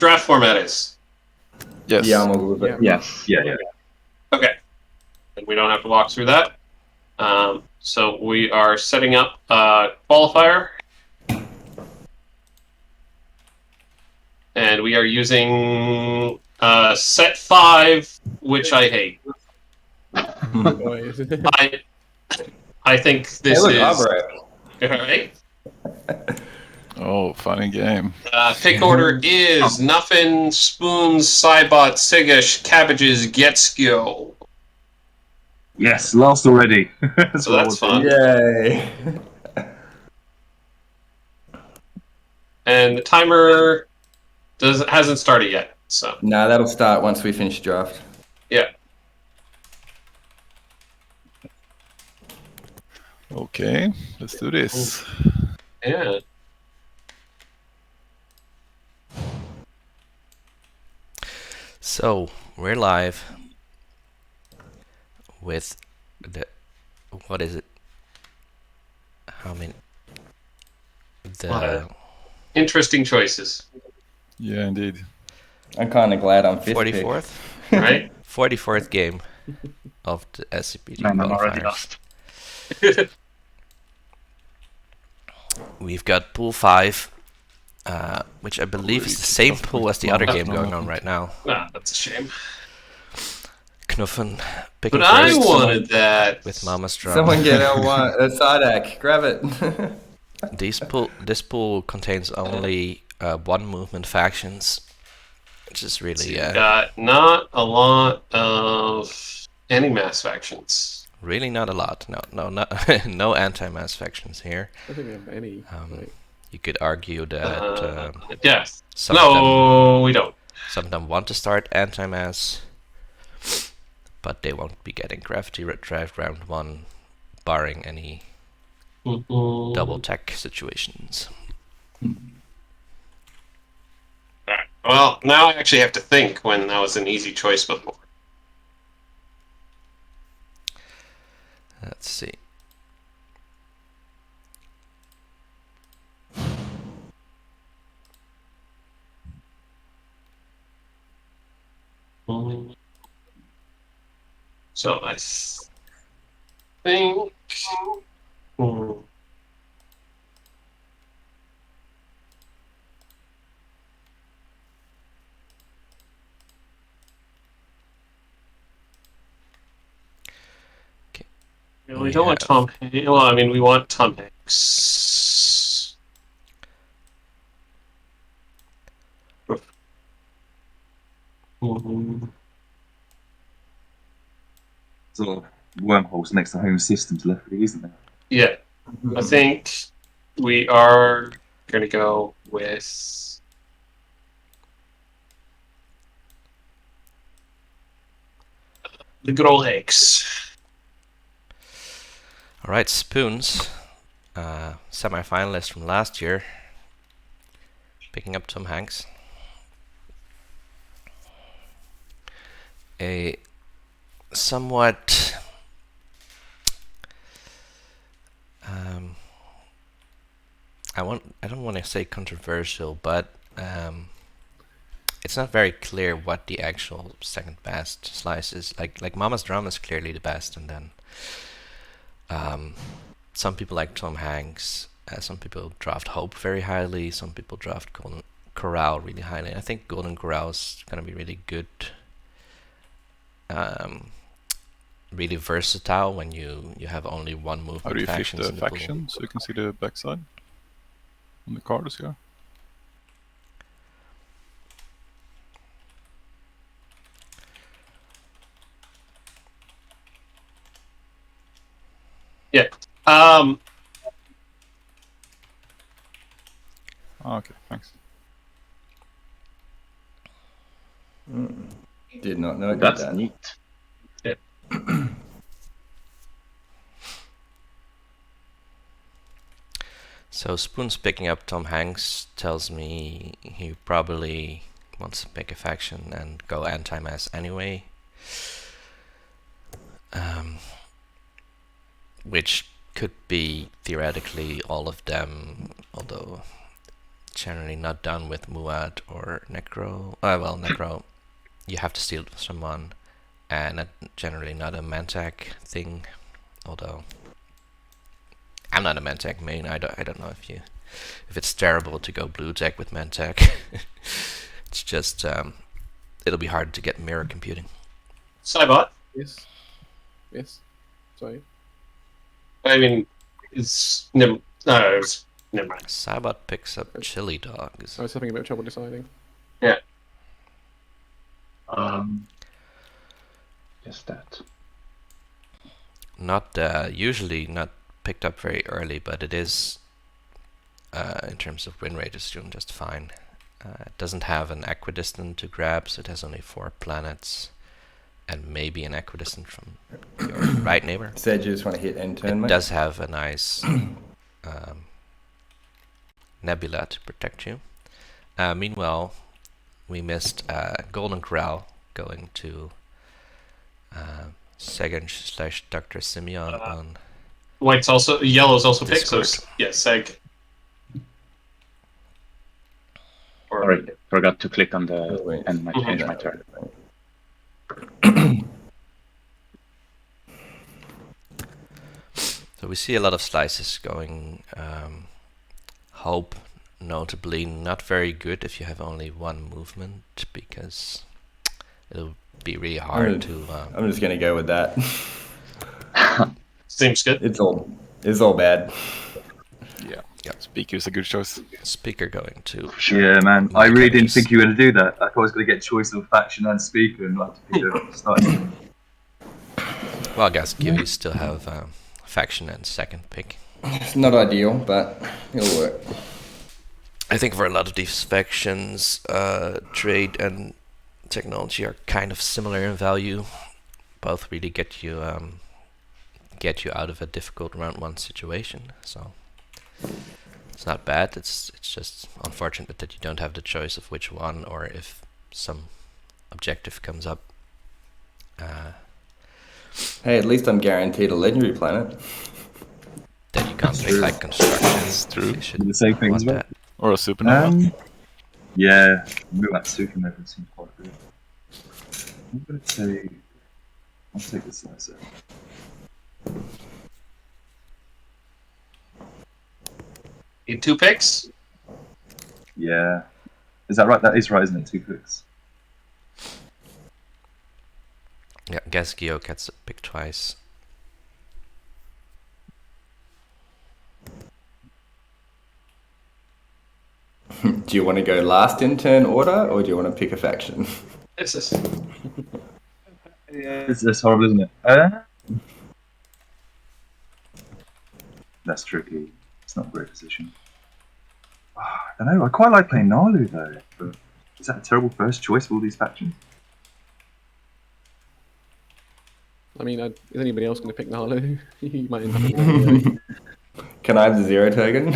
draft format is? Yes. Yeah, I'm all with it. Yes. Yeah. Okay. And we don't have to walk through that. So we are setting up Qualifier. And we are using set 5, which I hate. I think this Hey, look, is... Alright. Alright. Oh, funny game. Pick order is Nuffin, Spoons, Cybot, Sigish, Cabbages, Getskio. Yes. Last already. So that's fun. Yay. And the timer hasn't started yet. So Nah, that'll start once we finish draft. yeah. Okay, let's do this. Yeah. So we're live with the what is it? How many? The Interesting choices, Yeah, indeed. I'm kind of glad I'm fifth. 44th, right? 44th game of the SCPT Man, I'm already qualifiers. lost. We've got pool 5, which I believe is the same pool as the other game going on right now. That's a shame. Knuffen picking But I first wanted that. with Mama's drum. Someone get L1, Sardak, grab it. This pool contains only 1 movement factions, which is really Got not a lot of anti-mass factions. really not a lot. No anti-mass factions here. I don't think we have any. Right. You could argue that Yes. some of them No, we don't. some of them want to start anti-mass, but they won't be getting gravity draft round 1, barring any double tech situations. Alright. Well, now I actually have to think when that was an easy choice before. Let's see. So I think. Okay. We don't want Tom Hanks. Well, I mean, we want Tom Hanks. Sort of wormholes next to home systems left, isn't there? Yeah, I think we are going to go with the good old Hanks. All right, Spoons, semi-finalist from last year, picking up Tom Hanks. A somewhat I don't want to say controversial, but it's not very clear what the actual second best slice is. Like Mama's Drum is clearly the best, and then some people like Tom Hanks, some people draft Hope very highly, some people draft Golden Corral really highly. I think Golden Corral is gonna be really good. Really versatile when you have only one movement. How do you fit factions the in the pool. faction so you can see the backside on the cards here? Yeah. Okay, thanks. Did not know it did That's that. neat. So Spoon's picking up Tom Hanks tells me he probably wants to pick a faction and go anti-mass anyway. Which could be theoretically all of them, although generally not done with Muad or Necro. Well, Necro, you have to steal it from someone, and generally not a Mantac thing. Although I'm not a Mantac main, I don't know if it's terrible to go blue deck with Mantac. It's just it'll be hard to get mirror computing. Cybot. Yes. Yes. Sorry. I mean, it's never. No, it's never mind. Cybot picks up chili dogs. I was having a bit of trouble deciding. Yeah. Just that. Not usually not picked up very early, but it is in terms of win rate, it's doing just fine. It doesn't have an equidistant to grab, so it has only 4 planets, and maybe an equidistant from your right neighbor. Said you just want to hit end turn, It mate? does have a nice nebula to protect you. Meanwhile, we missed Golden Corral going to Seg / Dr. Simeon on. Yellow's also picked, so Discord. yeah, Seg. Sorry, forgot to click on the Oh, wait. and I changed my turn. So we see a lot of slices going. Hope, notably, not very good if you have only 1 movement, because it'll be really hard to. I'm just gonna go with that. Seems good. It's all bad. Yeah. Yep. Speaker is a good choice. Speaker going to. Yeah, man. I My really didn't goodness. think you were going to do that. I thought I was going to get choice of faction and speaker and not have to pick a start. Well, I guess you still have faction and second pick. It's not ideal, but it'll work. I think for a lot of these factions, trade and technology are kind of similar in value. Both really get you out of a difficult round 1 situation. So it's not bad. It's just unfortunate that you don't have the choice of which one, or if some objective comes up. Hey, at least I'm guaranteed a legendary planet. Then you can't pick like construction. That's true. You should The same thing want as well. that. Or a supernova. Yeah, Muat Supernova seems quite good. I'm going to take. I'll take this slicer. Need 2 picks. Yeah. Is that right? That is right, isn't it? 2 picks. Yeah, guess Geo gets a pick twice. Do you want to go last in turn order, or do you want to pick a faction? It's this. Yeah, it's horrible, isn't it? That's tricky. It's not a great position. I don't know. I quite like playing Nalu though. But is that a terrible first choice for all these factions? I mean, is anybody else going to pick Nalu? You might end up with anyway. Can I have the 0 token?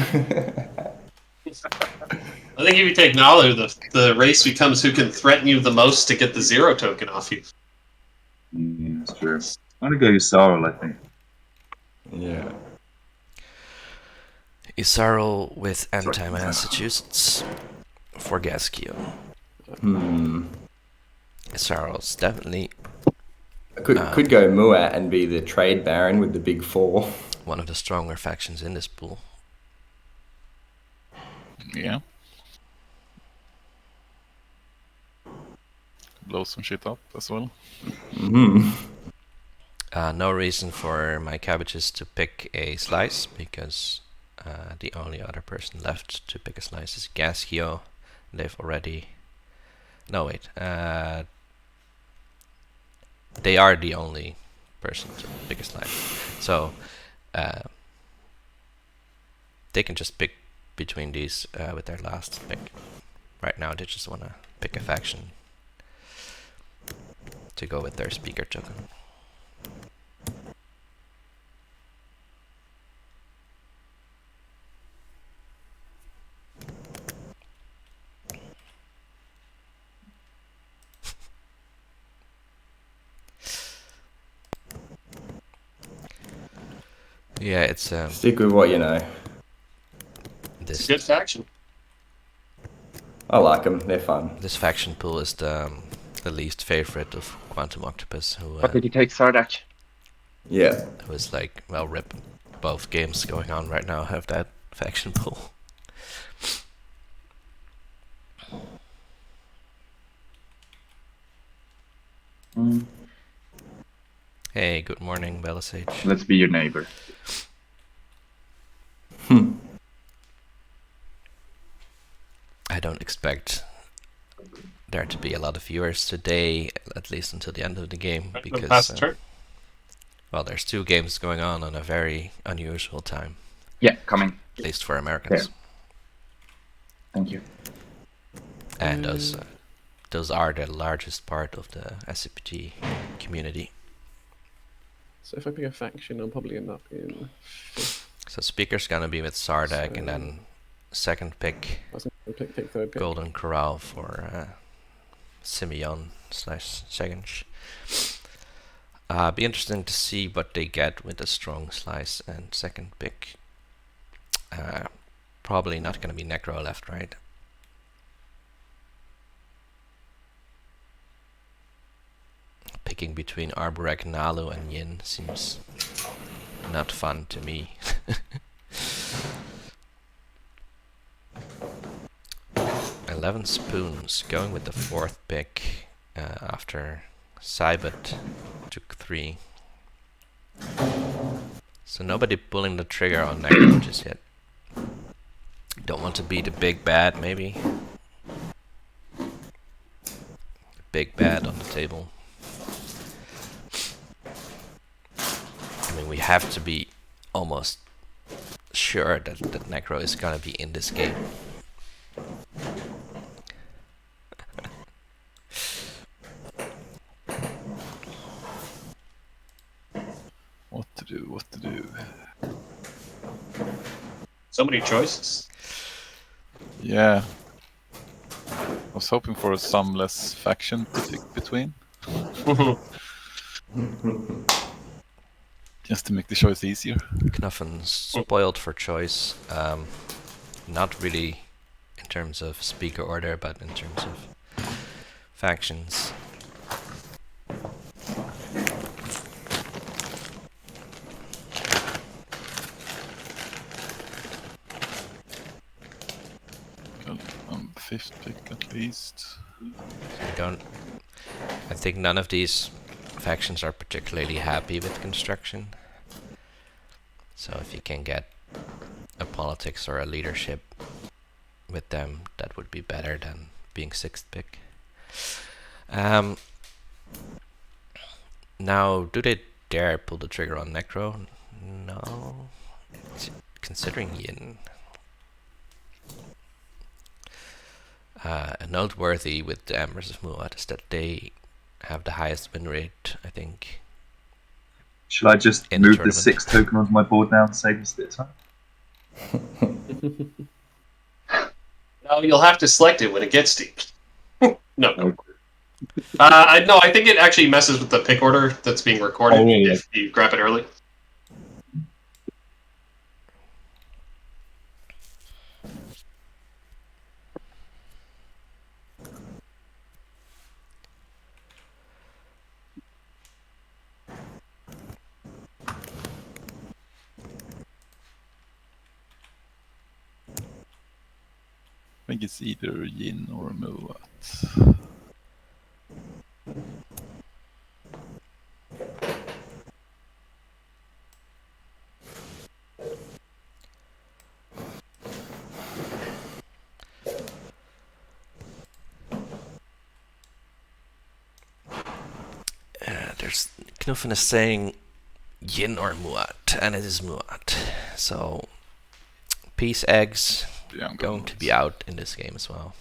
I think if you take Nalu, the race becomes who can threaten you the most to get the 0 token off you. Yeah, that's true. I'm gonna go Sorrel, I think. Yeah. Isarl with anti-Massachusetts for Gaskio. Isarl's definitely Could go Muat and be the trade baron with the big 4. one of the stronger factions in this pool. Yeah. Blow some shit up as well. No reason for my cabbages to pick a slice, because the only other person left to pick a slice is Gaskio. They've already... No, wait. They are the only person to pick a slice. So, they can just pick between these with their last pick. Right now, they just want to pick a faction to go with their speaker token. Yeah, it's Stick with what you know. It's this a good faction. I like them. They're fun. This faction pool is the least favorite of Quantum Octopus, But did you take Sardak? Yeah. who is like, well, rip. Both games going on right now have that faction pool. Hey, good morning, Belisage. Let's be your neighbor. I don't expect there to be a lot of viewers today, at least until the end of the game, because That's true. well, there's 2 games going on a very unusual time, Yeah, coming. at least for Americans. Thank you. And those are the largest part of the SCPT community. So if I pick a faction, I'll probably end up in 5th. So speaker's gonna be with Sardak, and then second pick I was going to take third pick. Golden Corral for Simeon / Segench. Be interesting to see what they get with the strong slice and second pick. Probably not gonna be Necro left, right? Picking between Arborek, Nalu, and Yin seems not fun to me. 11 Spoons going with the 4th pick after Cybot took 3. So nobody pulling the trigger on Necro just yet. Don't want to be the big bad, maybe. Big bad on the table. I mean, we have to be almost sure that Necro is gonna be in this game. What to do? What to do? So many choices. Yeah. I was hoping for some less faction to pick between, just to make the choice easier. Knuffen spoiled for choice. Not really in terms of speaker order, but in terms of factions. Fifth pick at least. I think none of these factions are particularly happy with construction. So if you can get a politics or a leadership with them, that would be better than being 6th pick. Now, do they dare pull the trigger on Necro? No. Considering Yin. Noteworthy with the Embers of Muad is that they have the highest win rate, I think. Should I just In the move the tournament. 6 token onto my board now and save us a bit of time? No, you'll have to select it when it gets deep. No. Okay. No, I think it actually messes with the pick order that's being recorded Oh, really? if you grab it early. I think it's either Yin or Muat. There's Knuffen is saying Yin or Muat, and it is Muat. So peace eggs Yeah, I'm going to be out in this game as well.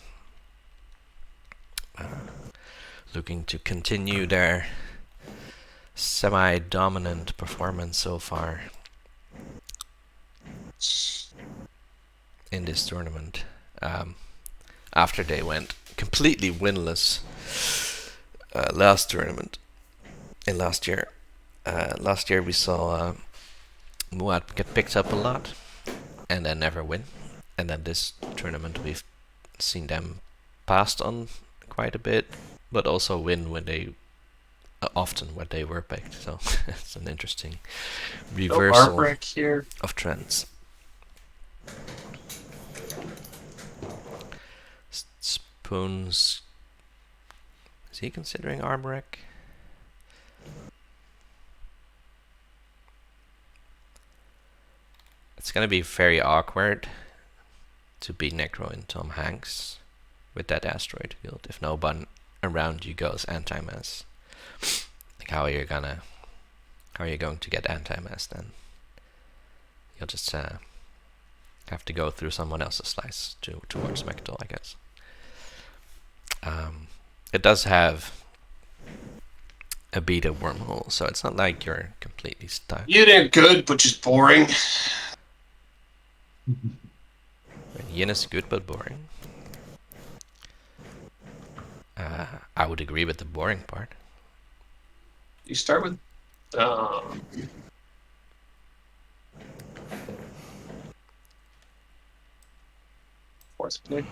Looking to continue their semi-dominant performance so far in this tournament. After they went completely winless last tournament in last year. Last year we saw Muad get picked up a lot and then never win. And then this tournament we've seen them passed on quite a bit, but also win when they often when they were picked. So it's an interesting No reversal artwork here. of trends. Spoons. Is he considering Arborek? It's gonna be very awkward to be Necro in Tom Hanks with that asteroid field if no one around you goes anti-mass. Like how are you going to get anti-mass then? You'll just have to go through someone else's slice towards Mectal, I guess. It does have a beta wormhole, so it's not like you're completely stuck. You did good, but just boring. Yin is good but boring. I would agree with the boring part. You start with force pick.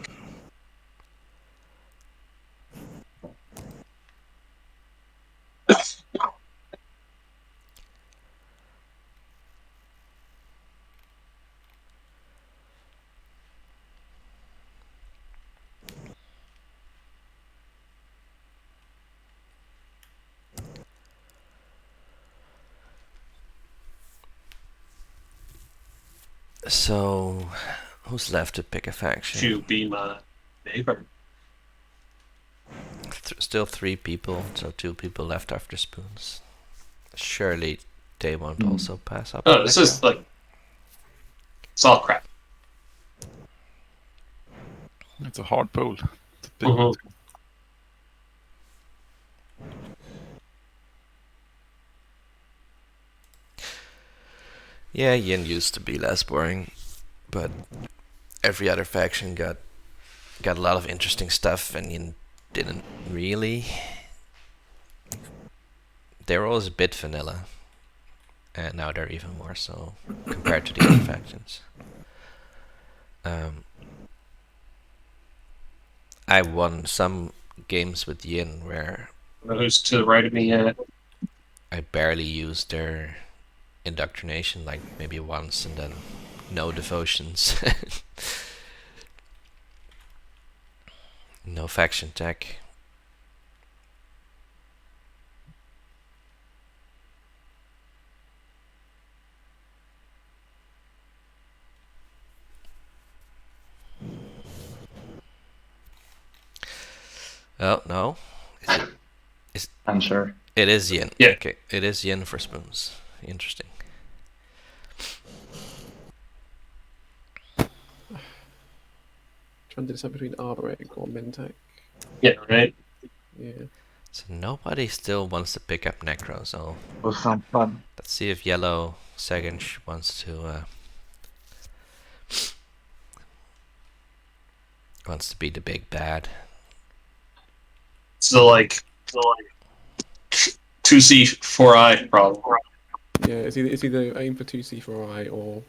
So, who's left to pick a faction? To be my neighbor. Still 3 people, so 2 people left after Spoons. Surely they won't also pass up. Oh, on this Necro. is like it's all crap. It's a hard pool to pick. Mhm. Yeah, Yin used to be less boring, but every other faction got a lot of interesting stuff, and Yin didn't really. They were always a bit vanilla, and now they're even more so compared to the other factions. I won some games with Yin where Who's to the right of me yet? I barely used their indoctrination, like maybe once, and then no devotions. No faction tech. Oh, no. Unsure. It is Yin. Yeah. Okay, it is Yin for Spoons. Interesting. Trying to decide between Arborek or Mentak. Yeah, right. Yeah. So nobody still wants to pick up Necro, so Was some fun. let's see if Yellow Segansh wants to be the big bad. So like 2C 4I problem. Yeah, it's either aim for 2C4I or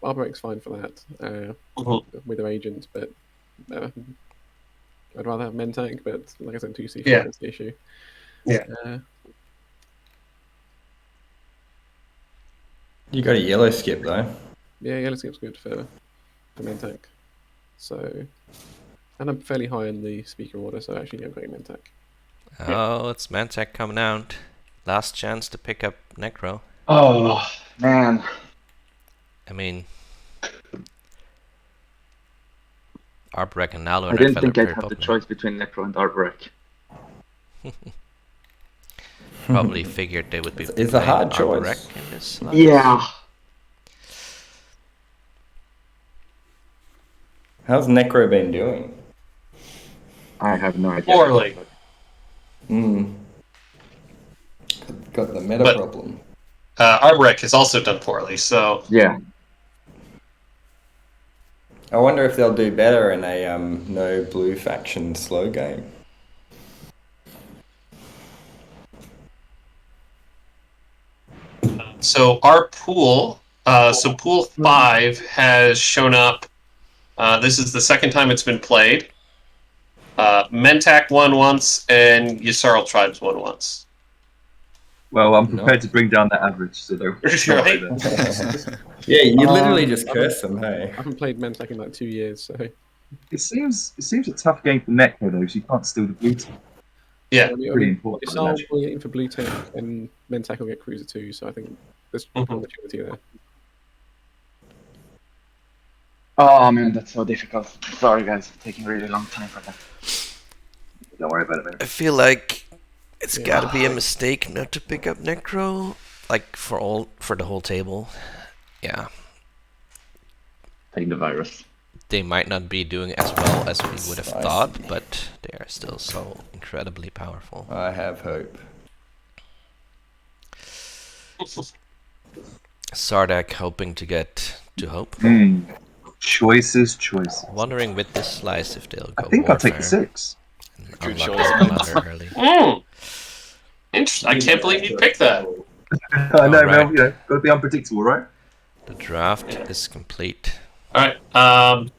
Arborek's fine for that Mhm. with their agent, but I'd rather have Mentak, but like I said, 2C4 Yeah. is the issue. Yeah. You got a yellow skip though. Yeah, Yellow Skip's good for Mentak. So, and I'm fairly high in the speaker order, so actually I'm going Mentak. Oh, it's Mantech coming out. Last chance to pick up Necro. Oh, man. I mean, Arborek and Nalo I are didn't very think I'd have popular. the choice between Necro and Arborek. Probably figured they would be It's a hard playing choice. Arborek in this slot. Yeah. How's Necro been doing? I have no idea. Poorly. Got the meta But- problem. Arborek has also done poorly, so Yeah. I wonder if they'll do better in a no blue faction slow game. our pool, so pool 5 has shown up This is the second time it's been played. Mentak won once, and Yssarl Tribes won once. Well, I'm No. prepared to bring down that average, so don't worry Right? about it. Yeah, you literally Um, just I curse them, hey? I haven't played Mentak in like 2 years, so It seems a tough game for Necro though, because you can't steal the blue team. Yeah. Pretty important. I Yssarl imagine. will get in for blue tank, and Mentak will get cruiser too. So I think there's Mhm. opportunity there. Oh man, that's so difficult. Sorry guys, it's taking a really long time for that. Don't worry about it, man. I feel like it's Yeah. gotta be a mistake not to pick up Necro, like for the whole table. Yeah, Take the virus. they might not be doing as well as we would have Spicy. thought, but they are still so incredibly powerful. I have hope. Sardak hoping to get to hope. Choices. Wondering with this slice if they'll go I think I'll take the Warfare 6. and Good unlock choice, the man. commander early. Interesting. I can't believe you picked that. I know, Alright. man. You know, gotta be unpredictable, right? The draft is complete. All right.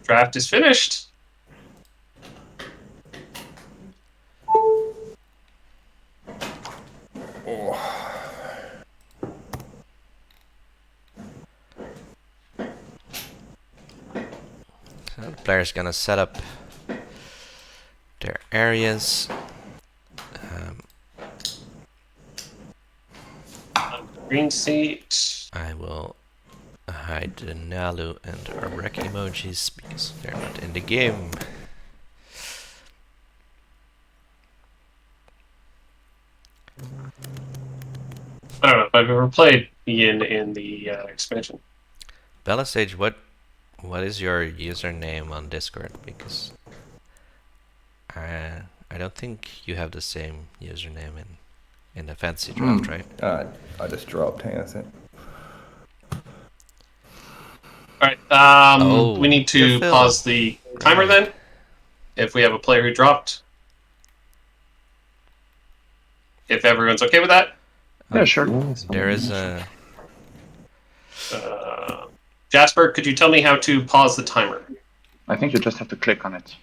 Draft is finished. So the player's gonna set up their areas. Green seat. I will hide the Nalu and Arbrek emojis because they're not in the game. I don't know if I've ever played Yin in the expansion. Bella Sage, what is your username on Discord? Because I don't think you have the same username in the fantasy draft, right? I just dropped. Hang on a sec. All right. Oh, We need to Phil. pause the timer Right. then. If we have a player who dropped. If everyone's okay with that. Yeah, sure. There is a Jasper, could you tell me how to pause the timer? I think you just have to click on it.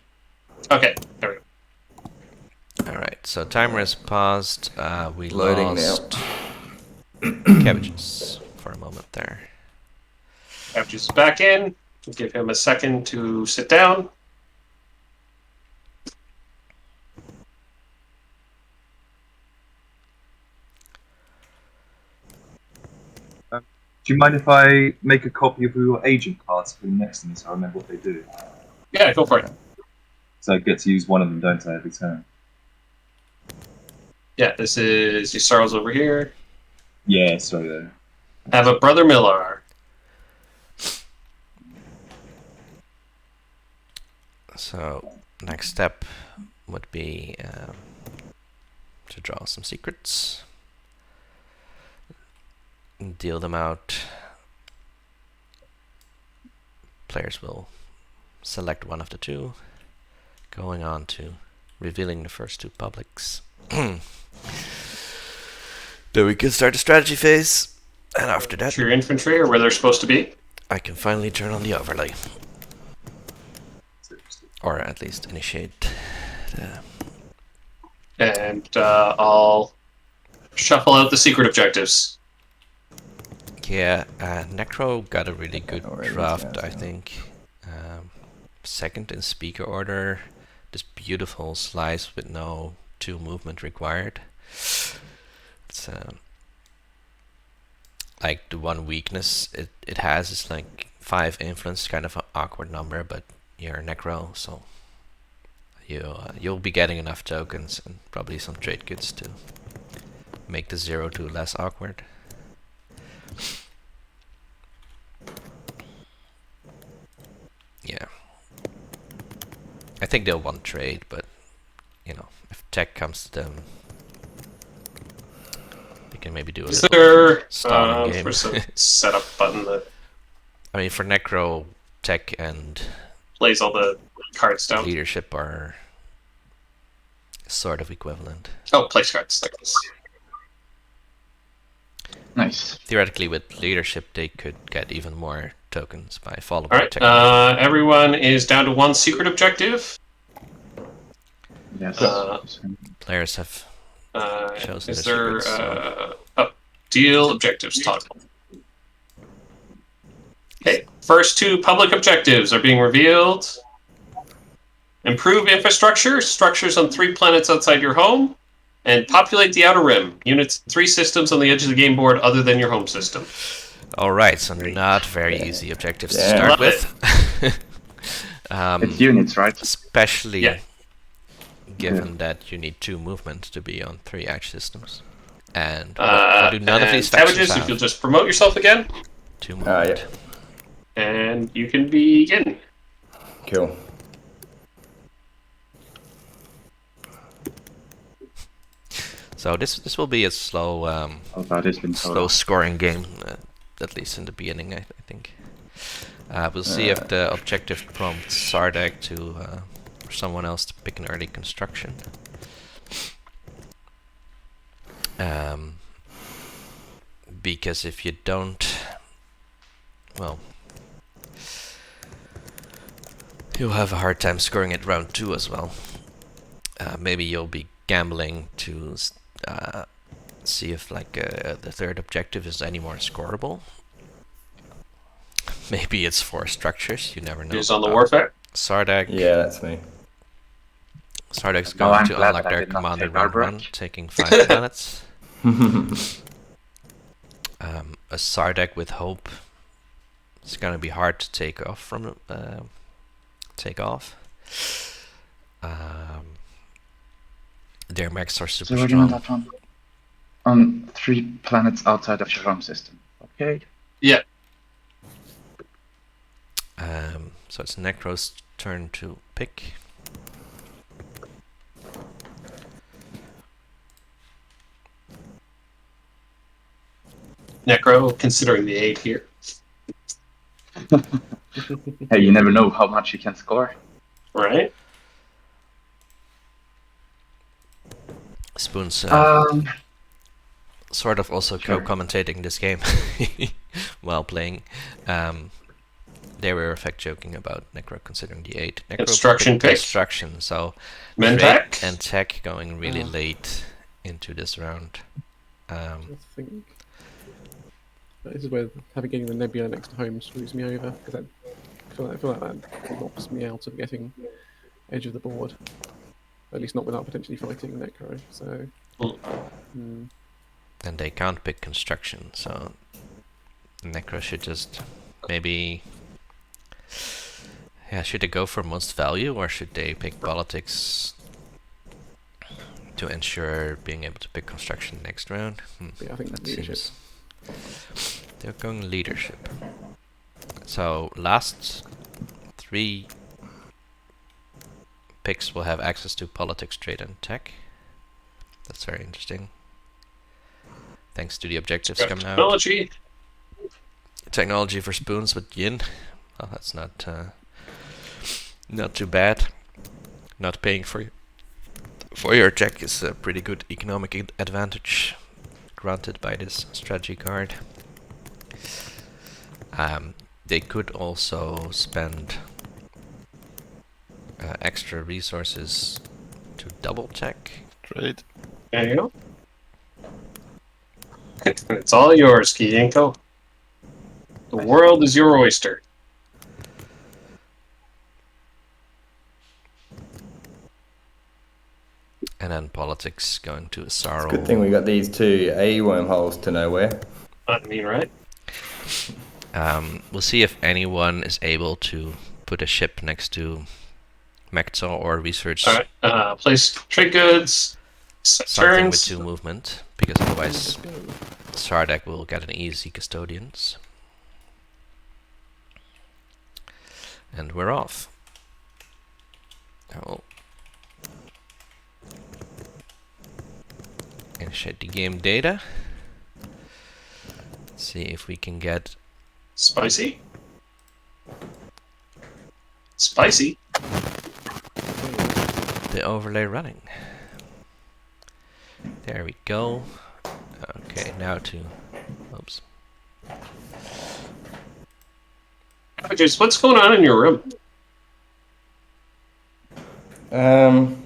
Okay. There we go. all right. So timer is paused. We Loading now. lost cabbages for a moment there. Cabbages is back in. We'll give him a second to sit down. Do you mind if I make a copy of your agent cards for next to me so I remember what they do? Yeah, go for it. So I get to use one of them, don't I, every turn? Yeah, this is Yssarl's over here. Yeah, sorry though. Have a Brother Millar. So next step would be to draw some secrets, deal them out. Players will select one of the two, going on to revealing the first two publics. Then we can start the strategy phase, and after that, Your infantry are where they're supposed to be. I can finally turn on the overlay, or at least initiate the And I'll shuffle out the secret objectives. Yeah, Necro got a really good Alright, draft, yes, I yeah. think. Second in speaker order, this beautiful slice with no 2 movement required. It's like the one weakness it has is like 5 influence, kind of an awkward number, but you're Necro, so you'll be getting enough tokens and probably some trade goods to make the 0-2 less awkward. Yeah. I think they'll want trade, but you know, if tech comes to them, they can maybe do a Is little there stalling game. there's a setup button that I mean, for Necro, tech and plays all the cards down? leadership are sort of equivalent. Oh, place cards like this. Nice. Theoretically, with leadership, they could get even more tokens by following All right. technology. Everyone is down to one secret objective. Yes. Players have chosen Is their there secrets, so deal objectives toggle? Okay. First two public objectives are being revealed. Improve infrastructure, structures on 3 planets outside your home, and populate the outer rim. Units in 3 systems on the edge of the game board other than your home system. alright, so not very easy objectives to Yeah. start Love with. It's units, right? Especially Yeah. given that you need 2 movement to be on 3 edge systems. And what do none of and these factions savages, if have? you'll just promote yourself again, 2 movement. Yeah. and you can begin. Cool. So this will be a slow That has been slow scoring game, at least in the beginning, I think. We'll see if the objective prompts Sardek to or someone else to pick an early construction. Because if you don't, well, you'll have a hard time scoring at round 2 as well. Maybe you'll be gambling to see if the third objective is any more scoreable. Maybe it's 4 structures, you never know. Who's on the warfare? Sardek. Yeah, that's me. Sardek's Oh, going I'm to glad unlock that I their did not commander take our round 1, break. taking 5 planets. A Sardek with hope. It's gonna be hard to take off from their mechs are So super we're doing strong. that one on 3 planets outside of your home system. Okay. Yeah. So it's Necro's turn to pick. Necro, considering the 8 here. Hey, you never know how much you can score. Right? Spoon's sort of also Sure. co-commentating this game while playing. They were in fact joking about Necro considering the 8. Necro Construction picked pick. construction, so Men trade tech? and tech going really late into this round. I think this is where getting the Nebula next to home screws me over, because I feel like that locks me out of getting edge of the board. At least not without potentially fighting Necro. So, And they can't pick construction, so Necro should just maybe. Yeah, should they go for most value or should they pick politics to ensure being able to pick construction next round? yeah, I think That leadership. seems. They're going leadership. So last 3 picks will have access to politics, trade, and tech. That's very interesting. Thanks to the objectives coming out. Technology. Technology for spoons with yin. Well, that's not too bad. Not paying for your tech is a pretty good economic advantage granted by this strategy card. They could also spend extra resources to double tech. Trade. There you go. It's all yours, Kiyenko. The world is your oyster. And then politics going to Sorrow. Good thing we got these 2 A wormholes to nowhere. I mean, right? We'll see if anyone is able to put a ship next to Mechzo or research All right. Place trade goods. Set something with turns. 2 movement, because otherwise Let's go. Sardek will get an easy custodians. And we're off. Oh. Initiate the game data. See if we can get Spicy. Spicy. the overlay running. There we go. Okay, now to Just what's going on in your room? I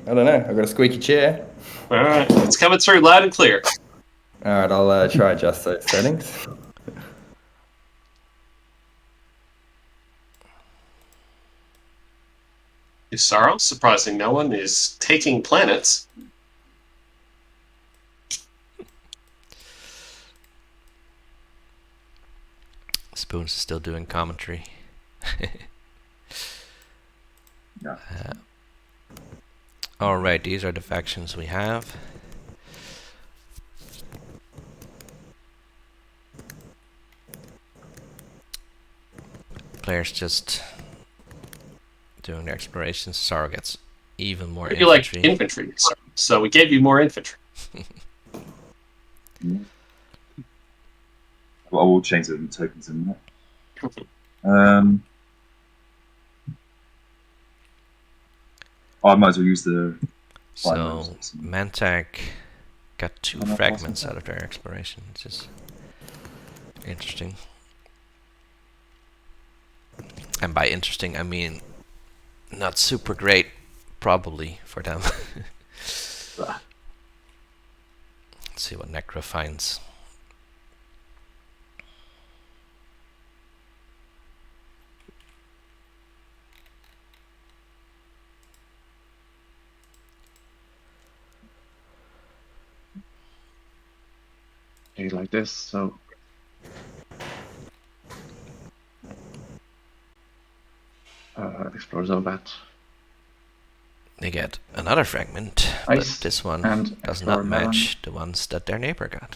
don't know. I've got a squeaky chair. All right, it's coming through loud and clear. All right, I'll try adjust those settings. Sorrow, surprising no one, is taking planets. Spoons is still doing commentary. Yeah. Alright, these are the factions we have. Players just doing their explorations. Sorrow gets even more You like infantry. infantry, so we gave you more infantry. Well, I will change the tokens in that. I might as well use the. So Mantac got 2 I'm not fragments possible. out of their exploration, which is interesting. And by interesting, I mean not super great, probably, for them. Let's see what Necro finds. Okay, like this. So explores all that. They get another fragment, Ice but this one and does explore not match the ones that their neighbor got.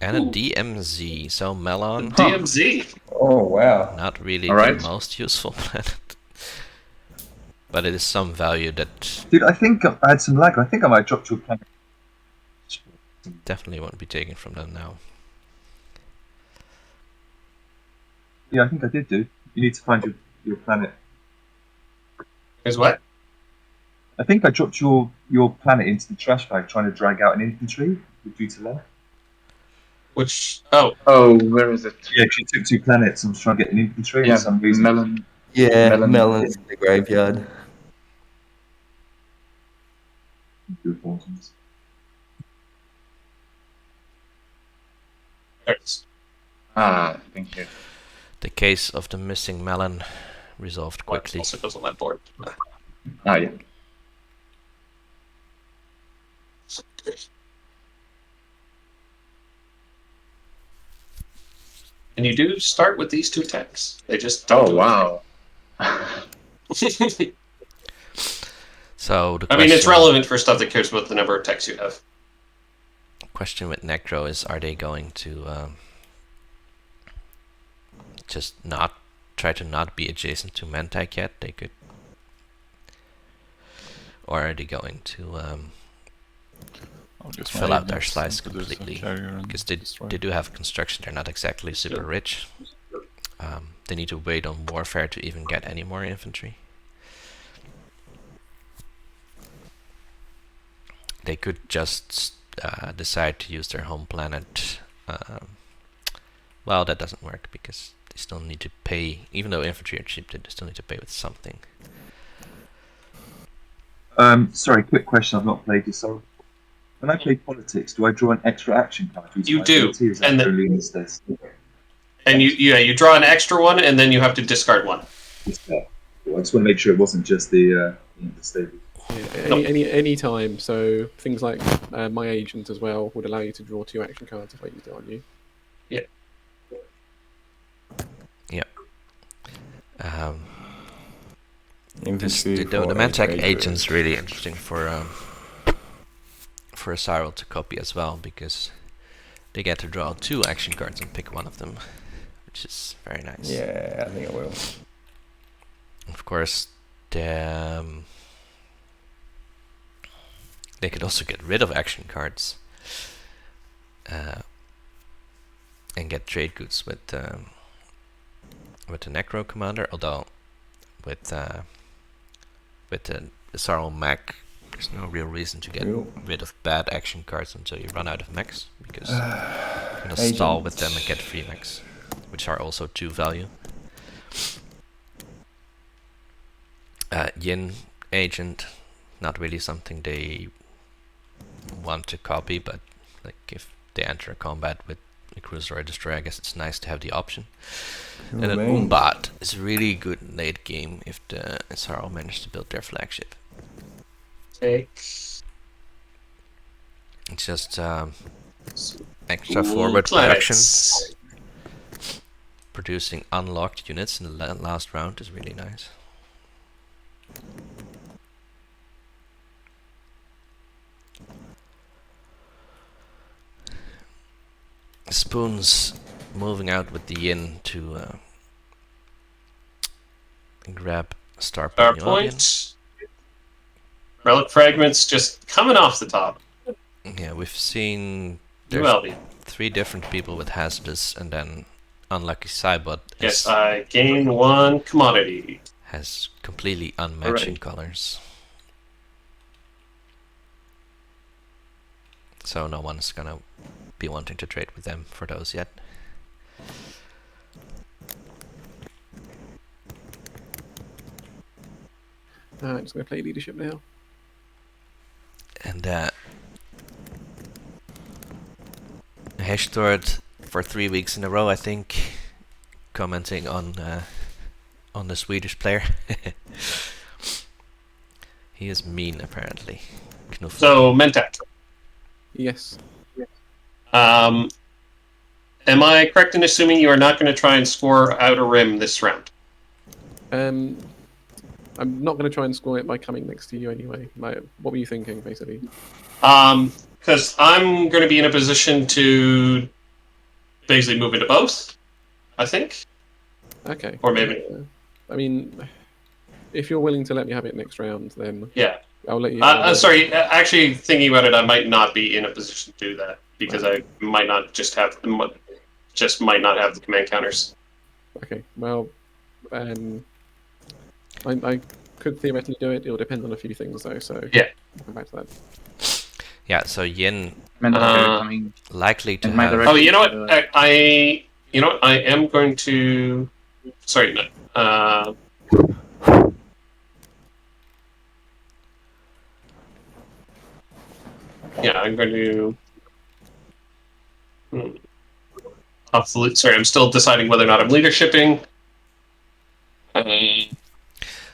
And a Ooh. DMZ, so Melon, DMZ. Oh wow! not really Alright. the most useful planet. But it is some value that Dude, I think I had some lag. I think I might drop your planet. definitely won't be taken from them now. Yeah, I think I did do. You need to find your planet. Is what? I think I dropped your planet into the trash bag trying to drag out an infantry due to lag. Which? Oh, Oh, where is it? Yeah, she took 2 planets and was trying to get an infantry Yeah, for some reason. melon. Yeah, Melon. melon's in the graveyard. there it is. Ah, thank you. The case of the missing Melon resolved Well, it quickly. also goes on that board. Ah, yeah. And you do start with these 2 attacks. They just don't. Oh wow. So the I mean, it's question- relevant for stuff that cares about the number of attacks you have. question with Necro is, are they going to just not try to not be adjacent to Mantac yet? They could, or are they going to I'll just fill my out their agents slice and produce a completely? carrier and Because they destroy. do have construction, they're not exactly super rich. They need to wait on warfare to even get any more infantry. They could just decide to use their home planet. Well, that doesn't work because they still need to pay. Even though infantry are cheap, they still need to pay with something. Sorry, quick question. I've not played this. So when I play politics, do I draw an extra action card? due to You my do, ability, or is that and only in this list? And you draw an extra one, and then you have to discard one. Just, I just want to make sure it wasn't just the stable. Yeah, any time. So things like my agent as well would allow you to draw 2 action cards if I used it on you. Infantry The for Mantac a agent's really interesting for a Cyril to copy as well, because they get to draw 2 action cards and pick one of them, which is very nice. Yeah, I think I will. Of course, they could also get rid of action cards and get trade goods with the Necro commander. Although with the Sarl mech, there's no real reason to get rid of bad action cards until you run out of mechs, because you're gonna stall with them and get free mechs. which are also 2 value. Yin agent, not really something they want to copy, but like if they enter a combat with a cruiser or a destroyer, I guess it's nice to have the option. And an Remains. Umbat is really good in late game if the SRO manage to build their flagship. Take It's just extra forward planets. production. Producing unlocked units in the last round is really nice. Spoon's moving out with the Yin to grab Star Star Point. point. Relic fragments just coming off the top. Yeah, we've seen New there's Albion. 3 different people with hazardous, and then Unlucky Cybot Yes, I gain 1 commodity. has completely unmatching Alright. colors. So no one's gonna be wanting to trade with them for those yet. I'm just going to play leadership now. And Heshtord for 3 weeks in a row, I think, commenting on the Swedish player. He is mean, apparently. Knuff. So, Mentak. Yes. Am I correct in assuming you are not going to try and score Outer Rim this round? I'm not going to try and score it by coming next to you anyway. Like, what were you thinking, basically? Because I'm going to be in a position to basically move into both, I think. Okay. Or maybe. I mean, if you're willing to let me have it next round, then Yeah. I'll let you. Sorry, actually thinking about it, I might not be in a position to do that because I might not might not have the command counters. Okay. Well, I could theoretically do it. It'll depend on a few things, though. So Yeah. I'll come back to that. Yeah, so Yin Mental coming likely to in my have... direction. Oh, you know what? I am going to. Sorry, no. Yeah, I'm going to. Absolutely. Sorry, I'm still deciding whether or not I'm leadershiping.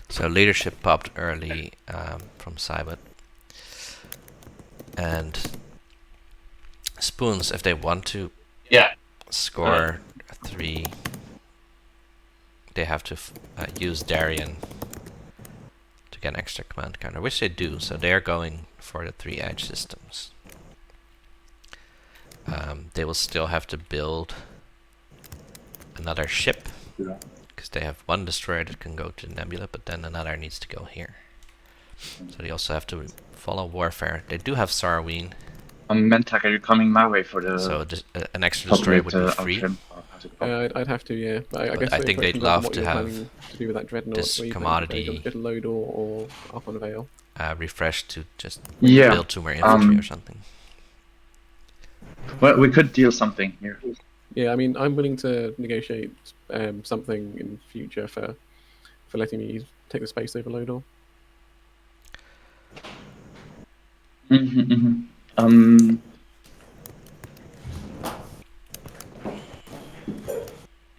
So leadership popped early from Cybot. And Spoons, if they want to Yeah. score 3, they have to use Darien to get an extra command counter, which they do, so they're going for the 3 edge systems. They will still have to build another ship, Yeah. because they have 1 destroyer that can go to Nebula, but then another needs to go here. So they also have to follow Warfare. They do have Sarween, Mentak, are you coming my way for the so an extra destroyer would be free. I'd have to, yeah. But I guess I think they'd love to have to do with that dreadnought. this where you commodity get a load or up on a veil. refreshed to just Yeah. build 2 more infantry or something. Well, we could deal something here. Yeah, I mean, I'm willing to negotiate something in future for letting me take the space overload or.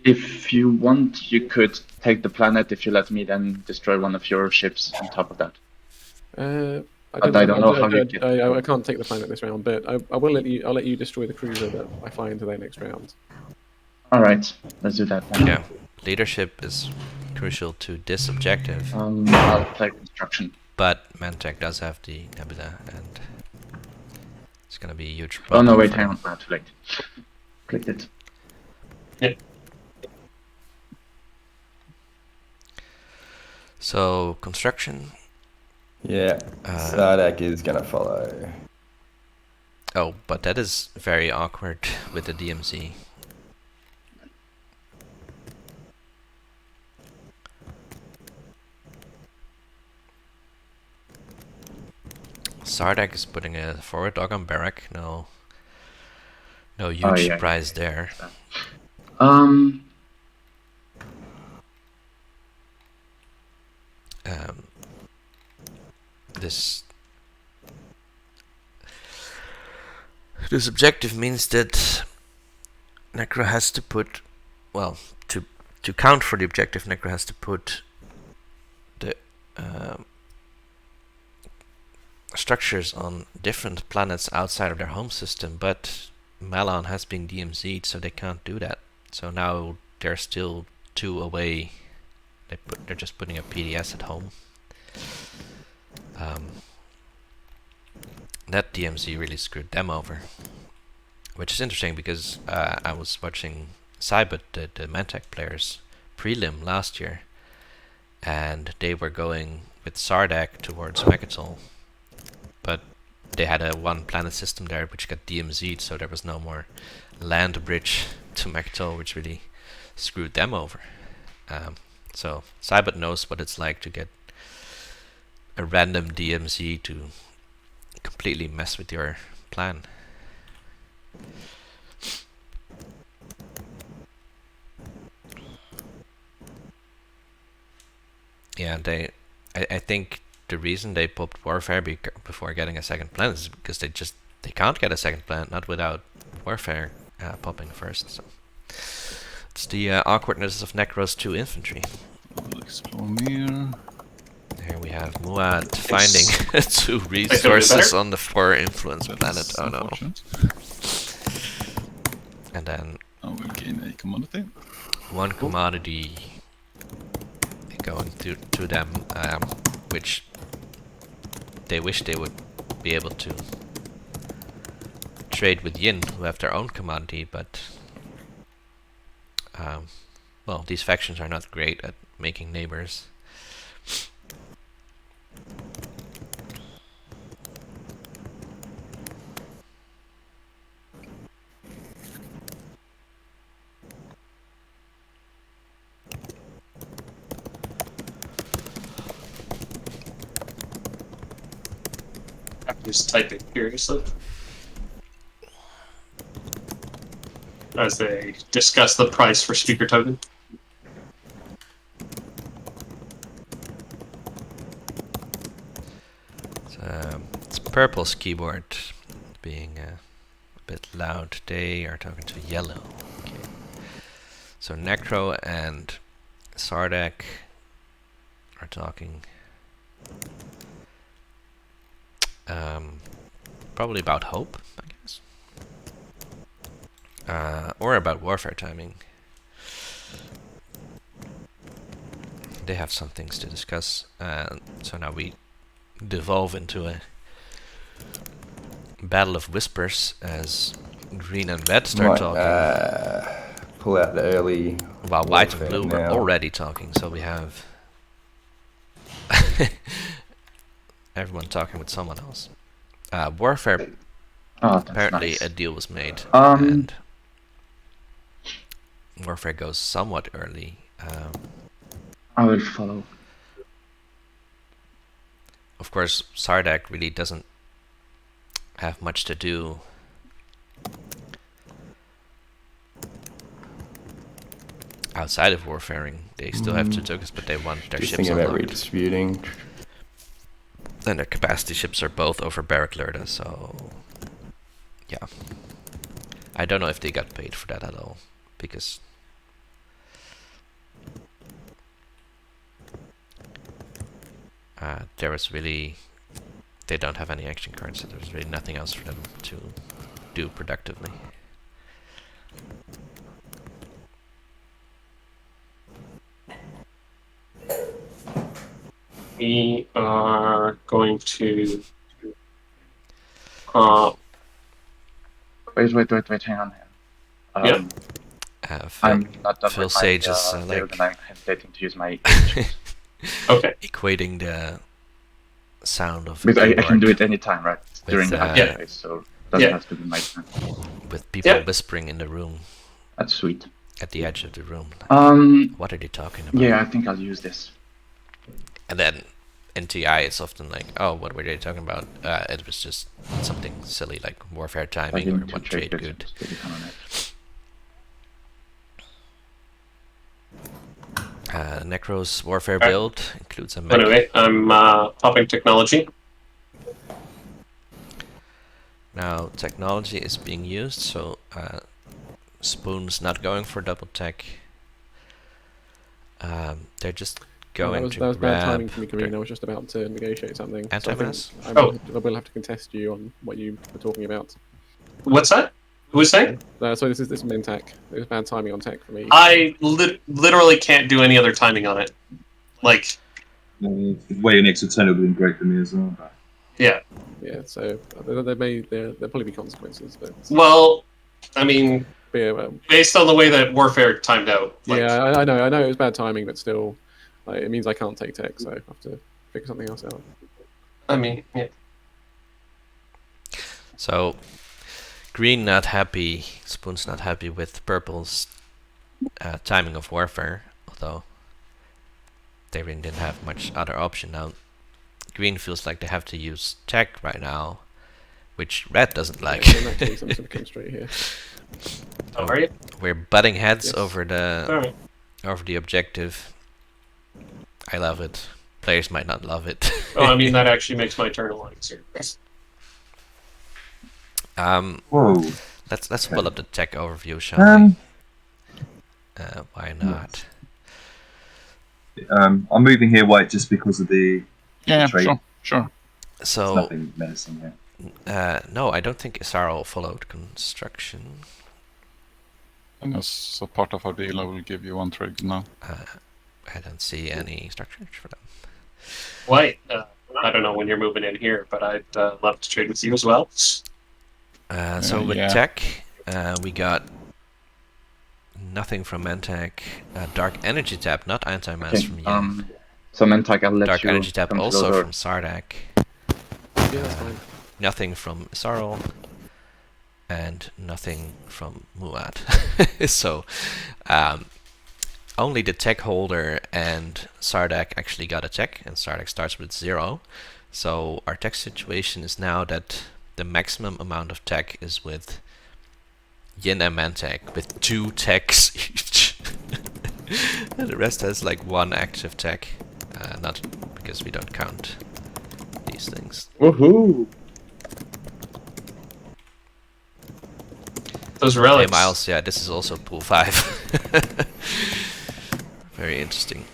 If you want, you could take the planet if you let me then destroy one of your ships on top of that. I don't know how you get- I can't take the planet this round, but I will let you. I'll let you destroy the cruiser that I fly into there next round. All right, let's do that then. Yeah, leadership is crucial to this objective, I'll take construction. but Mantech does have the Nebula, and it's gonna be a huge Oh problem. no, wait, for hang them. on, too late. Clicked it. So construction. Yeah, Sardak is gonna follow. Oh, but that is very awkward with the DMZ. Sardak is putting a forward dog on Barrack. No huge yeah. surprise there. this objective means that Necro has to put, well, to count for the objective, Necro has to put the structures on different planets outside of their home system, but Malon has been DMZ'd, so they can't do that. So now they're still 2 away. They're just putting a PDS at home. That DMZ really screwed them over, which is interesting because I was watching Cybot, the Mantech players, prelim last year, and they were going with Sardak towards Mechatol, but they had a 1-planet system there which got DMZ'd, so there was no more land bridge to Mechatol, which really screwed them over. So Cybot knows what it's like to get a random DMZ to completely mess with your plan. Yeah, I think the reason they popped Warfare before getting a second planet is because they can't get a second planet, not without Warfare popping first. So it's the awkwardness of Necro's 2 infantry. We'll explore here. Here we have Muad finding 2 resources on the 4 influence planet. Oh no. And then we'll gain a commodity. 1 commodity going to them, which they wish they would be able to trade with Yin, who have their own commodity, but well, these factions are not great at making neighbors. Just type it curiously as they discuss the price for speaker token. It's Purple's keyboard being a bit loud. They are talking to Yellow. Okay. So Necro and Sardak are talking. Probably about hope, I guess. Or about warfare timing. They have some things to discuss. So now we devolve into a battle of whispers as Green and Red start talking. Pull out the early. While White and warfare Blue are now. already talking, so we have everyone talking with someone else. Warfare, Oh, that's apparently nice. a deal was made, Um, and Warfare goes somewhat early. I will follow. Of course, Sardak really doesn't have much to do. Outside of warfaring, they still have 2 tokens, but they want their Just ships thinking about unlocked. redistributing. And their capacity ships are both over Barrack Lerda, so yeah. I don't know if they got paid for that at all, because there was really, they don't have any action cards, so there's really nothing else for them to do productively. We are going to Wait, hang on. Yep. I'm not done Phil with my Sage is build, and I'm hesitating to use my okay. equating the sound of because I can keyboard do it anytime, right? During the yeah. phase, so it doesn't Yeah. have to be my turn. with people Yeah. whispering in the room, That's sweet. at the edge of the room. Like, what are they talking about? Yeah, I think I'll use this. And then in TI, it's often like, oh, what were they talking about? It was just something silly like warfare I timing or didn't what trade trade this. good. Steady on it. Necro's warfare build includes a mech. Anyway, I'm popping technology. now technology is being used, so Spoon's not going for double tech. They're just going to that was bad timing grab for me, Green. I was just about to negotiate something. So I think Anti-mass? I Oh. will have to contest you on what you were talking about. What's that? Who was saying? So this is main tech. It was bad timing on tech for me. I literally can't do any other timing on it. Like, Waiting next to turn would have been great for me as well. But yeah. Yeah, so there'll probably be consequences, but Well, I mean, yeah, based on the way that Warfare timed out. Like, yeah, I know it was bad timing, but still, like, it means I can't take tech, so I have to figure something else out. I mean, yeah. So Green not happy, Spoon's not happy with Purple's timing of Warfare, although they really didn't have much other option. Now Green feels like they have to use tech right now, which Red doesn't like. Yeah, so in that case, I'm just gonna come straight here. Oh, are you? We're butting heads Yes. over Alright. the objective. I love it. Players might not love it. Oh, I mean, that actually makes my turn a lot easier. whoa. Let's pull up the tech overview, shall we? Why not? I'm moving here white just because of the Yeah, trade. sure. There's So nothing menacing here. no, I don't think Isaro followed construction. And as a part of our deal, I will give you 1 trade now. I don't see any structures for them. White, I don't know when you're moving in here, but I'd love to trade with you as well. So with yeah. tech, we got nothing from Mentech. Dark Energy Tap, not Anti-Mass Okay, from you. so Mentak, I'll let Dark you Energy Tap come to also the from Sardak. Yeah, that's fine. Nothing from Isaro. And nothing from Muad. So only the tech holder and Sardak actually got a tech, and Sardak starts with 0. So our tech situation is now that the maximum amount of tech is with Yin and Mantech with 2 techs each. And the rest has like 1 active tech. Not because we don't count these things. Woohoo! Those Hey relics. Miles, yeah, this is also pool 5. Very interesting.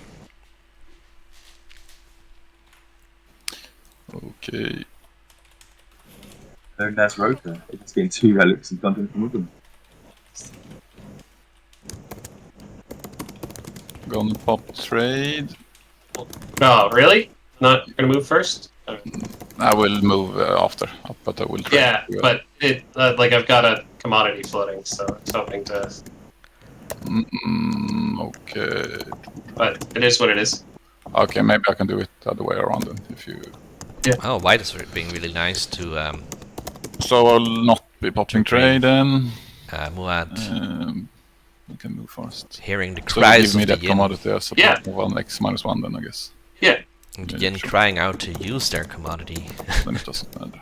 Okay. Very nice rotor. It's getting 2 relics and can't do anything with them. Gonna pop trade. Oh, really? Not gonna move first? I will move after, but I will trade. Yeah, but it like I've got a commodity floating, so I was hoping to. Okay. But it is what it is. Okay, maybe I can do it the other way around then, if you... Oh, White is being really nice to So I'll not be popping trade then. Muad. We can move first. Hearing the So cries give me of the that Yin. commodity as a Yeah. part of 1x-1 then, I guess. Yeah. The Yeah, Yin sure. crying out to use their commodity. Then it doesn't matter.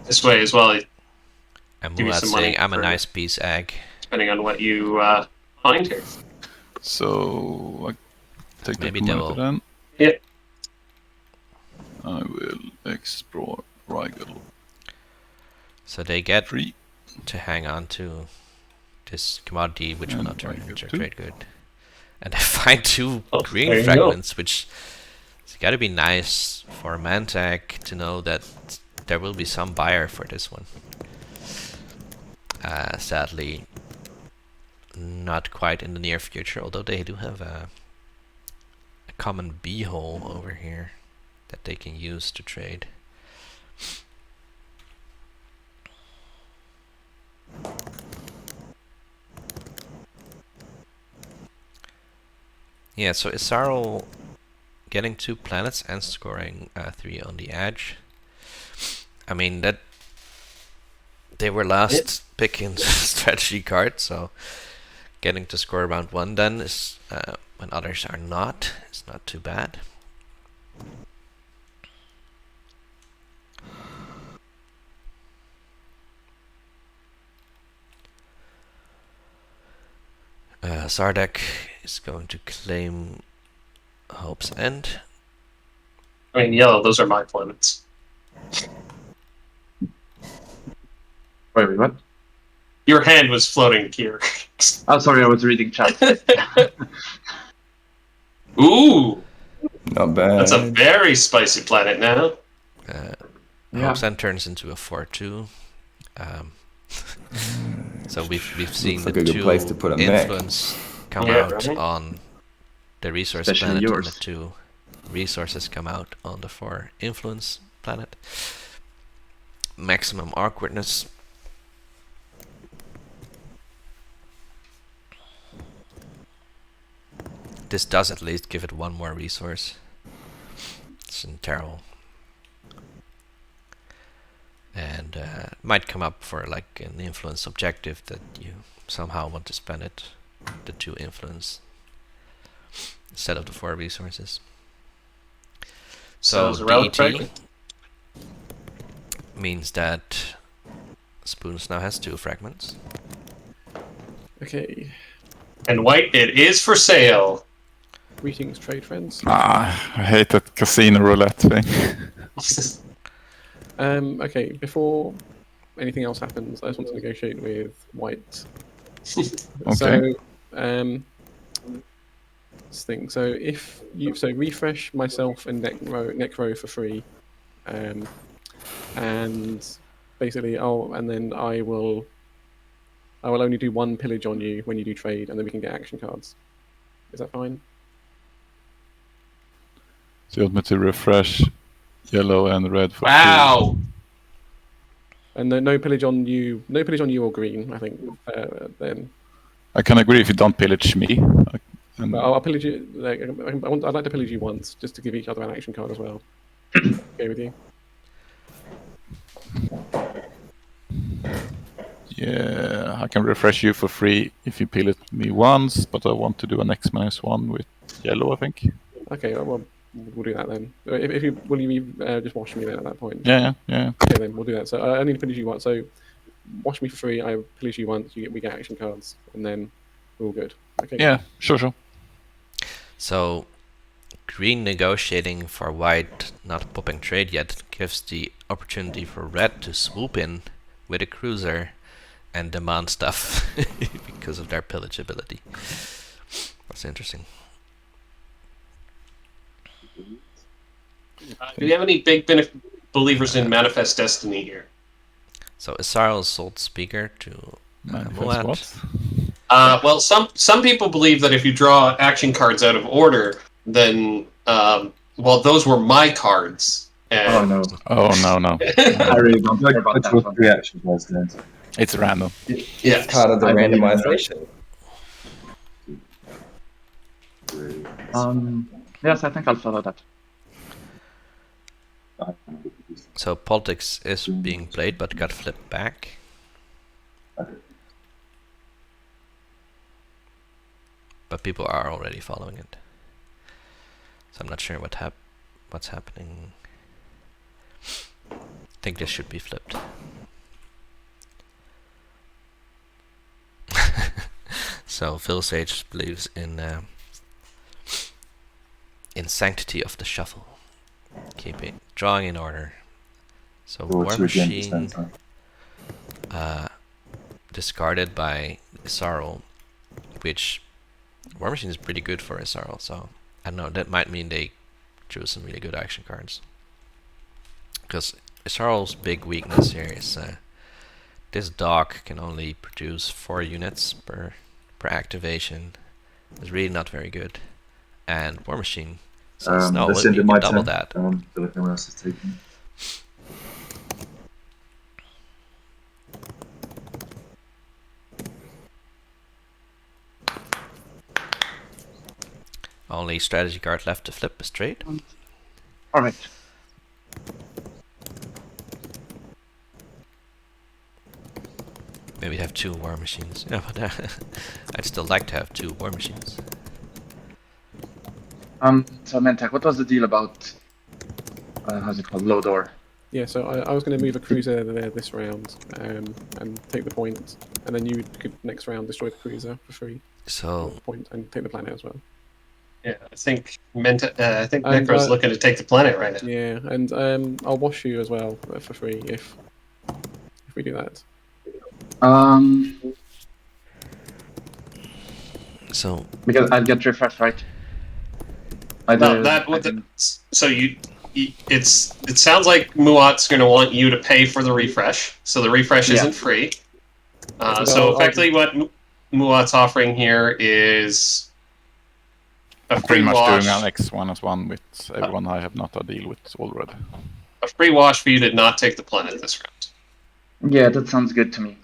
This way as well, And Give me Muad some saying, money I'm a for- nice piece egg. depending on what you find here. So I take Maybe the they commodity will- then. Yeah. I will explore Rigel So they get 3. to hang on to this commodity, which will And not turn I get into a 2. trade good. And they find 2 Oh, green there you fragments, which it's gotta be nice for Mantech to know that there will be some buyer for this one. Sadly, not quite in the near future, although they do have a common B-hole over here that they can use to trade. Yeah, so Isaro getting 2 planets and scoring 3 on the edge. I mean, that they were last picking strategy card, so getting to score around 1 then is when others are not, it's not too bad. Sardak is going to claim Hope's End. I mean, yellow. Those are my planets. Wait, what? Your hand was floating here. Oh, sorry, I was reading chat. Not Ooh, bad. that's a very spicy planet now. Yeah. Hoaxan turns into a 4/2. So we've seen like the a good two place to put a mech. influence come Yeah, out right? on the resource Especially planet, yours. and the two resources come out on the 4 influence planet. Maximum awkwardness. This does at least give it one more resource. It's terrible. And might come up for like an influence objective that you somehow want to spend it, the 2 influence, instead of the 4 resources. So Sounds irrelevant, DET right? means that Spoons now has 2 fragments. Okay. And white, it is for sale. Greetings, trade friends. I hate that casino roulette thing. Okay, before anything else happens, I just want to negotiate with White. Okay. So, this thing. So if you refresh myself and Necro for free, and basically I will only do 1 pillage on you when you do trade, and then we can get action cards. Is that fine? So you want me to refresh yellow and red for Wow. And no pillage on you. No pillage on you or green. I think. Then. I can agree if you don't pillage me. And But I'll pillage you. Like, I'd like to pillage you once, just to give each other an action card as well. Okay with you? yeah, I can refresh you for free if you pillage me once, but I want to do an X-1 with yellow, I think. Okay, well, we'll do that then. If you will, you just wash me then at that point. Yeah. Okay, then we'll do that. So I only pillage you once. So wash me for free. I pillage you once. We get action cards, and then we're all good. Okay. Yeah, sure. So green negotiating for white not popping trade yet gives the opportunity for red to swoop in with a cruiser and demand stuff because of their pillage ability. That's interesting. Do we have any big believers in Manifest Destiny here? So Isarl sold speaker to Manifest Muad. what? Well, some people believe that if you draw action cards out of order, then well, those were my cards. And Oh no. Oh, no. I really don't care about That's that what one. 3 actions was then. It's random. yeah, It's part of the I believe in randomization. Yes, I think I'll follow that. So politics is being played but got flipped back. But people are already following it. So I'm not sure what's happening. I think this should be flipped. So Phil Sage believes in sanctity of the shuffle. Keeping drawing in order. So Draw War 2 again this Machine time. discarded by Isarl, which War Machine is pretty good for Isarl, so I don't know, that might mean they drew some really good action cards. Because Isarl's big weakness here is this dog can only produce 4 units per activation. It's really not very good. And War Machine says, no, Let's you end can my double turn. that. I feel like no one else is taking. Only strategy card left to flip is trade. Alright. Maybe have 2 War Machines. Yeah, but I'd still like to have 2 War Machines. So Mentak, what was the deal about how's it called? Low door. Yeah, so I was going to move a cruiser there this round, and take the point, and then you could next round destroy the cruiser for free. So Point and take the planet as well. Yeah, I think And, Necro's looking to take the planet right now. Yeah, and I'll wash you as well for free if we do that. So Because I'll get refreshed, right? So it sounds like Muat's going to want you to pay for the refresh. So the refresh Yeah. isn't free. So So I'll effectively, what Muat's offering here is a free Pretty much wash. doing an X-1 with everyone I have not a deal with already. A free wash for you to not take the planet this round. Yeah, that sounds good to me.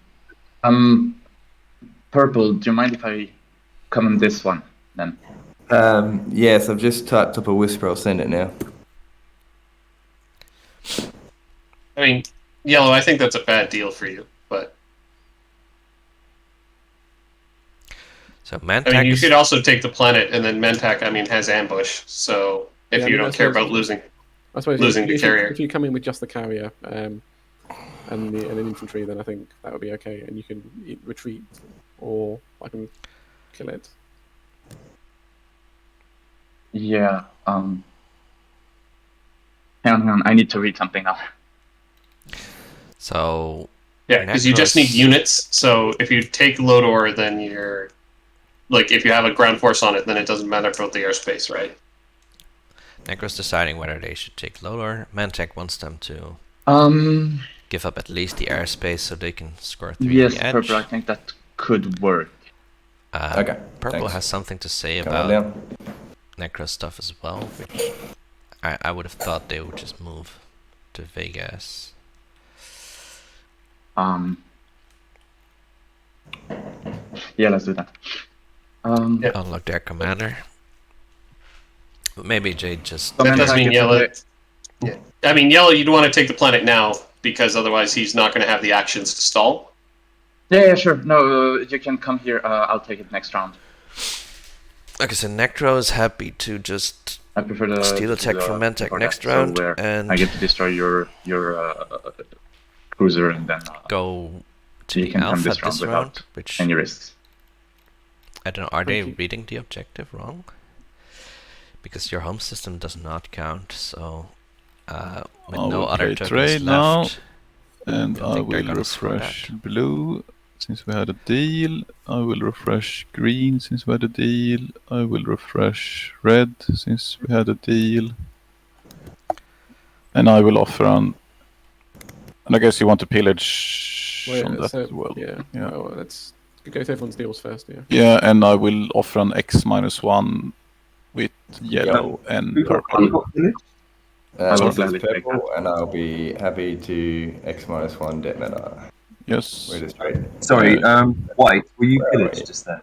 Purple, do you mind if I come in this one then? Yes, I've just typed up a whisper. I'll send it now. I mean, Yellow, I think that's a bad deal for you, but so Mantac I mean, you is- could also take the planet, and then Mentak, I mean, has ambush. So if Yeah, I you mean, don't that's care what I about losing, suppose losing the carrier. if you come in with just the carrier and an infantry, then I think that would be okay, and you can retreat, or I can kill it. Yeah. Hang on. I need to read something now. so Yeah, because you just need Necros- units. So if you take Lodor, then you're like, if you have a ground force on it, then it doesn't matter about the airspace, right? Necros deciding whether they should take Lodor. Mantac wants them to give up at least the airspace so they can score 3 Yes, on the edge. Purple, I think that could work. Okay, Purple thanks. has something to say Come on about down. Necro stuff as well, which I would have thought they would just move to Vegas. Yeah, let's do that. Yeah. Unlock their commander. But maybe Jade just... So That does Mantac mean is Yellow. okay. Yeah, I mean, Yellow, you'd want to take the planet now because otherwise he's not going to have the actions to stall. Yeah, sure. No, you can come here. I'll take it next round. Okay, so Necro is happy to just I prefer the steal attack from Mantac before next that, so round where and I get to destroy your cruiser and then go to you the can come Alpha this round this without round, which any risks. I don't know. Are they Thank you. reading the objective wrong? Because your home system does not count. So with I no will other play tokens trade now. left, And don't I think they're will gonna score refresh that. blue since we had a deal. I will refresh green since we had a deal. I will refresh red since we had a deal. And I will offer on. And I guess you want to pillage on that as well. Yeah. Yeah. Well, let's go to everyone's deals first. Yeah. Yeah, and I will offer an X-1 with yellow and Who got purple. pillaged? I will This is gladly take purple, and I'll be happy to X-1 detonator. Yes. Wait, it's straight. Sorry, White, were you Where are pillaged we? just then?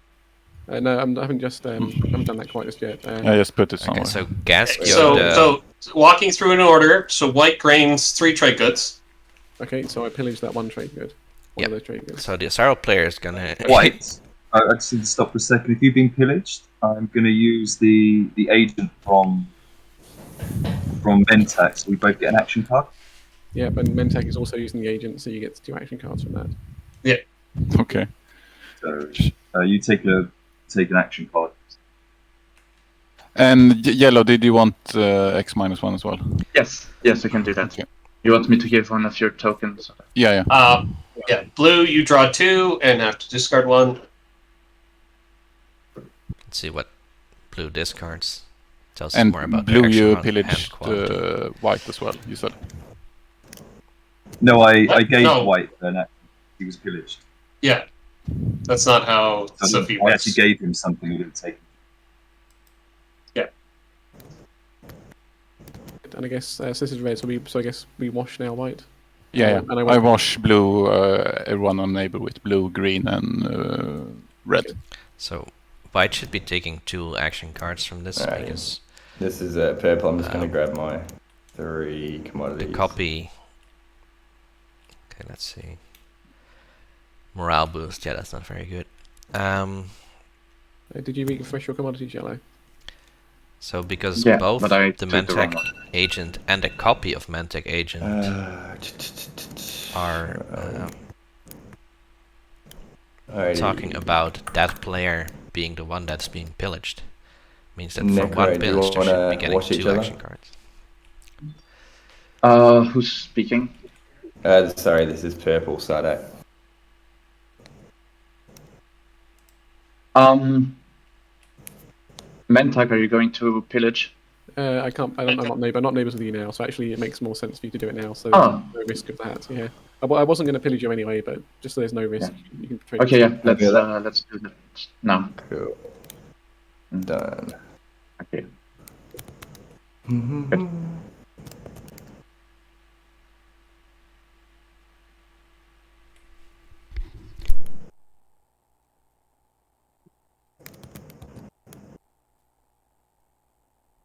No, I haven't just haven't done that quite just yet. I just put it somewhere. okay, so Gaskio. So walking through in order. So white grains, 3 trade goods. Okay, so I pillaged that one trade good. One Yep. of those trade goods. So the Asaro player is gonna White, I just need to stop for a second. If you've been pillaged, I'm going to use the agent from Mentak, so we both get an action card. Yeah, but Mentak is also using the agent, so you get 2 action cards from that. Okay. So you take an action card. And yellow, did you want X-1 as well? Yes, you can do that. Okay. You want me to give one of your tokens? Yeah, yeah. Yeah, blue, you draw 2 and have to discard 1. Let's see what blue discards. Tells us And more about blue, their you actual hand pillaged quality. white as well, you said. No, I What? gave No. White an action. He was pillaged. Yeah, that's not how Sophie I works. actually gave him something he didn't take. And I guess so this is red, so I guess we wash now white. Yeah, yeah. And I I went- wash blue, everyone on neighbor with blue, green, and red. So white should be taking 2 action cards from this Alright. because This is purple. I'm just going to grab my 3 the commodities. copy. Okay, let's see. Morale boost. Yeah, that's not very good. Did you refresh your commodities yellow? So because Yeah, both but I the took the wrong Mantac one. agent and a copy of Mantac agent are Alrighty. talking about that player being the one that's being pillaged. Means that for Necro, one do you village there should be wanna getting watch each 2 other? action cards. Who's speaking? Sorry, this is Purple Sardak. Mentak, are you going to pillage? I can't. I'm not neighbours with you now, so actually it makes more sense for you to do it now. So Oh. there's no risk of that. Yeah. I wasn't going to pillage you anyway, but just so there's no risk, you can trade. Okay, yeah, let's do that. let's do that now. Cool. Done. Okay.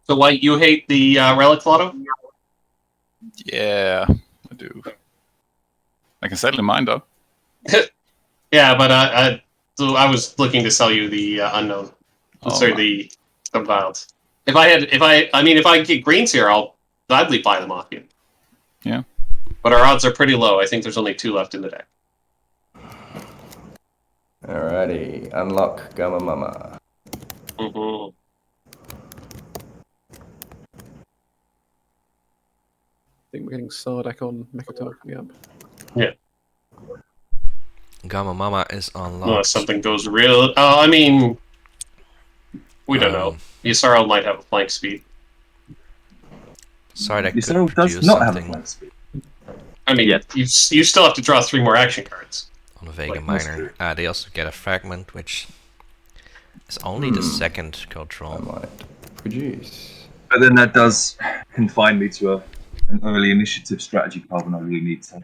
So, White, you hate the Relic Lotto? Yeah, I do. I can settle in mine though. Yeah, but so I was looking to sell you the unknown. Oh, Sorry, my. the wild. If I get greens here, I'll gladly buy them off you. Yeah. But our odds are pretty low. I think there's only 2 left in the deck. Alrighty, unlock Gamma Mama. Mm-hmm. I think we're getting Sardak on Mekatar coming up. Yeah. Gamma Mama is unlocked. Unless something goes real. I mean, we don't know. Yisaro might have a flank speed. Sorry, that Yisaro could does produce not have a something flank speed. I mean, you still have to draw 3 more action cards. on a Vega Like most Minor. do. They also get a fragment, which is only the second I control. might produce. But then that does confine me to an early initiative strategy card when I really need to.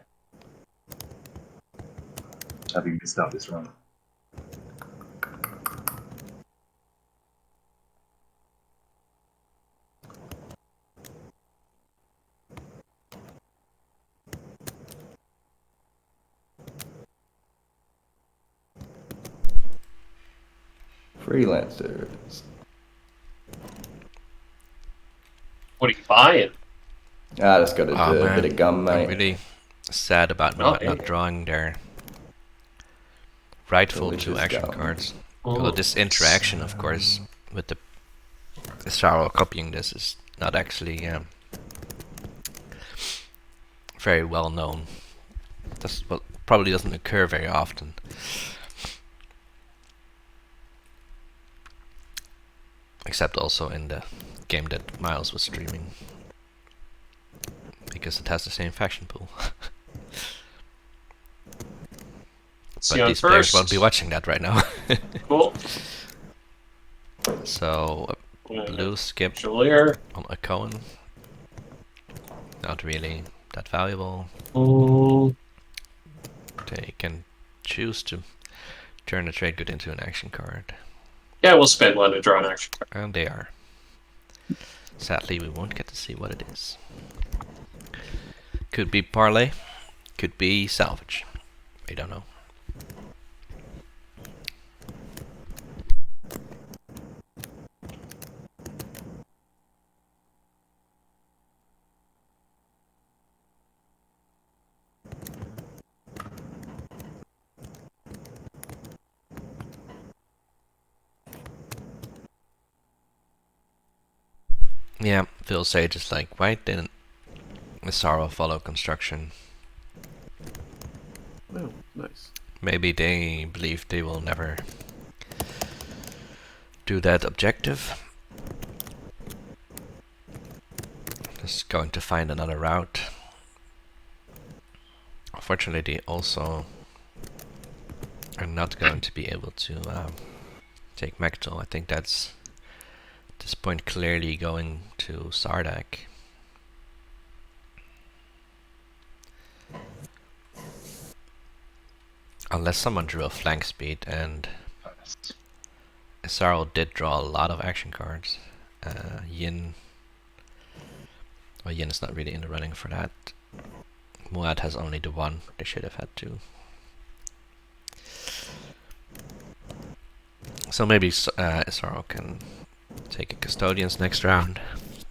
Having missed out this round. Freelancers. What are you buying? Ah, just got to Oh do a man, bit of gum, I'm mate. really sad about not drawing their rightful 2 Delicious action gum. cards. Although this interaction, of course, with the Sorrow copying this is not actually very well known. Well, probably doesn't occur very often. Except also in the game that Miles was streaming. Because it has the same faction pool. See But on these players first. won't be watching that right now. Cool. So, blue skip Chevalier. on a Cohen. Not really that valuable. Mm, They can choose to turn a trade good into an action card. yeah, we'll spend 1 to draw an action card. And they are. Sadly, we won't get to see what it is. Could be parlay, could be salvage. We don't know. Yeah, Phil Sage is like, why didn't Sorrow follow construction? Oh, nice. Maybe they believe they will never do that objective. Just going to find another route. Unfortunately, they also are not going to be able to take Mektal. I think that's at this point clearly going to Sardak. Unless someone drew a flank speed, and Isaro did draw a lot of action cards. Yin. Well, Yin is not really in the running for that. Muad has only the 1. They should have had 2. So maybe Isaro can take a Custodians next round.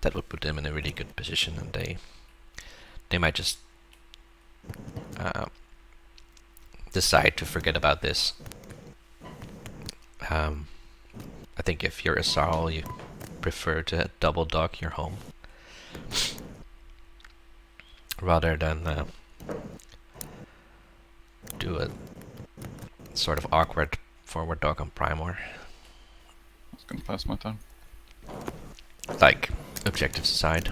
That would put them in a really good position, and they might just decide to forget about this. I think if you're Isaro, prefer to double dock your home rather than do a sort of awkward forward dock on Primor. I was gonna pass my turn. Like, objectives aside.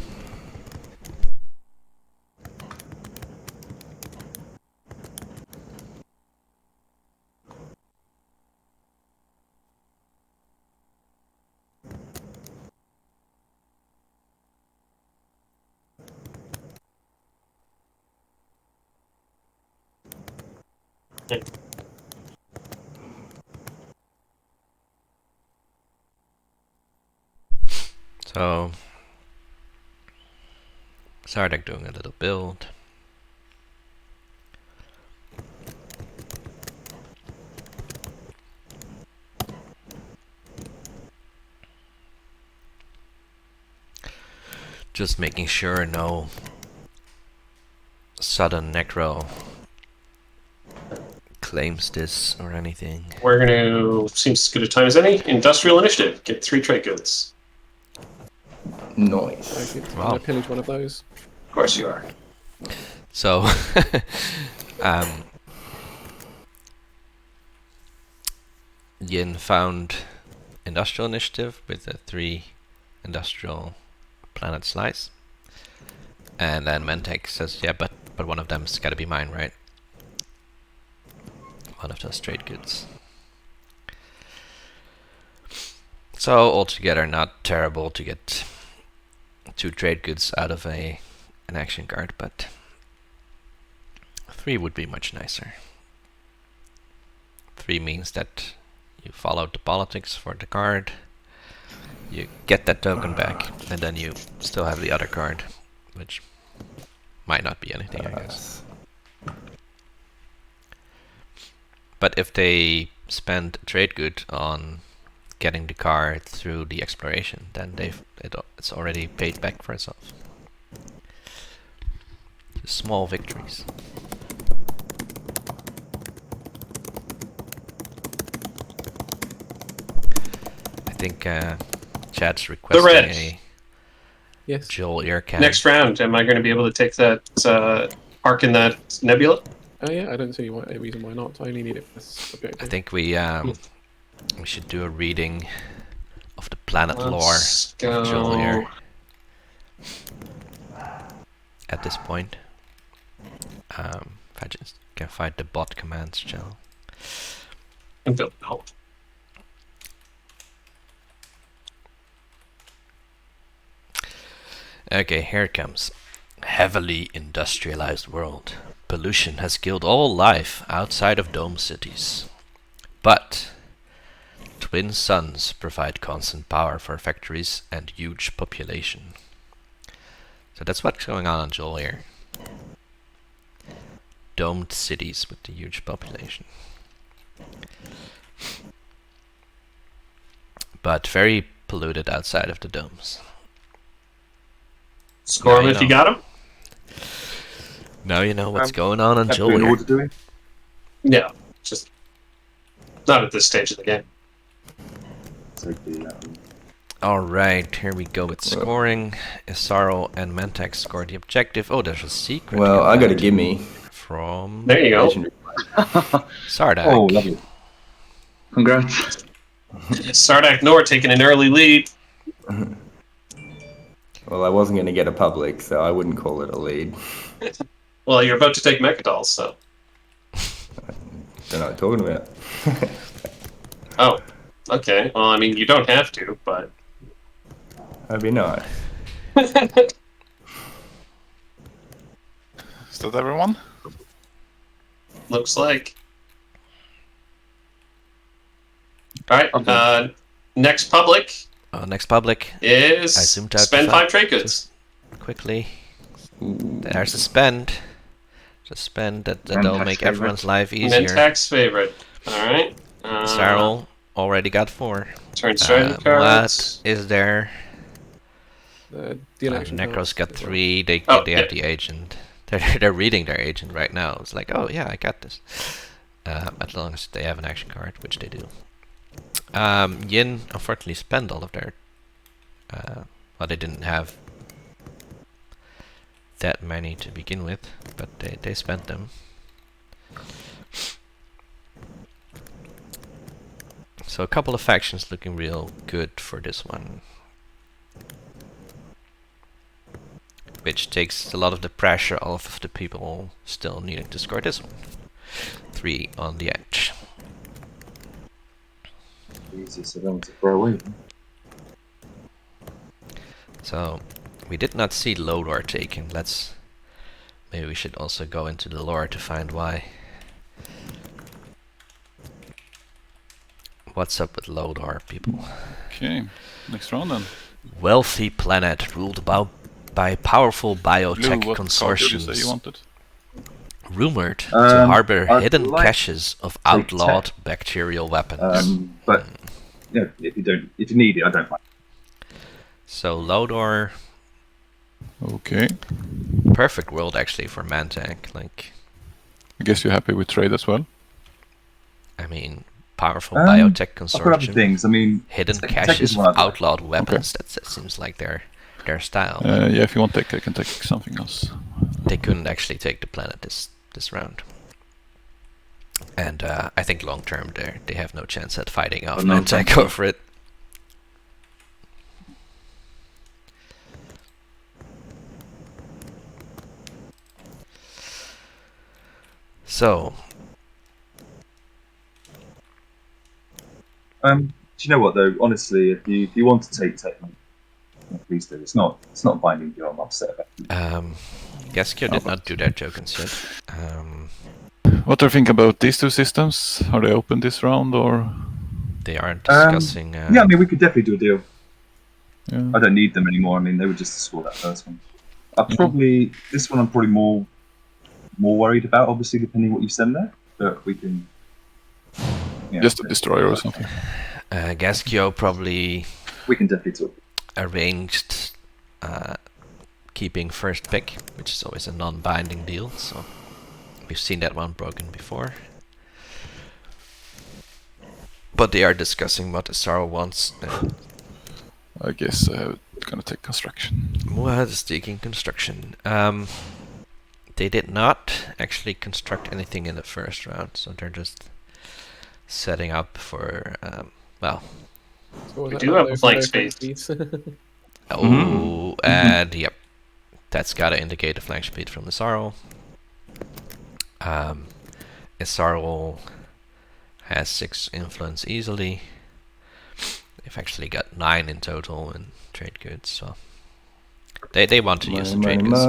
So, Sardek doing a little build. Just making sure no sudden necro claims this or anything. We're going to, seems as good a time as any, Industrial Initiative. Get 3 trade goods. Nice. I'm Wow. going to pillage one of those. Of course you are. So, Yin found Industrial Initiative with the 3 industrial planet slice. And then Mentek says, yeah, but one of them's gotta be mine, right? One of those trade goods. So altogether not terrible to get 2 trade goods out of an action card, but 3 would be much nicer. 3 means that you followed the politics for the card, you get that token back, and then you still have the other card, which might not be anything, I guess. But if they spend a trade good on getting the card through the exploration, then it's already paid back for itself. Small victories. I think Chad's requesting red. a Yes. Joel ear cam. Next round, am I going to be able to take that arc in that nebula? Oh yeah, I don't see a reason why not. I only need it for this objective. I think we should do a reading of the planet lore Let's of Joel go. ear at this point. If I just can find the bot commands channel. And build help. Okay, here it comes. Heavily industrialized world. Pollution has killed all life outside of dome cities. But twin suns provide constant power for factories and huge population. So that's what's going on Joel here. Domed cities with the huge population. But very polluted outside of the domes. Score him Yeah, if you know. got him. Now you know what's going on Have to Joel in here. order doing. Yeah, just not at this stage of the game. So the Alright, here we go with scoring. Isaro and Mentek scored the objective. Oh, there's a secret. Well, I got a command gimme. from There you go. Legendary. Sardak. oh, lovely. Congrats. Sardak Nor taking an early lead. Well, I wasn't going to get a public, so I wouldn't call it a lead. Well, you're about to take Mechadolls, so. Don't know what I'm talking about. Oh, okay. Well, I mean, you don't have to, but. That'd be nice. Is that everyone? Looks like. Alright, Okay. next public Next public. is I zoomed out spend the 5 trade goods. Quickly. Ooh. There's a spend. Just spend that'll Mentek's make favorite. everyone's life easier. Mentak's favorite. Alright. Sarl already got 4. Turn strategy Mulat cards. is there. The election Necros cards got as well. 3. They Oh, have yeah. the agent. They're reading their agent right now. It's like, oh yeah, I got this. As long as they have an action card, which they do. Yin unfortunately spent all of their Well, they didn't have that many to begin with, but they spent them. So a couple of factions looking real good for this one. Which takes a lot of the pressure off of the people still needing to score this one. 3 on the edge. Easiest of them to throw away. So we did not see Lodor taken. Maybe we should also go into the lore to find why. What's up with Lodor, people? Okay, next round then. Wealthy planet ruled by powerful biotech Blue, what card did you say you consortiums, wanted? rumored to harbor I'd hidden like caches of take outlawed tech. bacterial weapons. But if you need it, I don't mind. So Lodor, Okay. perfect world actually for Mantank. Like, I guess you're happy with trade as well? I mean, powerful Um, biotech I've got other consortium, things. I mean, hidden tech caches is of one I'd like. outlawed weapons. That seems like their style. Yeah, if you want tech, I can take something else. They couldn't actually take the planet this round. And I think long term they have no chance at fighting off no, Mantank thank you. over it. So, Do you know what though? Honestly, if you want to take tech, please do. It's not binding you. I'm upset about it. Gaskio did not do their tokens yet. What do you think about these two systems? Are they open this round or? They are discussing. Yeah, I mean, we could definitely do a deal. Yeah. I don't need them anymore. I mean, they were just to score that first one. This one I'm probably more worried about. Obviously, depending what you send there, but we can. Yeah, Just a destroyer or something. Gaskio probably we can definitely talk. arranged keeping first pick, which is always a non-binding deal. So we've seen that one broken before. But they are discussing what Asaro wants. I guess I'm gonna take construction. What is taking construction? They did not actually construct anything in the first round, so they're just setting up for well. So was We that do like have a no- blank no space. speeds? Oh, and yep, that's gotta indicate a flank speed from Asaro. Asaro has 6 influence easily. They've actually got 9 in total in trade goods, so they want to use the trade goods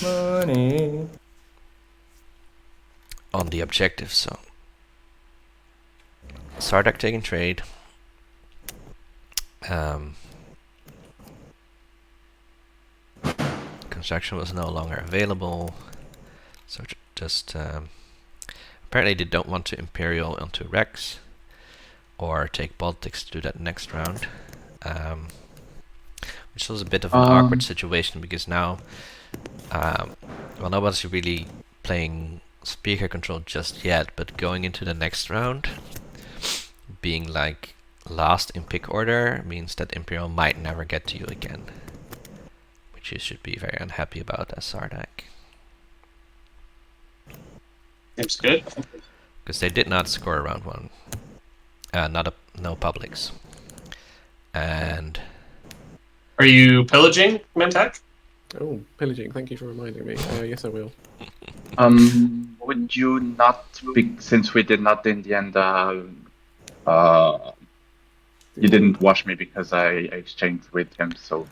Money. on the objective. So Sardak taking trade. Construction was no longer available, so just apparently they don't want to Imperial onto Rex or take Baltics to do that next round, which was a bit of an awkward situation because now, well, nobody's really playing speaker control just yet, but going into the next round, being like last in pick order means that Imperial might never get to you again, which you should be very unhappy about as Sardak. Seems good. Because they did not score round 1. No publics. And Are you pillaging, Mentak? Oh, pillaging. Thank you for reminding me. Yes, I will. Would you not, since we did not in the end, you didn't wash me because I exchanged with him, so.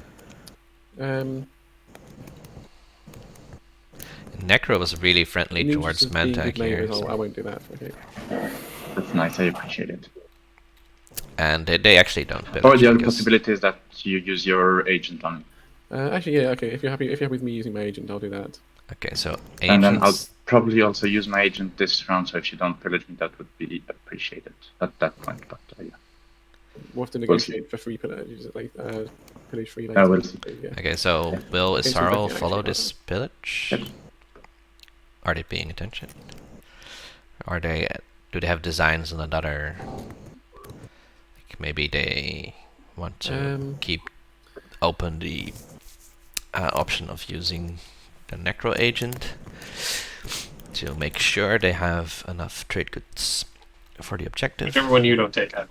Necro was really friendly in the towards interest of being Mantak good neighbours, here. I won't do that. Okay. That's nice, I appreciate it. And they actually don't pillage. Or the other because- possibility is that you use your agent on. Actually, yeah. Okay. If you're happy with me using my agent, I'll do that. Okay, so And then I'll agents. probably also use my agent this round, so if you don't pillage me, that would be appreciated at that point, but yeah. We'll have to We'll see. negotiate for free pillage, like pillage free. Yeah, we'll see. Yeah. Okay, so will Okay, so Isaro Becky follow actually this pillage? Yep. Are they paying attention? Do they have designs on another? Like maybe they want to keep open the option of using the Necro agent to make sure they have enough trade goods for the objective. Whichever one you don't take out.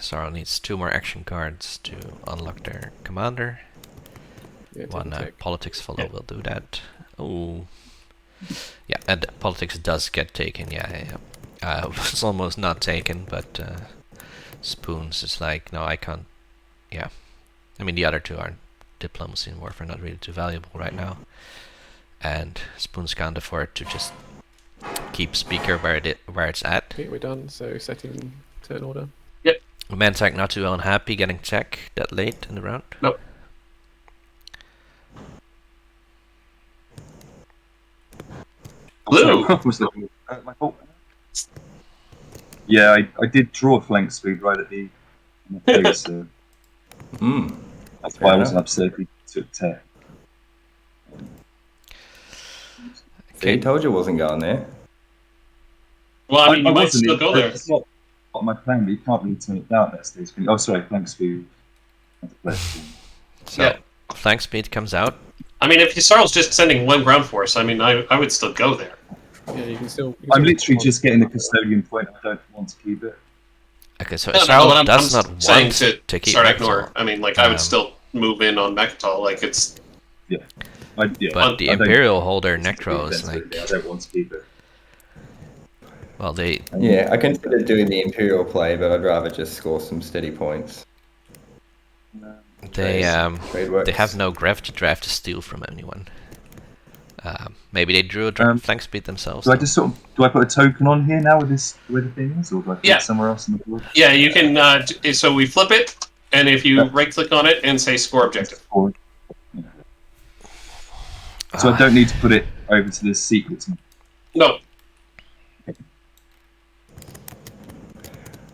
Sorrow needs 2 more action cards to unlock their commander. Yeah, One take. politics follow will do that. Oh, yeah, and politics does get taken. Yeah. It was almost not taken, but Spoons is like, no, I can't. Yeah, I mean the other 2 aren't diplomacy and warfare, not really too valuable right now, and Spoons can't afford to just keep speaker where it's at. Okay, we're done. So setting turn order. Mantak not too unhappy getting check that late in the round. Nope. Blue. Was my fault? Yeah, I did draw a flank speed right at the face, so that's why I wasn't upset if he took 10. See, I told you I wasn't going there. Well, I mean, you might wasn't. still go there. It's not my plan, but you can't really turn it down at that stage. Oh, sorry, flank speed. So Yeah. flank speed comes out. I mean, if Yssarl's just sending 1 ground force, I mean, I would still go there. Yeah, you can still. I'm literally just getting the custodian point. I don't want to keep it. Okay, so No, Israel but does not I'm saying want to keep start Mechatol. ignore. I mean, like, I would still move in on Mechatol. Like, it's But the Imperial holder Necro is like, I don't want to keep it. well, they Yeah, I consider doing the Imperial play, but I'd rather just score some steady points. they Trade works. they have no gravity drive to steal from anyone. Maybe they drew a flank speed themselves. Do I just do I put a token on here now with this where the thing is, or do I put it somewhere else in the board? yeah. You can. So we flip it, and if you right-click on it and say score objective. So I don't need to put it over to the secrets. No.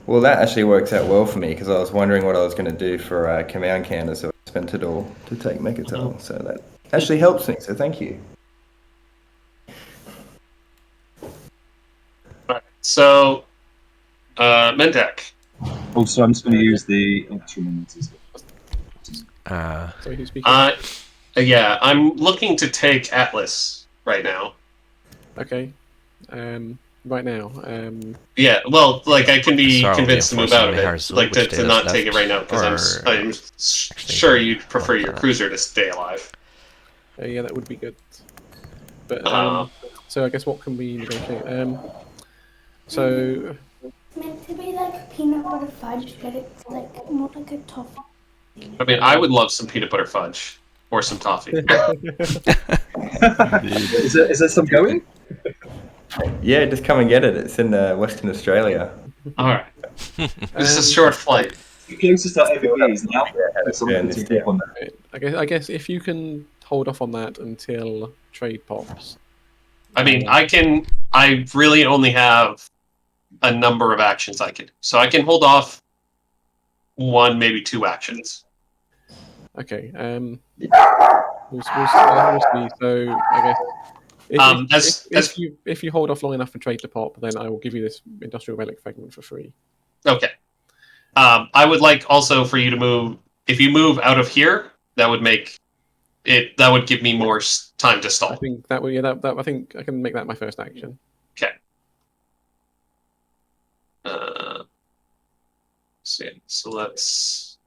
Well, that actually works out well for me because I was wondering what I was going to do for command counter, so I spent it all to take Mechatol. So that actually helps me. So thank you. So, Mendak. Also, I'm just going to use the extra minutes as well. Sorry, who's speaking? Yeah, I'm looking to take Atlas right now. Okay. Right now. Yeah, well, like, I can be Sorry, convinced to move out of it. Mihar Zul, Like, which to they not just take it right now, left, because or- I'm sure you'd prefer your cruiser to stay alive. Yeah, that would be good. But so I guess what can we negotiate? So Meant to be like peanut butter fudge, but it's like more like a toffee. I mean, I would love some peanut butter fudge. Or some toffee. Is there some going? Yeah, just come and get it. It's in Western Australia. Alright. This is a short flight. The closest I ever be is now. Yeah, this year. On that. I guess if you can hold off on that until trade pops. I mean, I really only have a number of actions I can do. So I can hold off 1, maybe 2 actions. Okay. We'll see. So I guess if you hold off long enough for trade to pop, then I will give you this industrial relic fragment for free. Okay. I would like also for you to move. If you move out of here, that would make it. That would give me more time to I stall. think that would. Yeah, I think I can make that my first action. Okay. See. So let's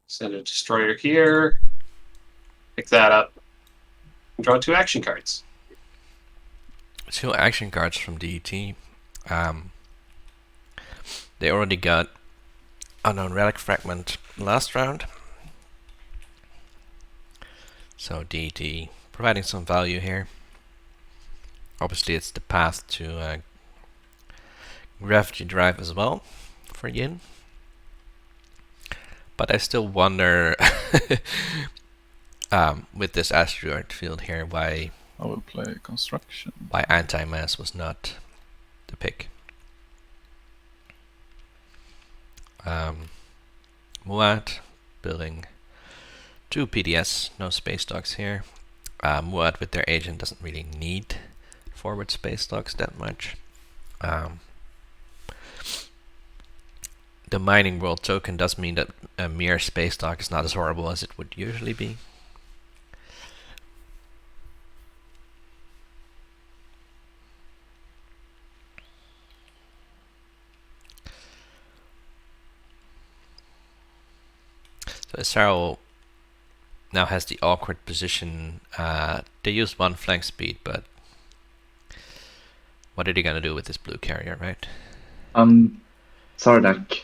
send a destroyer here. Pick that up. And draw 2 action cards. 2 action cards from DET. They already got unknown relic fragment last round. So DET providing some value here. Obviously it's the path to gravity drive as well for Yin. But I still wonder with this asteroid field here why I will play construction. why anti-mass was not the pick. Muad building 2 PDS, no space dogs here. Muad with their agent doesn't really need forward space docks that much. The mining world token does mean that a mere space dock is not as horrible as it would usually be. So Isaro now has the awkward position. They used 1 flank speed, but what are they gonna do with this blue carrier, right? Sardak.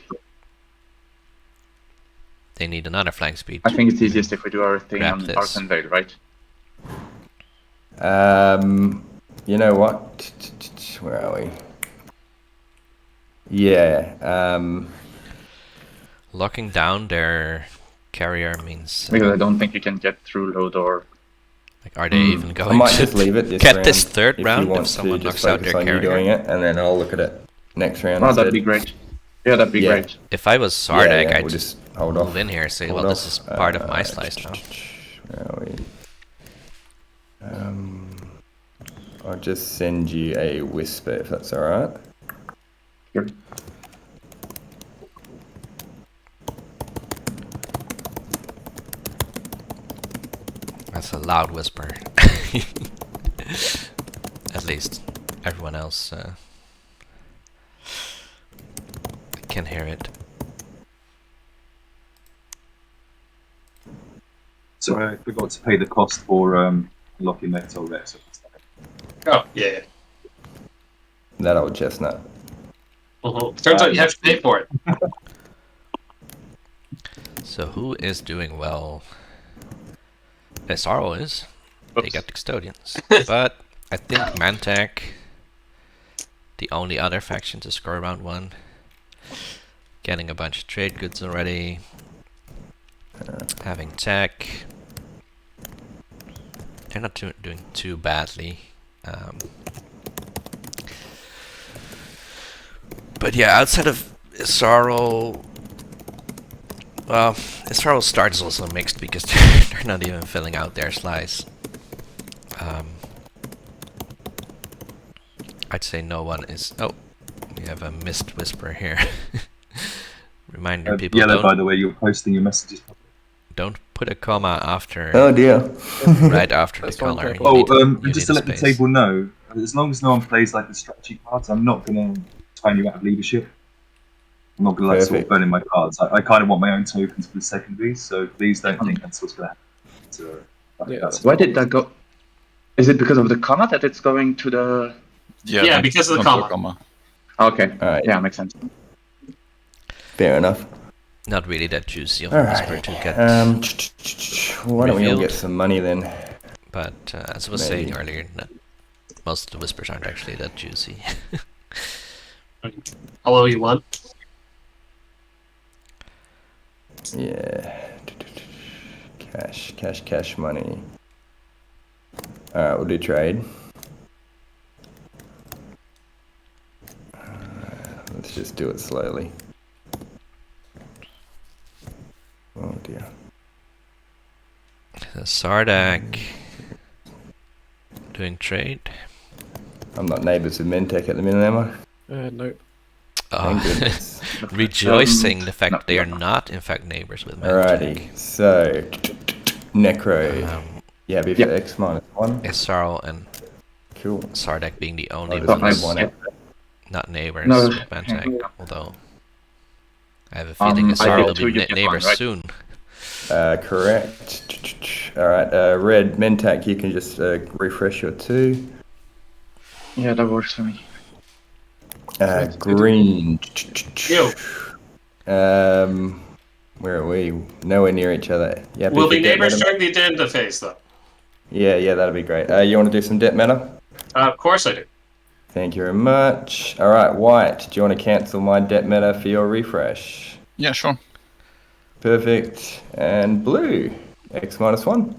They need another flank speed. I think it's easiest if we do our thing Grab on this. Arcan Vale, right? You know what? Where are we? Yeah. Locking down their carrier means Because I don't think you can get through low door. like, are they even I going might to just leave it this get round this third if round you want if someone to just knocks out focus their on you carrier? doing it, and then I'll look at it next round. Oh, that'd instead. be great. Yeah, that'd be Yeah. great. If I was Sardak, Yeah, I'd we'll just hold move off. in here and say, Hold well, this off. is part of my slice now. Where are we? I'll just send you a whisper if that's alright. Sure. That's a loud whisper. At least everyone else can hear it. So I forgot to pay the cost for locking metal Rex. Oh, yeah. That old chestnut. Turns out you have to pay for it. So who is doing well? SRO is. They got custodians. But I think Mantak, the only other faction to score round 1, getting a bunch of trade goods already, having tech. They're not doing too badly. But yeah, outside of Isaro, well, Isaro start is also mixed because they're not even filling out their slice. I'd say no one is. Oh, we have a missed whisper here. Reminder people, Yellow, by the way, you're posting your messages. don't put a comma after. Oh dear. Right after the That's fine, color. Purple. You Just need to a let the space. table know, as long as no one plays like the strategy cards, I'm not going to time you out of leadership. I'm not going to sort of Perfect. burn in my cards. I kind of want my own tokens for the secondaries, so please don't think that's what's going to happen. So, Yeah, that's Why did that go? Is it because of the comma that it's going to the? Yeah, because of the don't comma. Okay. Alright. Yeah, makes sense. Fair enough. Not really that juicy of a whisper to get. Why don't we all revealed. get some money then? But as I was saying Maybe. earlier, most of the whispers aren't actually that juicy. Hello, you want? Yeah. Cash money. Alright, we'll do trade. Let's just do it slowly. Oh dear. Sardak doing trade. I'm not neighbours with Mentec at the minute, am I? Nope. Thank goodness. Rejoicing the fact no, that they are no. not, in fact, neighbors with Mantek. Alrighty, so Necro. Yeah, be for Yep. X -1. Esarl and Cool. Sardak being the only Oh, ones one yeah. not neighbors No, with Mantek. yeah. Although I have a feeling I Esarl did will too, be you get neighbors one, right? soon. Correct. Alright, Red Mentac, you can just refresh your 2. Yeah, that works for me. Green. Yo. Where are we? Nowhere near each other. Yeah, We'll be for debt neighbors meta? during the addenda phase, though. Yeah, that'd be great. You want to do some debt meta? Of course I do. Thank you very much. Alright, White, do you want to cancel my debt meta for your refresh? Yeah, sure. Perfect. And Blue, X -1.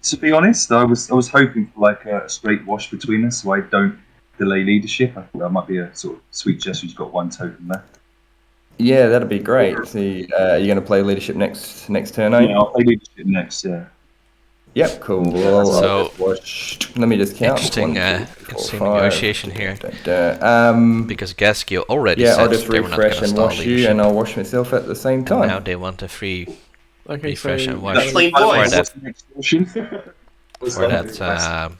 To be honest, I was hoping for like a straight wash between us, so I don't delay leadership. I thought that might be a sort of sweet gesture. You've got 1 token left. Yeah, that'd be great. So, you're going to play leadership next turn, eh? Yeah, I'll play leadership next. Yeah. Yep, cool. Well, So, I'll just watch. Let me just count. interesting, 1, 2, 3, 4, interesting 5. negotiation here. Because Because Gaskio already yeah, said I'll just they were not refresh going to and stall wash you, leadership, and I'll wash myself at the same and time. now they want a free Okay, refresh so and wash. That's clean By the way, boys. Or what's the next portion? For that,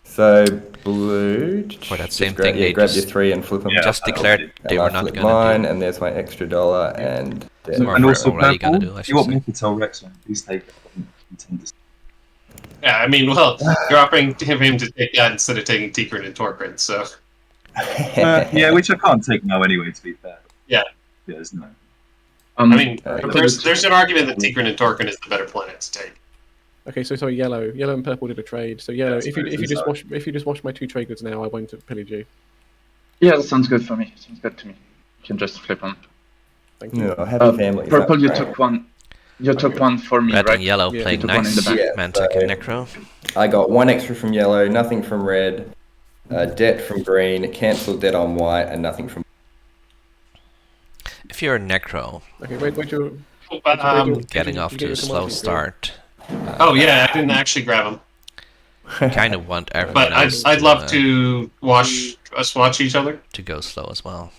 So blue. For that just same grab, thing, yeah, they grab your just 3 and flip them. Yeah, just that'll declared do. they and were I not flip going mine, to do. and there's my extra dollar, and So And also, already gonna purple, do, I you should want say. me to tell Rexon, please take it. I don't intend to- Yeah, I mean, well, you're offering him to take that instead of taking Tikrin and Torqurin, so Yeah, which I can't take now anyway, to be fair. Yeah. Yeah, there's no. I mean, Okay. there's an argument that Tikrin and Torqurin is the better planet to take. okay, so sorry, yellow and purple did a trade. So yellow, that's if you very sorry. just wash my 2 trade goods now, I won't pillage you. Yeah, that sounds good for me. Sounds good to me. You can just flip on. Thank you. No, happy families. Purple, that's you great. took one. You took Okay. one for me, Red right? and yellow Yeah. playing You took one in the nice. back. Yeah, Mantech so- and Necro. I got 1 extra from yellow, nothing from red, debt from green, cancelled debt on white, and nothing from. If you're a Necro, Okay, wait your But, getting you off get to your a slow commodity start, oh yeah, I didn't actually grab them, kind of want everyone but else I'd love to watch us watch each other. to go slow as well.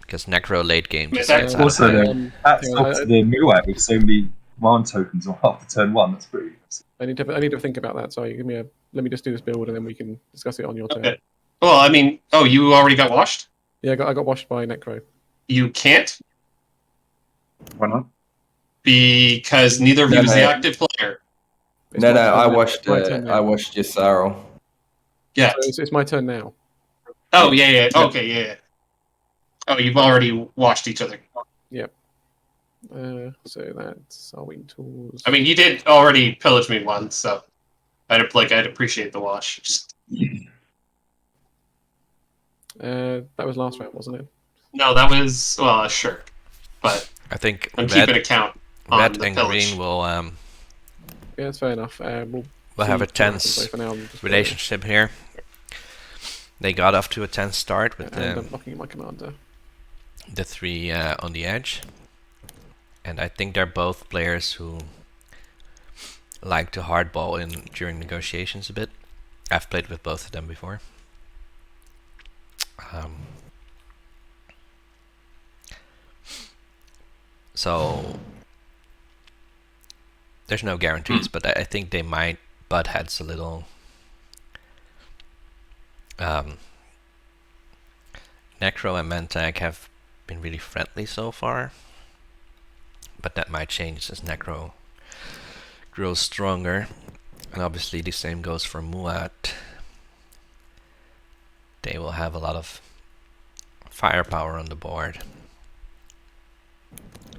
Because Necro late game just That's gets out of Also, hand. That's hang on, up to the Muat with so many command tokens on after turn 1. That's pretty. I need to think about that. Sorry, let me just do this build and then we can discuss it on your turn. Okay. Well, I mean, oh, you already got washed? Yeah, I got washed by Necro. You can't Why not? because neither of you No, is the no. active player. It's No, my no, turn I now. watched. It's my turn now. I watched Yasaro. Yeah. So it's my turn now. Oh yeah. Okay, yeah. Oh, you've already washed each other. So that's our wing tools. I mean, you did already pillage me once, so I'd appreciate the wash. Just, that was last round, wasn't it? no, that was sure, but I think I'm keeping a count on red the and pillage. green will Yeah, that's fair enough. We'll have see a what happens, tense so for now, I'm just relationship here. They got off to a tense start with and I'm locking my commander. the 3 on the edge. And I think they're both players who like to hardball in during negotiations a bit. I've played with both of them before. So there's no guarantees, but I think they might butt heads a little. Necro and Mantag have been really friendly so far, but that might change as Necro grows stronger, and obviously the same goes for Muat. They will have a lot of firepower on the board.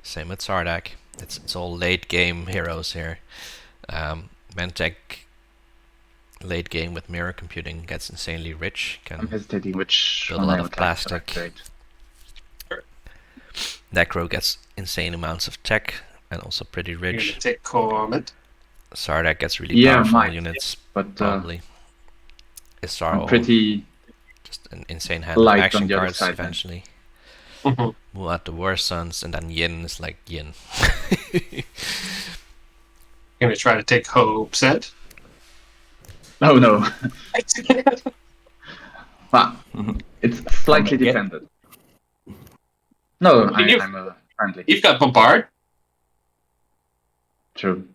Same with Sardak. It's all late game heroes here. Mantech late game with mirror computing gets insanely rich. I'm Can hesitating which build a one lot I of would like to plastic. activate. Necro gets insane amounts of tech and also pretty You're gonna rich. take comment. Sardak gets really Yeah, powerful might, units, But probably. I'm Isaro, pretty just an insane hand of light on action the other cards side then. eventually. Mhm. Muat the War Sons, and then Yin is like Yin. Gonna try to take Hope set. Oh no. But it's slightly Yeah. defended. No, You've- I'm friendly. You've got Bombard. True.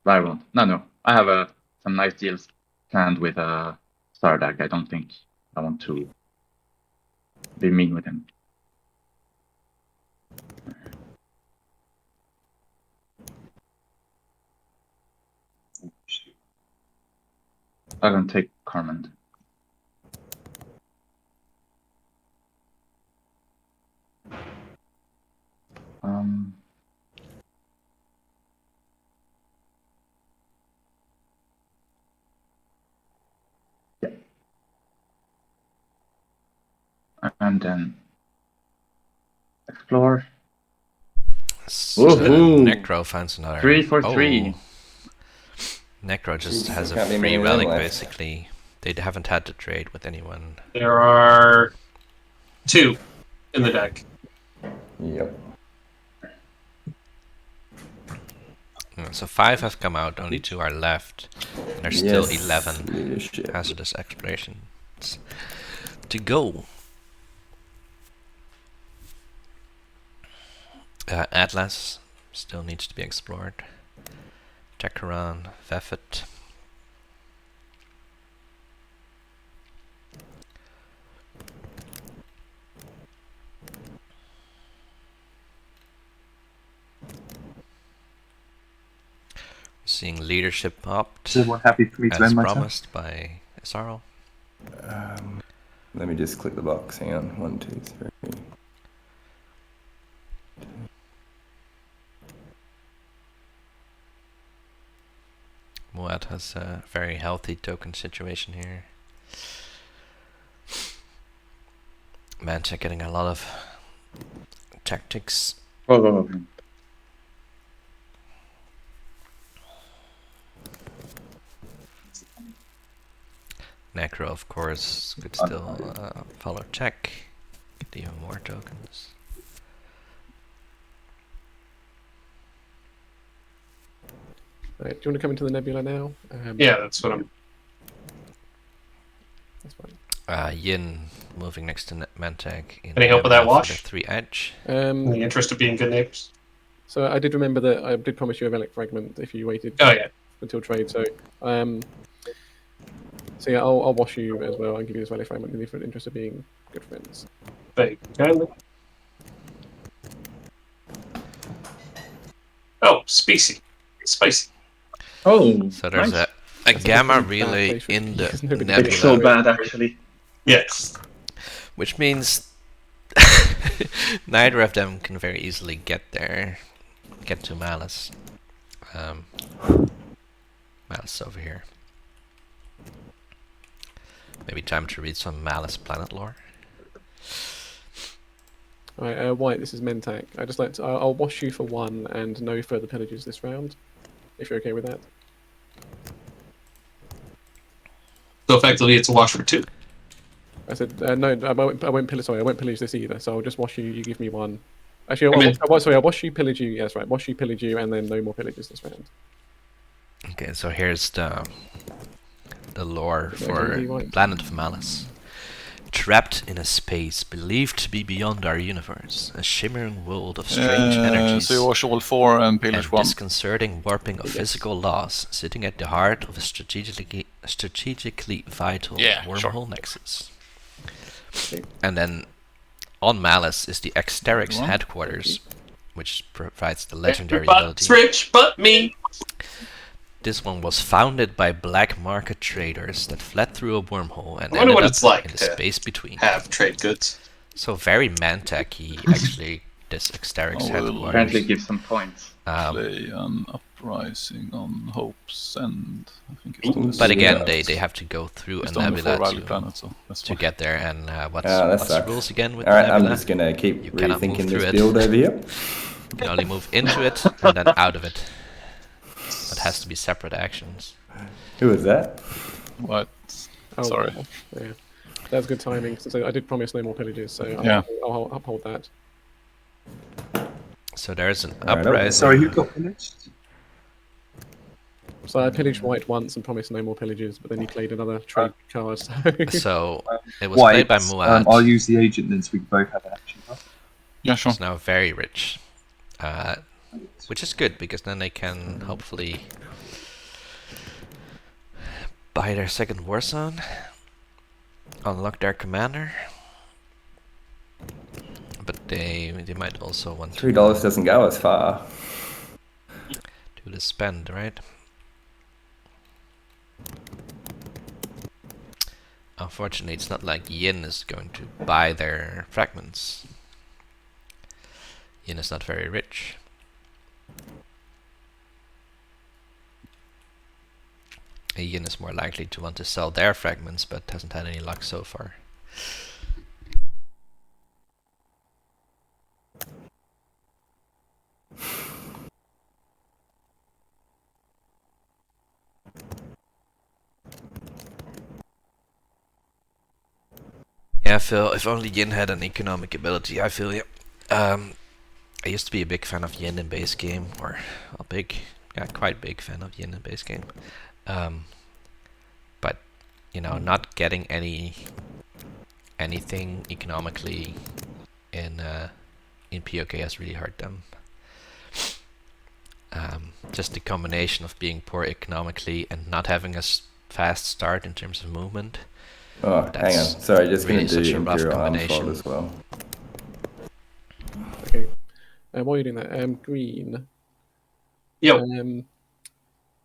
But I won't. No. I have some nice deals planned with Stardag. I don't think I want to be mean with him. I don't take Carmen. Yeah. And then explore. Woohoo! Necro finds another. 3 for 3. Necro just Jesus, has there can't a be free many relic left. basically. They haven't had to trade with anyone. There are 2 in the deck. Yep. So 5 have come out, only 2 are left. And there's still Yes, 11 leadership. hazardous explorations to go. Atlas still needs to be explored. Tekaran, Vefet. Seeing leadership opt Is everyone happy for me to as end my turn? promised by SRO. Let me just click the box. Hang on. 1, 2, 3. Muad has a very healthy token situation here. Manta getting a lot of tactics. Oh, Necro, of course, could still follow tech. Get even more tokens. Right, do you want to come into the nebula now? Yeah, that's what I'm. That's fine. Yin moving next to Mantag. Any help with that wash? 3 edge. In the interest of being good neighbors. So I did remember that I did promise you a relic fragment if you waited Oh yeah. until trade. So yeah, I'll wash you as well and give you this relic fragment in the interest of being good friends. Thank you kindly. Oh, spicy. oh, So there's nice. a gamma pretty bad relay place for in the because nobody- nebula. It's so bad, actually. Yes. Which means neither of them can very easily get to Malice. Malice over here. Maybe time to read some Malice planet lore. Alright, White, this is Mentak. I'll wash you for 1 and no further pillages this round, if you're okay with that. So effectively, it's a wash for 2. I said no. I won't pillage this either. So I'll just wash you. You give me 1. Actually, I'll wash you, pillage you. Yeah, that's right. Wash you, pillage you, and then no more pillages this round. Okay, so here's the lore Okay, for White. Planet of Malice. Trapped in a space believed to be beyond our universe, a shimmering world of strange energies So you wash all 4 and pillage and 1. disconcerting warping of Yes. physical laws, sitting at the heart of a strategically vital Yeah, wormhole sure. nexus. Okay. And then on Malice is the Exterix Everyone? headquarters, which provides the legendary ability. Everybody's rich but me. This one was founded by black market traders that fled through a wormhole and I wonder what ended it's up like in the to space between. Have trade goods. So very Mantac-y, actually, this Exterix I will headquarters. Apparently give some points. Play an uprising on Hope's End. I think it's on But the again, Yeah. they have to go through It's a on the 4 nebula rally planet, so that's to fine. get there. And what's that the sucks. rules again with Alright, the I'm nebula? just gonna keep You cannot move rethinking through this it. build over here. You can only move into it and then out of it. It has to be separate actions. Who was that? What? Oh, Sorry. well, yeah, that's good timing. Since I did promise no more pillages, so Yeah. I'll uphold that. So there's an Alright, uprising. Sorry, who got pillaged? So I pillaged White once and promised no more pillages, but then he played another trade card. So So it was White, played by Muad. I'll use the agent then so we can both have an action card. Yeah, sure. It's now very rich. Which is good, because then they can hopefully buy their second war zone, unlock their commander, but they might also want to $3 doesn't go as far. do the spend, right? Unfortunately, it's not like Yin is going to buy their fragments. Yin is not very rich. Yin is more likely to want to sell their fragments, but hasn't had any luck so far. Yeah, Phil, if only Yin had an economic ability, I feel you. I used to be a big fan of Yin in base game, or a big quite big fan of Yin in base game. But you know, not getting anything economically in POK has really hurt them. Just the combination of being poor economically and not having a fast start in terms of movement. Oh, hang on. That's Sorry, just really going to do such a rough Imperial Arms combination. Fold as well. Okay. While you're doing that, green. Yo.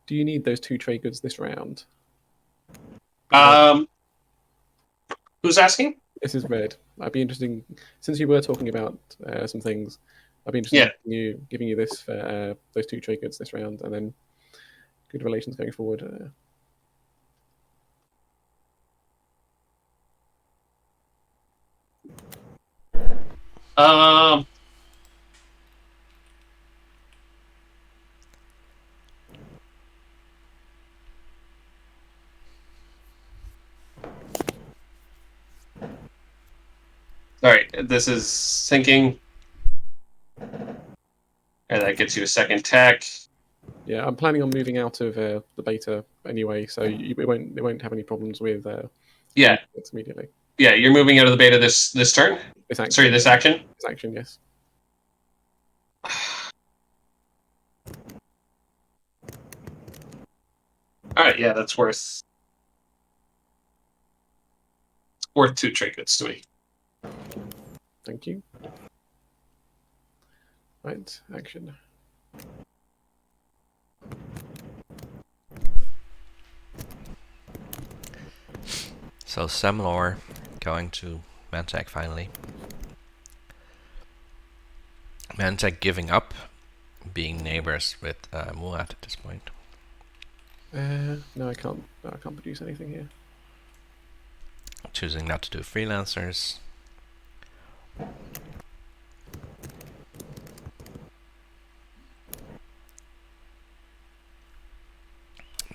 Do you need those 2 trade goods this round? Who's asking? This is red. I'd be interested, since you were talking about some things, I'd be interested in giving you this for those 2 trade goods this round, and then good relations going forward. Sorry, this is thinking. And that gets you a second tech. Yeah, I'm planning on moving out of the beta anyway, so it won't have any problems with Yeah. it immediately. Yeah, you're moving out of the beta this turn? This action. Sorry, this action? This action, yes. Alright, yeah, that's worth 2 trade goods to me. Thank you. Right, action. So Semlor going to Mantech finally. Mantech giving up being neighbors with Muat at this point. No, I can't. No, I can't produce anything here. Choosing not to do freelancers.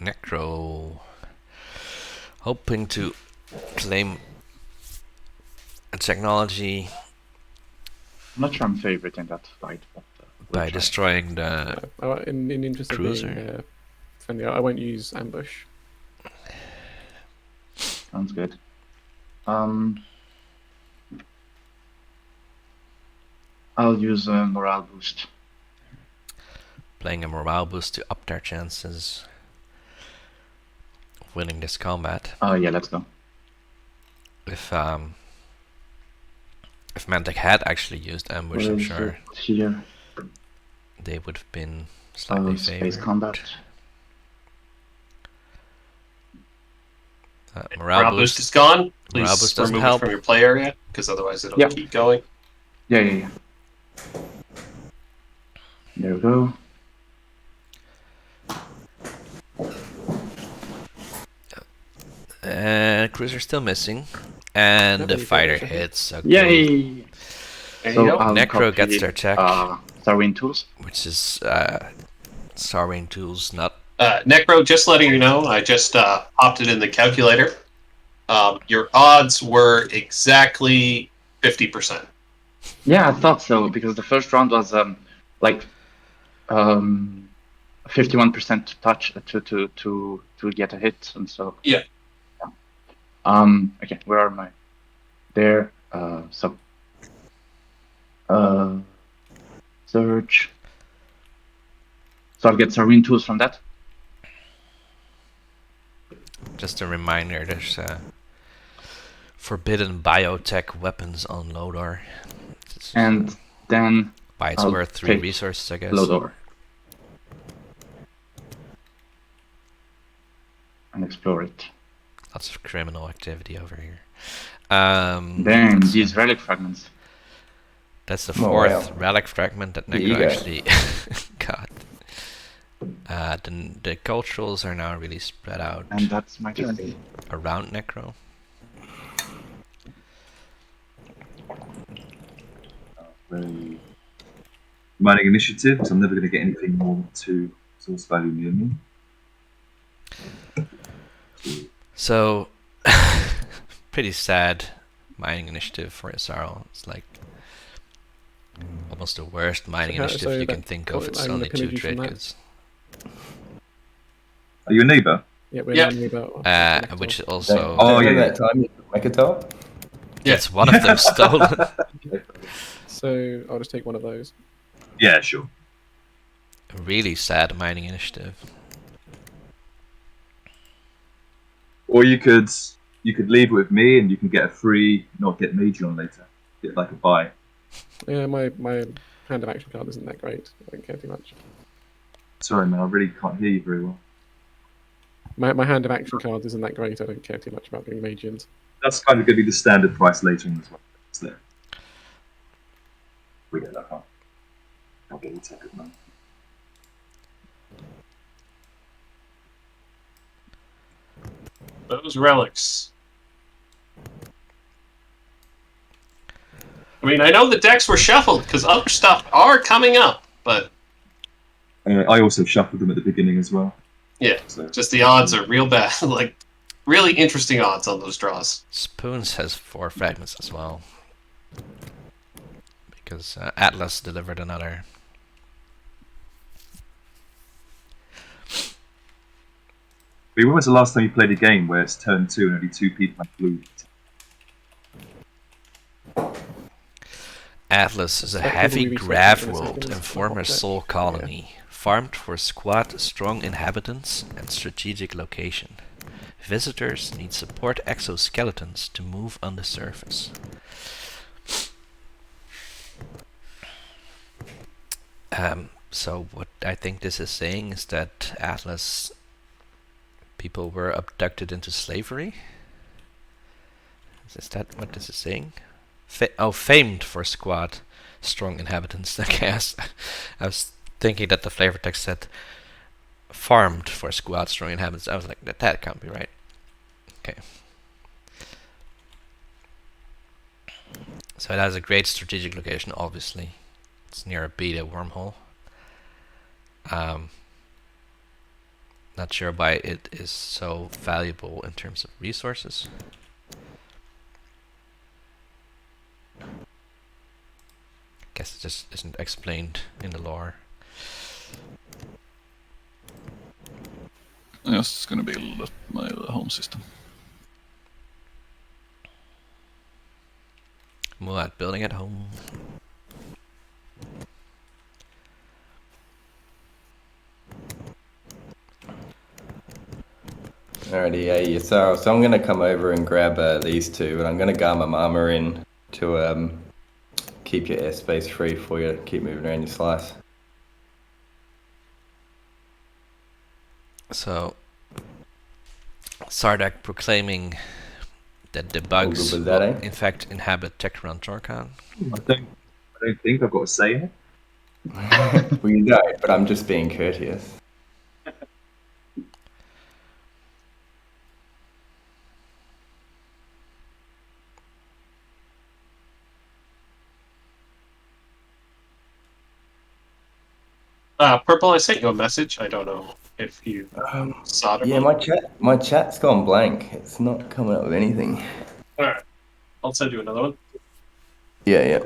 Necro hoping to claim a technology I'm not sure I'm favorite in that fight, but we'll by try. destroying the In interest of Cruiser. being friendly, I won't use ambush. Sounds good. I'll use a morale boost. playing a morale boost to up their chances of winning this combat. Oh yeah, let's go. If Mantech had actually used ambush, I'm sure Here. they would have been slightly Space favored. combat. Morale boost is gone. Morale Please boost doesn't remove help. it from your play area, because otherwise it'll Yep. keep going. Yeah. There we go. Cruiser still missing, and the Nobody fighter goes. hits. Okay. Yay! There So you go. I'll Necro copy, gets their check. Sarwin tools. Which is Sarwin tools, not Necro, just letting you know, I just opted in the calculator. Your odds were exactly 50%. Yeah, I thought so because the first round was 51% touch to get a hit, and so Yeah. Okay, where am I? There. Search. So I'll get Sarwin tools from that. just a reminder. There's forbidden biotech weapons on Lodor. It's, And then by its I'll worth 3 take resources, I guess. Lodor. And explore it. Lots of criminal activity over here. Damn, that's, these relic fragments. that's the Oh, 4th wow. relic fragment that There you Necro go. actually got. The culturals are now really spread out And that's my turn. around Necro. Very mining initiative, so I'm never going to get anything more than 2 source value near me. So, pretty sad mining initiative for Asaro. It's like almost the worst mining So how- initiative so you can that think of. co- It's I'm only gonna 2 pillage you trade from that. goods. Are you a neighbour? Yeah, we're Yep. now about Which Don't, also don't yeah, remember yeah. that time you took Mechatol? gets one of them stolen. So I'll just take one of those. Yeah, sure. A really sad mining initiative. Or you could leave it with me, and you can get a free, not get mage on later. Get like a buy. Yeah, my hand of action card isn't that great. I don't care too much. Sorry, man, I really can't hear you very well. My hand of action card isn't that great. I don't care too much about getting magians. That's kind of going to be the standard price later on as well. It's there. We get that huh? I'll get it good man. Those relics. I mean, I know the decks were shuffled because other stuff are coming up, but I also shuffled them at the beginning as well. yeah, So just the odds are real bad. Like, really interesting odds on those draws. Spoons has 4 fragments as well. Because Atlas delivered another. when was the last time you played a game where it's turn 2 and only 2 people have blue? Atlas is a That heavy probably grav research in a world second. and former soul colony, farmed for squat, strong inhabitants and strategic location. Visitors need support exoskeletons to move on the surface. So what I think this is saying is that Atlas people were abducted into slavery. Is that what this is saying? Famed for squad, strong inhabitants. I guess I was thinking that the flavor text said farmed for squad, strong inhabitants. I was like, that can't be right. Okay. So it has a great strategic location, obviously. It's near a beta wormhole. Not sure why it is so valuable in terms of resources. Guess it just isn't explained in the lore. I'm just gonna build up my home system. Muad building at home. Alrighty, yeah, so I'm gonna come over and grab these two, but I'm gonna garm my mama in to keep your airspace free for you to keep moving around your slice. So, Sardak proclaiming that the All bugs good with that, will eh? in fact inhabit Tekron Torkan. I don't think I've got a say in it. Well, you don't, but I'm just being courteous. Purple, I sent you a message. I don't know if you saw it or Yeah, not. my chat's gone blank. It's not coming up with anything. Alright. I'll send you another one. Yeah.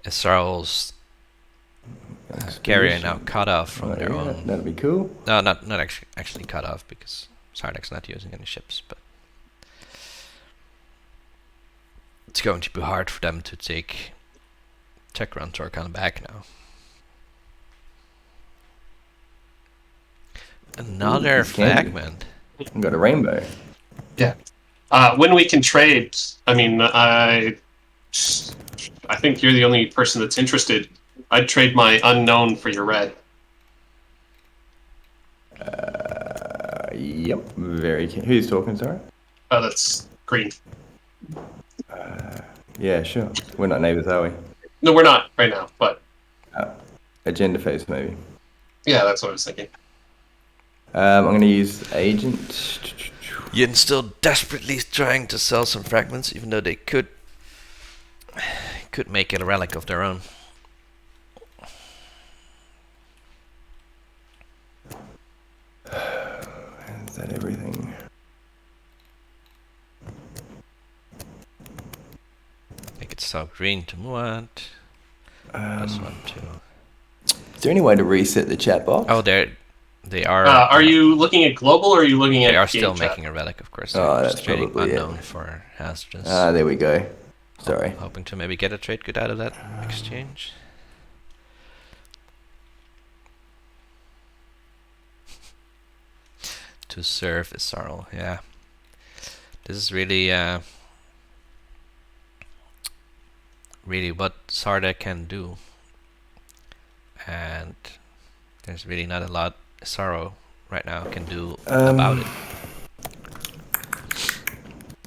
Israel's carrier now cut off from their own. That'd be cool. No, not actually cut off because Sardak's not using any ships, but it's going to be hard for them to take Tekron Torkan back now. Another this can be. fragment. I've got a rainbow. Yeah. When we can trade, I mean, I think you're the only person that's interested. I'd trade my unknown for your red. Yep, very keen. Who's talking, sorry? That's green. Yeah, sure. We're not neighbours, are we? No, we're not right now, but Agenda phase, maybe. yeah, that's what I was thinking. I'm going to use agent. Yin still desperately trying to sell some fragments, even though they could make it a relic of their own. Is that everything? Make it so green to Muad. Plus 1, 2. Is there any way to reset the chat box? Oh, they are. Are you looking at global or are you looking at They are game still chat? making a relic, of course. Oh, They're that's just trading probably it. unknown for hazardous. There we go. Sorry. Hoping to maybe get a trade good out of that exchange. To serve Isarl, yeah. This is really really what Sarda can do. And there's really not a lot Isarl right now can do about it.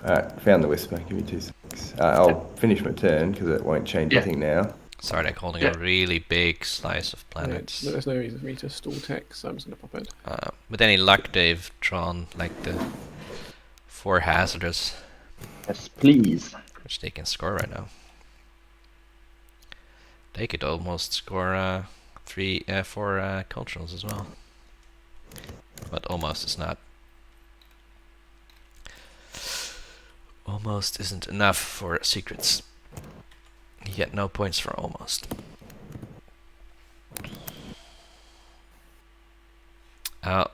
Alright, found the whisper. Give me 2 seconds. I'll finish my turn because it won't change anything now. Sardak holding a really big slice of planets. There's no reason for me to stall tech, so I'm just going to pop it. With any luck, they've drawn like the 4 hazardous, Yes, please. which they can score right now. They could almost score 4 culturals as well, but almost is not. Almost isn't enough for secrets. Yet no points for almost. Oh.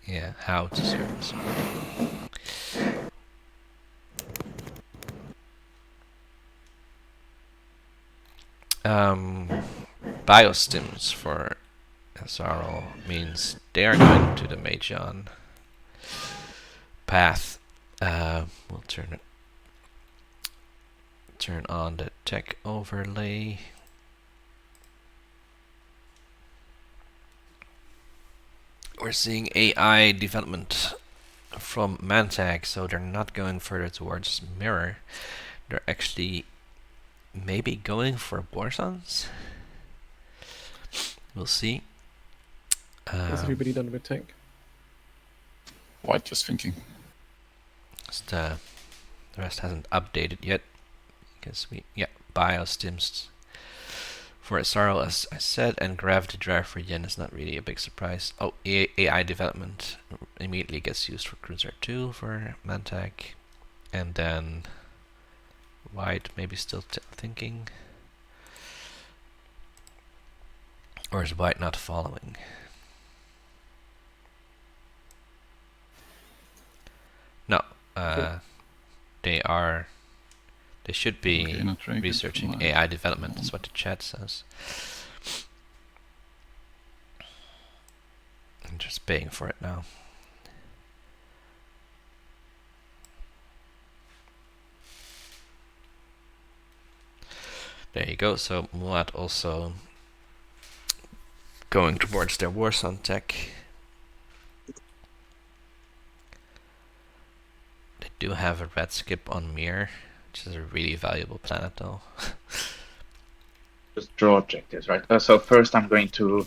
Yeah, how to service. Biostims for SRL means they are going to the Magion path. We'll turn on the tech overlay. We're seeing AI development from Mantag, so they're not going further towards Mirror. They're actually maybe going for Borsons. We'll see. Is everybody done with tech? White just thinking. The rest hasn't updated yet because biostims for Isarl, as I said, and gravity drive for Yen is not really a big surprise. Oh, AI development immediately gets used for Cruiser 2 for Mantag, and then White maybe still thinking, or is White not following? No. They should be researching AI development. That's what the chat says. I'm just paying for it now. There you go. So Muad also going towards their Warsun tech. Do have a red skip on Mir, which is a really valuable planet though. Just draw objectives, right? So first I'm going to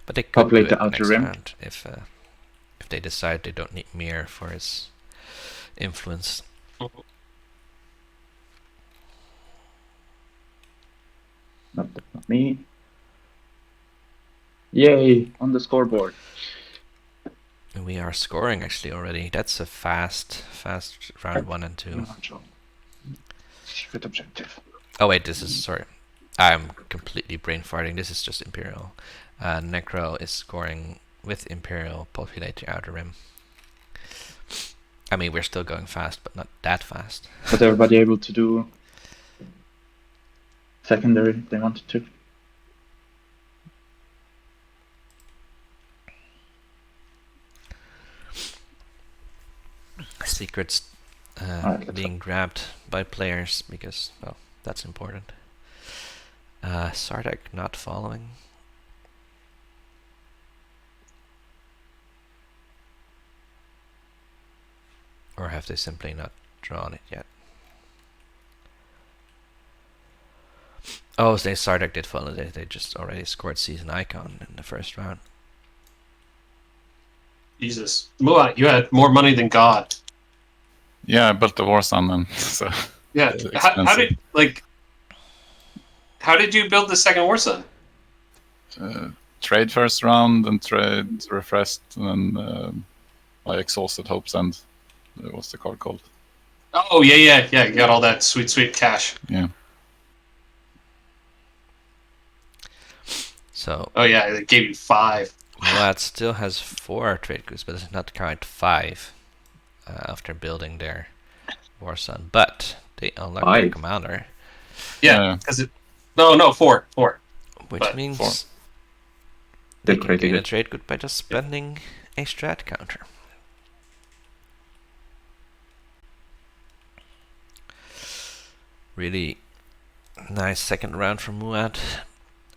But they could populate do it the outer next rim. round if they decide they don't need Mir for his influence. Not me. Yay, on the scoreboard. We are scoring actually already. That's a fast round 1 and 2. Secret objective. Oh wait, this is, sorry. I'm completely brain farting. This is just Imperial. Necro is scoring with Imperial, populate the outer rim. I mean, we're still going fast, but not that fast. Was everybody able to do secondary if they wanted to? Secrets being grabbed by players because, well, that's important. Sardak not following. Or have they simply not drawn it yet? Oh, so Sardak did follow. They just already scored Season Icon in the first round. Jesus. Muad, you had more money than God. Yeah, I built the Warsun and so Yeah. How did you build the second Warsun? trade first round and trade refreshed, and then I exhausted Hope's End. What's the card called? Oh yeah. You got all that sweet cash. Yeah. So Oh yeah, they gave you 5. Muad still has 4 trade goods, but it's not quite 5 after building their war son. But they unlock their 5? commander, Yeah, because it. No, 4. which But means they Still can pretty gain a good. trade good by just spending a strat counter. Really nice second round from Muad,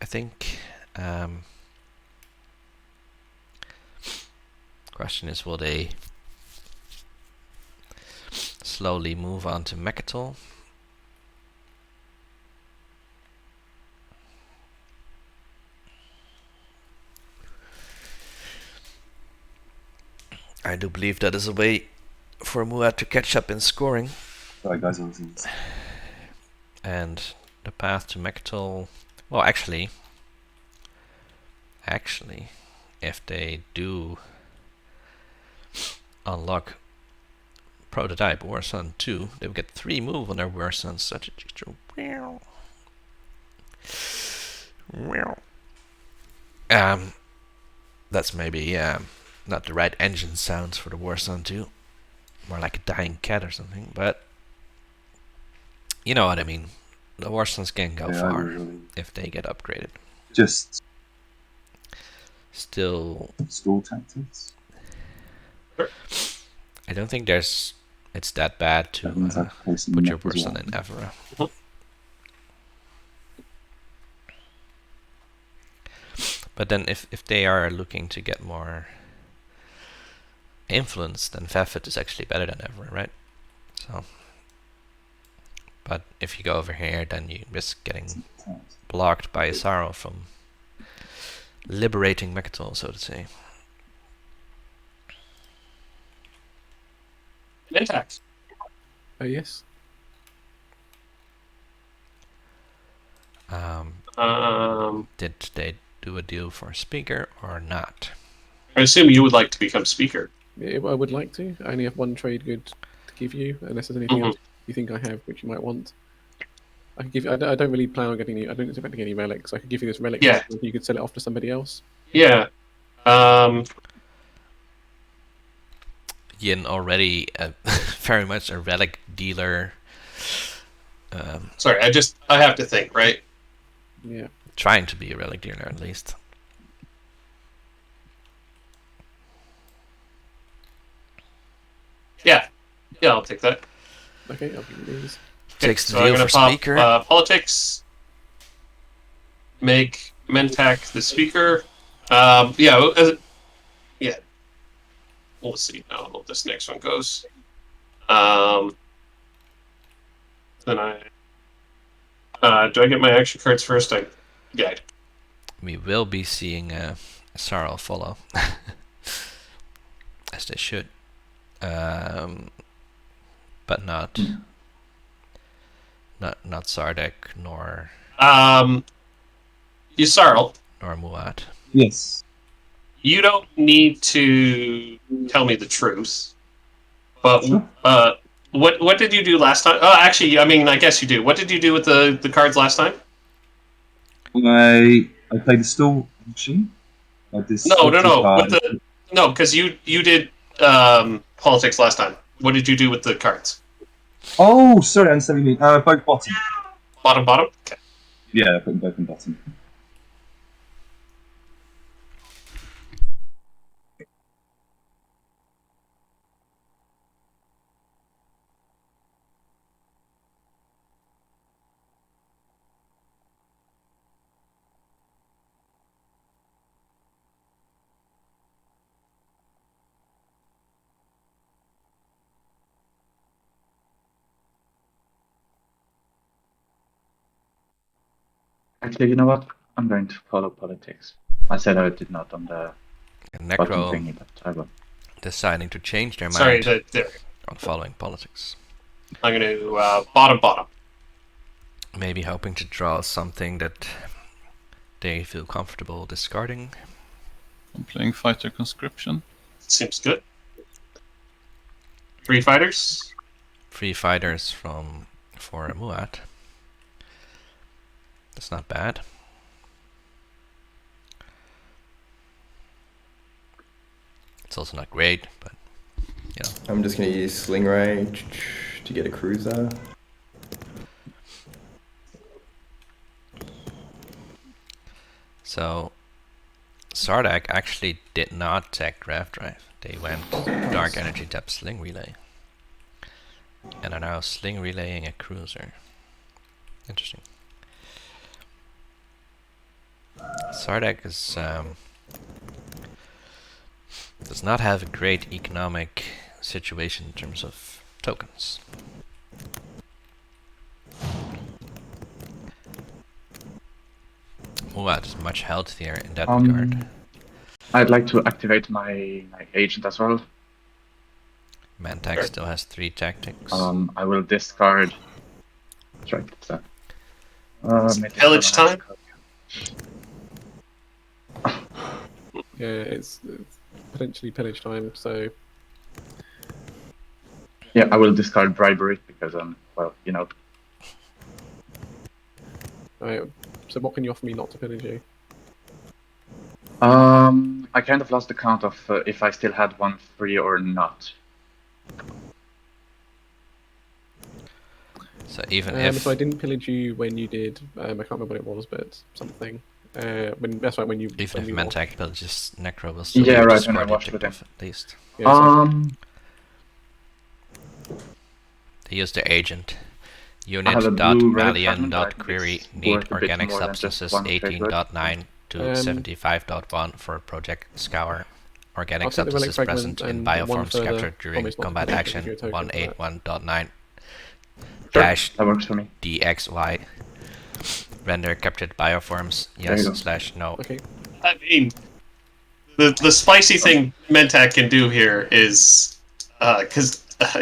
I think. Question is, will they slowly move on to Mechatol? I do believe that is a way for Muad to catch up in scoring. Sorry, guys. I was And the path to Mechatol, well, actually, if they do unlock Prototype War Sun 2, they will get 3 move on their War Sun strategy. That's maybe not the right engine sounds for the War Sun 2. More like a dying cat or something, but you know what I mean. The War Suns can go far really if they get upgraded. just Still, school tactics. I don't think it's that bad to That means I can play some put your mech as War Sun well. in Evera. But then if they are looking to get more influence, then Fafit is actually better than Evera, right? So, but if you go over here, then you risk getting blocked by Isaro from liberating Mechatol, so to say. Intact. Yes. Did they do a deal for a speaker or not? I assume you would like to become speaker. Yeah, I would like to. I only have 1 trade good to give you, unless there's anything else you think I have which you might want. I could give you. I don't really plan on getting any. I don't expect to get any relics. I could give you this relic. Yeah. You could sell it off to somebody else. Yeah. Yin already very much a relic dealer. Sorry, I have to think, right? Yeah. Trying to be a relic dealer at least. Yeah, I'll take that. Okay, I'll give you these. Takes the so I'm deal gonna for pop, speaker. Politics. Make Mentak the speaker. Yeah. We'll see how this next one goes. Then do I get my action cards first? Yeah. We will be seeing Sarl follow, as they should, but not Sardek nor Yusarl, nor Muad. Yes. you don't need to tell me the truth, but Sure. what did you do last time? Oh, actually, I mean, I guess you do. What did you do with the cards last time? I played the stall machine. I did No, because you did politics last time. What did you do with the cards? Oh, sorry, I understand what you mean. Both bottom. Bottom. Okay. Yeah, I put them both in bottom. Actually, you know what? I'm going to follow politics. I said I did not on the bottom Necro thingy, but I will. deciding to change their Sorry, mind there. on following politics. I'm going to bottom. Maybe hoping to draw something that they feel comfortable discarding. I'm playing Fighter Conscription. Seems good. 3 fighters. 3 fighters for Muad. That's not bad. It's also not great, but I'm just going to use Sling Ray to get a cruiser. so Sardak actually did not tech Draft Drive. They went Dark Energy Depth Sling Relay. And are now sling relaying a cruiser. Interesting. Sardak is does not have a great economic situation in terms of tokens. Muad is much healthier in that regard. I'd like to activate my agent as well. Mantac still has 3 tactics. I will discard. Right. So, Pillage time? Yeah, it's potentially pillage time. So Yeah, I will discard bribery because well, you know. alright, so what can you offer me not to pillage you? I kind of lost the count of if I still had one free or not. So even if So I didn't pillage you when you did. I can't remember what it was, but something. That's right. When you even when if you Mantac pillages Necro, will still Yeah, be right, when I discarded watched ticked with him. off at least. Yeah, so They use the agent. I have a blue relic fragment that I think Unit.malian.query it's need worth a bit organic more than just substances one trade wood. 18.9 to 75.1 for Project Scour. Organic I'll take the relic substances fragment present in and one bioforms further captured during promise not to combat pillage, action give you a token for that. 181.9 Sure, dash that works for me. DXY. Render captured bioforms There you go. yes/no. Okay. I mean, the spicy thing Mentac can do here is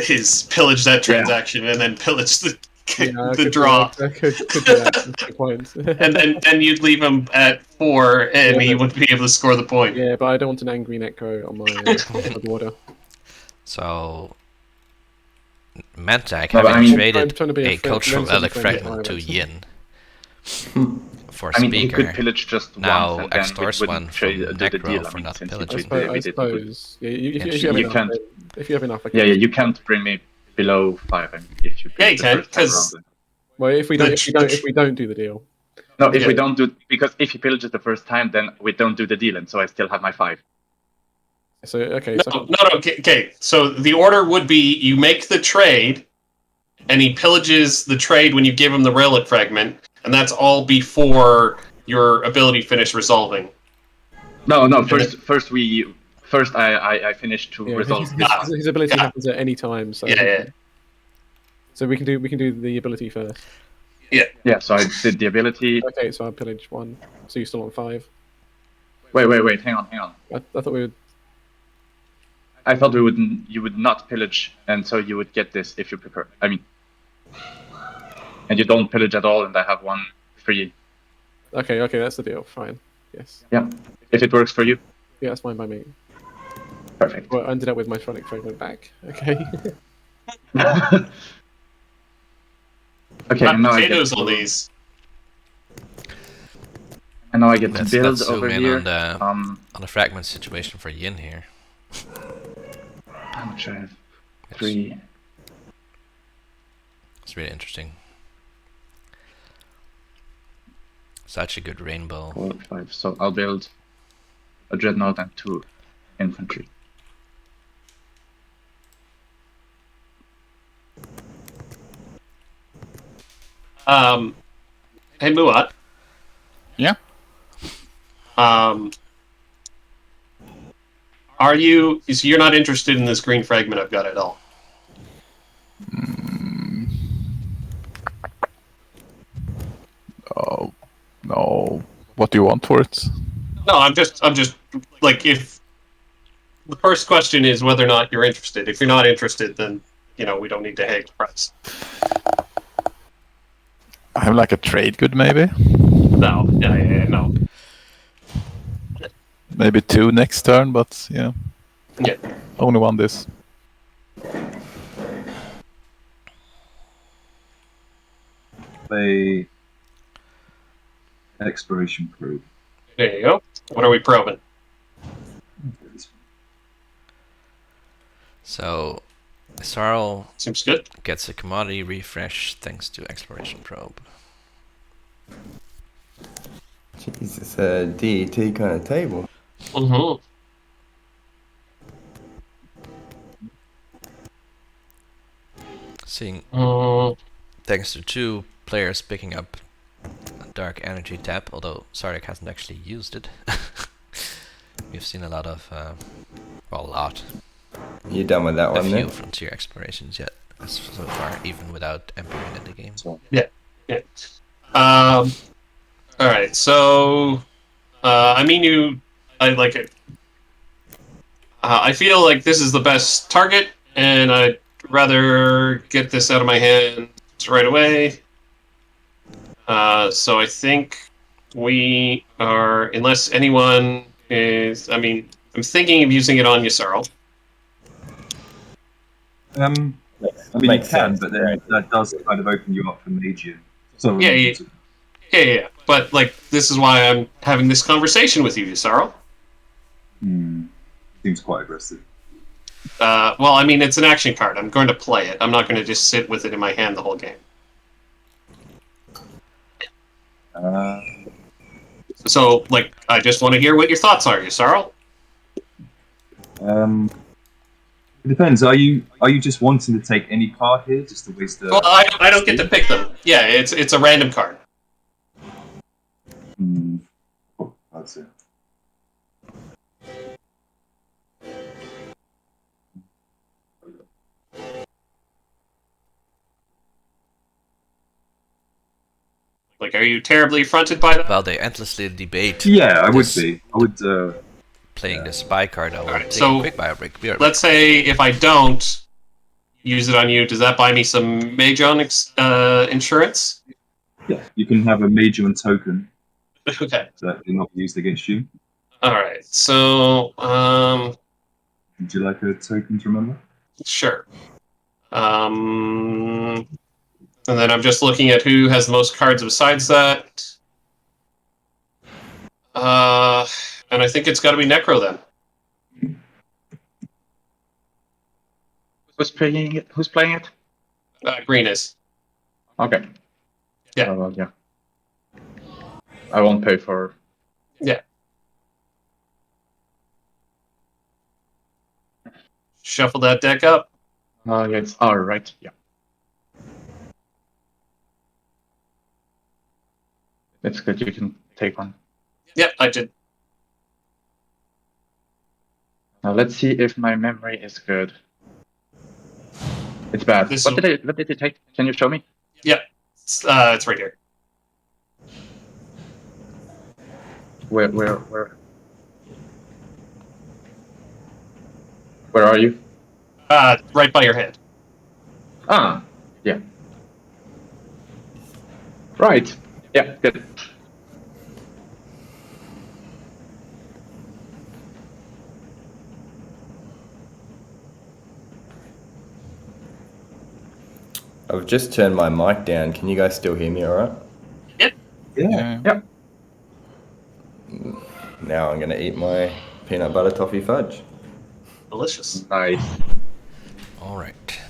is pillage that transaction and then pillage the the draw, Could do that. That's a good point. and then you'd leave him at 4, and Yeah, he but- would be able to score the point. Yeah, but I don't want an angry Necro on my border. So Mantac, No, but having I mean- I'm traded trying to be a cultural relatively relic friendly fragment to pirate. Yin for I mean, he Speaker, could pillage just now once and then we extorts wouldn't one trade, from do the Necro deal. I for mean, not since he pillaging. trade I with it, he would. suppose. Yeah, if you Interesting. have You enough, can't- if you have enough, I Yeah, can. you can't bring me below 5. I mean, if you Yeah, pillage you the can, first time 'cause- around. Well, if we don't do the deal. No, if we Yeah. don't do, because if he pillages the first time, then we don't do the deal, and so I still have my 5. So okay, No, so no. Okay. So the order would be: you make the trade, and he pillages the trade when you give him the relic fragment, and that's all before your ability finish resolving. No, And first I finished to yeah, resolve. his ability Yeah. happens at any time. So Yeah. So we can do the ability first. Yeah, so I did the ability. Okay, so I pillage 1. So you're still on 5. Wait, hang on. I thought we would. I thought you would not pillage, and so you would get this if you prepare. I mean, and you don't pillage at all, and I have 1 free. Okay, that's the deal. Fine. Yes. Yeah, if it works for you, Yeah, that's fine by me. perfect. Well, I ended up with my Tronic fragment back. Okay. Okay, Not and now I get potatoes to, on these. and now I get to Let's build zoom over in here. on the fragment situation for Yin here. How much I have? 3. It's really interesting. Such a good rainbow. 4, 5. So I'll build a dreadnought and 2 infantry. Hey Muat. Yeah. Are you? So you're not interested in this green fragment I've got at all? Oh, no. What do you want for it? No, I'm just like, if the first question is whether or not you're interested. If you're not interested, then we don't need to hang the price. I have like a trade good, maybe. No, no. Maybe 2 next turn, but yeah. Yeah. Only 1 this. Play exploration probe. There you go. What are we probing? So, Sarl Seems good. gets a commodity refresh thanks to Exploration Probe. Jesus, DET kind of table. Mm-hmm. Seeing, Mm, thanks to 2 players picking up a Dark Energy Tap, although Sardak hasn't actually used it. We've seen a lot of, well, a lot. You done with that A one few then? frontier explorations yet, so far, even without Empyrean in the game. So, yeah. All right. So, I mean, I like it. I feel like this is the best target, and I'd rather get this out of my hands right away. So I think we are, unless anyone is, I mean, I'm thinking of using it on Yusarl. I mean, Makes you can, sense, but then right. that does kind of open you up for Magian. So Yeah. But, like, this is why I'm having this conversation with you, Yusarl. Seems quite aggressive. Well, I mean, it's an action card. I'm going to play it. I'm not going to just sit with it in my hand the whole game. So, like, I just want to hear what your thoughts are, Yusarl. It depends. Are you just wanting to take any card here, just to waste the? Well, I don't get to pick them. Yeah, it's a random card. Oh, that's it. Like, are you terribly affronted by that? While they endlessly debate Yeah, I would this- be. I would. playing the spy card, I will Alright, take so a quick bio break. Be right back. Let's say if I don't use it on you, does that buy me some Majon insurance? Yeah, you can have a major and token Okay. that will not be used against you. All right. So, Would you like a token to remember? sure. And then I'm just looking at who has the most cards besides that. And I think it's got to be Necro then. Who's playing it? Who's playing it? Green is. Okay. Yeah. Oh, well, yeah. I won't pay for. Yeah. Shuffle that deck up. Oh, yeah, it's all right. Yeah. It's good. You can take one. Yep, I did. Now let's see if my memory is good. It's bad. This What is- did it take? Can you show me? Yep. It's right here. Where are you? Right by your head. Ah, yeah. Right. Yeah, good. I've just turned my mic down. Can you guys still hear me all right? Yeah. Yep. Now I'm going to eat my peanut butter toffee fudge. Delicious. Nice. All right.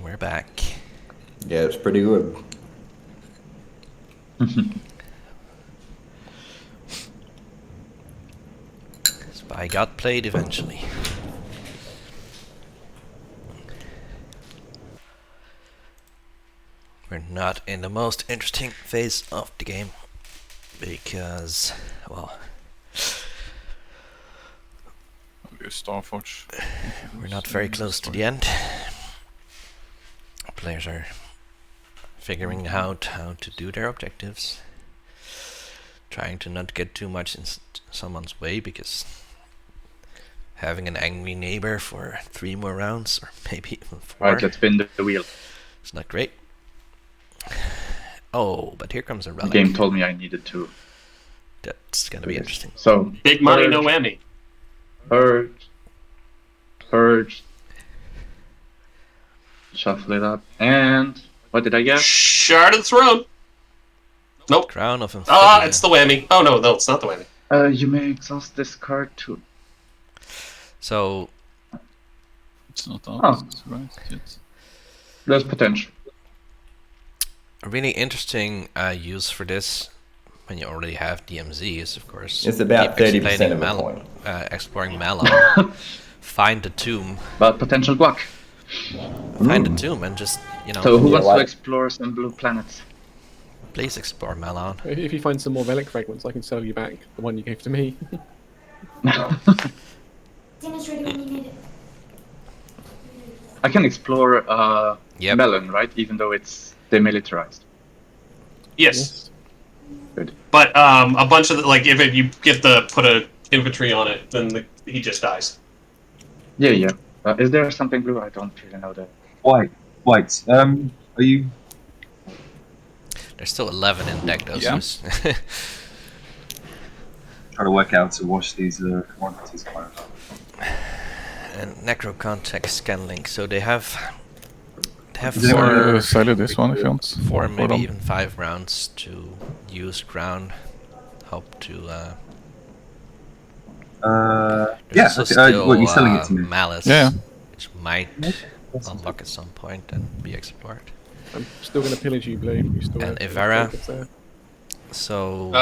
We're back. Yeah, it's pretty good. Spy got played eventually. We're not in the most interesting phase of the game because, well, Starforge. we're not very close to the end. Players are figuring out how to do their objectives, trying to not get too much in someone's way, because having an angry neighbor for 3 more rounds, or maybe even 4, Right, let's spin the wheel. it's not great. Oh, but here comes a The relic. game told me I needed to. That's gonna be interesting. So Big money, purge, no whammy. Purge. Shuffle it up. And what did I get? Shard of the Throne. Nope. Crown of Ah, it's the whammy. Oh, no, it's not the whammy. You may exhaust this card to So It's not out, Oh. right? Yet. There's potential. a really interesting use for this, when you already have DMZ, is of course It's about keep 30% explaining of a point. exploring Malon. Find the tomb. But potential guac. Find the tomb and just, So who Yeah, wants why- to explore some blue planets? please explore Malon. If you find some more relic fragments, I can sell you back the one you gave to me. Dinner's ready when you need it. I can explore Yep. Melon, right? Even though it's demilitarized. Yes. Good. But a bunch of like if you get the put a infantry on it, then he just dies. Yeah, yeah. Is there something blue? I don't really know that. White. Are you? There's still 11 in deck though. Yeah. So Try to work out to wash these quantities out. and Necro Context Scan Link. So they have Does anyone- Sell you this one if you want. 4, For maybe them. even 5 rounds to use ground. Hope to. Yeah. also Okay, still, what, you're selling it to me? Malice, Yeah. which might unlock at some point and be explored. I'm still going to pillage you, Blue. You still And have Ivera. trinkets there. So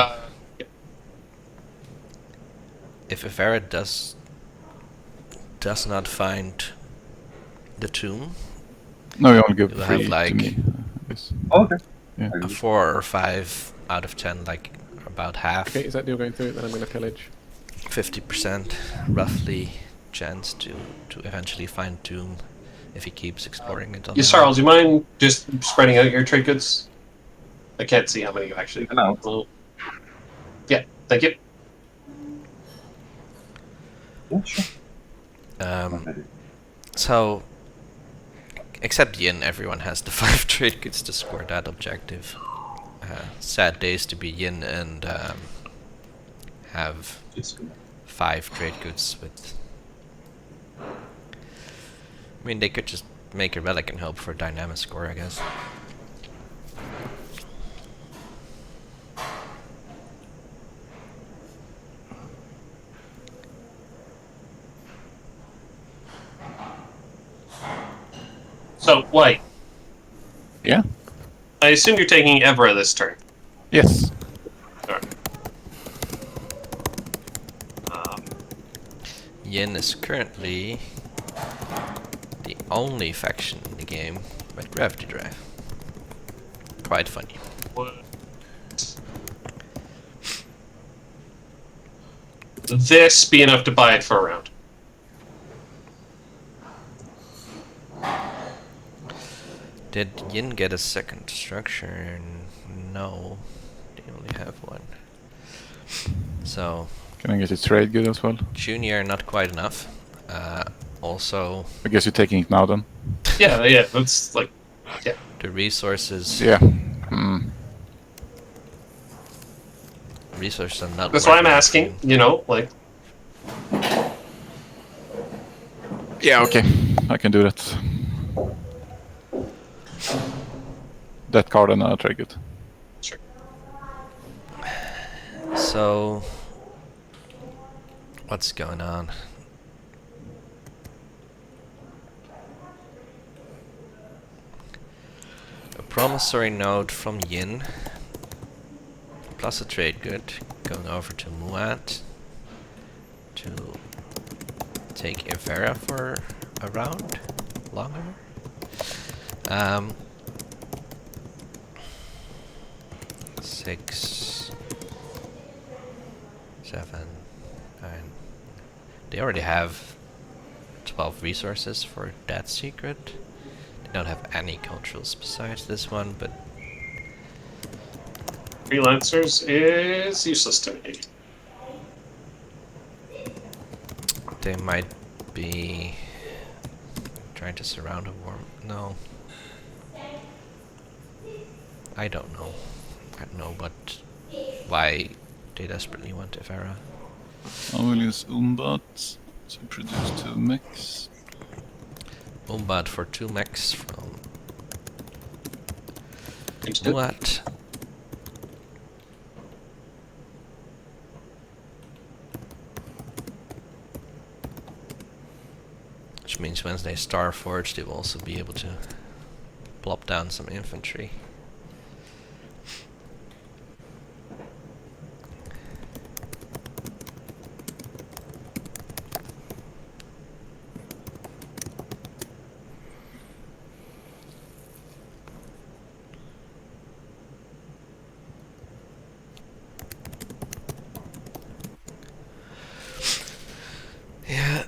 if Ivera does not find the tomb, No, you only give You have, 3 to like- me. Yes. Oh, okay. Yeah. a 4 or 5 out of 10, like about half, Okay, is that deal going through? Then I'm going to pillage. 50% roughly chance to eventually find tomb if he keeps exploring it. On Yeah, the Sarl, do you mind just spreading out your trade goods? I can't see how many you actually. No. Well, yeah, thank you. Yeah, sure. So, except Yin, everyone has the 5 trade goods to score that objective. Sad days to be Yin and have Just 5 trade goods with. I mean, they could just make a relic and hope for a dynamic score, I guess. So, White, Yeah. I assume you're taking Evra this turn. Yes. Yin is currently the only faction in the game with Gravity Drive. Quite funny. This be enough to buy it for a round. Did Yin get a second structure? No, they only have one. So, Can I get a trade good as well? Junior not quite enough. Also, I guess you're taking it now then. Yeah, that's like, the resources. Yeah. Hmm. Resources are not. that's why I'm worth asking. anything. You know, like, Yeah, okay. I can do that. That card and a trade good. sure. So, what's going on? A promissory note from Yin, plus a trade good, going over to Muat to take Ivera for a round longer. 6, 7, 9. They already have 12 resources for that secret. They don't have any culturals besides this one, but Freelancers is useless to me. they might be trying to surround a worm. No. I don't know. I don't know why they desperately want Ivera. I will use Umbat to produce 2 mechs. Umbad for 2 mechs from Seems good. Muat. which means when they Starforge, they will also be able to plop down some infantry. Yeah,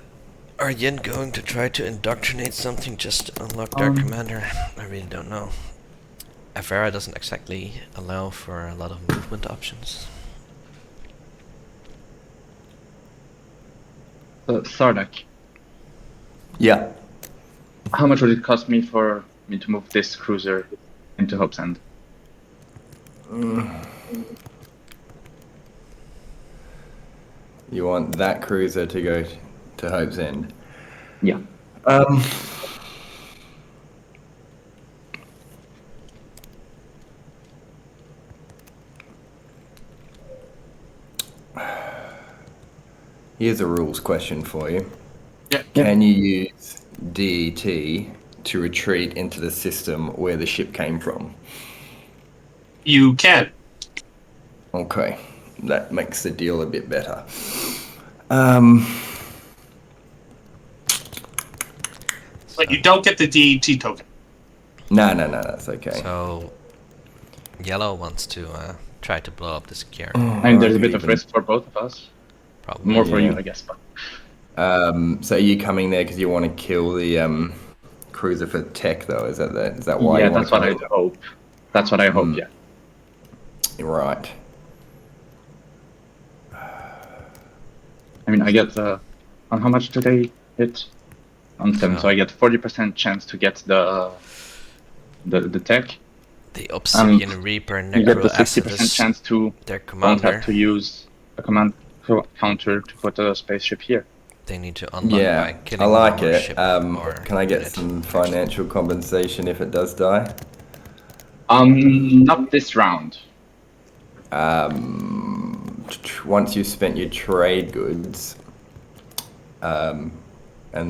are Yin going to try to indoctrinate something just to unlock their commander? I really don't know. Avera doesn't exactly allow for a lot of movement options. Sardak, Yeah. how much would it cost me for me to move this cruiser into Hope's End? You want that cruiser to go to Hope's End? Yeah. Here's a rules question for you. Yeah. Can you use DET to retreat into the system where the ship came from? You can. Okay, that makes the deal a bit better. But you don't get the DET token. No, that's okay. So, Yellow wants to try to blow up this carrier. I mean, there's a bit of risk for both of us. Probably. More for Yeah. you, I guess. But So are you coming there because you want to kill the cruiser for tech, though? Is that why? yeah, you want that's what I hope. That's what I hope. Yeah. Right. I mean, I get on how much do they hit? On 7, so I get 40% chance to get the tech. The Obsidian Reaper You get the Necro 60% Acidus, chance to their don't commander. have to use a command counter to put a spaceship here. They need to unlock by Yeah, killing I like one more it. ship or Can I get unit. some financial compensation if it does die? Not this round. Once you've spent your trade goods, and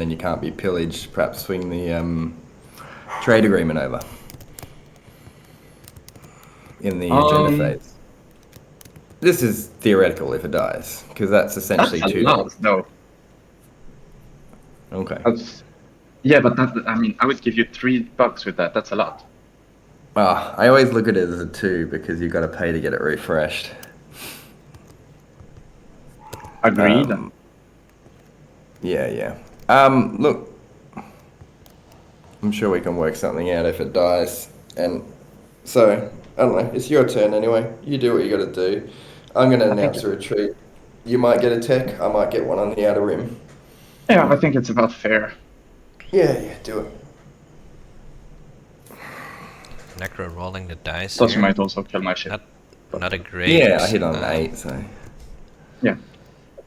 then you can't be pillaged, perhaps swing the trade agreement over in the agenda phase. This is theoretical if it dies, because that's essentially That's a two. lot, though. Okay. Yeah, but I mean, I would give you $3 with that. That's a lot. I always look at it as a 2 because you've got to pay to get it refreshed. Agreed. Yeah. Look, I'm sure we can work something out if it dies. And so, I don't know, it's your turn anyway. You do what you got to do. I'm going to announce a retreat. You might get a tech, I might get one on the outer rim. Yeah, I think it's about fair. Yeah, do it. Necro rolling the dice. Plus, here. you might also kill my ship. Not a great. Yeah, I hit on an 8, so. Yeah.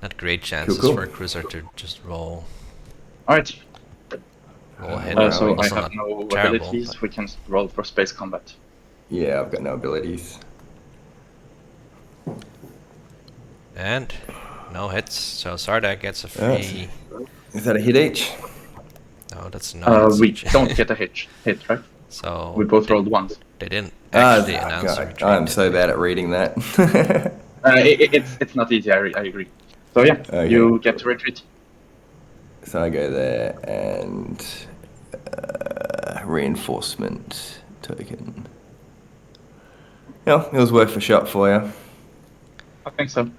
Not great chances Cool. for a cruiser to just roll. Alright. Roll hit. So I Also have not no terrible, abilities. but- We can roll for space combat. Yeah, I've got no abilities. And no hits, so Sardak gets a free. Is that a hit each? No, that's not. We don't get a hit, right? So We both rolled once. they didn't actually announce a God, retreat. I'm so bad at reading that. It's not easy. I agree. So yeah, Okay. you get to retreat. So I go there and reinforcement token. Yeah, it was worth a shot for you. I think so.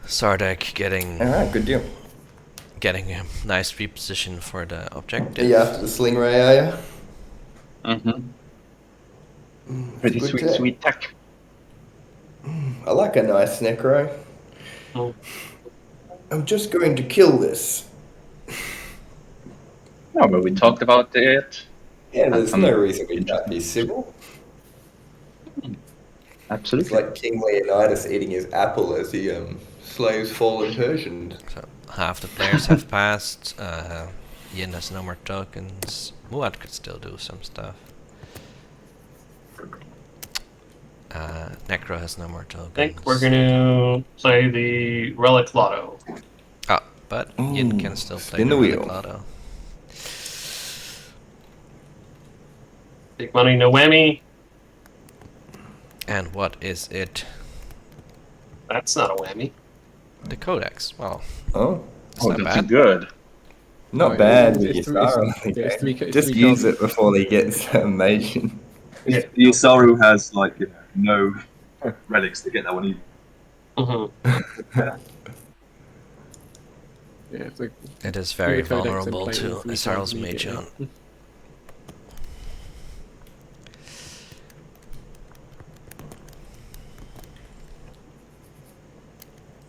Sardak getting Alright, good deal. a nice reposition for the Are objective. you after the sling ray, are you? Mm-hmm. Pretty Good sweet, tech. sweet tech. I like a nice necro. Oh. I'm just going to kill this. No, but we talked about it. Yeah, there's Some no reason we can't interesting- be civil. It's Absolutely. like King Leonidas eating his apple as he slays fallen Persians. So half the players have passed. Yin has no more tokens. Muad could still do some stuff. Necro has no more tokens. I think we're going to play the Relic Lotto. but Yin Ooh, can still play spin the the Relic wheel. Lotto. Big money, no whammy. And what is it? That's not a whammy. The Codex. Well, Oh, it's Oh, not that's bad. good. not No, bad it's- with it's your three- it's- star on the yeah, it's game. three- it's Just three use cards. it before he gets Mage. Yeah. Isaru has like no relics to get that one either. Mhm. Yeah, it's like It is very the Codex and vulnerable play to all three Isarl's cards immediately. Magion.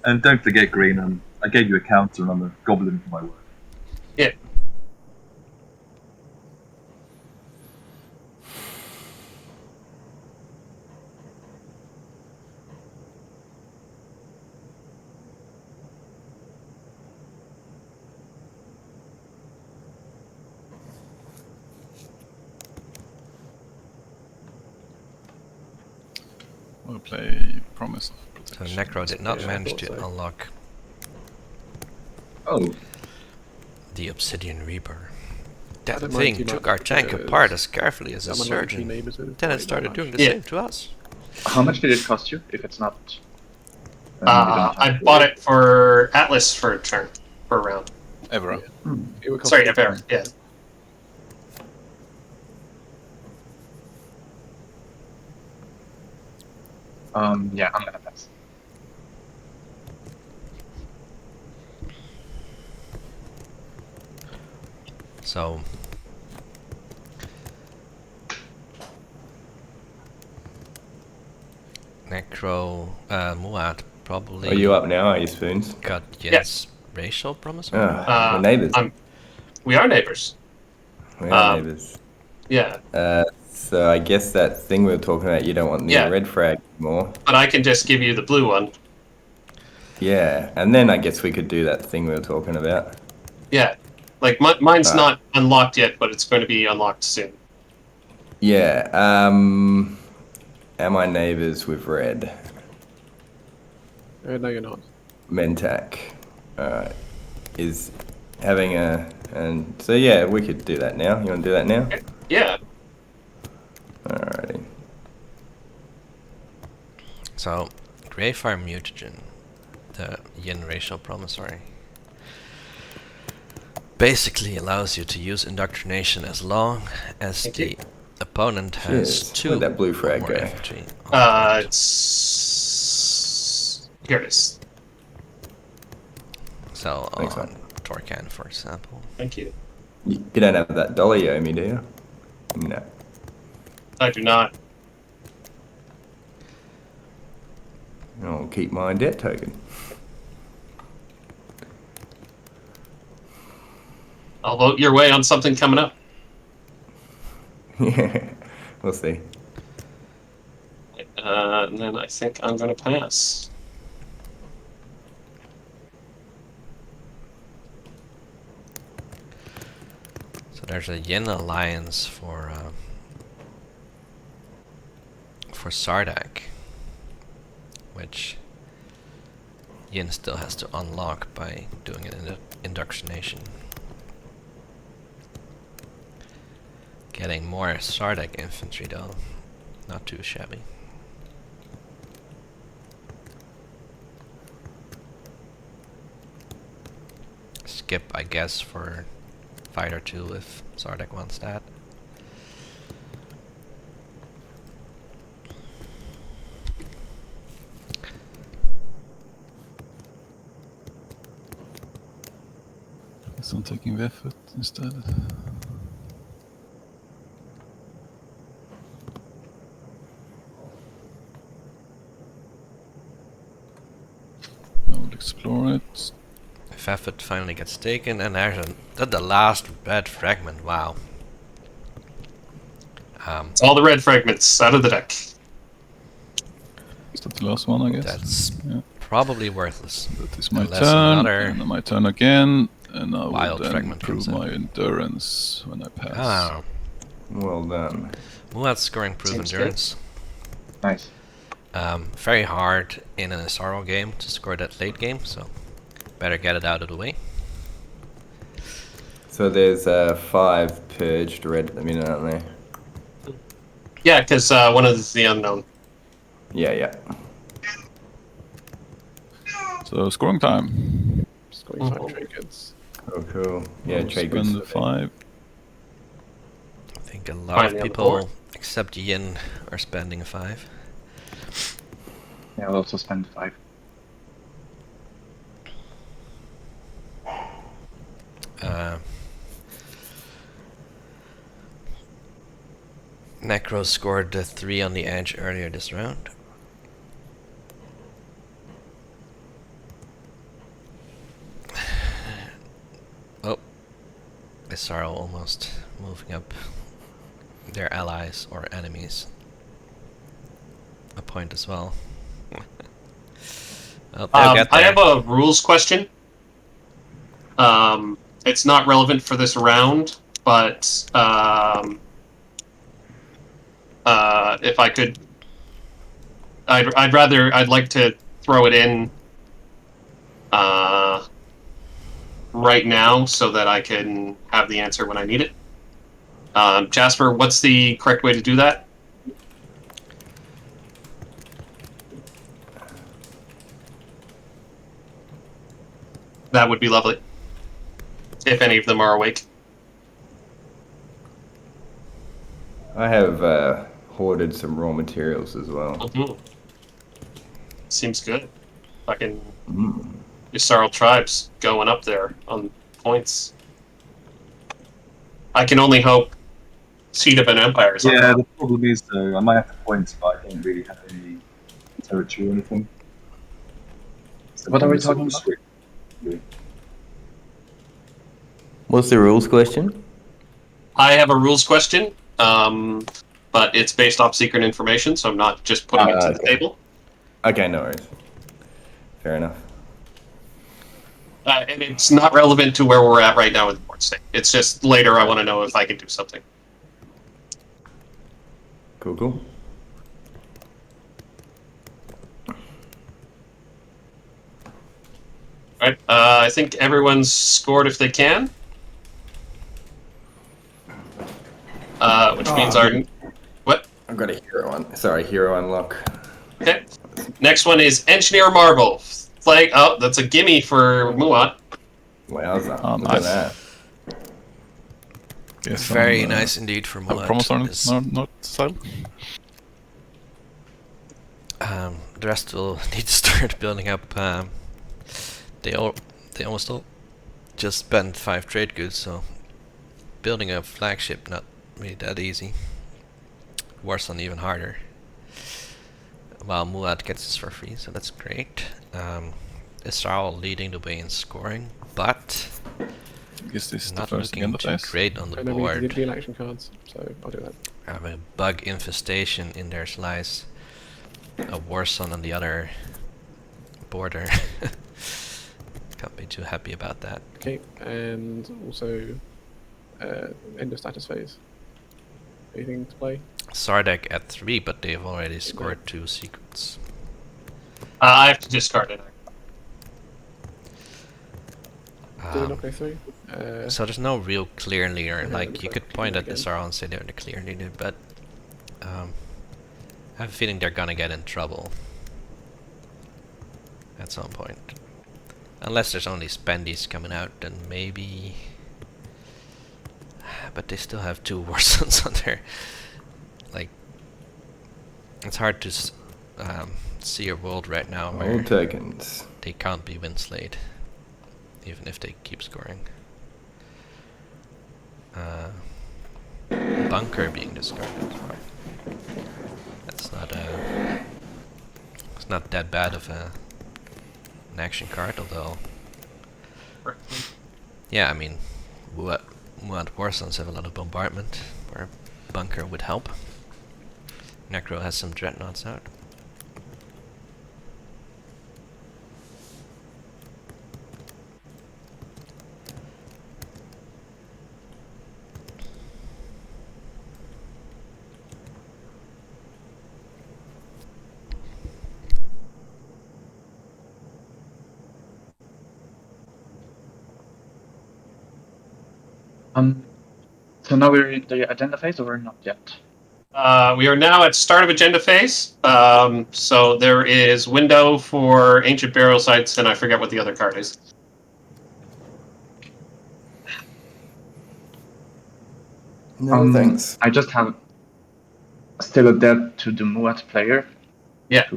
And don't forget, Green, I gave you a counter and I'm a goblin for my work. Yeah. We'll play Promise of So Protection. Necro did not Yeah, I manage thought to so. unlock Oh, the Obsidian Reaper. I That don't mind thing too took much our tank because apart as carefully as a I'm unlucky surgeon. neighbours with Then it quite started much. doing the Yeah. same to us. how much did it cost you? If it's not, you don't I have to bought worry. it for Atlas for a turn, for a round. Evera. It would cost Sorry, me- Ever. Yeah. Yeah, I'm gonna pass. So Necro Muad probably Are you up now? Are you, Spoons? got Yen's racial promise. We're neighbours. We are neighbors. We are um, neighbours. Yeah, So I guess that thing we were talking about, you don't want the Yeah. red frag anymore. but I can just give you the blue one. Yeah, and then I guess we could do that thing we were talking about. Yeah. Like, mine's Ah. not unlocked yet, but it's going to be unlocked soon. Yeah, am I neighbours with red? No, you're not. Mentac. Alright. Is having and so yeah, we could do that now. You want to do that now? Yeah. Alrighty. So Greyfire Mutagen, the Yin racial promissory, basically allows you to use indoctrination as long as Thank the you. opponent has Cheers. two Where'd that blue or frag more go? infantry. on the board. It's... Here it is. So Thanks, on man. Torcan, for example. Thank you. You don't have that dollar you owe me, do you? No. I do not. I'll keep my debt token. I'll vote your way on something coming up. Yeah, we'll see. And then I think I'm going to pass. So there's a Yin alliance for Sardak, which Yin still has to unlock by doing an indoctrination. Getting more Sardak infantry though, not too shabby. Skip, I guess, for Fighter 2 if Sardak wants that. Guess I'm taking the effort instead. I will explore it. If effort finally gets taken, and there's the last red fragment. Wow. It's all the red fragments out of the deck. Is that the last one, I guess? That's Yeah. probably worthless. That is my Unless turn, another and then my turn again, and I will wild then fragment prove comes in. my endurance when I pass. Ah, Well done. Muad's scoring proof Seems good. endurance. Nice. Very hard in an SRO game to score that late game, so better get it out of the way. So there's 5 purged red at the minute, aren't there? Yeah, because one of them's the unknown. Yeah. So scoring time. Scoring 5 trade goods. Cool. Yeah, I'll trade goods. spend 5. I think a lot Finally of on the board. people, except Yin, are spending 5. Yeah, I'll also spend 5. Necro scored 3 on the edge earlier this round. Oh, Isaro almost moving up their allies or enemies a point as well. Well, they'll get I there. have a rules question. It's not relevant for this round, but if I could, I'd like to throw it in right now so that I can have the answer when I need it. Jasper, what's the correct way to do that? That would be lovely. If any of them are awake. I have hoarded some raw materials as well. Mm-hmm. Seems good. Fucking Yssarl tribes going up there on points. I can only hope Seed of an Empire is on Yeah, top. the problem is though, I might have the points, but I don't really have any territory or anything. So What are we it's sort talking of about? strict, really. What's the rules question? I have a rules question, but it's based off secret information, so I'm not just putting it to the Okay. table. Okay, no worries. Fair enough. And it's not relevant to where we're at right now with the board state. It's just later I want to know if I can do something. Cool. All right. I think everyone's scored if they can. Which means our... What? I've got a hero one. Sorry, hero unlock. Okay. Next one is Engineer Marvel. Flag. Oh, that's a gimme for Muat. Wowza. Oh, Look nice. at that. Yes, Very nice indeed for Have promos on Mulat. it, not style. The rest will need to start building up. They almost all just spent 5 trade goods, so building a flagship not really that easy. Warson even harder. While Muad gets this for free, so that's great. Israel leading the way in scoring, but Is this the not first looking agenda too phase? great on the I know we board. did the election cards, so I'll do that. I have a bug infestation in their slice. A Warson on the other border. Can't be too happy about that. Okay, and also end of status phase. Anything to play? Sardek at 3, but they've already scored 2 secrets. I have to discard it. Did it not go through? So there's no real clear leader. Yeah, Like looks you like could point at again. SRL and say they're the clear leader, but I have a feeling they're gonna get in trouble at some point. Unless there's only spendies coming out, then maybe. But they still have 2 Warsons on there. Like, it's hard to see a world right now where All tokens. they can't be winslayed, even if they keep scoring. Bunker being discarded. That's not it's not that bad of an action card, although. Yeah, I mean, Muad Warsons have a lot of bombardment, where Bunker would help. Necro has some dreadnoughts out. So now we're in the agenda phase, or we're not yet? We are now at start of agenda phase. So there is window for ancient burial sites, and I forget what the other card is. No thanks. I just have still a debt to the Muat player. Yeah.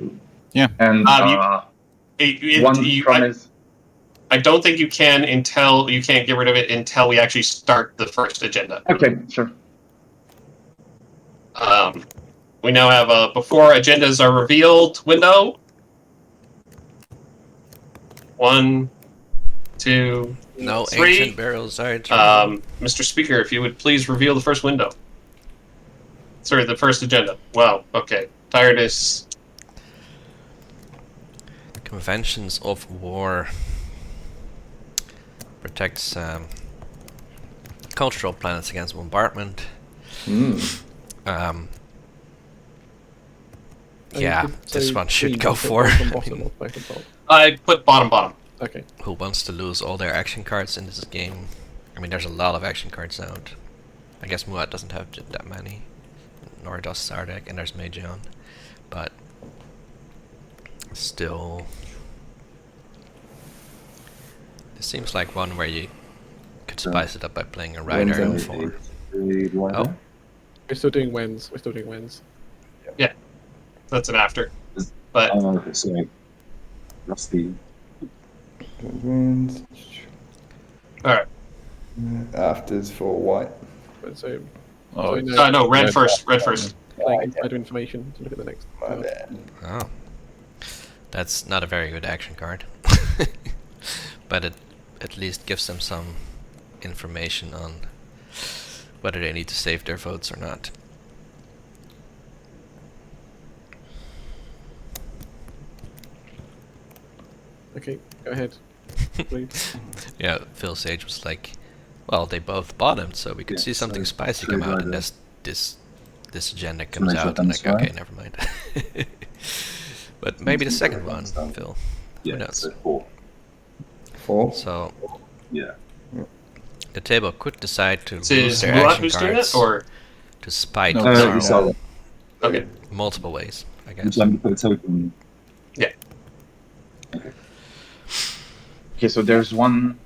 Yeah. And one promise. I don't think you can get rid of it until we actually start the first agenda. Okay, sure. We now have a before agendas are revealed window. 1, 2, No 3. ancient burial sites. Mr. Speaker, if you would please reveal the first window. Sorry, the first agenda. Wow. Okay. Tiredness. Conventions of War protects cultural planets against bombardment. Yeah, this one should go for. I put bottom. Okay. Who wants to lose all their action cards in this game? I mean, there's a lot of action cards out. I guess Muat doesn't have that many, nor does Sardek, and there's Majon, but still, this seems like one where you could spice it up by playing a rider and 4. Oh, We're still doing wins. Yeah, that's an after. But okay, so Rusty. Wins. all right. Afters for white. So, Oh, No, red first. Red first. playing insider information to look at the next. My bad. oh, that's not a very good action card, but it at least gives them some information on whether they need to save their votes or not. Okay, go ahead, please. Yeah, Phil Sage was like, well, they both bottomed, so we could see something spicy come out, and this agenda comes out, and like, okay, never mind. But maybe the second one, Phil. Yeah, Who knows? so 4. 4. So Yeah. the table could decide to Is lose their Muat action who's doing cards it, or to spite No, Zarl so okay? multiple ways, I would guess. you like me to put a token? Yeah. Okay, so there's one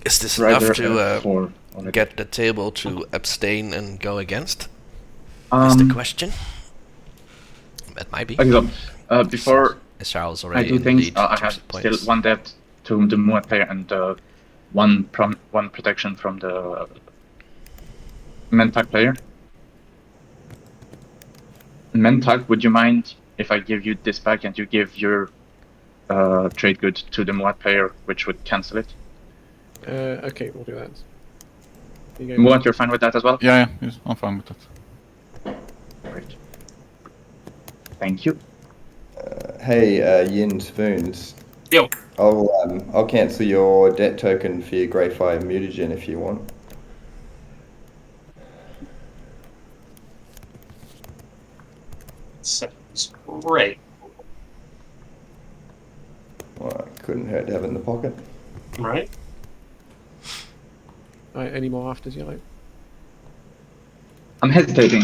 Is this rider enough to for already. get the table to abstain and go against? Is the question. That might be. Okay, so before Zarl's I already do in the things, lead. I in have terms of still points. one debt to the Muat player and one protection from the Mentag player. Mentag, would you mind if I give you this back and you give your trade good to the Muat player, which would cancel it? Okay, we'll do that. You go. Muat, you're fine with that as well? yeah, yes, I'm fine with that. Great. Thank you. Hey, Yin Spoons. Yo. I'll cancel your debt token for your Grey Fire mutagen if you want. Sounds great. Well, couldn't hurt to have it in the pocket. Right. Alright, any more afters you like? I'm hesitating.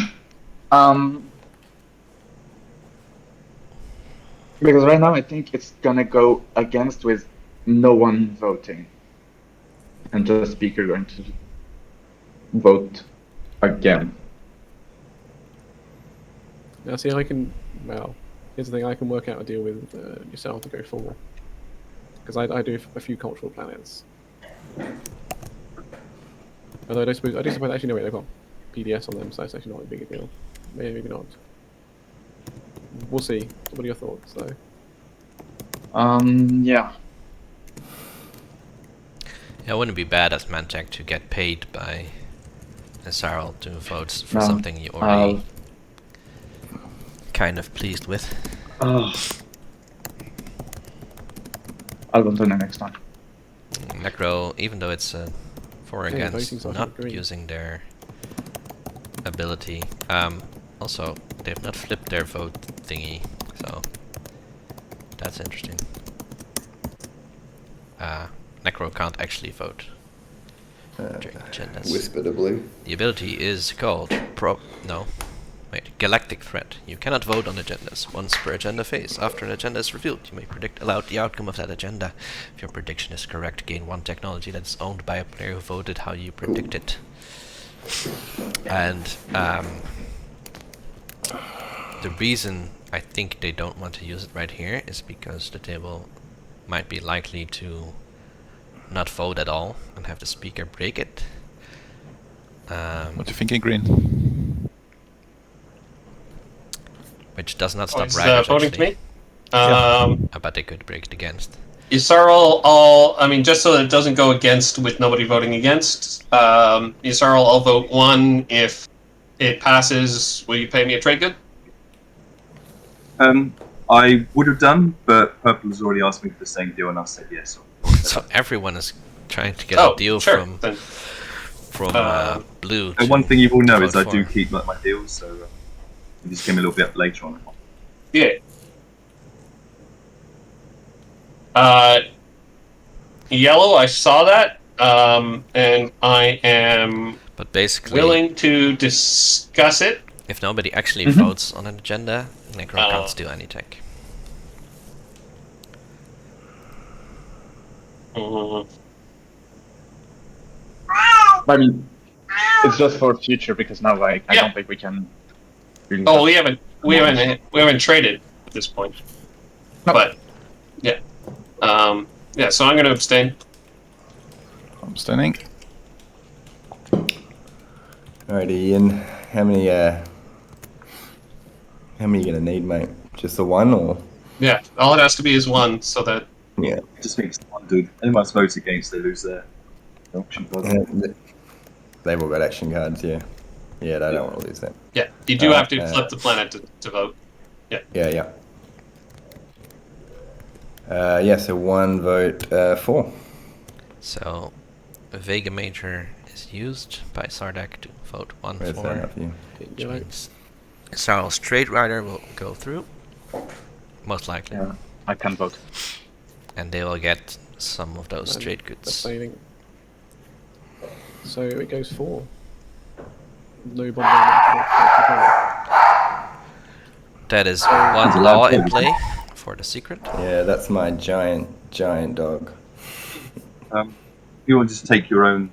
Because right now I think it's gonna go against with no one voting. And the speaker going to vote again. Now, see, I can. Well, here's the thing: I can work out a deal with yourself to go for, because I do a few cultural planets. Although I don't suppose actually no wait, they've got PDS on them, so it's actually not a big a deal. Maybe not. We'll see. What are your thoughts, though? Yeah. Yeah, it wouldn't be bad as Mantek to get paid by Zarl to vote for No. something you already kind of pleased with. I'll go to the next one. Necro, even though it's 4 Yeah, against voting's not not great. using their ability. Also, they've not flipped their vote thingy, so that's interesting. Necro can't actually vote. During agendas. Whisper to Blue. The ability is called Galactic Threat. You cannot vote on agendas once per agenda phase. After an agenda is revealed, you may predict aloud the outcome of that agenda. If your prediction is correct, gain 1 technology that is owned by a player who voted how you predicted. And the reason I think they don't want to use it right here is because the table might be likely to not vote at all and have the speaker break it. What you thinking, Green? Which does not stop Is writers, voting to actually. me? But they could break it against. Is all, I mean, just so that it doesn't go against with nobody voting against, Isarl, I'll vote 1 if it passes. Will you pay me a trade good? I would have done, but Purple has already asked me for the same deal, and I said yes. So everyone is trying to get Oh, a deal sure. from Then, Blue. And to one thing you will know vote is I do for. keep like my deals, so it just came a little bit later on. yeah. Yellow, I saw that, and I am But basically, willing to discuss it. if nobody actually votes on an agenda, Necro can't steal any tech. Mhm. I mean, it's just for future because now I Yeah. don't think we can. Really Oh, we haven't traded at this point. No. But yeah, yeah. So I'm going to abstain. I'm standing. Alright, Ian. How many you gonna need, mate? Just the one, or? Yeah, all it has to be is 1, so that Yeah. It just makes one dude. Anyone else votes against, they lose their option card. They've all got action cards, yeah. Yeah, they don't want to lose that. yeah, you do have to Alright, flip the planet to vote. Yeah, yeah. Yeah, so 1 vote for. So, a Vega Major is used by Sardak to vote 1 Where's for. that up here? Which means Sarl's Trade Rider will go through, most likely. Yeah, I can vote. And they will get some of those And trade goods. abstaining. So it goes 4. No bomb. That is There's one a law lot in of- play for the secret. Yeah, that's my giant dog. You want to just take your 1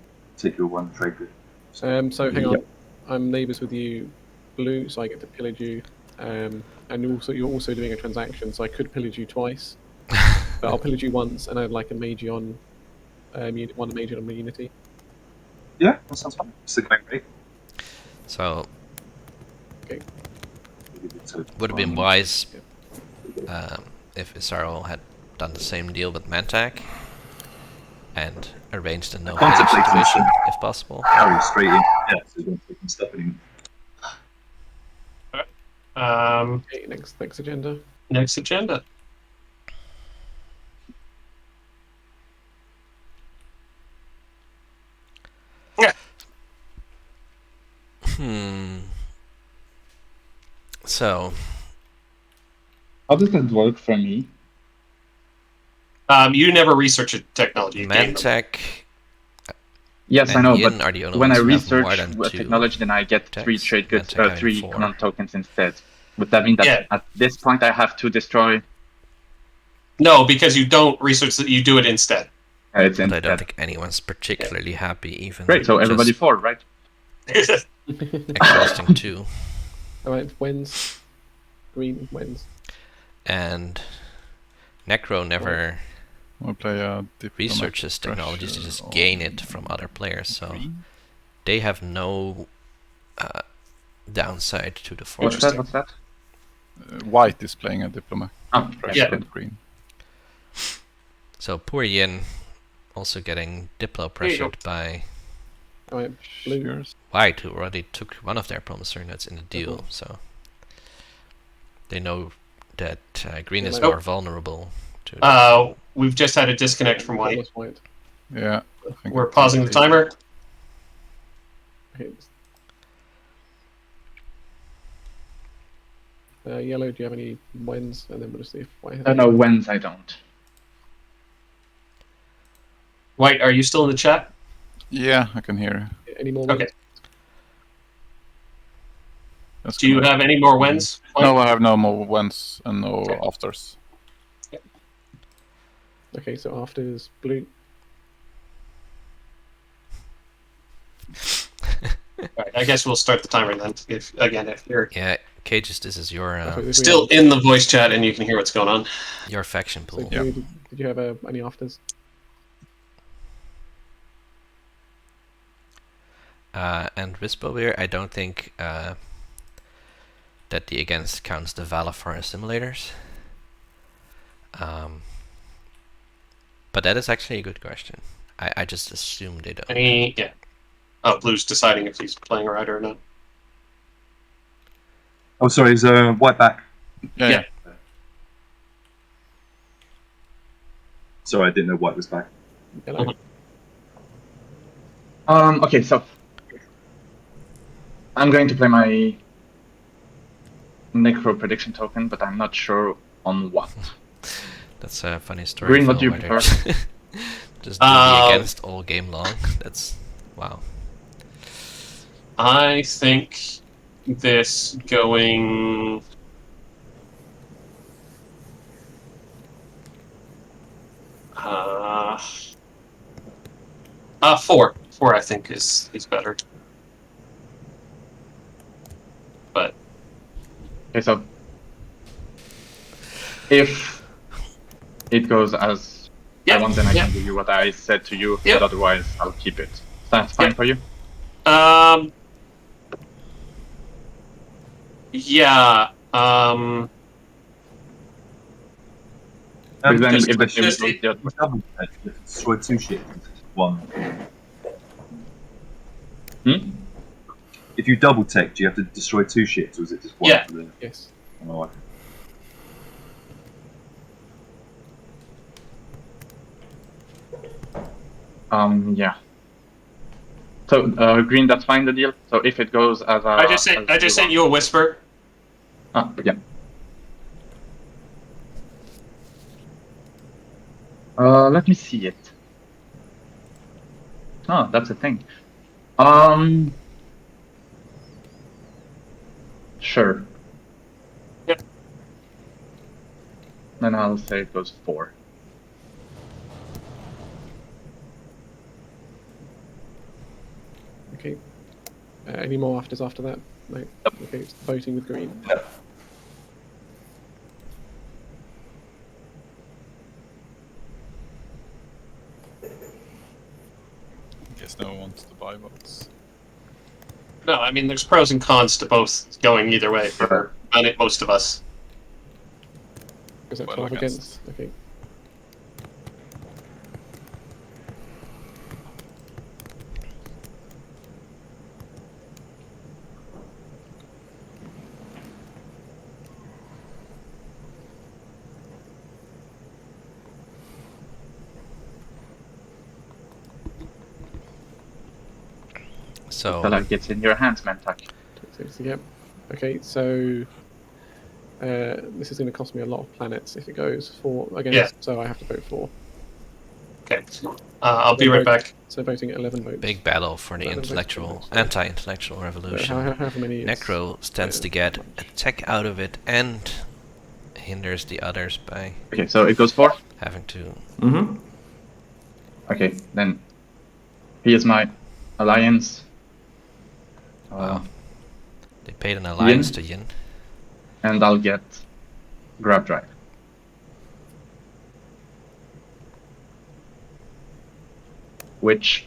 trade good. So hang on, Yep. I'm neighbours with you, Blue, so I get to pillage you. And you're also doing a transaction, so I could pillage you twice, but I'll pillage you once, and I'd like a mage on, one mage on Unity. Yeah, that sounds fine. It's a great rate. So, Okay. would have been wise if Isarl had done the same deal with Mantak and arranged a no pillage Contemplate situation mission. if possible. Carry straight in. Yeah, so you don't take some stuff anymore. Okay, next agenda. Next agenda. So, How does that work for me? You never research a technology. You gain them. Mantak Yes, I and know, Ian but are the only when I ones who have more research than a 2 technology, then I get 3 techs, trade goods, Mantak having 3 4. command tokens instead. Would that mean that Yeah. at this point I have to destroy? No, because you don't research that. You do it instead. It's But I don't instead. think anyone's particularly happy, even Great, so everybody just 4, right? exhausting 2. Alright, wins. Green wins. And Necro never We'll play a diplomat researches technologies to pressure just on gain it from other players, so green. they have no downside to the What's force. that? What's that? White is playing a diplomat Oh, pressure yeah. on green. So poor Yin also getting Diplo pressured by Alright, Blue. Cheers. White, who already took one of their promissory notes in the deal, so they know that green is Nope. more vulnerable to We've just had a disconnect from White. Almost white. Yeah. I think We're pausing the timer. Okay. Yellow, do you have any wins? And then we'll just see if white has any. No, whens I don't. White, are you still in the chat? Yeah, I can hear you. Any more? Okay. Wins? That's Do you gonna- have any more wins? No, I have no more ones and no afters. Okay, so after is blue. All right, I guess we'll start the timer then. If you're Yeah, Cages, this is your Okay, this we still have- in the voice chat and you can hear what's going on. your faction So pool. blue, did you have any afters? And Wispelbeer, I don't think that the against counts the Valifar simulators. But that is actually a good question. I just assumed they don't. Oh, Blue's deciding if he's playing right or not. Oh, sorry, is white back? Yeah. Sorry, I didn't know white was back. Yellow. Okay, so I'm going to play my Necro prediction token, but I'm not sure on what. That's a funny story. Green, what Phil, do you where prefer? they just do the against all game long. That's wow. I think this going. Four. Four, I think, is better. But Okay, so if it goes as I want, then I can give you what I said to you, but otherwise I'll keep it. That's fine for you? Yeah. Because then if the just- ship goes the other way. Double check, you have to destroy 2 ships. One. If you double tech, do you have to destroy 2 ships, or is it just one? Yeah. For the... Yes. Oh, okay. Yeah. So green, that's fine. The deal. So if it goes as I just sent you a whisper. Yeah. Let me see it. Oh, that's a thing. Sure. Yep. Then I'll say it goes 4. Okay. Any more afters after that? No. Okay, it's voting with green. Guess no one wants to buy bots. No, I mean there's pros and cons to both going either way for most of us. Is that Well, 12 against. against? Okay. So So like it's in your hands, Mantak. Yep. Okay, so this is going to cost me a lot of planets if it goes 4 against, Yeah. so I have to vote 4. Okay. I'll be right back. So voting at 11 votes. big battle for the anti-intellectual revolution. However many it's- Necro stands to get a tech out of it and hinders the others by Okay, so it goes 4. having to. Mm-hmm. Okay, then here's my alliance. Wow. They paid an alliance to Yin. And I'll get grab drive. Which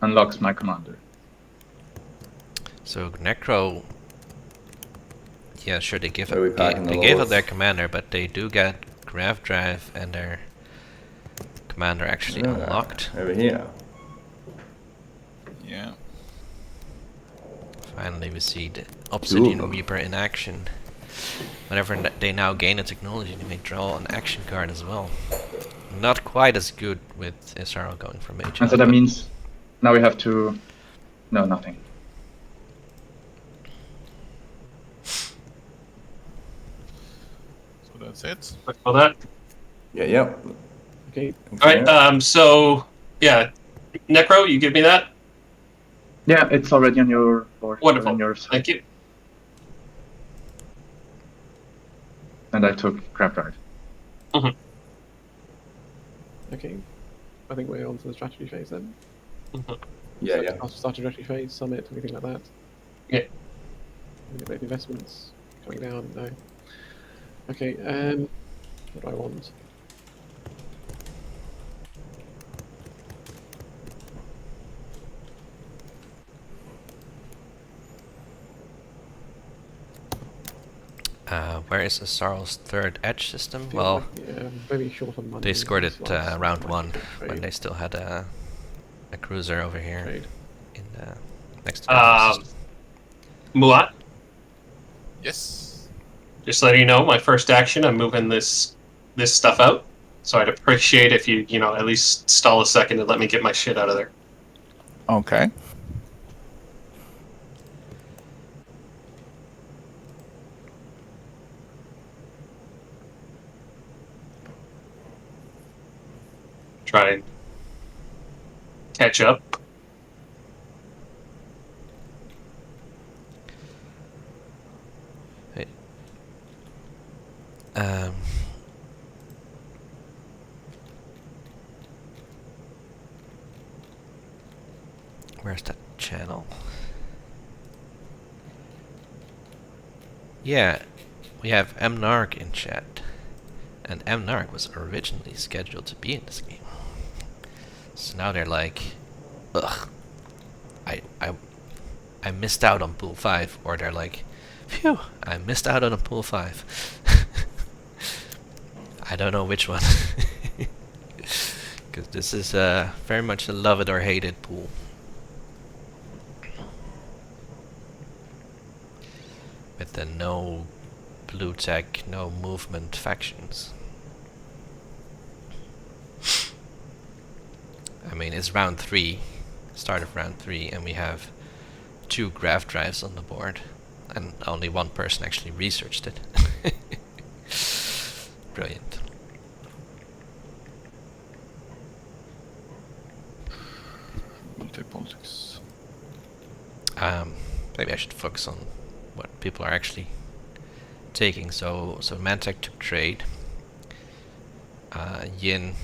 unlocks my commander. So Necro. Yeah, sure. They give Are we packing the they gave up laws? their commander, but they do get grav drive and their commander actually unlocked. Over here. Yeah. Finally, we see the Obsidian Cool. Reaper in action. Whenever they now gain a technology, they may draw an action card as well. Not quite as good with SRO going for Mage. And so that means now we have to... No, nothing. So that's it. Well, that. Yeah, yep. Okay. All right. So yeah, Necro, you give me that. Yeah, it's already on your board. Wonderful. On yours. Thank you. And I took Crab Drive. Okay. I think we're on to the strategy phase then. Yeah, yeah. After strategy phase, summit, anything like that. Yeah. Maybe investments coming down. No. Okay. What do I want? Where is Asarl's third edge system? Feel Well, like, yeah, very short on money. they scored it Slice, round might one be when trade. they still had a cruiser over here Trade. in next to the system. Muat, Yes. just letting you know, my first action, I'm moving this stuff out. So I'd appreciate if you at least stall a second and let me get my shit out of there. Okay. Try and catch up. Um, where's that channel? Yeah, we have MNarc in chat, and MNarc was originally scheduled to be in this game. So now they're like, ugh, I missed out on pool 5, or they're like, phew, I missed out on pool 5. I don't know which one. Because this is very much a love it or hate it pool. With the no blue tech, no movement factions. I mean, it's round 3, start of round 3, and we have 2 graph drives on the board. And only one person actually researched it. Brilliant. Multi-politics. Maybe I should focus on what people are actually taking. So Mantech took trade. Yin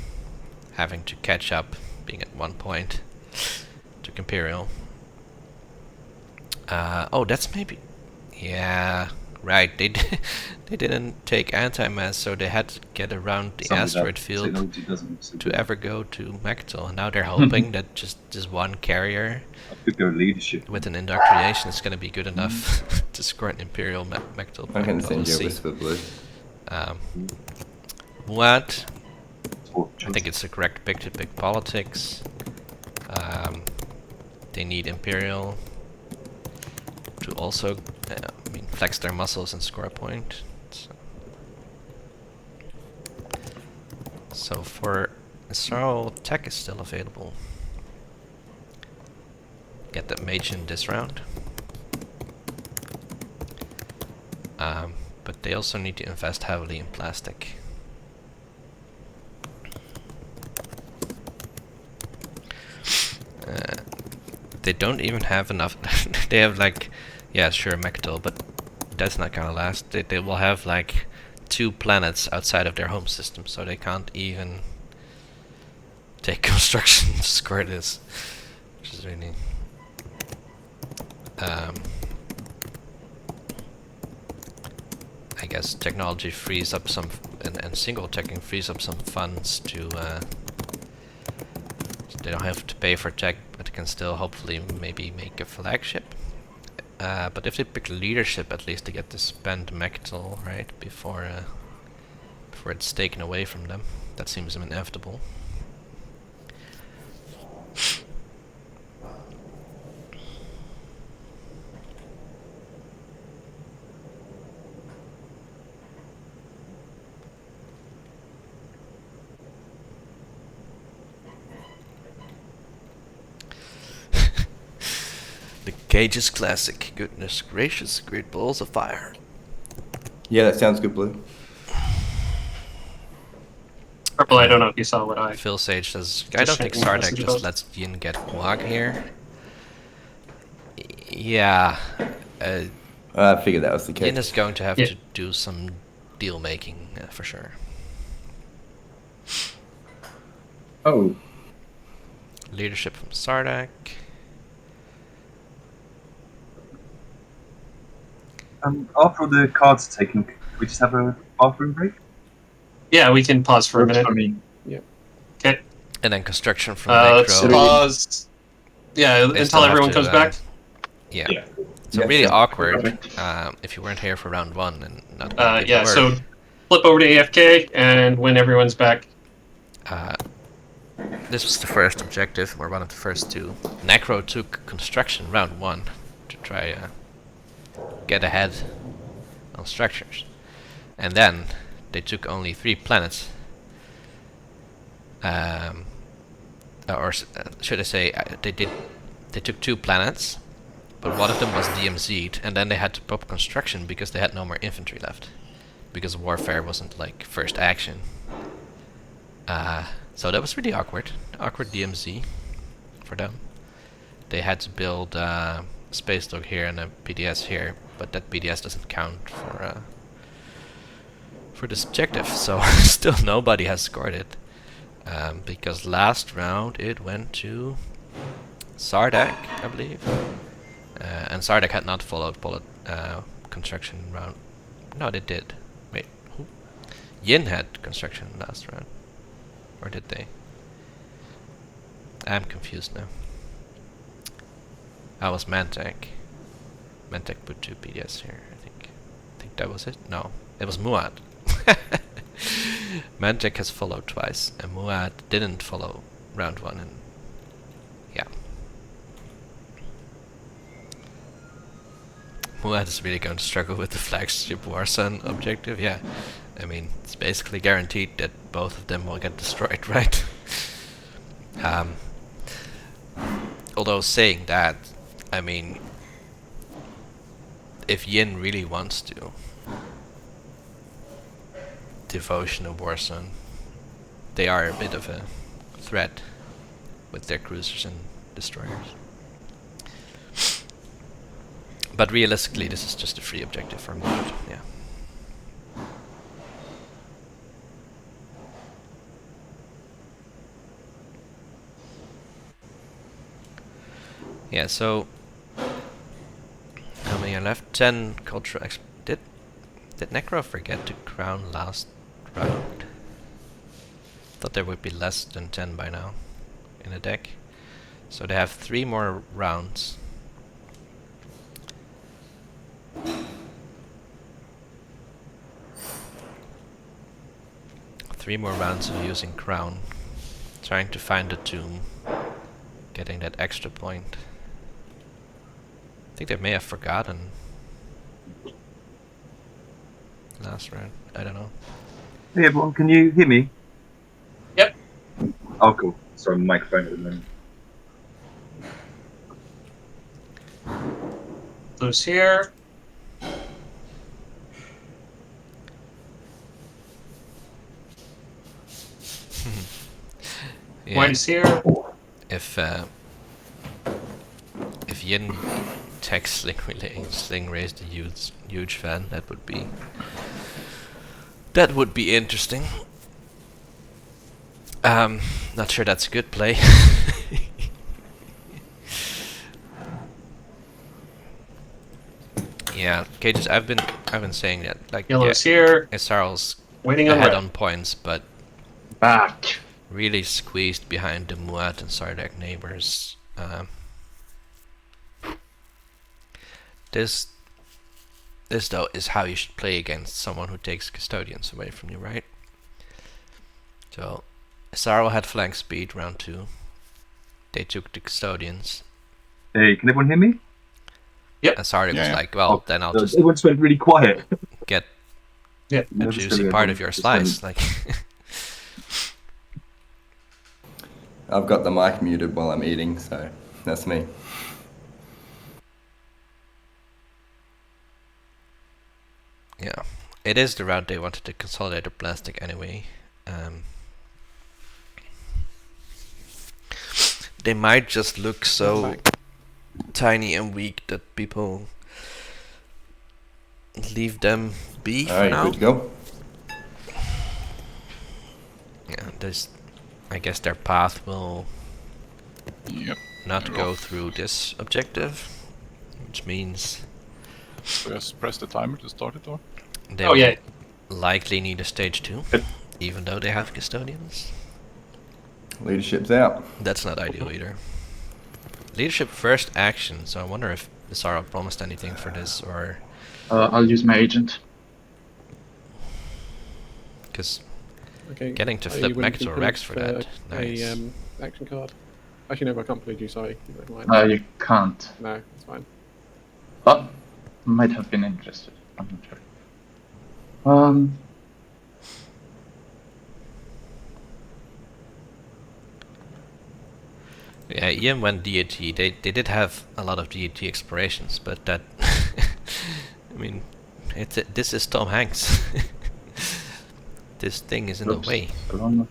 having to catch up, being at 1 point. Took Imperial. Oh, that's maybe... Yeah, right. They didn't take anti-mass, so they had to get around the asteroid field to ever go to Mectal. And now they're hoping that just this one carrier I could go leadership. with an indoctrination is going to be good enough to score an Imperial Mectal. I can But send we'll you a see. Whisper Blue. What? Or I think it's the correct pick to pick politics. They need Imperial to also flex their muscles and score a point. So for Asarl, tech is still available. Get that mage in this round. But they also need to invest heavily in plastic. They don't even have enough. They have like, yeah, sure, Mectal, but that's not gonna last. They will have like 2 planets outside of their home system, so they can't even take construction to score this, which is really. I guess technology frees up some, and single teching frees up some funds to. They don't have to pay for tech, but they can still hopefully maybe make a flagship. But if they pick leadership, at least they get to spend Mectal, right, before it's taken away from them. That seems inevitable. The Cage's classic. Goodness gracious, great balls of fire. Yeah, that sounds good, Blue. Purple, I don't know if you saw what I... Phil Sage says, I don't think checking the Sardek message just box. lets Yin get Wag here. Yeah. Uh, I figured that was the Yin case. is going to have Yeah. to do some deal making for sure. Oh, Leadership from Sardak. After all the cards are taken, could we just have a bathroom break? Yeah, we can pause for a works minute. for me. Okay. And then construction from Let's Necro. pause. Yeah, They until still have everyone to, comes back. Yeah. Yeah. So Yeah, really sure. awkward Perfect. if you weren't here for round 1 and not didn't Yeah, work. so flip over to AFK, and when everyone's back, This was the first objective, or one of the first two. Necro took construction round 1 to try get ahead on structures. And then they took only 3 planets. Should I say, they took 2 planets, but one of them was DMZ'd, and then they had to pop construction because they had no more infantry left. Because warfare wasn't like first action. So that was really awkward. Awkward DMZ for them. They had to build a space dog here and a PDS here, but that PDS doesn't count for this objective. So still nobody has scored it. Because last round it went to Sardak, I believe. And Sardak had not followed construction round. No, they did. Wait, who? Yin had construction last round. Or did they? I'm confused now. I was Mantek. Mantek put 2 PDS here, I think. I think that was it? No. It was Muad. Mantek has followed twice, and Muad didn't follow round 1, and yeah. Muad is really going to struggle with the flagship Warsun objective, yeah. I mean, it's basically guaranteed that both of them will get destroyed, right? Although saying that, I mean, if Yin really wants to devotion of Warsun, they are a bit of a threat with their cruisers and destroyers. But realistically, this is just a free objective for me. Yeah. Yeah, so how many are left? 10 cultural did Necro forget to crown last round? Thought there would be less than 10 by now in the deck. So they have 3 more rounds. Three more rounds of using crown, trying to find the tomb, getting that extra point. I think they may have forgotten last round. I don't know. Hey everyone, can you hear me? Yep. Oh, cool. Sorry, my microphone at the moment. Blue's here. Yeah, White is here. if Yin takes Sling raised a huge fan, that would be interesting. Not sure that's a good play. Yeah, Cages. I've been saying that, like, Yellow yeah, is here. SRL's Waiting on ahead red. on points, but Back. really squeezed behind the Muat and Sardak neighbors. This though is how you should play against someone who takes custodians away from you, right? So SRL had flank speed round 2. They took the custodians. Hey, can everyone hear me? And Sardak was like, well, then I'll just Everyone just went really quiet. get Yeah. a juicy part of your slice. Like, I've got the mic muted while I'm eating, so that's me. yeah, it is the route they wanted to consolidate the plastic anyway. They might just look so tiny and weak that people leave them be for Alright, now. good to go. Yeah, I guess their path will Yep. not They're go off. through this objective, which means So just press the timer to start it, or? they Oh, will yeah. likely need a stage 2, even though they have custodians. Leadership's out. That's not ideal either. Leadership first action, so I wonder if Visara promised anything for this, or I'll use my agent. because Okay. getting to are flip you willing Max to or print, Rex for that, nice. A action card. Actually, no, I can't believe you. Sorry. Never mind. You can't. No, it's fine. But might have been interested. I'm not sure. Yeah, even when deity, they did have a lot of deity explorations, but that, I mean, this is Tom Hanks. This thing is in the Oops. way. The wrong one.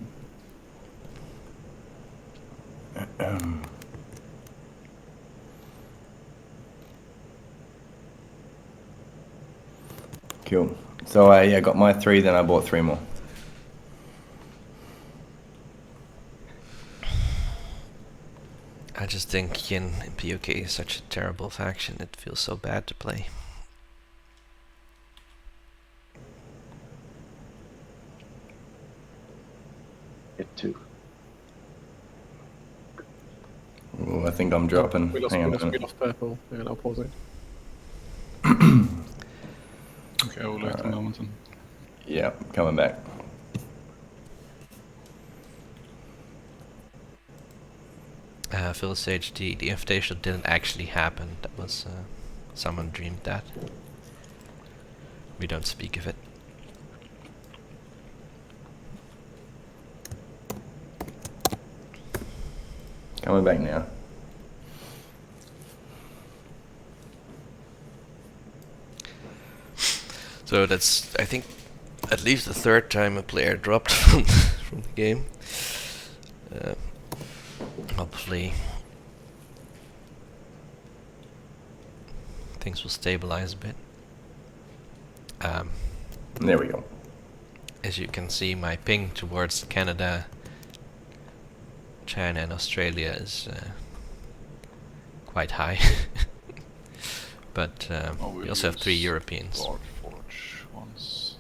Cool. So I got my 3, then I bought 3 more. I just think Yin in POK is such a terrible faction, it feels so bad to play. Get 2. Ooh, I think I'm dropping. We lost, Hang on we a lost, we minute. lost purple. Hang on, I'll pause it. Okay, I will wait a moment. And... Yeah, coming back. Phil Sage, the invitation didn't actually happen. That was someone dreamed that. We don't speak of it. Coming back now. So that's, I think, at least the third time a player dropped from the game. Hopefully things will stabilize a bit. There we go. As you can see, my ping towards Canada, China and Australia is quite high. But we also have 3 Europeans. Forge once.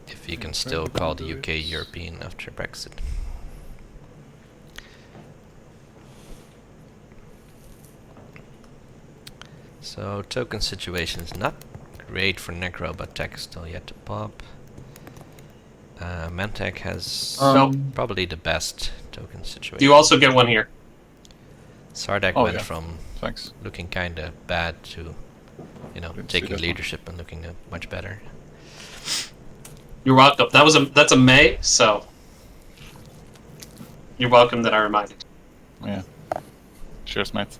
If you can still call the UK European after Brexit. So token situation is not great for Necro, but tech is still yet to pop. Mantech has probably the best token situation. You also get one here. Sardak Oh, went yeah. from Thanks. looking kinda bad to, you know, Didn't see taking that one. leadership and looking much better. You're welcome. That's a May, so you're welcome that I reminded. Yeah. Cheers, mate.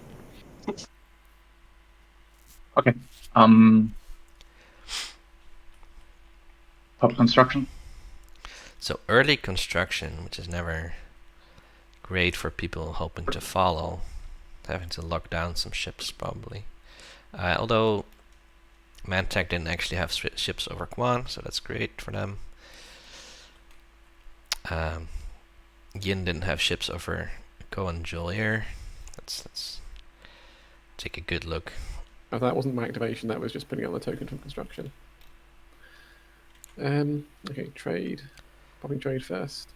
Okay. Pub construction. So early construction, which is never great for people hoping to follow, having to lock down some ships probably. Although Mantech didn't actually have ships over Quan, so that's great for them. Yin didn't have ships over Ko and Jolier. Let's take a good look. Oh, that wasn't my activation. That was just putting on the token from construction. Okay, trade. Popping trade first.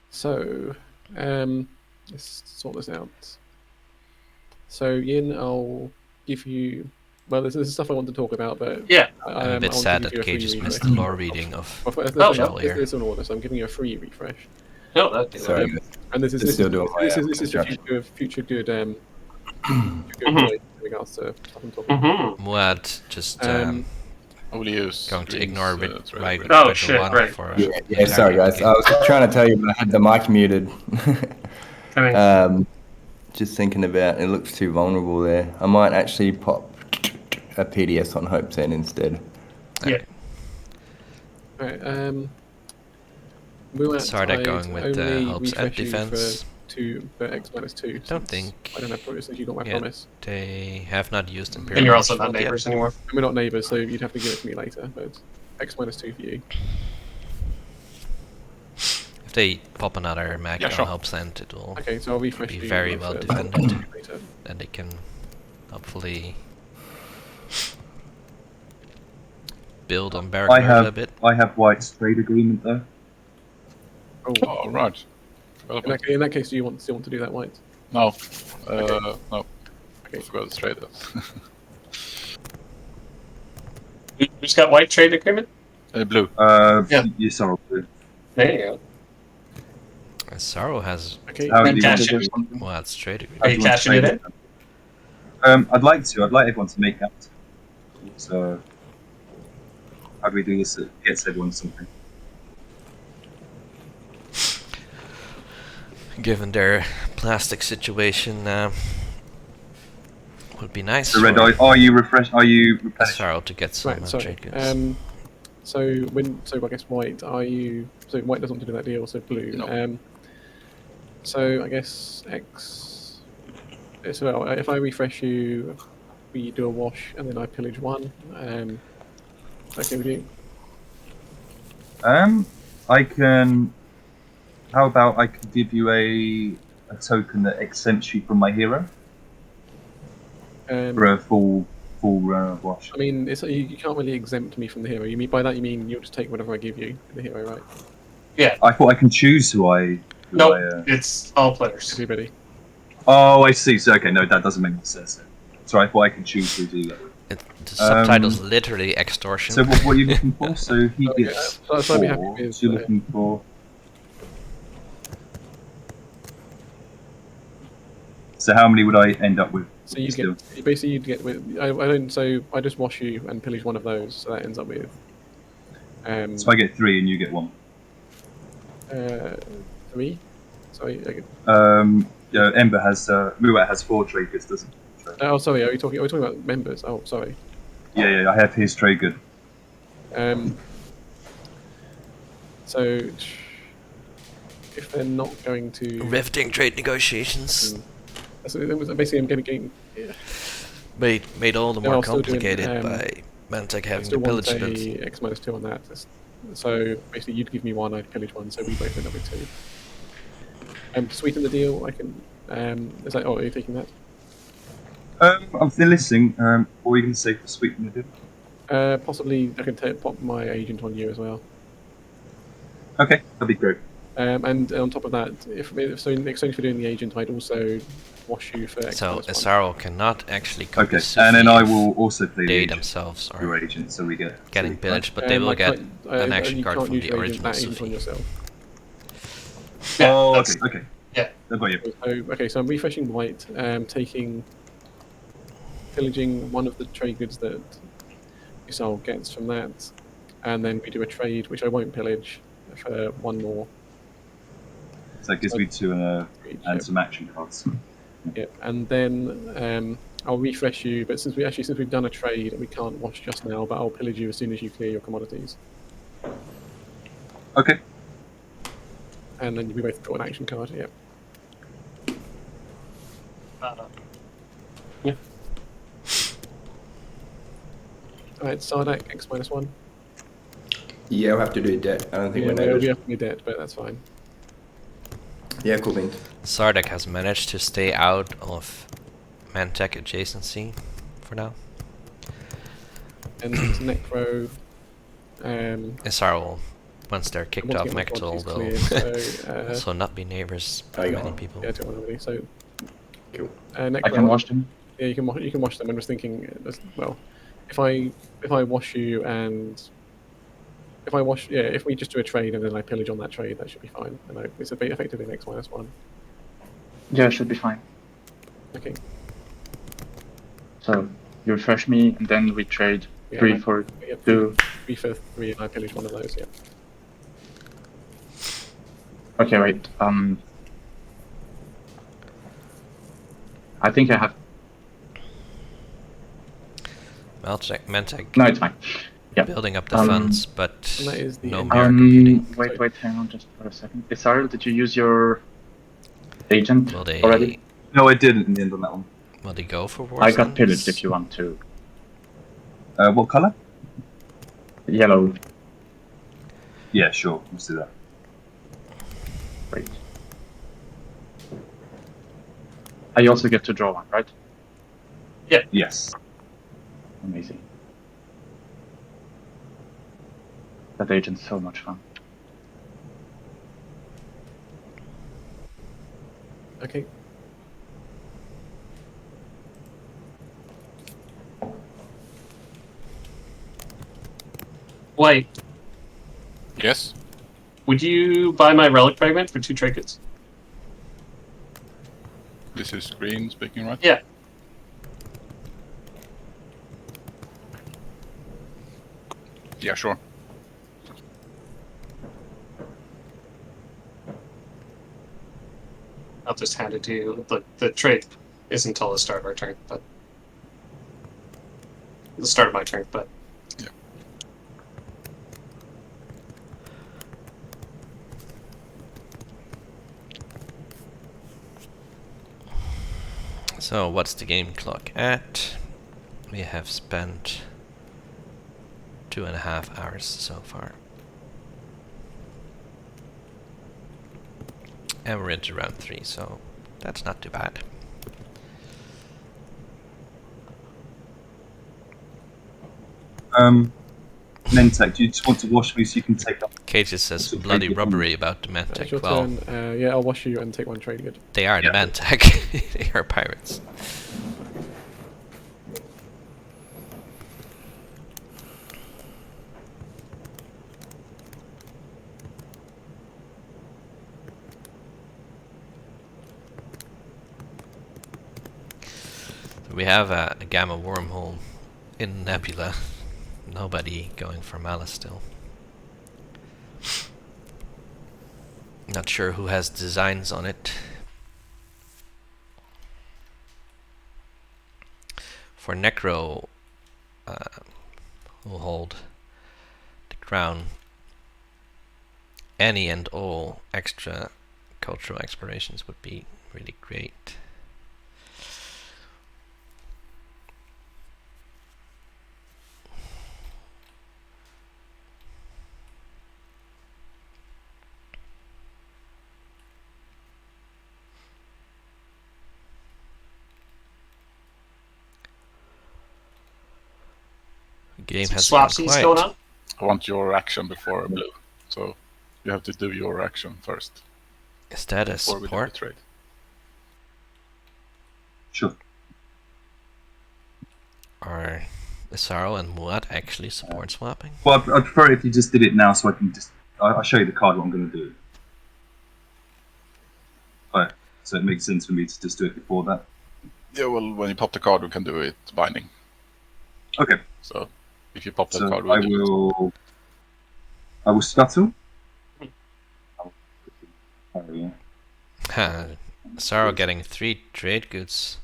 So, let's sort this out. So, Yin, I'll give you. Well, this is stuff I want to talk about, but Yeah. I'm a bit I want sad to that give you a Kay free just refresh. missed the lore reading of Well, Jolier. this is in order, so I'm giving you a free refresh. No, that's Sorry, guys. And this is Just still doing my this is construction. future good play in regards to stuff I'm talking about. Muad just I will use. going to greens, ignore it's ready, right ready. Oh, Special shit, One right. for Yeah, sorry guys. I was trying to tell you, but I had the mic muted. Just thinking about it, looks too vulnerable there. I might actually pop a PDS on Hope's End instead. Yeah. Alright, Muad Sardak Tide going with only Hope's End refresh you defense. for 2, but X minus 2. Don't think. I don't have promise since you got my Yeah. promise. They have not used Imperial. And you're also Threshold not yet. neighbors anymore. And we're not neighbours, so you'd have to give it to me later, but X minus 2 for you. If they pop another mag Yeah, on sure. Hope Send, it will Okay, so I'll refresh be you. very with, well defended. later. and they can hopefully build on Barrack I Road have a bit. I have White's trade agreement though. Oh, Oh, right. Development. in that case, do you still want to do that, White? No. Okay. No. Okay. I forgot to trade it. Who's got white trade agreement? Blue. Yeah. You saw it. There you go. Sorrow has Okay. How Then do you want cash to it. do something? well, it's trade agreement. Are you cashing it in? I'd like to. I'd like everyone to make that. So, how do we do this? It gets everyone something. Given their plastic situation, would be nice So, Red for Eye, are you replenished? Sorrow to get some Right, sorry. trade goods. So I guess White, are you? So White doesn't want to do that deal. So Blue. No. So I guess X. So if I refresh you, we do a wash and then I pillage 1. Okay with you? I can. How about I can give you a token that exempts you from my hero for a full wash. I mean, you can't really exempt me from the hero. You mean by that you mean you'll just take whatever I give you, the hero, right? I thought I can choose who I. Nope, it's all players. Everybody. Oh, I see. So okay, no, that doesn't make sense. So I thought I could choose who to do that. The subtitle's literally extortion. So what are you looking for? So he Okay, gets so I'd be happy 4. with, So you're looking for. So how many would I end up with? So you still? get basically you'd get with I don't so I just wash you and pillage 1 of those, so that ends up with. So I get 3 and you get 1. 3. Sorry. Okay. Yeah, Ember has Muat has 4 trade goods, doesn't he? Oh, sorry. Are we talking about members? Oh, sorry. Yeah, I have his trade good. So if they're not going to Riveting trade negotiations. so basically I'm getting Made all the No, more I'm still doing, complicated by Mantech I having still to want pillage a it. X minus 2 on that. So basically you'd give me 1, I'd pillage 1, so we both end up with 2. To sweeten the deal, I can. Is that? Oh, are you taking that? I'm still listening. What were you going to say for sweetening the deal? Possibly, I can pop my agent on you as well. Okay, that'd be great. And on top of that, if so, in exchange for doing the agent, I'd also wash you for X So minus 1. Asaro cannot actually come Okay, to and then I if will also play the they agent, themselves your are agent, so we get getting so we- pillaged, but they will get an action you card can't from use the your original agent, that agent on Sufi. yourself. Oh, that's- okay. yeah. I've got you. So I'm refreshing White, pillaging 1 of the trade goods that Isal gets from that, and then we do a trade which I won't pillage for 1 more. So that gives me 2 and some action cards. Yep, and then I'll refresh you. But since we've done a trade, we can't wash just now. But I'll pillage you as soon as you clear your commodities. Okay. And then we both draw an action card. Yep. Yeah. Alright, Sardak X minus 1. Yeah, I'll have to do debt. I don't think we're we neighbors. have to be dead, but that's fine. Yeah, cool beans. Sardak has managed to stay out of Mantech adjacency for now. And Necro. Asaro, once they're kicked once off again, Mechtal, once will he's cleared, also not be neighbors Oh, by you many are. people. Yeah, don't worry. So Cool. Necro, I can wash them. Yeah, you can wash them. I'm just thinking, well, if I wash you and if we just do a trade and then I pillage on that trade, that should be fine. And it's effectively an X minus 1. Yeah, it should be fine. Okay. So you refresh me, and then we trade Yeah, 3 for Yeah, 2. 3 for 3, and I pillage 1 of those. Yeah. Okay, wait. I think I have. Mantech No, it's fine. Yeah. building up the funds, but And that is the no end. America getting. Wait, hang on just for a second. Isaril, did you use your agent Will they? already? No, I didn't in the end on that one. Will they go for war I got zones? pillaged if you want to. What colour? Yellow. Yeah, sure. Let's do that. Great. I also get to draw one, right? Yes. Amazing. That agent's so much fun. Okay. White, Yes. would you buy my relic fragment for 2 trade goods? This is green speaking, right? Yeah. Yeah, sure. I'll just hand it to you. The trade isn't until the start of our turn, but the start of my turn, but So what's the game clock at? We have spent 2.5 hours so far. And we're into round 3, so that's not too bad. Mentec, do you just want to wash me so you can take up? Kate just says What's your bloody trade good robbery about the That's Mantech. your Well, turn. Yeah, I'll wash you and take 1 trade good. they are the Yeah. Mantech. They are pirates. We have a gamma wormhole in Nebula. Nobody going for Malice still. Not sure who has designs on it. For Necro, who'll hold the crown, any and all extra cultural explorations would be really great. The game has gone swapsies quiet. going on. I want your action before a blue. So you have to do your action first Is that a before we do the support? trade. Sure. Are Isaro and Muad actually support swapping? Well, I'd prefer it if you just did it now so I can just... I'll show you the card what I'm going to do. Right. So it makes sense for me to just do it before that. Yeah, well, when you pop the card, we can do it binding. Okay. So if you pop that So card, I we'll do it. will scuttle. Oh, yeah. Ha, Isaro getting 3 trade goods.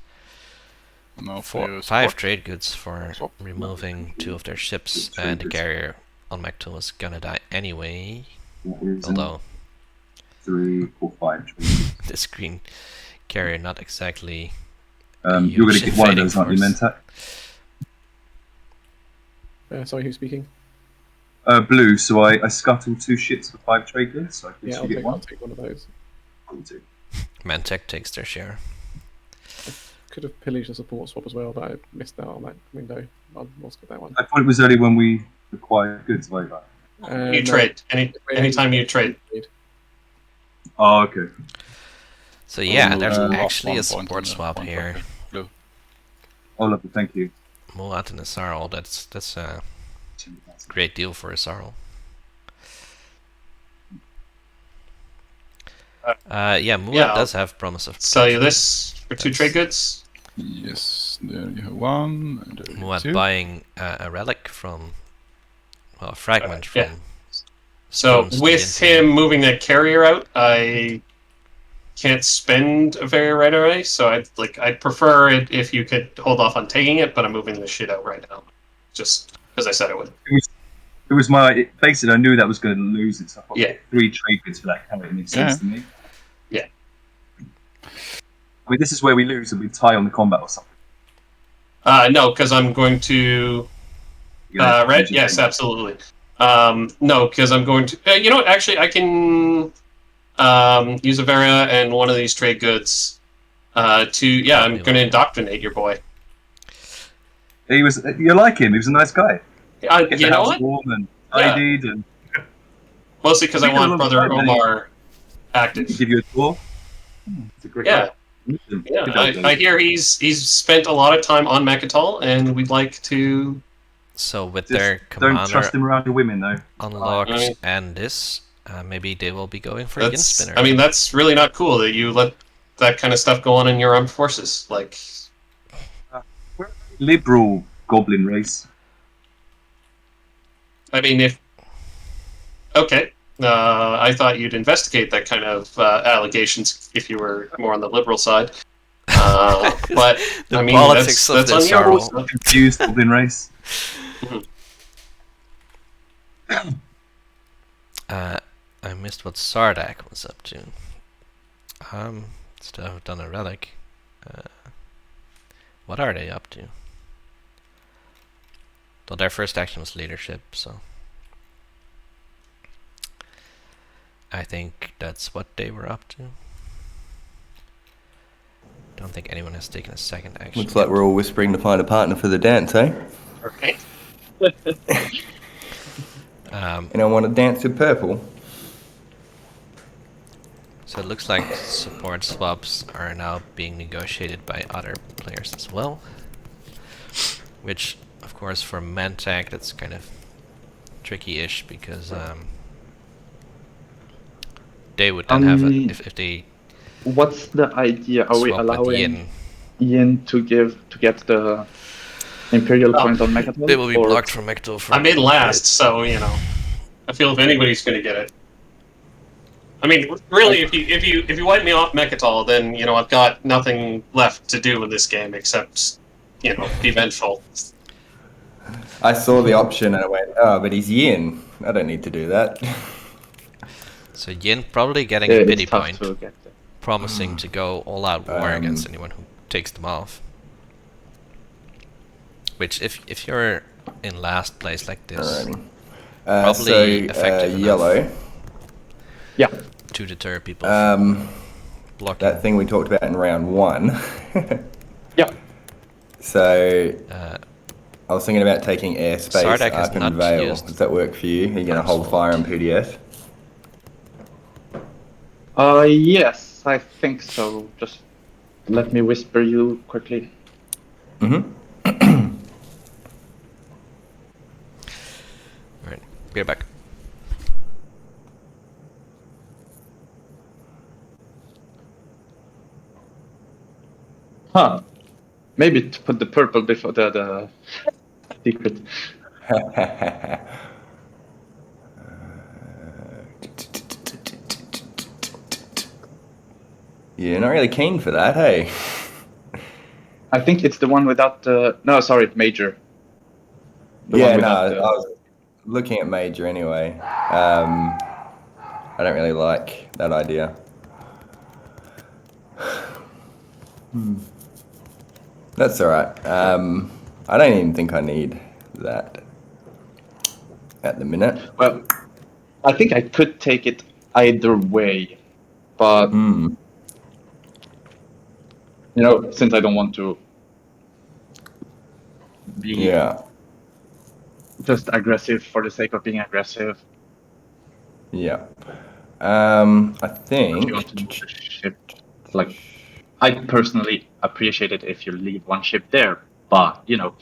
No, For you 5 support. trade goods for Swap. removing 2 of their ships, Trade and the goods. carrier on Mechtel was gonna die anyway. What is it? Although 3, 4, 5. the screen carrier not exactly You're going to huge get one of invading those, aren't you, force. Mentec? Sorry, who's speaking? Blue, so I scuttle 2 ships for 5 trade goods, so I can Yeah, you get I'll one. take 1 of those. Cool, too. Mantech takes their share. Could have pillaged the support swap as well, but I missed out on that window. I'll skip that one. I thought it was only when we acquired goods over. You trade anytime you trade. Oh, okay. So yeah, move there's off actually 1 a point support on the swap 1 here. point. Blue. Oh, lovely, thank you. Muad and Isaro, that's a great deal for Isaro. Yeah, Muad yeah, does have promise of Sell you protection. this for 2 trade goods. Yes, there you have 1. And there you have Muad 2. buying a relic from, well, a fragment from. Yeah. So Stones with to the him moving that carrier out, I can't spend a very right away. So I'd prefer it if you could hold off on taking it, but I'm moving this shit out right now, just because I said I would. It was my... Basically, I knew that was going to lose it, so I thought Yeah. 3 trade goods for that carry. It makes sense to me. I mean, this is where we lose and we tie on the combat or something. No, because I'm going to red. Yes, absolutely. No, because I'm going to. You know what? Actually, I can use a Vera and one of these trade goods to. Yeah, I'm going to indoctrinate your boy. He was. You like him? He was a nice guy. You know what? Warm and Yeah. tidied and Mostly because I want Brother Omar active. give you a tour. It's a great Yeah. guy. Yeah, I hear he's spent a lot of time on Mechatol, and we'd like to. So with Just their don't commander trust him around your women, though. unlocked I mean- and this, maybe they will be going for a Yin spinner. I mean, that's really not cool that you let that kind of stuff go on in your armed forces. Like, Liberal goblin race. I mean, if okay, I thought you'd investigate that kind of allegations if you were more on the liberal side. But The I mean, politics of that's on this your are rules. all- Confused goblin race. I missed what Sardak was up to. Still haven't done a relic. What are they up to? Well, their first action was leadership, so I think that's what they were up to. Don't think anyone has taken a second action. Looks like we're all whispering to find a partner for the dance, eh? Okay. Anyone want to dance in purple? So it looks like support swaps are now being negotiated by other players as well. Which, of course, for Mantag, that's kind of tricky-ish because they would then have a, if they What's the idea? Are we swap with allowing Yin, Yin to get the Imperial point on Mechatol? they will be or- blocked from Mechatol for I'm in last, so you know, I feel if anybody's going to get it. I mean, really, if you wipe me off Mechatol, then you know I've got nothing left to do in this game except you know be vengeful. I saw the option and I went, oh, but he's Yin. I don't need to do that. So Yin probably getting Yeah, a it's pity tough point, to get there. promising to go all-out war against anyone who takes them off. Which, if you're in last place like this, Alrighty. Probably effective enough. Yellow. Yeah. to deter people from blocking. That thing we talked about in round 1. Yeah. So Uh, I was thinking about taking airspace Sardak has up in not Vale. used Does that work for you? Are you going to hold Absolute. fire on PDS? Yes, I think so. Just let me whisper you quickly. Mm-hmm. Alright, be right back. Huh. Maybe to put the purple before the secret. You're not really keen for that, hey? I think it's the one without the... No, sorry, major. The Yeah, one no, without I was looking at major anyway. I don't really like that idea. That's alright. I don't even think I need that at the minute. Well, I think I could take it either way, but you know, since I don't want to be Yeah, just aggressive for the sake of being aggressive, yeah. I if think. you want to move the ship, like I personally appreciate it if you leave one ship there, but you know,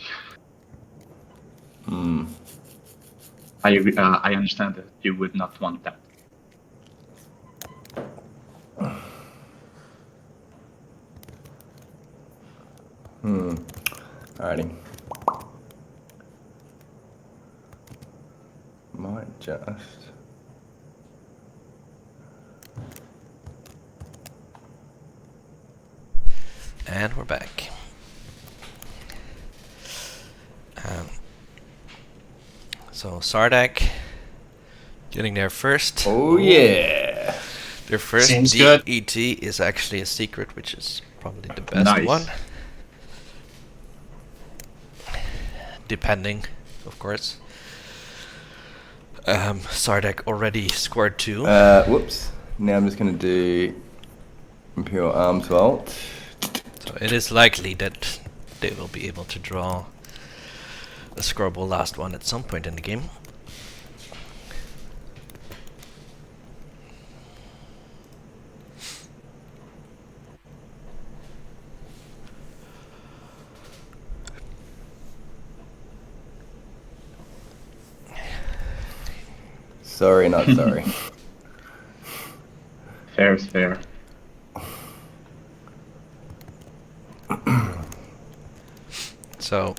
I understand that you would not want that. Alrighty. Might just. And we're back. So Sardak getting there first. Oh yeah. Their first Seems good. DET is actually a secret, which is probably the best Nice. one. Depending, of course. Sardek already scored 2. Whoops. Now I'm just going to do Imperial Arms Vault. So it is likely that they will be able to draw a scoreable last one at some point in the game. Sorry, not sorry. Fair is fair. So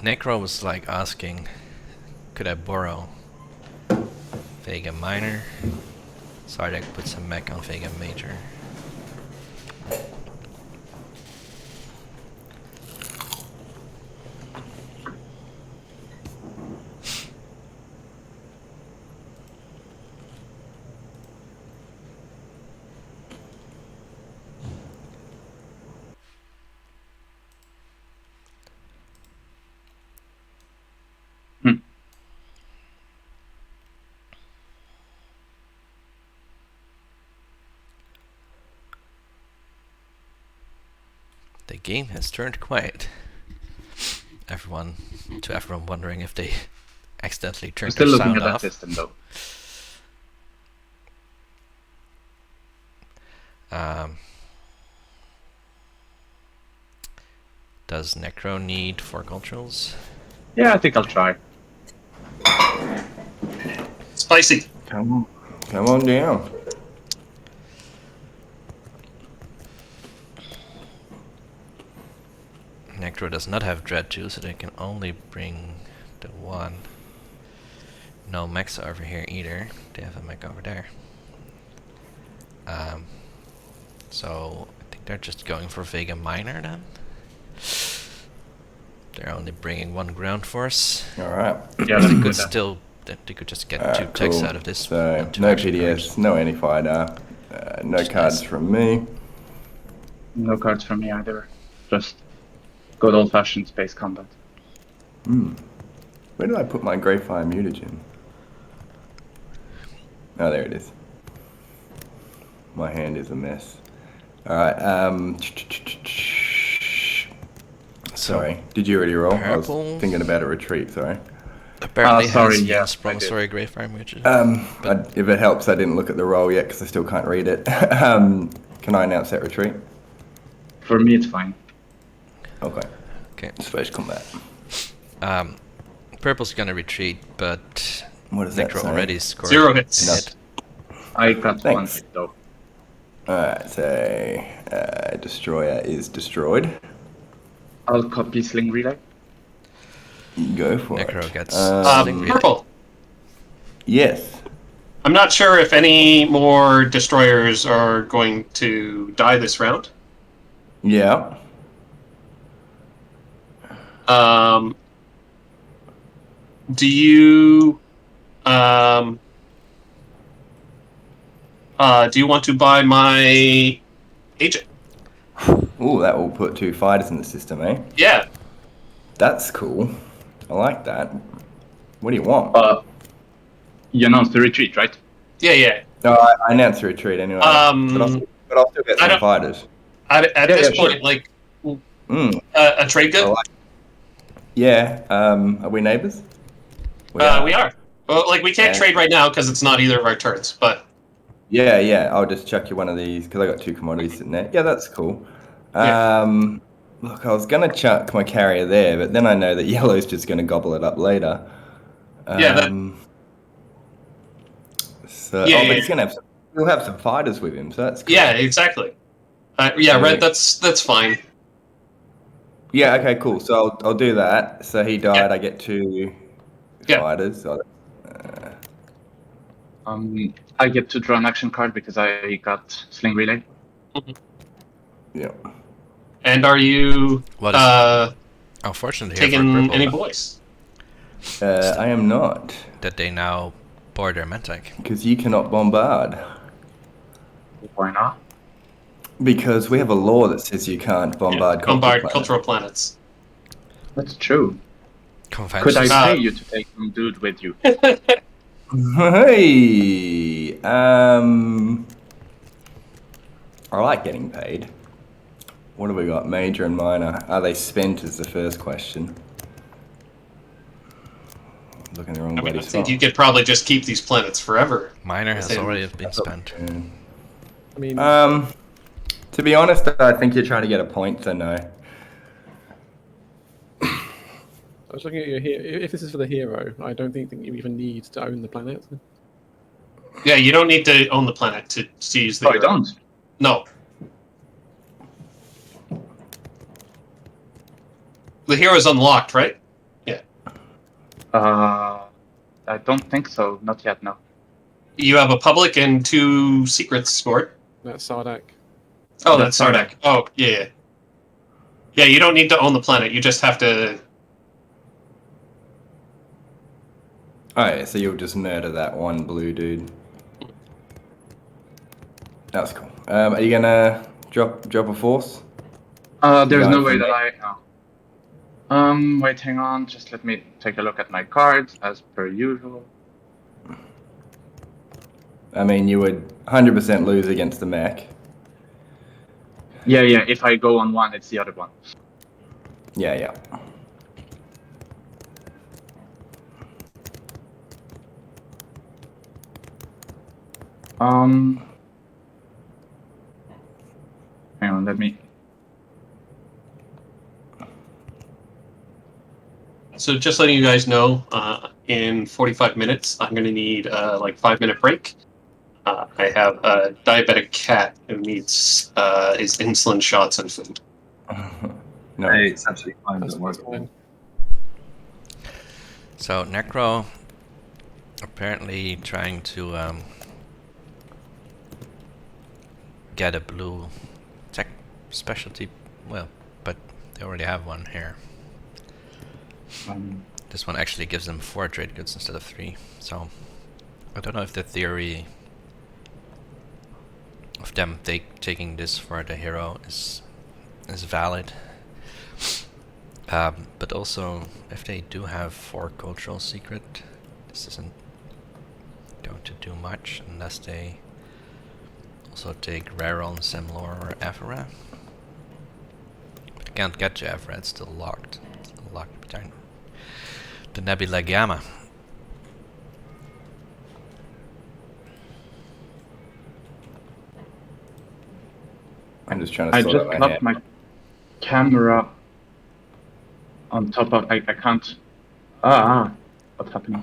Necro was like asking, could I borrow Vega Minor? Sardek put some mech on Vega Major. The game has turned quiet. Everyone wondering if they accidentally I'm turned still their looking sound at that off. system though. Does Necro need 4 culturals? Yeah, I think I'll try. Spicy. Come on down. Necro does not have Dread 2, so they can only bring the 1. No mechs over here either. They have a mech over there. So I think they're just going for Vega Minor then. They're only bringing 1 ground force. Alright. Yeah, They let's could do that. still, they could just get 2 Alright, techs cool. out of this. So, and 2 no action PDS, cards. no Anti-Fighter, no Just cards nice. from me. No cards from me either. Just good old-fashioned space combat. Where did I put my Greyfire mutagen? Oh, there it is. My hand is a mess. Alright, sorry. Did you already roll? I was Purple. thinking about a retreat, sorry. Apparently sorry, has yeah, Jens I did. promissory Greyfire Mutation. If it helps, I didn't look at the roll yet because I still can't read it. Can I announce that retreat? For me, it's fine. Okay. Okay. Space combat. Purple's gonna retreat, but What does that Necro say? already scored 0 hits. a hit. I got Thanks. 1 hit though. Alright, so Destroyer is destroyed. I'll copy Sling Relay. Go for Necro it. gets Um, Relay. Purple. Yes. I'm not sure if any more destroyers are going to die this round. Yeah. Do you do you want to buy my agent? Ooh, that will put 2 fighters in the system, eh? Yeah. That's cool. I like that. What do you want? You announced the retreat, right? Yeah. No, I announced a retreat anyway. But I'll still get I some don't- fighters. At Yeah, this yeah, sure. point, like Mm, a trade good. I like Yeah. Are we neighbors? We are. Well, like we can't Yeah. trade right now because it's not either of our turns. But Yeah. I'll just chuck you one of these because I got 2 commodities sitting there. Yeah, that's cool. Look, I was gonna chuck my carrier there, but then I know that yellow's just gonna gobble it up later. Yeah, So, Yeah, but yeah. he's gonna have he'll have some fighters with him, so that's cool. yeah, exactly. So- Red. That's fine. Yeah, okay, cool. So I'll do that. So he died. I get 2 Yeah. fighters. So, I get to draw an action card because I got Sling Relay. yeah. And are you What is unfortunately here for taking Purple any boys? I am not, that they now board their Mentech. because you cannot bombard. Why not? Because we have a law that says you can't bombard Bombard cultural cultural planets. That's true. Conventions. Could I Uh, pay you to take some dude with you? Hey, I like getting paid. What have we got? Major and minor. Are they spent is the first question. Looking in the wrong I mean, bloody I think spot. you could probably just keep these planets forever. Minor has Within- already been spent. I mean, To be honest, I think you're trying to get a point, so no. I was looking at your hero. If this is for the hero, I don't think you even need to own the planet. Yeah, you don't need to own the planet to use the Oh, I hero. don't. No. The hero's unlocked, right? I don't think so. Not yet, no. You have a public and 2 secrets scored. That's Sardak. Oh, That's that's Sardak. Oh, yeah. Yeah, you don't need to own the planet. You just have to... Oh yeah, so you'll just murder that one blue dude. That's cool. Are you gonna drop a force? There's Going no for way me? that I. No. Wait, hang on. Just let me take a look at my cards as per usual. I mean, you would 100% lose against the mech. Yeah. If I go on one, it's the other one. Yeah. Hang on. Let me. So just letting you guys know, in 45 minutes, I'm going to need like 5-minute break. I have a diabetic cat who needs his insulin shots and food. No. Hey, it's absolutely fine. That's Don't worry. fine. So Necro apparently trying to get a blue tech specialty. Well, but they already have one here. This one actually gives them 4 trade goods instead of 3. So I don't know if the theory of them taking this for the hero is valid. But also, if they do have 4 cultural secret, this isn't going to do much unless they also take Raron, Semlor, or Ephra. But you can't get to Ephra, it's still locked. It's still locked behind the Nebula Gamma. I'm just trying to I sort just out my locked head. my camera on top of. I can't. What's happening?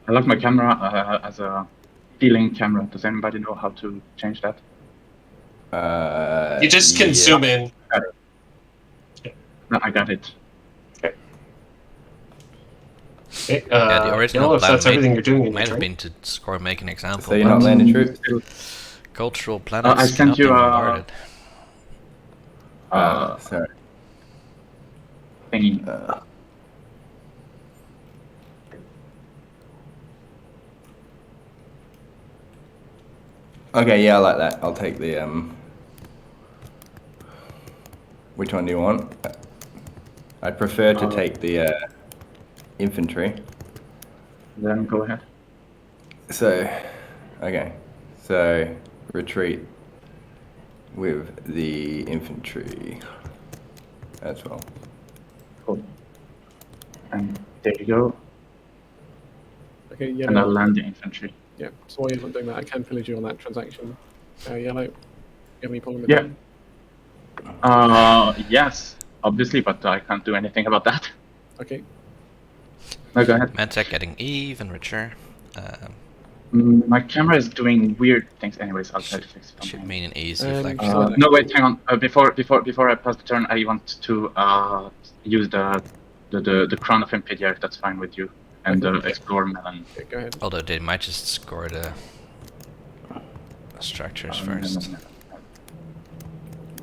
I locked my camera as a feeling camera. Does anybody know how to change that? You just can yeah. zoom in. No, I got it. Okay, Yeah, the original Yellow, if plan that's everything you're doing in might your have turn. been to score, make an example. So you're but not landing troops? cultural planets I sent cannot be you bombarded. Sorry. Thingy. Okay, yeah, I like that. I'll take the Which one do you want? I prefer to take the infantry. Then go ahead. So, okay. So, retreat with the infantry as well. Cool. And there you go. Okay, And Yellow. I'll land the infantry. Yeah, so while you're not doing that, I can pillage you on that transaction. Yellow, you have any problem with Yeah. that? Yes, obviously, but I can't do anything about that. Okay. No, go ahead. Mantech getting even richer. My camera is doing weird things. Anyways, I'll try to fix it. Should mean an easy Um, reflection. Sardak. No, wait, hang on. Before I pass the turn, I want to use the crown of Impedia, if that's fine with you, and explore melon. Okay, go ahead. Although they might just score the structures first.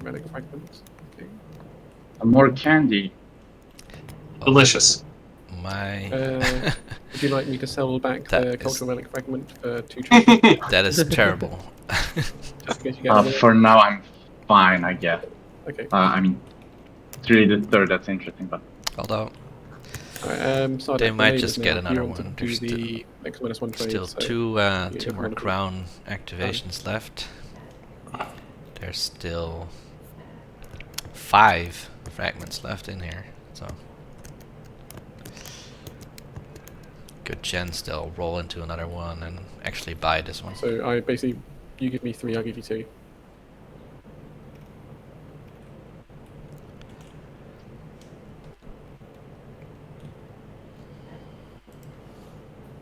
Relic fragments. Okay. More candy. Delicious. my. Would you like me to sell back That the is- cultural relic fragment for 2 trillion? That is terrible. Just in case you get it. For now, I'm fine, I guess. Okay. I mean, it's really the third that's interesting, but Although Alright, so they the might neighbours just now, get if you another want to one. do There's the X-1 trade, still so two you two have more one of them. crown activations left. There's still 5 fragments left in here, so good chance they'll roll into another one and actually buy this one. So I basically, you give me 3, I'll give you 2.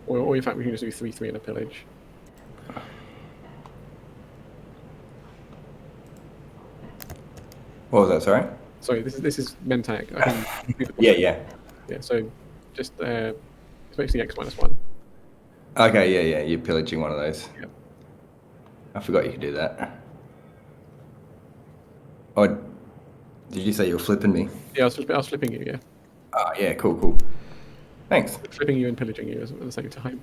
Or in fact, we can just do 3, 3 and a pillage. What was that? Sorry. Sorry, this is Mentak. I can do the Yeah. Yeah, so just it's basically X-1. Okay. Yeah. You're pillaging one of those. Yep. I forgot you could do that. Oh, did you say you were flipping me? Yeah, I was flipping you. Yeah, Oh, yeah. Cool. Thanks. flipping you and pillaging you at the same time.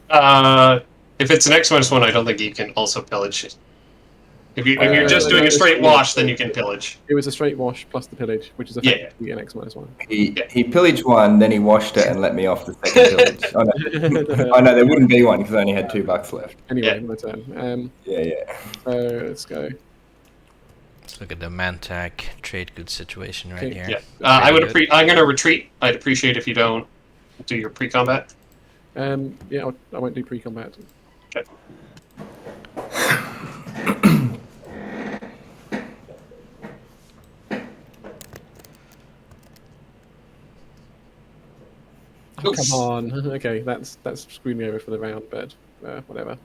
If it's an X-1, I don't think you can also pillage. If you're just doing a straight wash, then you can pillage. It was a straight wash plus the pillage, which is effectively an X-1. He pillaged one, then he washed it and let me off the second pillage. Oh no, there wouldn't be one because I only had $2 left. Anyway, Yeah. my turn. Yeah. So let's go. Let's look at the Mantac trade goods situation right Okay. here. Yeah. Pretty good. I'm going to retreat. I'd appreciate if you don't do your pre-combat. Yeah, I won't do pre-combat. Okay. Oh, come on. Okay, that's screwed me over for the round, but whatever.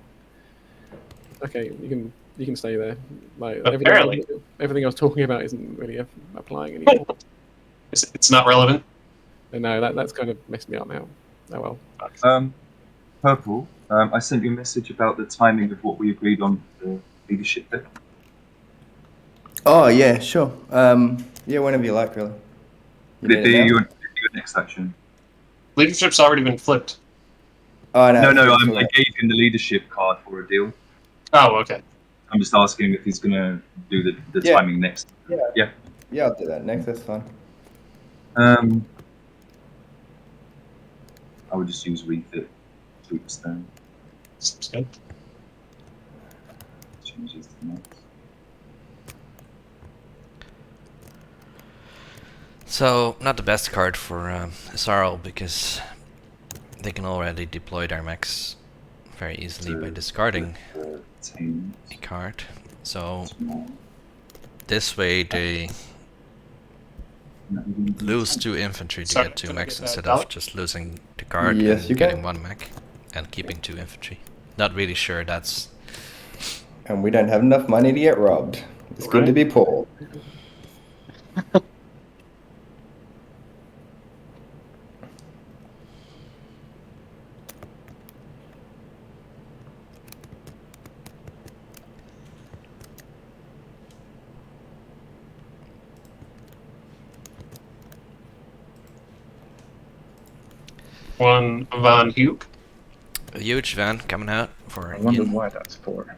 Okay, you can stay there. Like Apparently. everything I was talking about isn't really applying anymore. It's not relevant. And no, that's kind of messed me up now. Oh well. Purple, I sent you a message about the timing of what we agreed on the leadership bit. Oh yeah, sure. Yeah, whenever you like, really. You Did need it now? your next action? Leadership's already been flipped. Oh no. No, it's all I right. gave him the leadership card for a deal. Oh, okay. I'm just asking if he's going to do the Yeah. timing next. Yeah, I'll do that next. That's fine. I would just use refit Sweepstone. Seems good. Changes to next. So, not the best card for SRL because they can already deploy their mechs very easily by discarding a card. So, this way they lose 2 infantry to Sorry, get 2 can I mechs get that instead dollar? of just losing the card Yes, and you getting can. 1 mech and keeping 2 infantry. Not really sure that's... And we don't have enough money to get robbed. It's good to be poor. One Von Hugh. A huge van coming out for I wonder Yin. why that's for.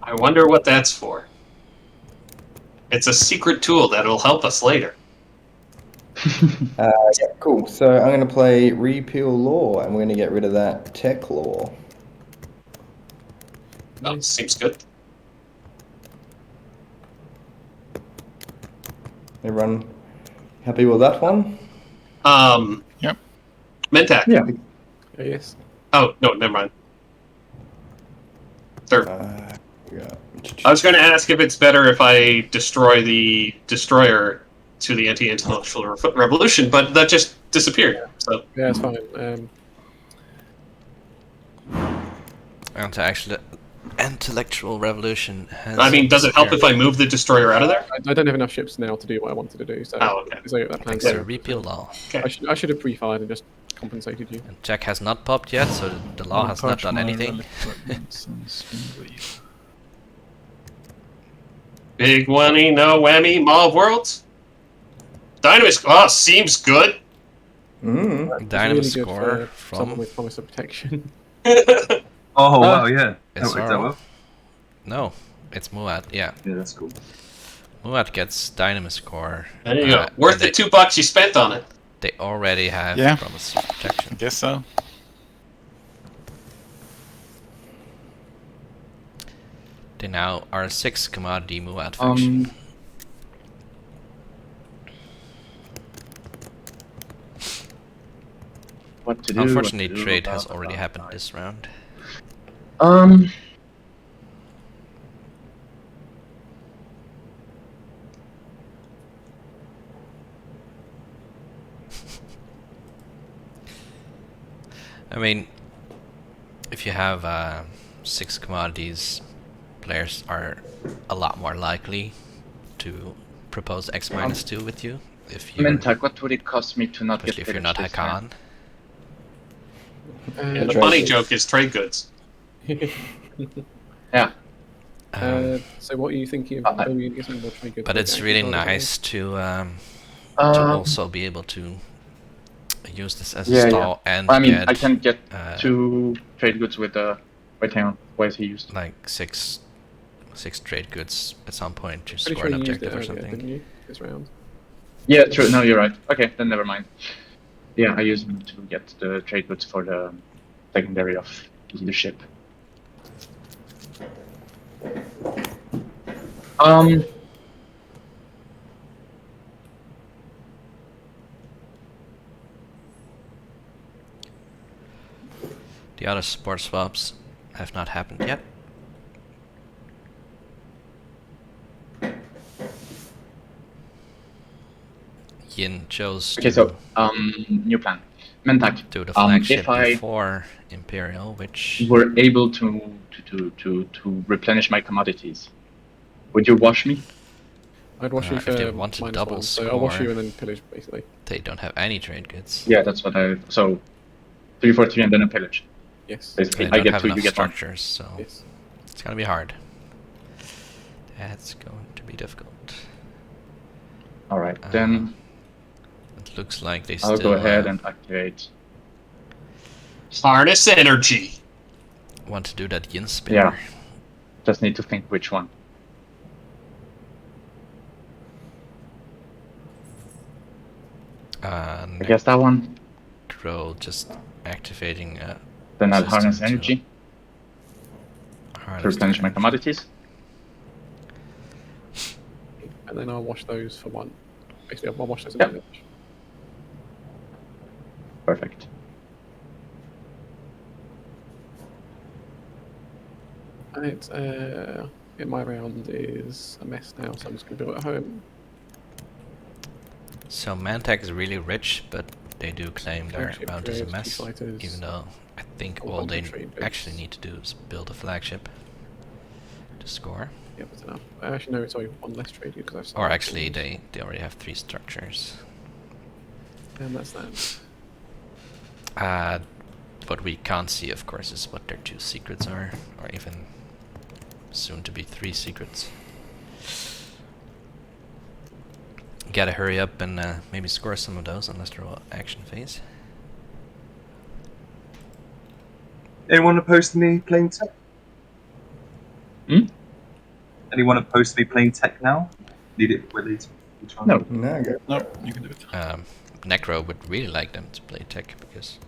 I wonder what that's for. It's a secret tool that'll help us later. Yeah, cool. So I'm going to play Repeal Law, and we're going to get rid of that Tech Law. Oh, seems good. Everyone happy with that one? Yep. Mentak. Yeah. Yes. Oh, no, never mind. Third. Yeah. I was going to ask if it's better if I destroy the destroyer to the anti-intellectual revolution, but that just disappeared. So Yeah, it's fine. Intellectual revolution has... I mean, does it help if I move the destroyer out of there? I don't have enough ships now to do what I wanted to do, so Oh, okay. so that plan's So there. repeal law. I should have pre-fired and just compensated you. And Jack has not popped yet, so the law has not done anything. Big whammy, no whammy, Mall of Worlds. Dynamite. Oh, seems good. Mm. Dynamis really good score for someone from with promise of protection. Oh wow, yeah. It's Oh, is that Sarl. well? No, it's Muad. Yeah, Yeah, that's cool. Muad gets Dynamis score. There you go. and Worth the $2 you spent on it. They already have Yeah. promise of protection. I guess so. They now are a 6 commodity Muad faction. What to do? Unfortunately, what to do, trade blah, has blah, already blah, happened blah. this round. I mean, if you have 6 commodities, players are a lot more likely to propose X-2 with you. If you're, Mentag, what would it cost me to not get especially if you're not pillaged this turn? Hakan. And the Trade funny goods. joke is trade goods. Yeah. So what are you thinking of? Are you getting more trade goods? But like it's action really cards or something? nice to Um, also be able to use this as a Yeah, stall and I mean, get I can get uh, 2 trade goods with the. Wait, hang on. Why is he used? like six trade goods at some point to Pretty score sure an you used it objective or earlier, something. didn't you? This round. Yeah, true. No, you're right. Okay, then never mind. Yeah, I use them to get the trade goods for the secondary of leadership. The other support swaps have not happened yet. Yin chose Okay, to so new plan. Mentag, do the flagship if I before Imperial, which were able to replenish my commodities, would you wash me? I'd wash you if for they want to -1, double so I'll wash score- you and then pillage basically. they don't have any trade goods. Yeah, that's what I. So 3 for 3 and then a pillage. Yes. Basically, They I don't get have 2, enough you get 1. structures, so Yes. it's gonna be hard. That's going to be difficult. All right, then It looks like they I'll still go ahead and activate. Harness energy. want to do that yin spinner. Yeah. Just need to think which one. I guess that one. Necro just activating Then I'll system harness to energy to harness replenish my energy. commodities. And then I'll wash those for 1. Basically, I'll wash those in Yep. pillage. Perfect. Right, my round is a mess now, so I'm just going to build it at home. So Mantech is really rich, but they do claim their Flagship round is a trade, mess, 2 fighters, even though I think all all they trade actually base. need to do is build a flagship to score. Yeah, that's enough. Actually, no, sorry, 1 less trade because I've Or started actually, tools. they already have 3 structures. And that's that. What we can't see, of course, is what their 2 secrets are, or even soon to be 3 secrets. Gotta hurry up and maybe score some of those, unless they're all action phase. Anyone opposed to me playing tech? Hmm? Anyone opposed to me playing tech now? Need it with it? Which one? No. No, go. No, you can do it. Necro would really like them to play tech because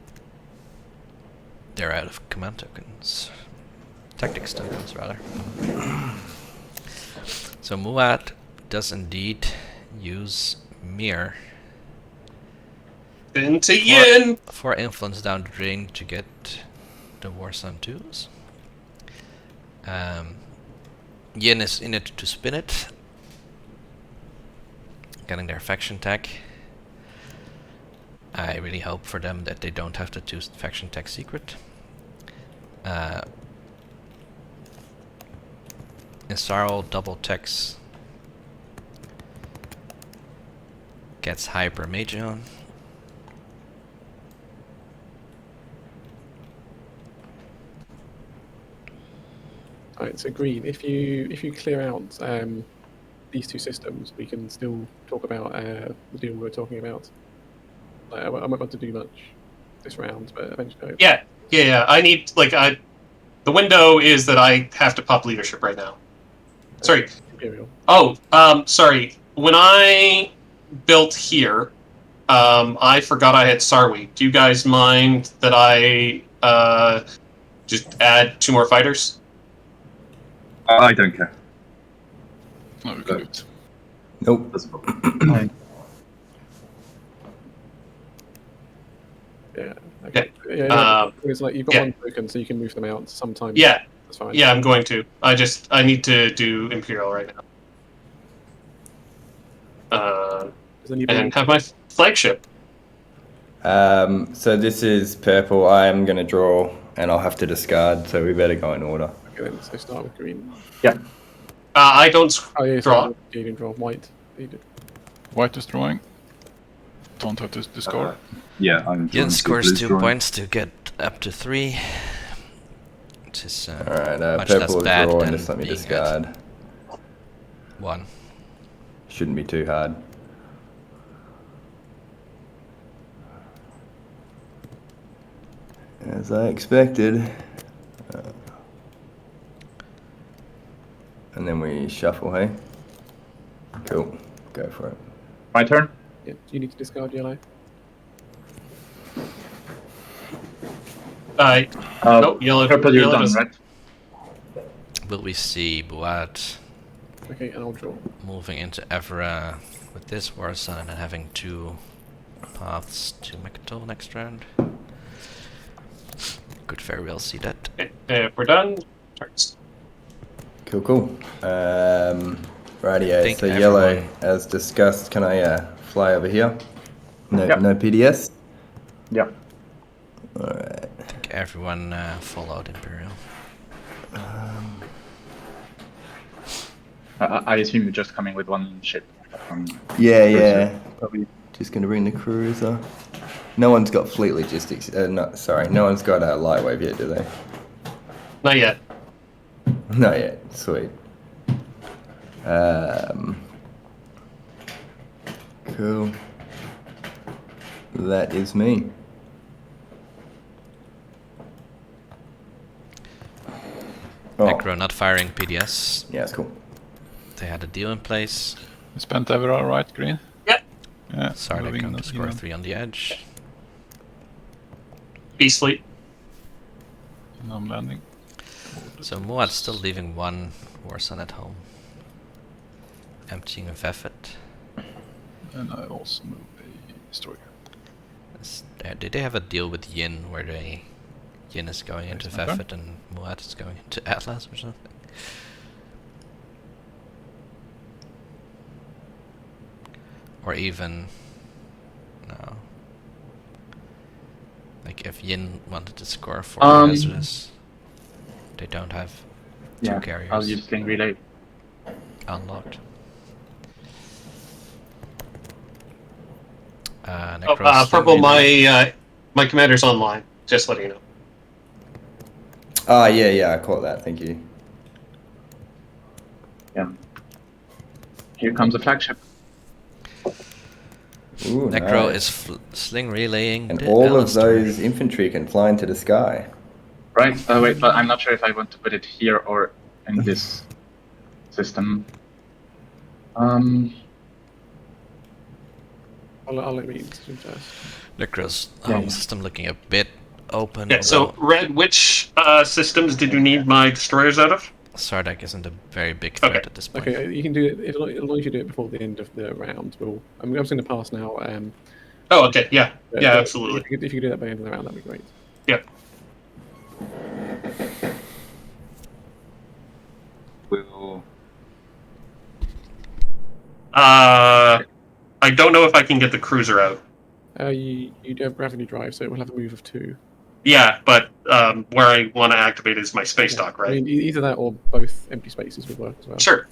they're out of command tokens. Tactics tokens, rather. So Muad does indeed use Mir Into yin. for influence down the drain to get the Warsun 2s. Yin is in it to spin it, getting their faction tech. I really hope for them that they don't have to choose faction tech secret. Isarl double techs gets Hyper Magion. Alright, so green, if you clear out these 2 systems, we can still talk about the deal we were talking about. Like, I might want to do much this round, but eventually. Yeah. I need the window is that I have to pop leadership right now. Sorry. Imperial. Oh, sorry. When I built here, I forgot I had Star Week. Do you guys mind that I just add 2 more fighters? I don't care. No, we can do it. Nope. That's a problem. Yeah. Okay. Yeah. It's like you've got yeah. 1 token, so you can move them out sometime. Yeah. That's fine. Yeah, I'm going to. I need to do Imperial right now. Then you And have my flagship. So this is purple. I am going to draw, and I'll have to discard, so we better go in order. Okay, then, so start with green. Yeah. I don't Oh, yeah, draw. so you can draw white. You did. White is drawing. Don't have to discard. Yeah, I'm. Yin drawing scores blue's 2 drawing. points to get up to 3. Which is Alright, much less purple will bad draw, than and just let me being discard. at 1. Shouldn't be too hard. As I expected. And then we shuffle, hey? Cool. Go for it. My turn. Yeah, you need to discard yellow. No, yellow. Purple, you're yellow done, does- right? Will we see Buat Okay, and I'll draw. moving into Evra with this War Sun and having 2 paths to Mechatol next round? Could very well see that. Okay, if we're done, turns. Cool. Rightio, Think so yellow, everyone- as discussed, can I fly over here? No, Yep. no PDS? Yeah. Alright. I think everyone followed Imperial. I assume you're just coming with 1 ship. Yeah. Probably just gonna bring the cruiser. No one's got fleet logistics. No one's got a light wave yet, do they? Not yet. Not yet. Sweet. Cool. That is me. Oh, Necro not firing PDS. yeah, it's cool. They had a deal in place. We spent Evera, right, green? Yep. Yeah. Sorry, they moving come to in score on 3 on the edge. Beast Fleet. and I'm landing. So Muad's still leaving 1 War Sun at home. Emptying of effort. And I also move a destroyer. Did they have a deal with Yin where Yin is going into my turn. Veffet and Muad is going into Atlas or something? Or even... no. Like if Yin wanted to score for Hazardous, they don't have 2 carriers I'll use Sling Relay. unlocked. Oh, Necros, purple. My commander's online. Just letting you know. Ah, yeah, I caught that. Thank you. Yeah. Here comes a flagship. Ooh, Necro nice. is sling relaying And the all of Alistair. those infantry can fly into the sky. Right. Wait, but I'm not sure if I want to put it here or in this system. I'll let me first. Necro's Yeah, home yeah. system looking a bit open. Yeah. So, although Red, which systems did you need my destroyers out of? Sardak isn't a very big threat Okay. at this point. Okay, you can do it as long as you do it before the end of the round. I'm just going to pass now. Oh, okay. Yeah. But Yeah. Absolutely. If you could do that by the end of the round, that'd be great. Yeah. We'll. I don't know if I can get the cruiser out. You do have gravity drive, so it will have a move of 2. Yeah, but where I want to activate is my space dock, right? I mean, either that or both empty spaces would work as well. Sure.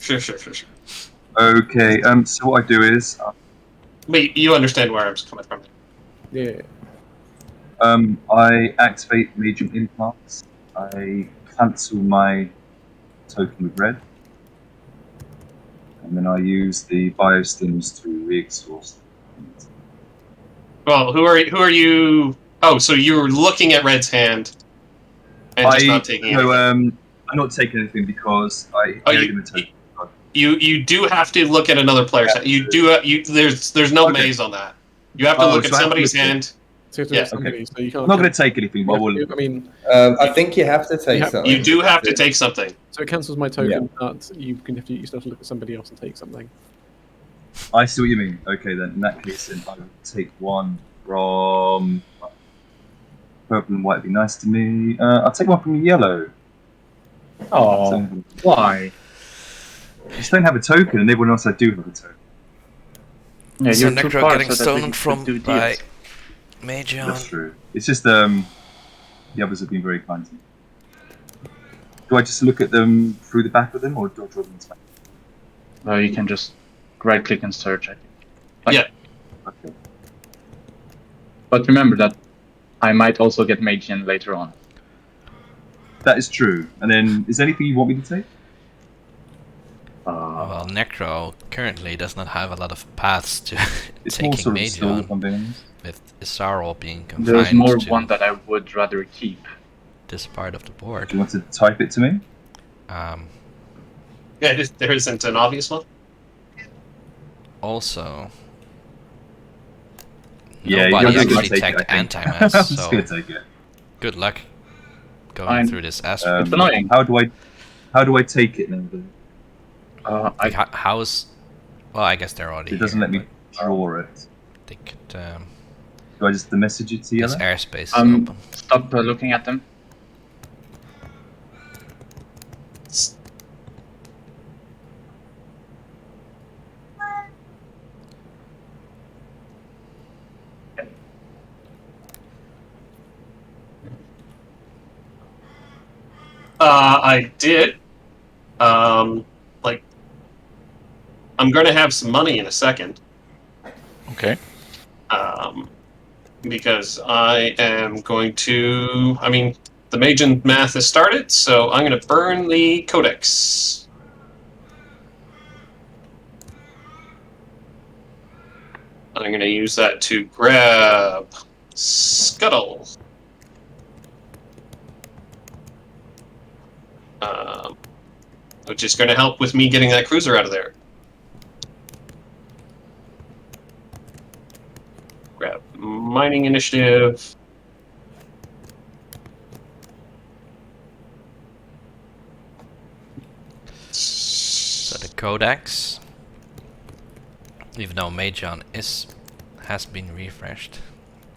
Okay. So what I do is, Wait, you understand where I'm coming from? Yeah. I activate major implants. I cancel my token with red, and then I use the biostims to re-exhaust. Well, who are you? Oh, so you're looking at Red's hand and just not taking anything. I'm not taking anything because I Oh, owed him a token. You do have to look at another player's hand. You do. There's no Okay. maze on that. You have to look at so I have to somebody's look at it. hand. So Yeah, somebody, so you can't. I'm not going to take anything, but I will. I mean, I think you have to take have- something. You do have to take something. so it cancels my token, but you still have to look at somebody else and take something. I see what you mean. Okay, then in that case, then I will take one from purple and white. Would be nice to me. I'll take one from yellow. Oh, why? You just don't have a token, and everyone else I do have a token. Yeah, So you're too Necro far getting so that we stolen could from do by deals. Magion. That's true. It's just the others have been very kind to me. Do I just look at them through the back of them, or do I draw them into my... You can just right-click and search, I think. Yeah. Okay. But remember that I might also get Magian later on. That is true. And then, is there anything you want me to take? Well, Necro currently does not have a lot of paths to It's more taking sort of still, if Magion, I'm being honest. with Isaro being confined There's more to one that I would rather keep. this part of the board. Do you want to type it to me? Yeah, there isn't an obvious one. Also, Yeah, nobody you're gonna actually take it, tagged I think. anti-mass, I'm just so gonna take it. good luck going Fine. through this aspect. It's annoying. How do I take it now? Then? How's... Well, I guess they're already It doesn't here, let me but draw it. they could... Do I just message it to this yellow? airspace is open. Stop looking at them. I did. Like, I'm going to have some money in a second. Okay. Because I am going to. I mean, the Magian math has started, so I'm going to burn the Codex. I'm going to use that to grab Scuttle. Which is going to help with me getting that cruiser out of there. Grab mining initiative. So the Codex, even though Magion has been refreshed,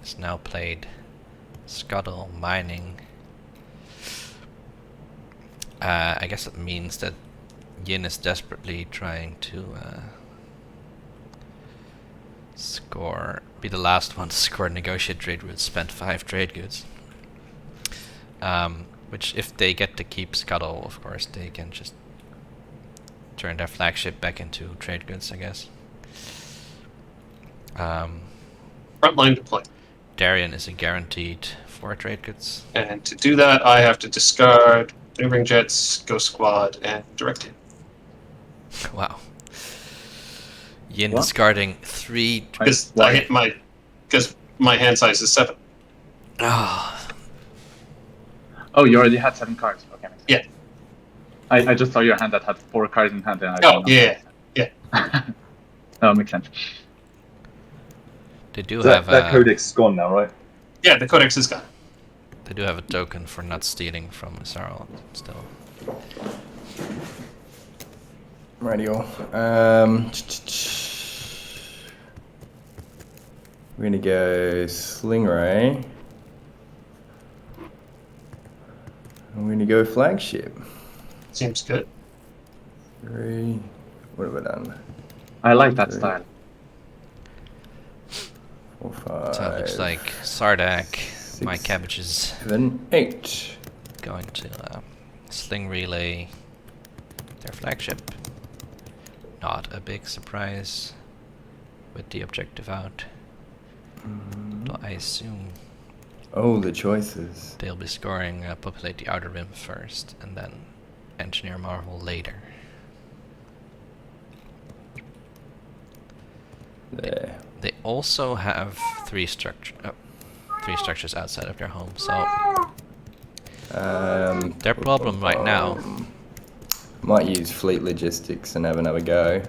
is now played Scuttle mining. I guess it means that Yin is desperately trying to be the last one to score negotiate trade routes, spend 5 trade goods. Which, if they get to keep Scuttle, of course, they can just turn their flagship back into trade goods, I guess. Frontline deploy. Darien is a guaranteed 4 trade goods. And to do that, I have to discard Maneuvering Jets, Ghost Squad, and Direct Hit. Wow. Yin What? discarding 3. Because I hit because my hand size is 7. Ah, Oh, you already had 7 cards. Okay. Makes sense. Yeah. I just saw your hand that had 4 cards in hand. And I Oh, didn't know. yeah. No, makes sense. they do That, have that codex is gone now, right? Yeah, the Codex is gone. they do have a token for not stealing from Isaro still. Radio. We're gonna go Stingray. And we're gonna go Flagship. Seems good. 3. What have I done? I like that Okay. style. 4, 5. So it looks like Sardak, my 6, cabbage is 7, 8. going to Sling Relay their flagship. Not a big surprise with the objective out. Though I assume Oh, the choices. they'll be scoring Populate the Outer Rim first and then Engineer Marvel later. There. They also have three structures outside of their home. So their problem right now Might use fleet logistics and have another go.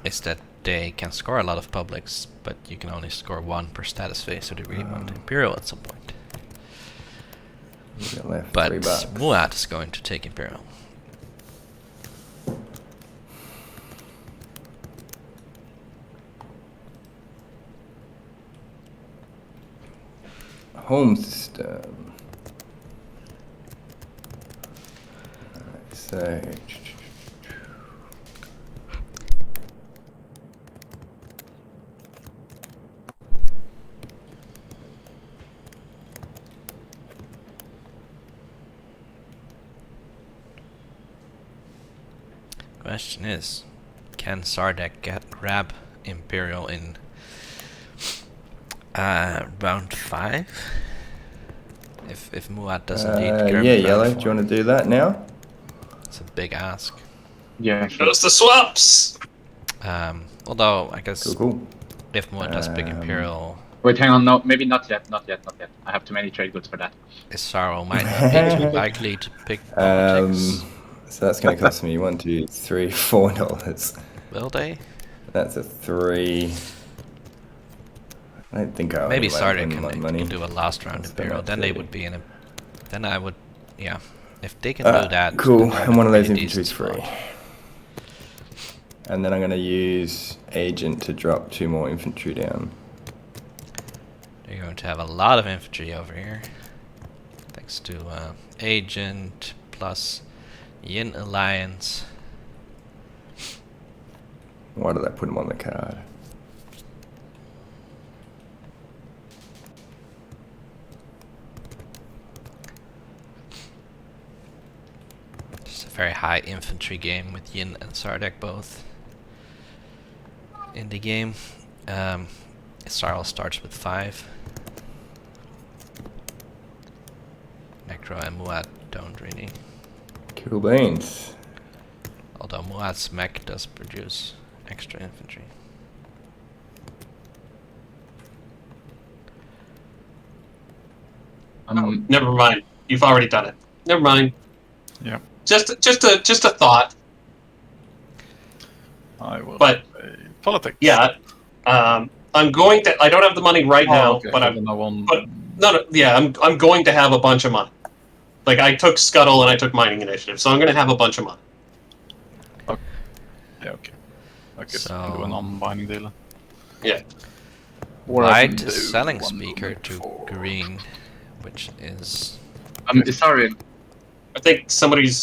is that they can score a lot of publics, but you can only score one per status phase, so they really want Imperial at some point. Got left But $3. Muad is going to take Imperial. Home system. Alright, so Question is, can Sardek grab Imperial in round 5? If Muad doesn't need yeah, Yellow, do you want to do that now? It's a big ask. Yeah, sure. Goes the swaps. Although I guess Cool. if Muad does pick Imperial, Wait, hang on. No, maybe not yet. Not yet. I have too many trade goods for that. Sorrow might not be too likely to pick politics. So that's going to cost me $1, $2, $3, $4. Will they? That's a 3. I don't think I'll Maybe anyway Sardek win my can money. do a last round Spend Imperial. that Then they 30. would be in a. Then I would, yeah. If they can do that, Cool, then and one of those pretty infantry's decent free. spot. And then I'm going to use Agent to drop 2 more infantry down. You're going to have a lot of infantry over here. Thanks to Agent plus Yin Alliance. Why did I put him on the card? Just a very high infantry game with Yin and Sardek both in the game. Sarl starts with 5. Necro and Muad don't really. Cool beans. Although Muad's mech does produce extra infantry. Never mind. You've already done it. Never mind. Yeah. Just a thought. I will But play politics. yeah, I'm going to. I don't have the money right now, Okay, but so I'm. then I won't- But no, yeah, I'm going to have a bunch of money. Like I took Scuttle and I took Mining Initiative, so I'm going to have a bunch of money. Yeah, okay. I guess So- I'll do a non-binding deal. Yeah. Or I White can is do selling one speaker movement to for- green, which is Sorry. I think somebody's.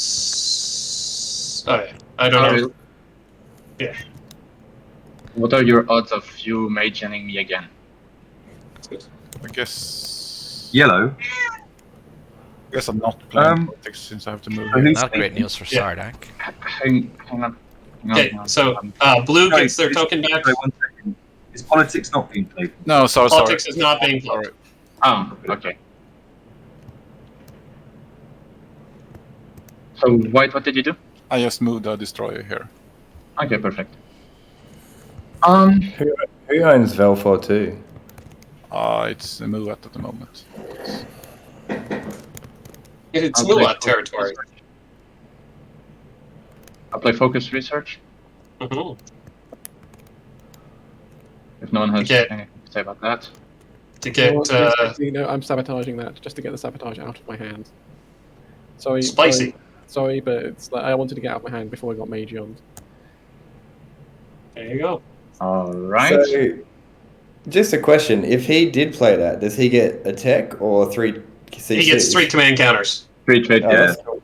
Oh yeah, I don't know. Yeah. What are your odds of you magening me again? I guess. Yellow. I guess I'm not playing Um, politics since I have to move so here. who's- not great news for Yeah. Sardak. Hang on. Okay, so blue gets their token back. Sorry, 1 second. Is politics not being played? No, sorry. Politics is not being played. Sorry. Okay. So, White, what did you do? I just moved a destroyer here. Okay, perfect. Who owns Velfor 2? It's a move at the moment. It's I'll play Muad territory. I'll play focus research. Mhm. If no one has Okay. anything to say about that. To get I'm sabotaging that just to get the sabotage out of my hand. Sorry, spicy. Sorry, but it's like I wanted to get out of my hand before I got Magioned. There you go. Alright. So, just a question. If he did play that, does he get a tech or 3 CCs? He gets 3 command counters. Free trade, Oh, yeah. that's cool.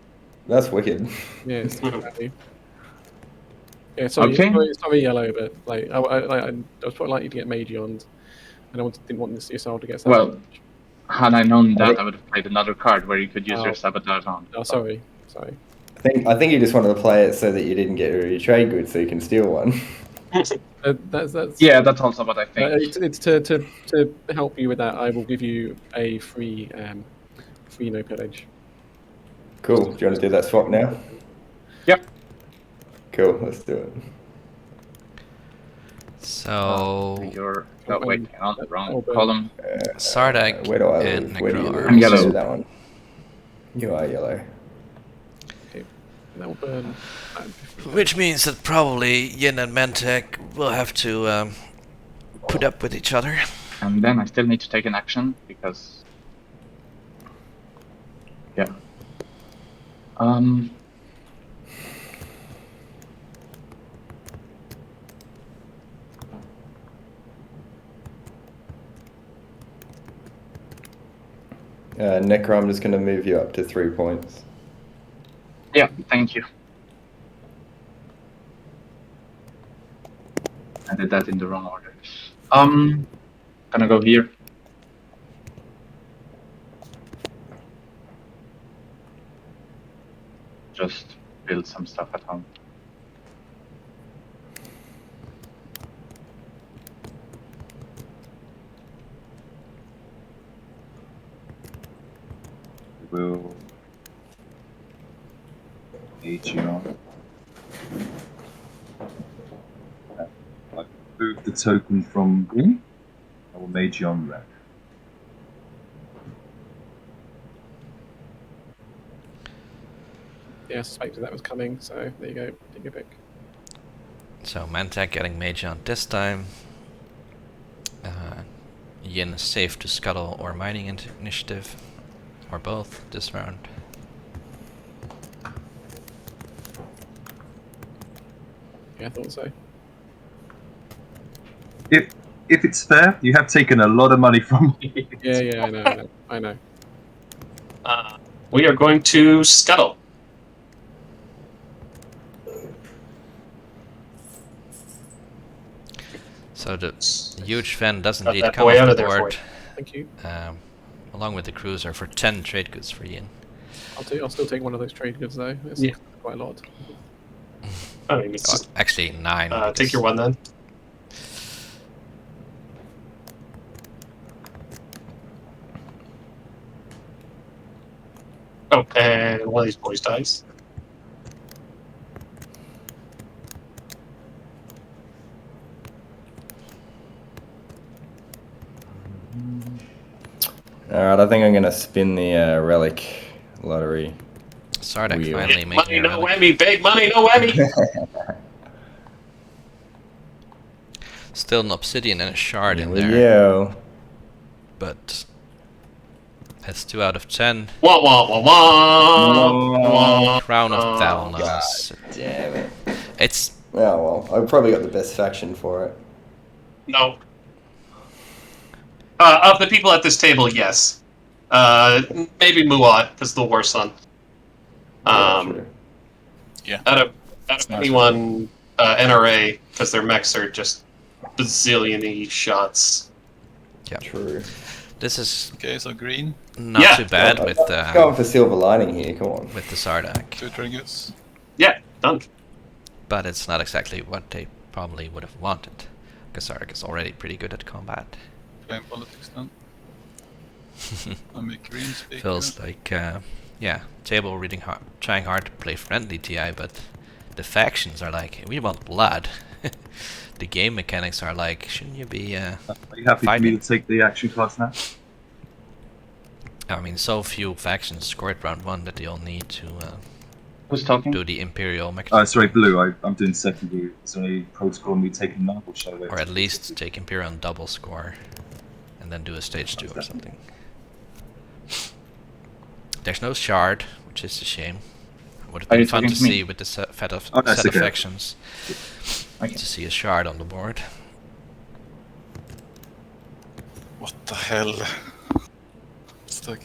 That's wicked. Yeah, it's Mhm. value. Yeah, sorry, Okay. sorry, Yellow, but like I was quite likely to get Magioned, and didn't want this yourself to get Well, sabotage. had I known that, I would have played another card where you could use Oh. your sabotage on. Oh, sorry. I think you just wanted to play it so that you didn't get rid of your trade goods so you can steal one. That's Yeah, that's also what I think. It's to help you with that. I will give you a free no pillage. Cool. Do you want to do that swap now? Yep. Cool. Let's do it. So You're. Oh, wait, hang on. Wrong Open. column. Sardak Where do I and live? Where do you Necro live? are I'm yellow. So that one. You are yellow. Okay, that will burn. which means that probably Yin and Mentek will have to put up with each other. And then I still need to take an action because. Yeah. Necro, I'm just going to move you up to 3 points. Yeah, thank you. I did that in the wrong order. Gonna go here. Just build some stuff at home. Will Aegeon. I move the token from green. I will Aegeon red. Yeah, I suspected that was coming, so there you go. Take your pick. So Mentek getting Magion this time. Yin is safe to Scuttle or Mining Initiative, or both this round. Yeah, I thought so. If it's fair, you have taken a lot of money from me. Yeah, I know. We are going to Scuttle. So the huge fan does Got indeed that come boy off out the of there for board, you. Thank you. along with the cruiser for 10 trade goods for Yin. I'll still take one of those trade goods though. It's Yeah. quite a lot. I mean, it's just, Actually 9. take because- your one then. Oh, and one of these boys dies. Alright, I think I'm going to spin the relic lottery. Sardak Wheel. finally Big making money, a no relic. whammy. Big money, no whammy. Still an obsidian and a shard in Here we there, go. but that's 2 out of 10. Wah, wah, wah, wah, wah. Crown of God Thalnos. Damn it. It's Oh well, I've probably got the best faction for it. No. Of the people at this table, yes. Maybe Muat, because the war son. True. Out of anyone, NRA, because their mechs are just bazillion-y shots. True. this is Okay, so green, not Yeah. too bad I'm with going for silver lining here, come on. the Sardak, 2 triggers. Yeah, done. but it's not exactly what they probably would have wanted, because Sardak is already pretty good at combat. Playing politics then. I make green speaker. Feels like, yeah, table reading hard, trying hard to play friendly TI, but the factions are like, we want blood. The game mechanics are like, shouldn't you be, Are you happy for me Fighting. to take the action class now? I mean, so few factions scored round 1 that they all need to Who's talking? do the Imperial mechanics, Sorry, Blue, I'm doing secondary. Is there any protocol on me taking that, or shall I wait? or at least take Imperial on double score, and then do a stage 2 or something. There's no shard, which is a shame. Would have Are been you fun to talking to me? see with the set of Oh, that's set of okay. factions Okay. to see a shard on the board. What the hell? Stuck.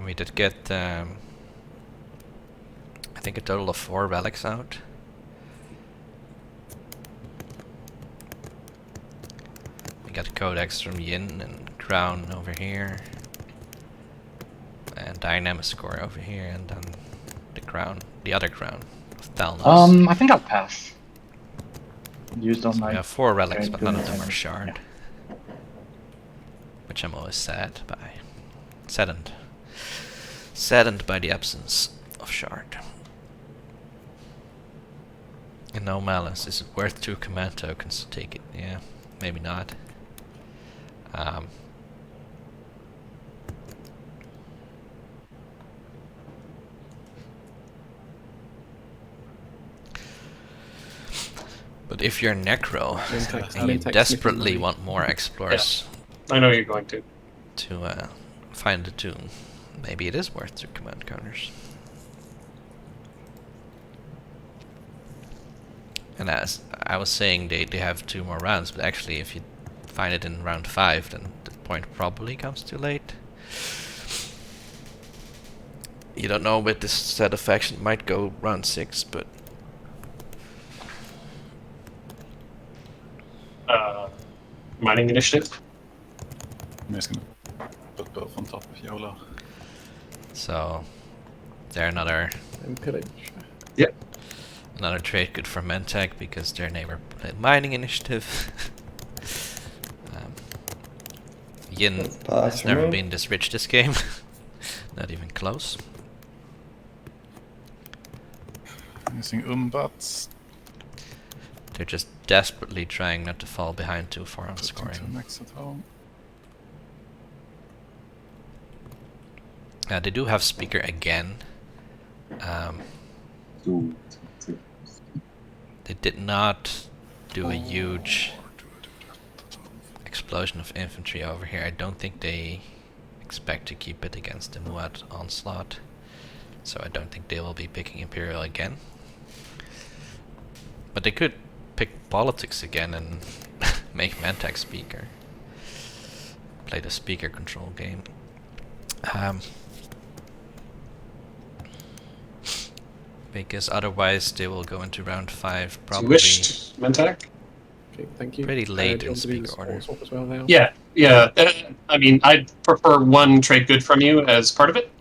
We did get, I think, a total of 4 relics out. We got Codex from Yin and Crown over here, and Dynamic Score over here, and then the other Crown of Thalnos. I think I'll pass. Used all So we my. have 4 relics, trade but none of them goods are and- shard. Which I'm always saddened by the absence of shard. And no malice. Is it worth 2 command tokens to take it? Yeah, maybe not. But if you're Necro and you desperately want more explorers I know you're going to. find the tomb, maybe it is worth 2 command counters. And as I was saying, they have 2 more rounds, but actually if you find it in round 5, then the point probably comes too late. You don't know with this set of faction, it might go round 6, but Mining initiative. I'm just gonna put both on top of YOLO. so they're another And pillage. trait good for Mentec because their neighbor played mining initiative. Yin Pass has for never me. been this rich this game. Not even close. Using umbats. They're just desperately trying not to fall behind too far on Putting scoring. 2 mechs at home. They do have speaker again. So, They did not do a huge explosion of infantry over here. I don't think they expect to keep it against the Muad onslaught. So I don't think they will be picking Imperial again. But they could pick politics again and make Mentec speaker. Play the speaker control game. Because otherwise they will go into round 5 As you probably wished, Mentak. Okay, thank you. pretty late do you in want to do speaker the order. swap as well now? Yeah. I mean, I'd prefer 1 trade good from you as part of it.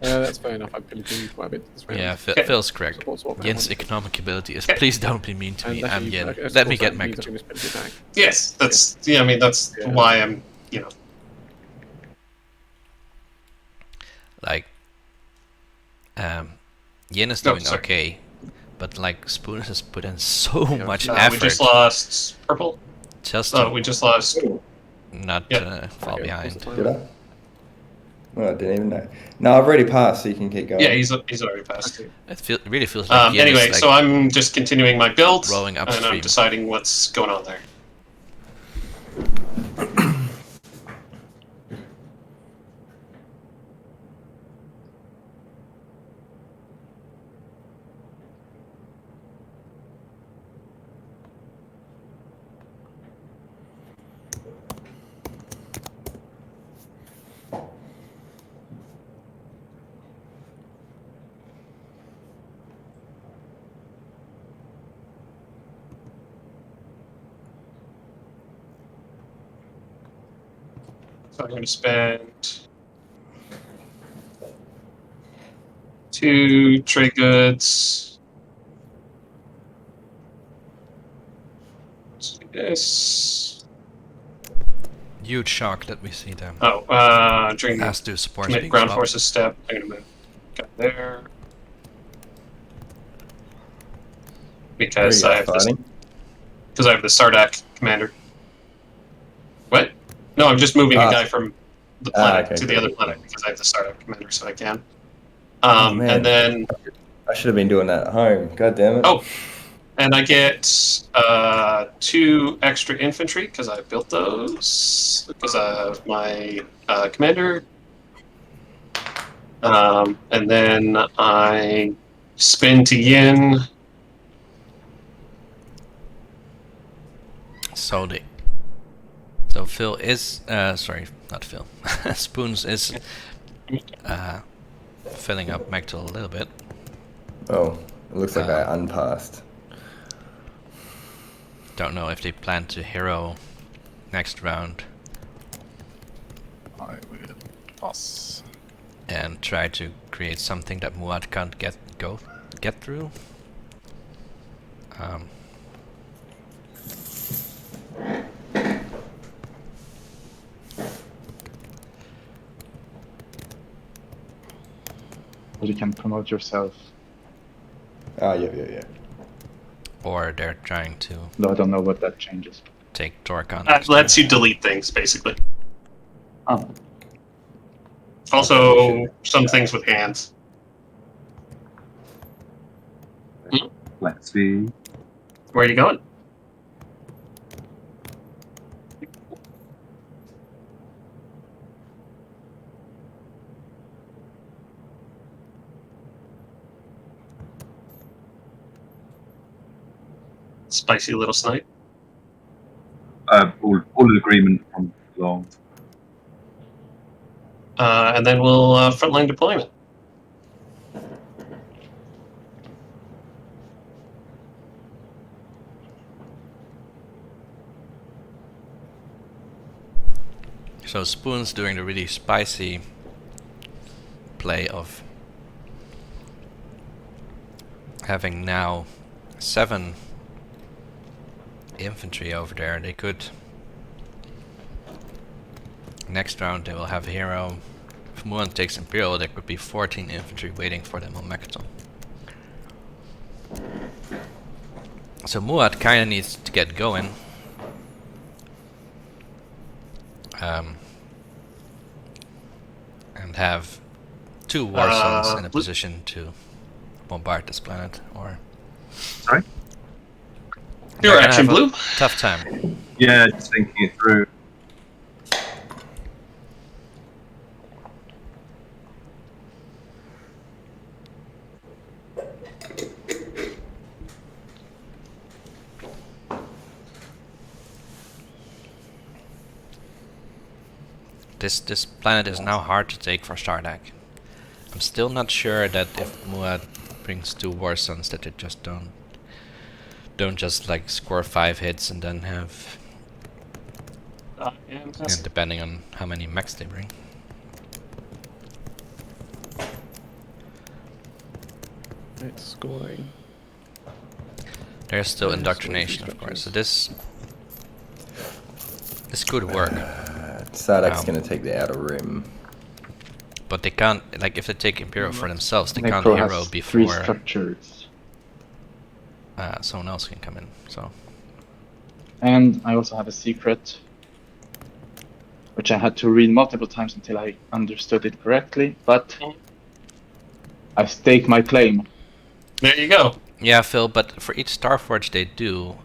That's fair enough. I'm pillaging quite a bit this round. Yeah, Okay. Phil's correct. Swap that Yen's one. economic ability is Okay. please don't be mean to And me, actually, I'm Yen. as Let me course get that means I Mech. can just pillage it back. Yes, that's I mean that's Yeah. why I'm Like, Yen is No, doing sorry. okay, but like Spoon has put in so Yeah, much we effort just lost purple. just to We just lost. not yeah. fall Okay, behind. what's the Did time? I? Oh, I didn't even know. No, I've already passed, so you can keep going. Yeah, he's already passed. Okay. It really feels like Yen Anyway, is like so I'm just continuing my build, rolling and upstream. I'm deciding what's going on there. So I'm going to spend 2 trade goods. Let's do this. huge shock that we see them. During the Has to support commit being ground swapped. forces step, I'm going to move there. Because Where I are you have this, fighting? because I have the Sardak commander. What? No, I'm just moving a guy from the planet okay, to the cool. other planet because I have the Sardak commander, so I can. Oh, man. And then I should have been doing that at home. God damn it. Oh. And I get 2 extra infantry because I built those because I have my commander. And then I spin to Yin. So Phil is sorry, not Phil. Spoons is filling up Mechtel a little bit. Oh, it looks like I unpassed. Don't know if they plan to hero next round I will pass. and try to create something that Muad can't get through. But you can promote yourself. Oh, yeah. or they're trying to Though I don't know what that changes. take Torque on. That lets you delete things, basically. Oh, Also, some things with hands. Let's see. Where are you going? Spicy little snipe. All in agreement from long. And then we'll frontline deployment. So Spoon's doing the really spicy play of having now 7 infantry over there. They could... Next round they will have a hero. If Muan takes Imperial, there could be 14 infantry waiting for them on Mekaton. So Muad kinda needs to get going. And have 2 War Sons in a position to bombard this planet, or... Sorry? Your action, have a Blue. tough time. Yeah, just thinking it through. This planet is now hard to take for Stardak. I'm still not sure that if Muad brings 2 War Sons that they just don't just like score 5 hits and then have, and depending on how many mechs they bring. It's scoring. There's still Yeah, indoctrination, scoring of course. So structures. this could work, Sardak's going to take the outer rim. but they can't. Like if they take Imperial for themselves, they can't Necro hero has 3 before structures. someone else can come in. So And I also have a secret, which I had to read multiple times until I understood it correctly, but I stake my claim. There you go. yeah, Phil. But for each Starforge they do,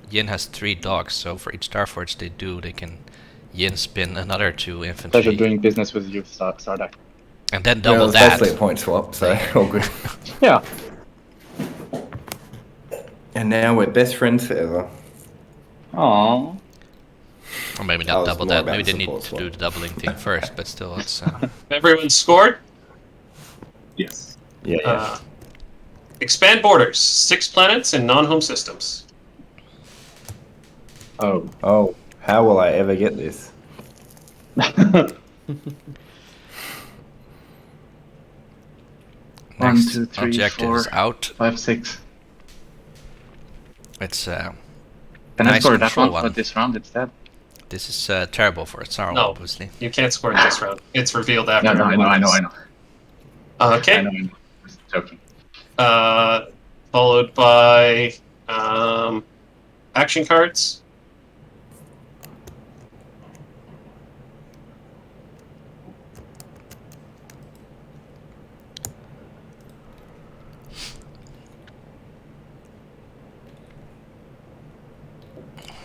Yin has 3 dogs. So for each Starforge they do, they can Yin spin another 2 infantry, Pleasure doing business with you, Sardak. and then Well, double it's that. basically a point swap, so all good. Yeah. And now we're best friends forever. Aww. Or maybe I not was double more that. about Maybe they the need support to swap. do the doubling thing first. But still, it's. Everyone scored. Yes. Yeah. Expand borders. 6 planets and non-home systems. Oh. Oh, how will I ever get this? One, Next 2, 3, objective 4, is out. 5, 6. It's Can I nice score that control one for this round instead? This is terrible for Tsarl, No. obviously. You can't score it this round. It's revealed after. Yeah, no, I know. Okay. I know. Just joking. Followed by action cards.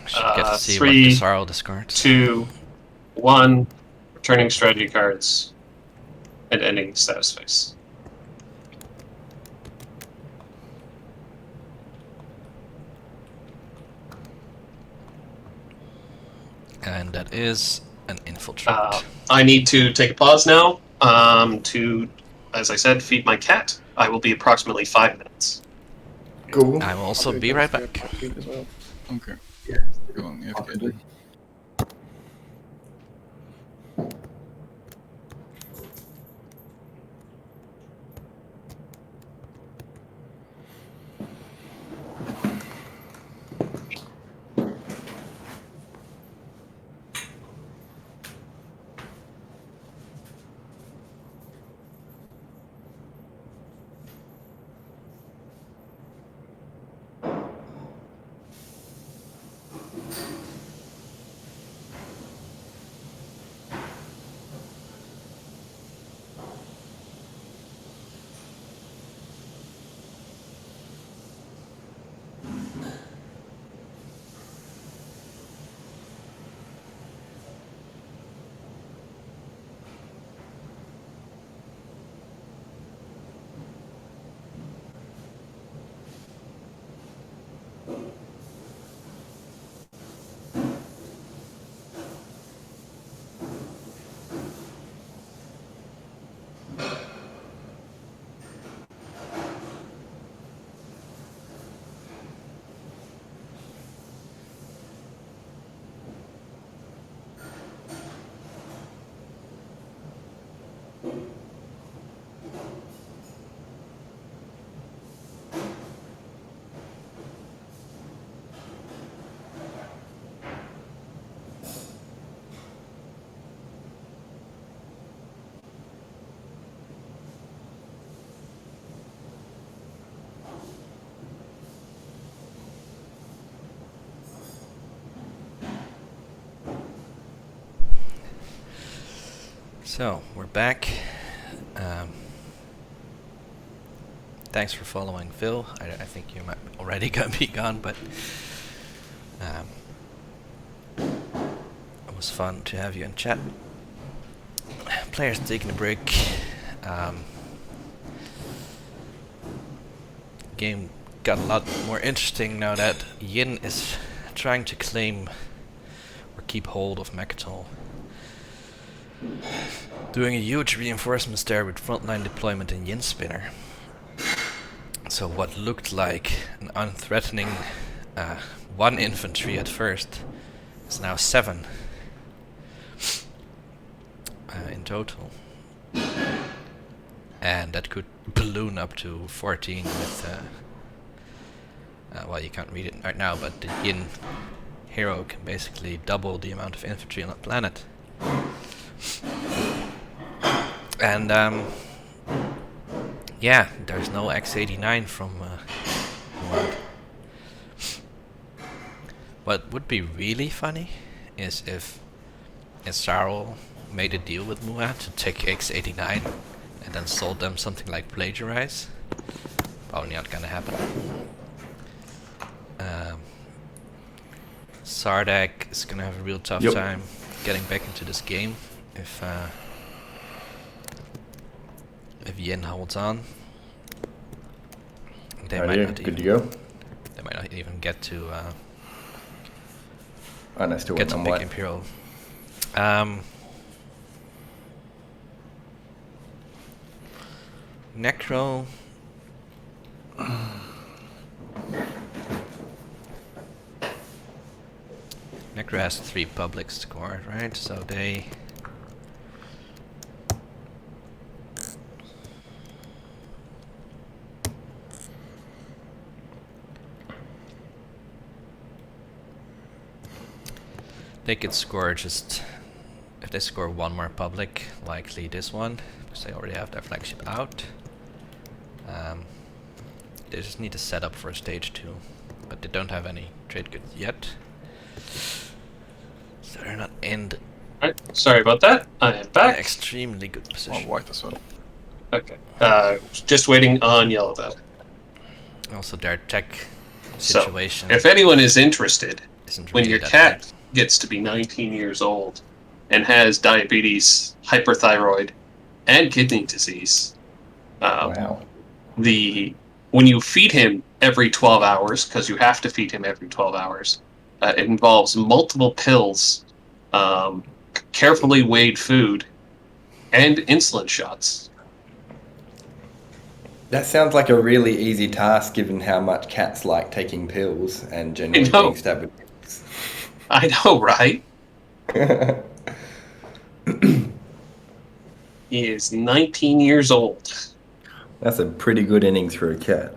Should get to see 3, what Tsarl discards. 2, 1. Returning strategy cards and ending status phase. And that is an infiltrate. I need to take a pause now to, as I said, feed my cat. I will be approximately 5 minutes. Cool. I will also I'll be do right that back. as well. Okay. Go on, AFK then. So, we're back. Thanks for following, Phil. I think you might already be gone, but it was fun to have you in chat. Players taking a break. Game got a lot more interesting now that Yin is trying to claim or keep hold of Mechatol. Doing a huge reinforcements there with frontline deployment in Yin Spinner. So what looked like an unthreatening 1 infantry at first is now 7 in total. And that could balloon up to 14 with well, you can't read it right now, but the Yin hero can basically double the amount of infantry on the planet. And yeah, there's no X-89 from Muad. What would be really funny is if Israel made a deal with Muad to take X-89 and then sold them something like Plagiarize. Probably not gonna happen. Sardak is gonna have a real tough time getting back into this game if Yin holds on. They might not good even, to go. They might not even get to I still get want to on big white. Imperial. Necro. Necro has 3 public scored, right? So they could score just if they score 1 more public, likely this one, because they already have their flagship out. They just need to set up for a stage 2, but they don't have any trade goods yet, so they're not in the Right, sorry about that. I am back. extremely good Oh, position. white as well. Okay. Just waiting on yellow though. Also, their tech So, situation if anyone is interested, isn't when really your that cat great. gets to be 19 years old and has diabetes, hyperthyroid, and kidney disease, Wow. when you feed him every 12 hours, because you have to feed him every 12 hours, it involves multiple pills, carefully weighed food, and insulin shots. That sounds like a really easy task given how much cats like taking pills and generally know. being stabbed with pills. I know, right? He is 19 years old. That's a pretty good innings for a cat.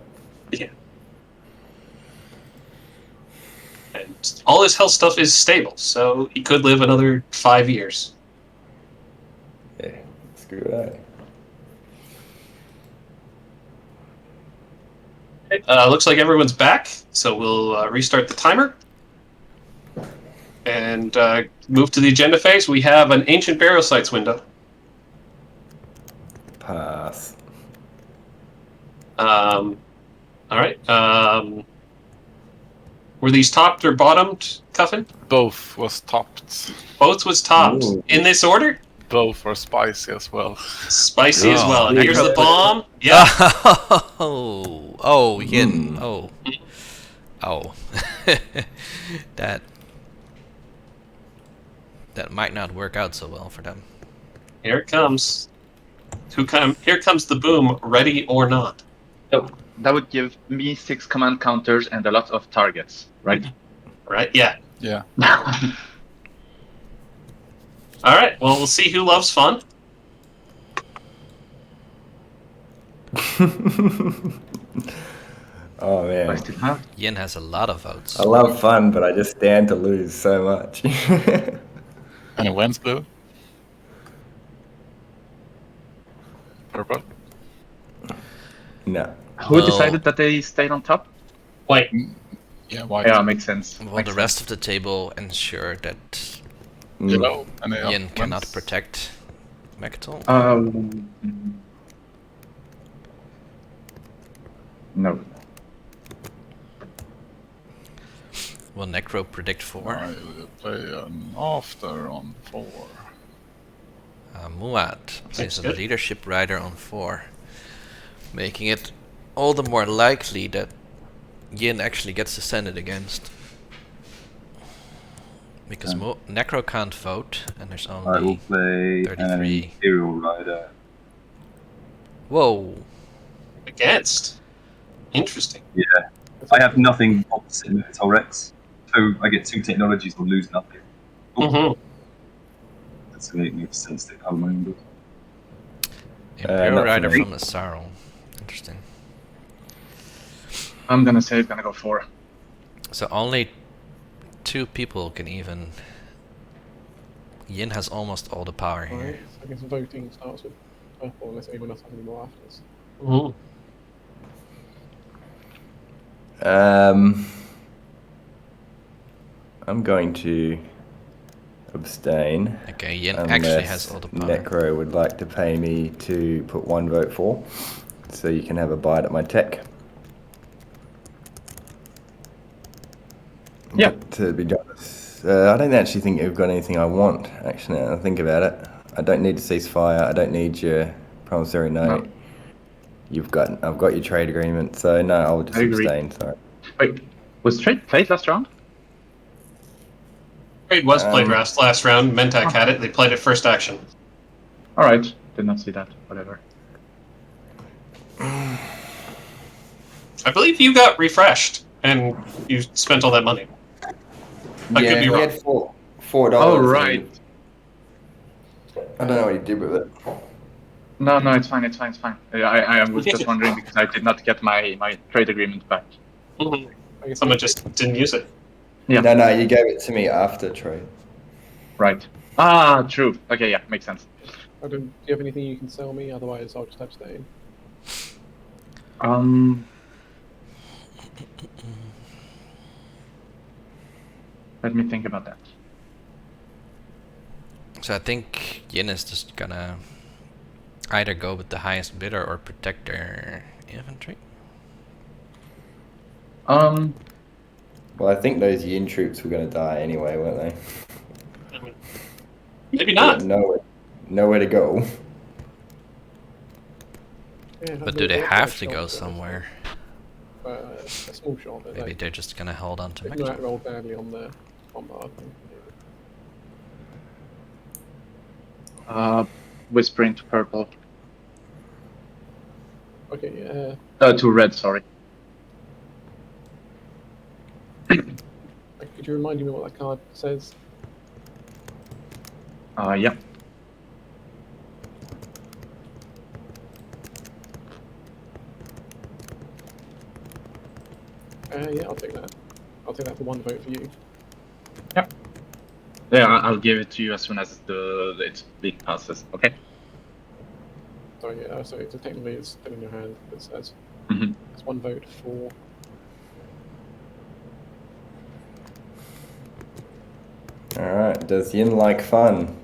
Yeah. And all his health stuff is stable, so he could live another 5 years. Yeah, that's good, right? Looks like everyone's back, so we'll restart the timer and move to the agenda phase. We have an ancient burial sites window. Pass. All right. Were these topped or bottomed, Cuffin? Both was topped. Both was topped. Ooh. In this order? Both are spicy as well. Spicy as Oh, well. And here's Necro the put- bomb. Yeah. Oh, Yin. Oh. that might not work out so well for them. Here it comes. Here comes the boom, ready or not. So that would give me 6 command counters and a lot of targets, right? Right? Yeah. Yeah. All right. Well, we'll see who loves fun. Oh I man, still have. Yin has a lot of votes. I love fun, but I just stand to lose so much. And it wins blue. Purple. No. Who Well- decided that they stayed on top? Wait. Yeah, white. Yeah, makes sense. Well, Makes the rest of the table ensure that Mm. Yellow. And they Yin wins. cannot protect Mectal? No. Will Necro predict 4? I will play an after on 4. Muat plays Seems a good. leadership rider on 4, making it all the more likely that Yin actually gets ascended against. Because Necro can't vote, and there's I will only play an 33. Imperial Rider. Whoa! Against. Interesting. Yeah. I have nothing opposite Minotaur Rex, so I get 2 technologies or lose nothing. Mm-hmm. That's makes sense to have my own build. Imperial not for Rider me. from the Sarl. Interesting. I'm gonna say it's gonna go 4. So only 2 people can even... Yin has almost all the power here. Right, so I guess voting starts with purple unless anyone else has any more afters. Mm-hmm. I'm going to abstain. Okay, Yin Unless actually has all the power. Necro would like to pay me to put 1 vote for, so you can have a bite at my tech. Yeah. But to be honest, I don't actually think you've got anything I want, actually, now that I think about it. I don't need a ceasefire, I don't need your promissory note. No. I've got your trade agreement, so no, I'll just I agree. abstain, sorry. Wait, was trade played last round? Trade was played last round. Mentak had it. They played it first action. Alright, did not see that. Whatever. I believe you got refreshed, and you spent all that money. I Yeah, could be he wrong. had $4. Oh, right. I don't know what he did with it. No, it's fine. I was just wondering because I did not get my trade agreement back. Mhm. I guess Someone just didn't use it. Yeah. No, you gave it to me after trade. Right. Ah, true. Okay, yeah, makes sense. do you have anything you can sell me? Otherwise, I'll just abstain. Let me think about that. So I think Yin is just gonna either go with the highest bidder or protect their infantry. Well, I think those Yin troops were going to die anyway, weren't they? Maybe not. Nowhere to go. Yeah, But do they have to go somewhere? A small shot. But Maybe they're just gonna hold on to they Mectal. might roll badly on the bombard. Whispering to purple. Okay, To red, sorry. could you remind me what that card says? Yeah. Yeah, I'll take that. I'll take that for 1 vote for you. Yeah, I'll give it to you as soon as its big passes. Okay. Sorry, so technically it's still in your hand. It says Mhm. it's 1 vote for. Alright, does Yin like fun?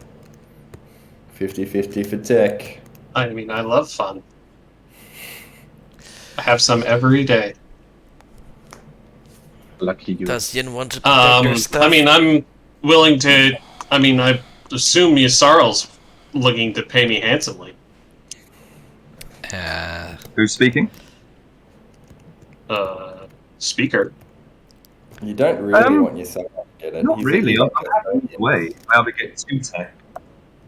50-50 for tech. I mean, I love fun. I have some every day. Lucky you. Does Yin want to protect their stuff? I mean, I'm willing to. I mean, I assume Yasarl's looking to pay me handsomely. Who's speaking? Speaker. You don't really want yourself to get it. Not He's really. he's I'm like happy either way. I either get 2 tech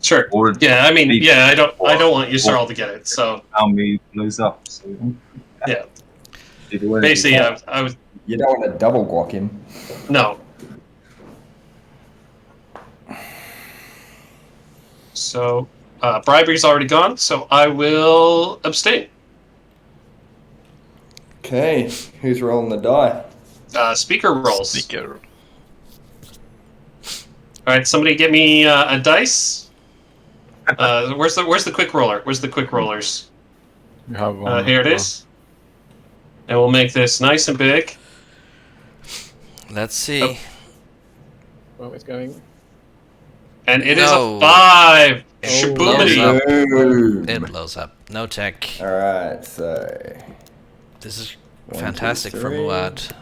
Sure. or Yeah, I mean, yeah, I don't want or- Yasarl to get it. So how me blows up. So yeah, either way. basically, I was You don't want to double guac him. no. So bribery's already gone. So I will abstain. Okay, who's rolling the die? Speaker rolls. Speaker. All right, somebody get me a dice. Where's the quick roller? Where's the quick rollers? You have one. Here it is. And we'll make this nice and big. Let's see. Oh. Well, it's going. And it is No. a 5. Oh, blows Shaboomity. up. Boom. It blows up. No tech. Alright, so This is 1, 2, fantastic for 3. Muad.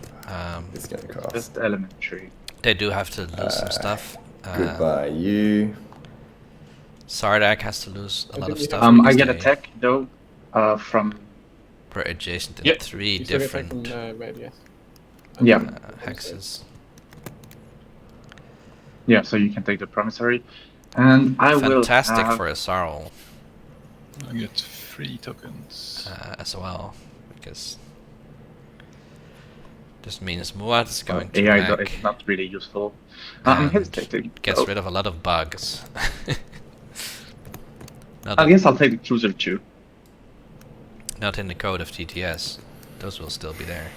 It's gonna cost. Just elementary. They do have to lose some stuff. Goodbye, you. Sardak has to lose a lot of stuff. I because get they attack though, from were adjacent in Yep. 3 You still get back different from red, yes. yeah, hexes. yeah. So you can take the promissory, and I will Fantastic have, for a Sarl I get 3 tokens. as well, because this means Muad is going to AI hack is not really useful. I'm and hesitating. gets Oh, rid of a lot of bugs. not, I guess I'll take the cruiser too. not in the code of TTS. Those will still be there.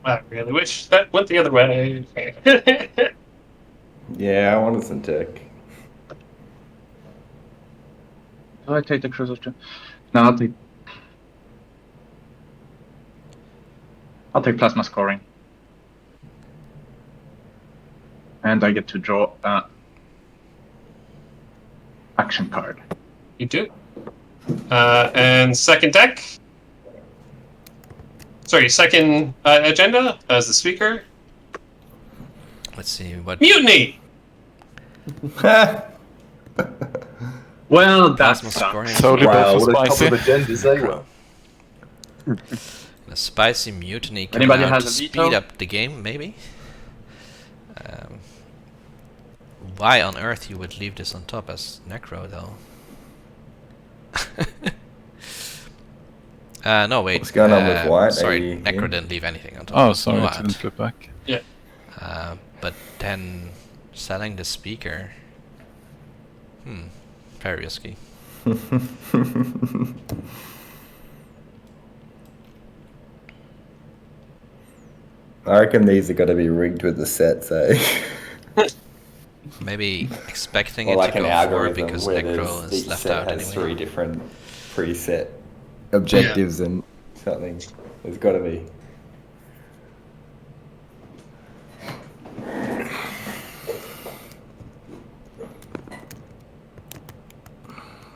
I really wish that went the other way. Yeah, I wanted some tech. Do I take the cruiser too? No, I'll take plasma scoring, and I get to draw action card. You do. And second deck. Sorry, second agenda as the speaker. Let's see what Mutiny! Well, that's plasma scoring. Totally Wow, both for what a couple of spicy. agendas they were. A spicy mutiny coming Anybody out has to a speed veto? up the game, maybe? Why on earth you would leave this on top as Necro, though? No, wait. What's going on with white? Sorry, Are you Necro here? didn't leave anything on top. Oh, of sorry, it Muad. didn't flip back. But then selling the speaker... very risky. I reckon these are going to be rigged with the sets, eh? Maybe expecting Or it like to an go forward algorithm because where Necro is each left set out has anyway. 3 different preset objectives and something. There's got to be.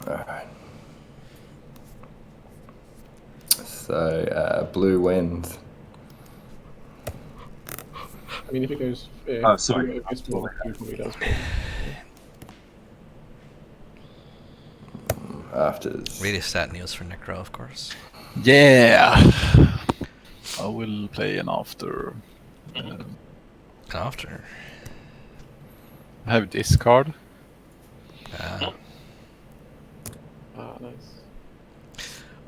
Alright. So, blue wins. I mean, if it goes... Oh, sorry. If it goes forward, it probably does. Afters. Really sad news for Necro, of course. Yeah! I will play an after. After. I have this card. Ah, nice.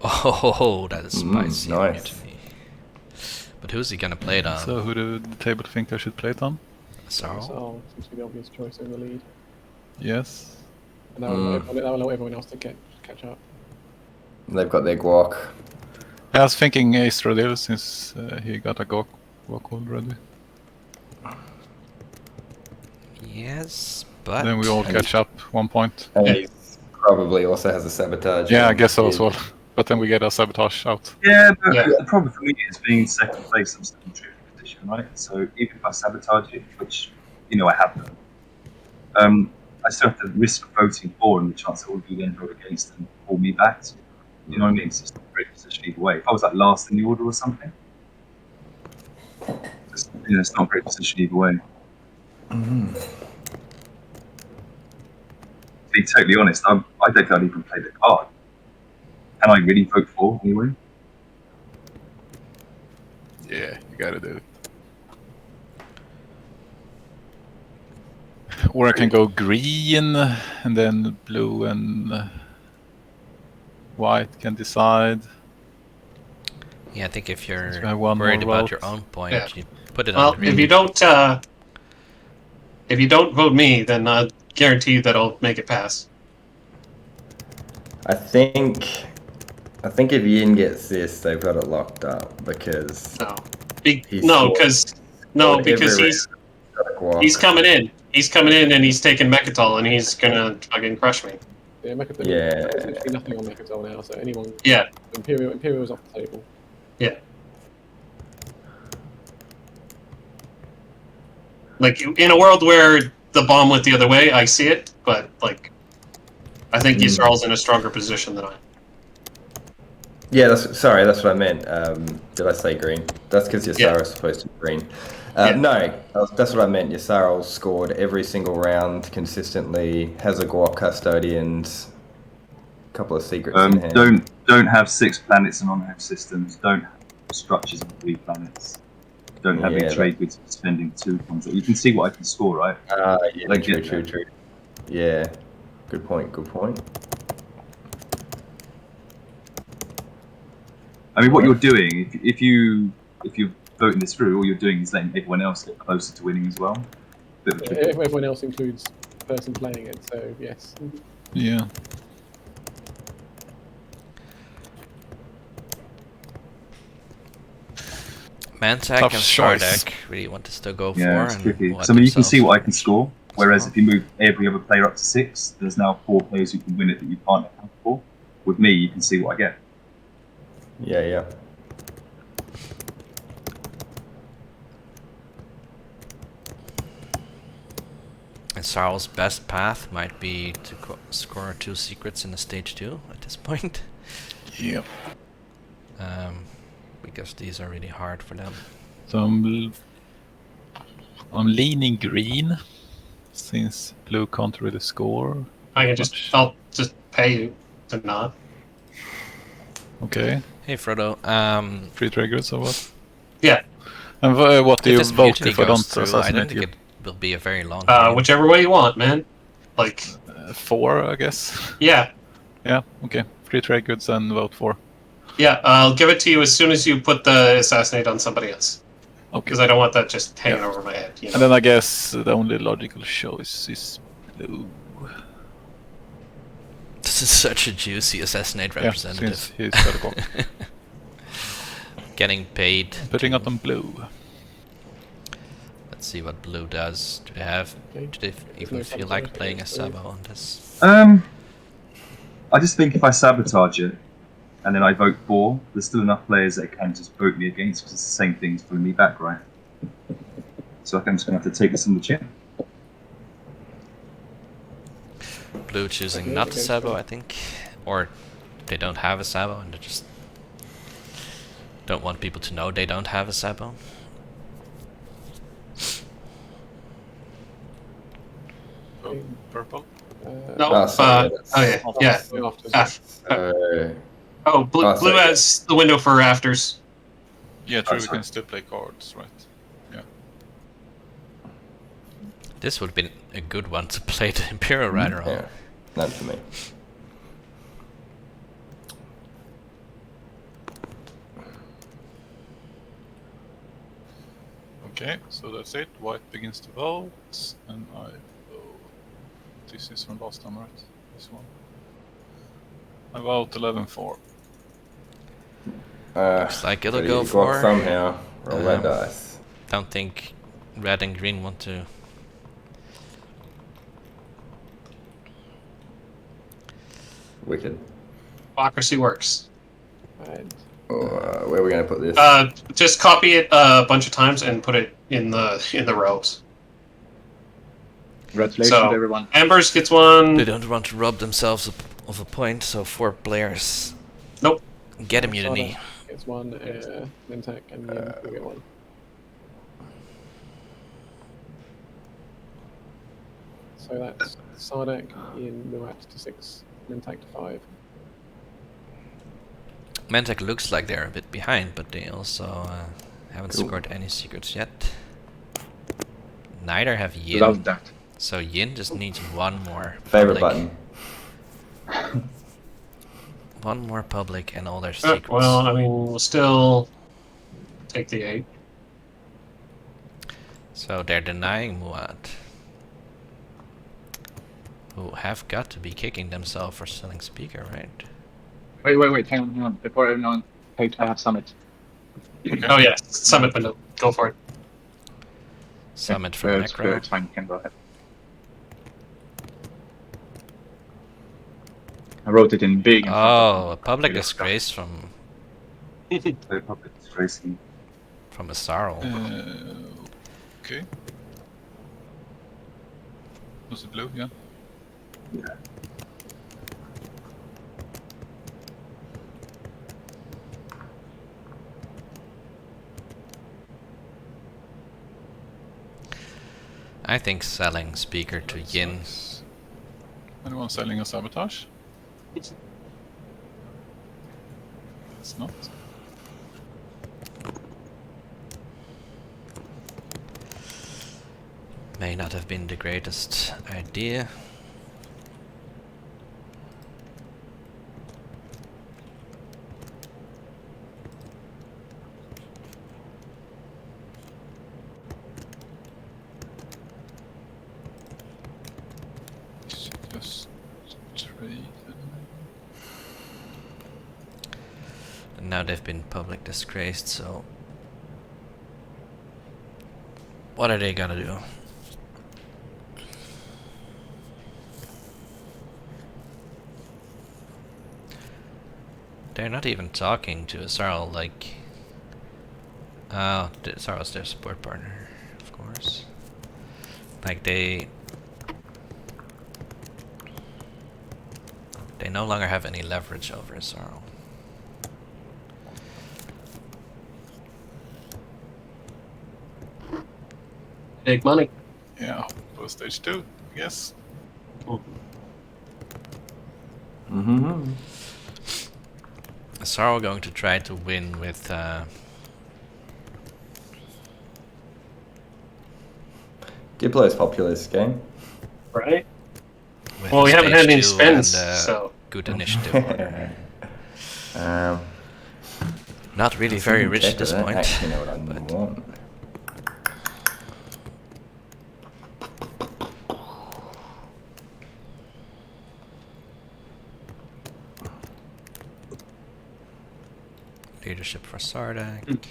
Oh, that is spicy. nice. Mutiny. But who's he gonna play it on? So who do the table think I should play it on? Sarl? So, seems to be the obvious choice in the lead. Yes. And that will allow everyone else to catch up. They've got their guac. I was thinking Astrodil since he got a walk already. Yes, but... Then we all catch up 1 point. And he probably also has a sabotage. Yeah, I guess so as well. But then we get a sabotage out. Yeah, but Yeah. the problem for me is being second place. I'm still in true position, right? So even if I sabotage it, which I have done, I still have to risk voting for, and the chance that all of you then vote against and pull me back. So, you know what I mean? It's just not a great position either way. If I was like last in the order or something, it's not a great position either way. Mm-hmm. To be totally honest, I don't think I'd even play the card. Can I really vote for anyway? Yeah, you gotta do it. Or I can go green, and then blue and white can decide. Yeah, I think if you're So I have one worried more about your vote. own point, Yeah. you put it Well, on green. if you don't vote me, then I guarantee that I'll make it pass. I think if Yin gets this, they've got it locked up because No, He's no, scored- because every he's got a guac. he's coming in. He's coming in and he's taking Mechatol and he's gonna fucking crush me. Yeah, Mechatol. Yeah. There's essentially nothing on Mechatol now, so anyone. Yeah, Imperial's off the table. yeah. Like in a world where the bomb went the other way. I see it, but like, I think Yisrael's in a stronger position than I am. Yeah, that's what I meant. Did I say green? That's because Yisrael's supposed to be green. No, that's what I meant. Yisrael scored every single round consistently, has a Guap custodians, a couple of secrets in hand. Don't have 6 planets and on-home systems. Don't have structures on 3 planets. Don't have any trade goods spending 2 points. You can see what I can score, right? Yeah, true. Yeah, good point. I mean, what you're doing, if you're voting this through, all you're doing is letting everyone else get closer to winning as well. Everyone else includes the person playing it, so yes. Yeah. Mantak Tough and choice. Sardek really want to still go Yeah, for. it's tricky. And So I mean, you can themselves. see what I can score. Whereas if you move every other player up to 6, there's now 4 players who can win it that you can't account for. With me, you can see what I get. Yeah. And Sarl's best path might be to score 2 secrets in the stage 2 at this point. Yep. Because these are really hard for them. So I'm leaning green, since blue can't really score. I'll just pay you to not. Okay. Hey Frodo, 3 triggers or what? Yeah. And what do if you this vote mutiny if I goes don't through, I assassinate don't think you? it will be a very long game. Whichever way you want, man. Like, 4, I guess. yeah. Yeah, okay. 3 triggers and vote 4. Yeah, I'll give it to you as soon as you put the assassinate on somebody else. Okay. Because I don't want that just hanging over my head. You know? And then I guess the only logical choice is blue. This is such a juicy assassinate representative. Yeah, since he's got a clock. Getting paid. Putting it on blue. Let's see what blue does. Do they even feel like playing a Sabo on this? I just think if I sabotage it and then I vote 4, there's still enough players that can just vote me against because it's the same thing as pulling me back, right? So I think I'm just going to have to take this on the chin. Blue choosing not to Sabo, I think. Or they don't have a Sabo and they just don't want people to know they don't have a Sabo. Purple. No. Blue has the window for afters. Yeah, true. We can still play cards, right? Yeah. This would have been a good one to play the Imperial Rider on. Yeah, not for me. Okay, so that's it. White begins to vote, and I vote. This is from last time, right? This one. I vote 11-4. Looks like it'll so go you for. got somehow. Roll red dice. Don't think red and green want to. Wicked. Democracy works. And Where are we going to put this? Just copy it a bunch of times and put it in the rows. Congratulations, So, everyone. Ambers gets one. They don't want to rob themselves of a point, so 4 players. Nope. Get a mutiny. gets one, Mentak, and Yin will get one. So that's Sardek, Yin, Muat to 6, Mentak to 5. Mantek looks like they're a bit behind, but they also haven't scored any secrets yet. Neither have Yin. Love that. So Yin just needs one more Favorite public. button. One more public and all their secrets. Well, I mean, we'll still take the 8. So they're denying Muat, who have got to be kicking themselves for selling speaker, right? Wait, hang on. Before everyone takes, I have Summit. Oh yeah, Summit window. Go for it. Summit from Necro. It's fine, you can go ahead. I wrote it in big. Oh, a public disgrace from Public disgracing. a Sarl. Okay. Was it blue? Yeah. I think selling speaker to That Yin. sucks. Anyone selling a sabotage? It's not. May not have been the greatest idea. Just trade. And now they've been public disgraced, so what are they gonna do? They're not even talking to Sarl, like... Oh, Sarl's their support partner, of course. Like, they no longer have any leverage over Sarl. Big money. Yeah, for stage 2, I guess. Mm-hmm. Sarl going to try to win with Diplo's populist game. Right? with Well, we haven't had any stage 2 and, spends, so... good initiative order. Um, Not really very rich check at this I don't point. actually know what I but want. leadership for Sardak.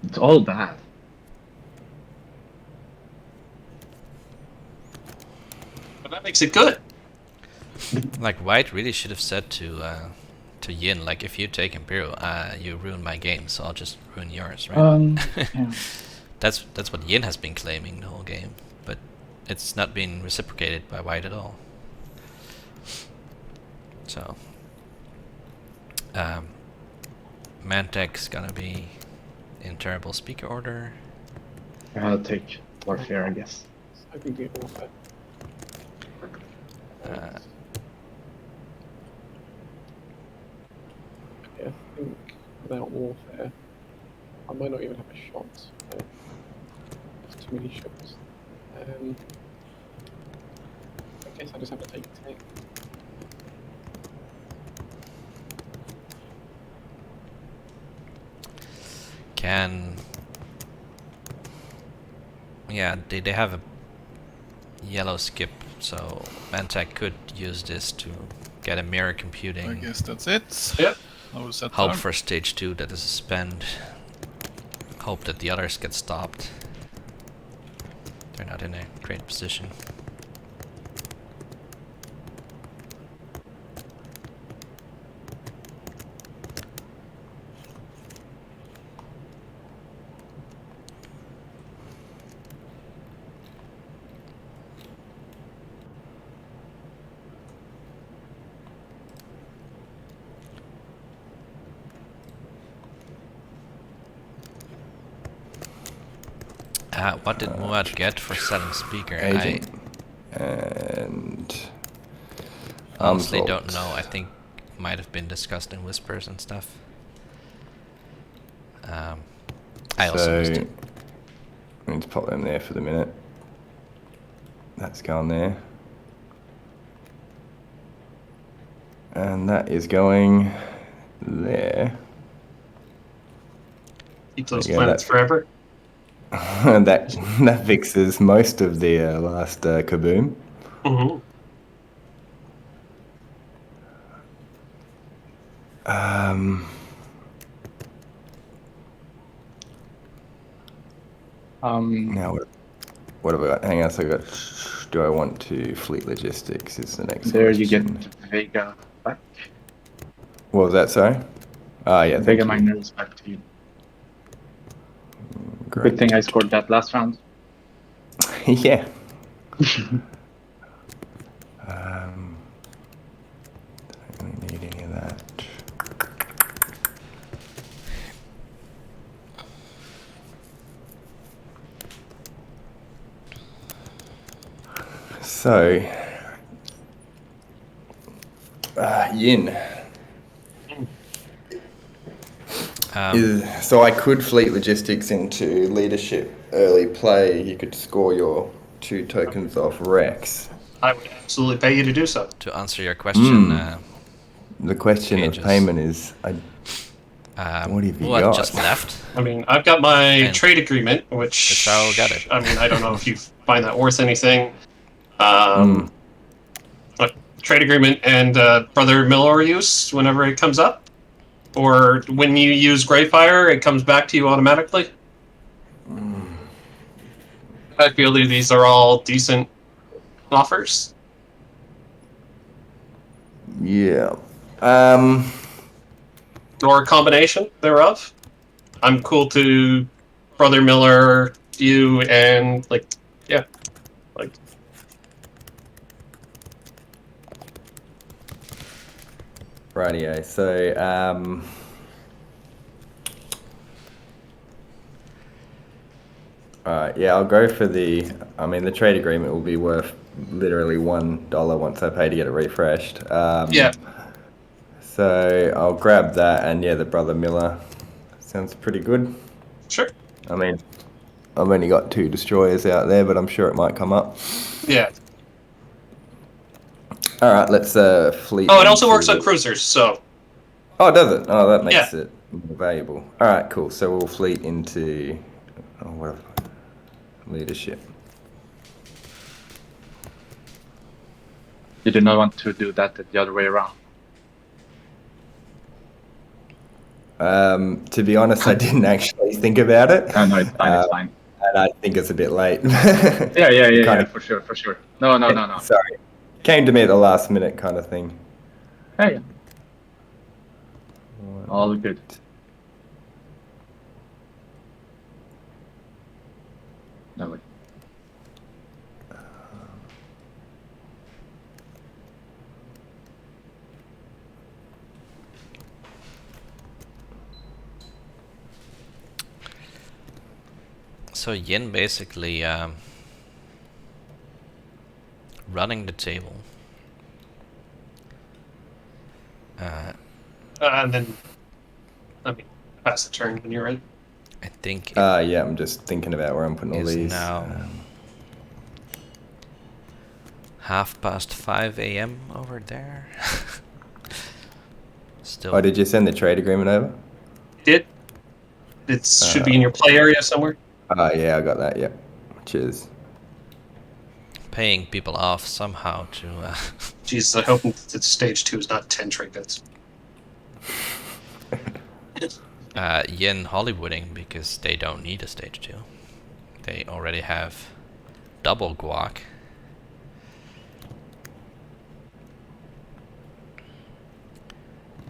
It's all bad. But that makes it good. Like, White really should have said to Yin, like, if you take Imperial, you ruin my game, so I'll just ruin yours, right? Yeah. That's what Yin has been claiming the whole game, but it's not been reciprocated by White at all. So, Mantek's gonna be in terrible speaker order. I'll take Warfare, I guess. I can do Warfare. Yeah, I think without Warfare, I might not even have a shot. There's too many shots. I guess I just have to take tech. Yeah, they have a yellow skip, so Mantek could use this to get a mirror I computing. guess that's it. Yep. I will set Hope down. for stage 2 that is a spend. Hope that the others get stopped. They're not in a great position. What did Muad get for selling speaker? Agent. And I honestly don't Vault. know. I think it might have been discussed in whispers and stuff. I also missed So, it. I need to pop them there for the minute. That's gone there. And that is going there. Keep those Yeah, planets that's- forever. that fixes most of the last kaboom. Mm-hmm. Now What have I got? Hang on, so I got. Do I want to fleet logistics? Is the next There question. you get Vega back. What was that? Sorry. Ah, yeah. Vega Thank you. Miner is back to you. Great. Good thing I scored that last round. Yeah. Don't really need any of that. So, Yin. So I could fleet logistics into leadership early play. You could score your 2 tokens off Rex. I would absolutely pay you to do so. To answer your question, The question Cages. of payment is, what have you Muad got? just left. I mean, I've got my And trade agreement, which Shao got it. I mean, I don't know if you find that worth anything. Trade agreement and Brother Miller use whenever it comes up, or when you use Greyfire, it comes back to you automatically. I feel that these are all decent offers. Yeah. Or a combination thereof. I'm cool to Brother Miller, you, and Rightio. So, alright, yeah, I'll go for the. I mean, the trade agreement will be worth literally $1 once I pay to get it refreshed. Yeah. So I'll grab that, and yeah, the Brother Miller sounds pretty good. Sure. I mean, I've only got 2 destroyers out there, but I'm sure it might come up. Yeah. All right, let's fleet. Oh, it also works on cruisers, so. Oh, does it? Oh, that makes it more valuable. All right, cool. So we'll fleet into leadership. You do not want to do that the other way around. To be honest, I didn't actually think about it. No, it's fine. It's fine. And I think it's a bit late. Yeah, for sure. No. Sorry. Came to me at the last minute kind of thing. Hey. All good. No way. So Yin basically running the table. And then, I mean, pass the turn when you're ready. I think yeah, I'm just thinking about where I'm putting all is these. now 5:30 a.m. over there. Still. Oh, did you send the trade agreement over? Did? It should be in your play area somewhere. Yeah, I got that, yeah. Cheers. Paying people off somehow to... Jesus, I hope that stage 2 is not 10 trinkets. Yin Hollywooding because they don't need a stage 2. They already have double guac.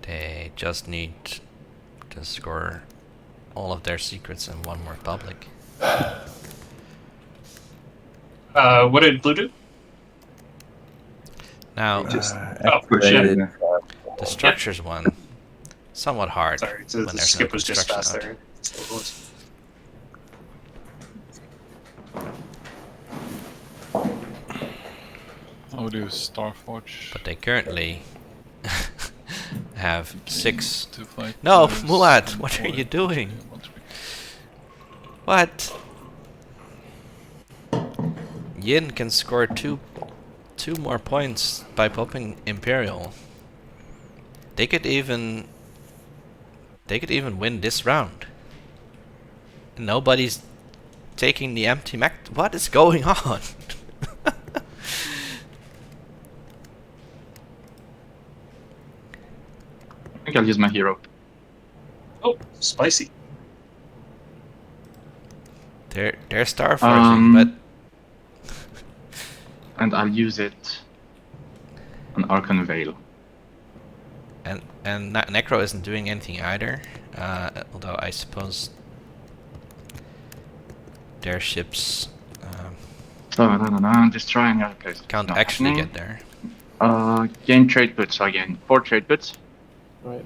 They just need to score all of their secrets and one more public. What did Blue do? Now, the structures one, somewhat hard. Sorry, when the there's skip no was just fast construction there. I would use Starforge. But they currently have 6. To fight No, those Muad, and what are four, you doing? 1, 3. What? Yin can score two more points by popping Imperial. They could even win this round. Nobody's taking the empty mech. What is going on? I think I'll use my hero. Oh, spicy. They're starforging, but and I'll use it on Arcane Veil. And Necro isn't doing anything either. Although I suppose their ships So, I'm just trying. Okay, so can't not actually happening. get there. Gain trade puts. So again, 4 trade puts. Right.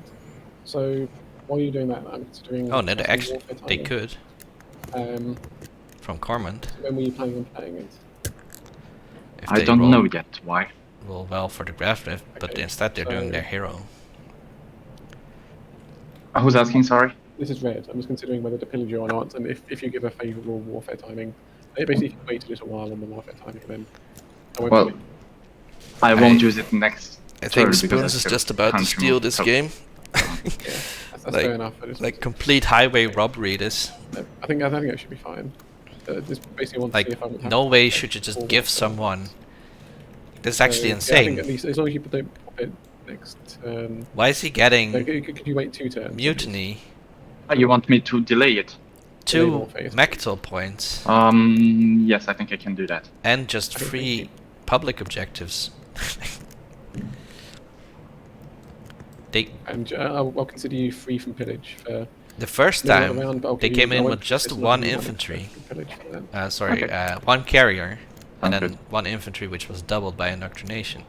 So while you're doing that, I'm considering. Oh no, casting actually warfare they timing. could from Cormand. When were you planning on playing it? If I they don't roll, know yet why. roll well for the graph drift, but Okay, instead they're doing so- their hero. Who's asking? Sorry. This is red. I'm just considering whether to pillage you or not, and if you give a favourable warfare timing, basically if you wait a little while on the warfare timing, then I won't. Well, be- I won't use it next. I turn think because Spoons I is still just about to can't steal remove this top. game. that's like- fair enough. I just Like complete highway robbery. This I think it should be fine. Just basically want to like see if I'm happy no to way take should you just full give warfare. someone. This is actually Yeah, I think insane. at least as long as you don't pop it next turn. Why is he getting Could you wait 2 turns? mutiny? You want me to delay it? 2 Warfare. Mectal points Yes, I think I can do that. and just Okay, 3 thank public objectives. They And I'll consider you free from pillage for the first no time round, but I'll they give you- came I in won't- with just it's not 1 really infantry. from pillage for that. Sorry, Okay. 1 carrier, and Sounds then good. 1 infantry, which was doubled by indoctrination.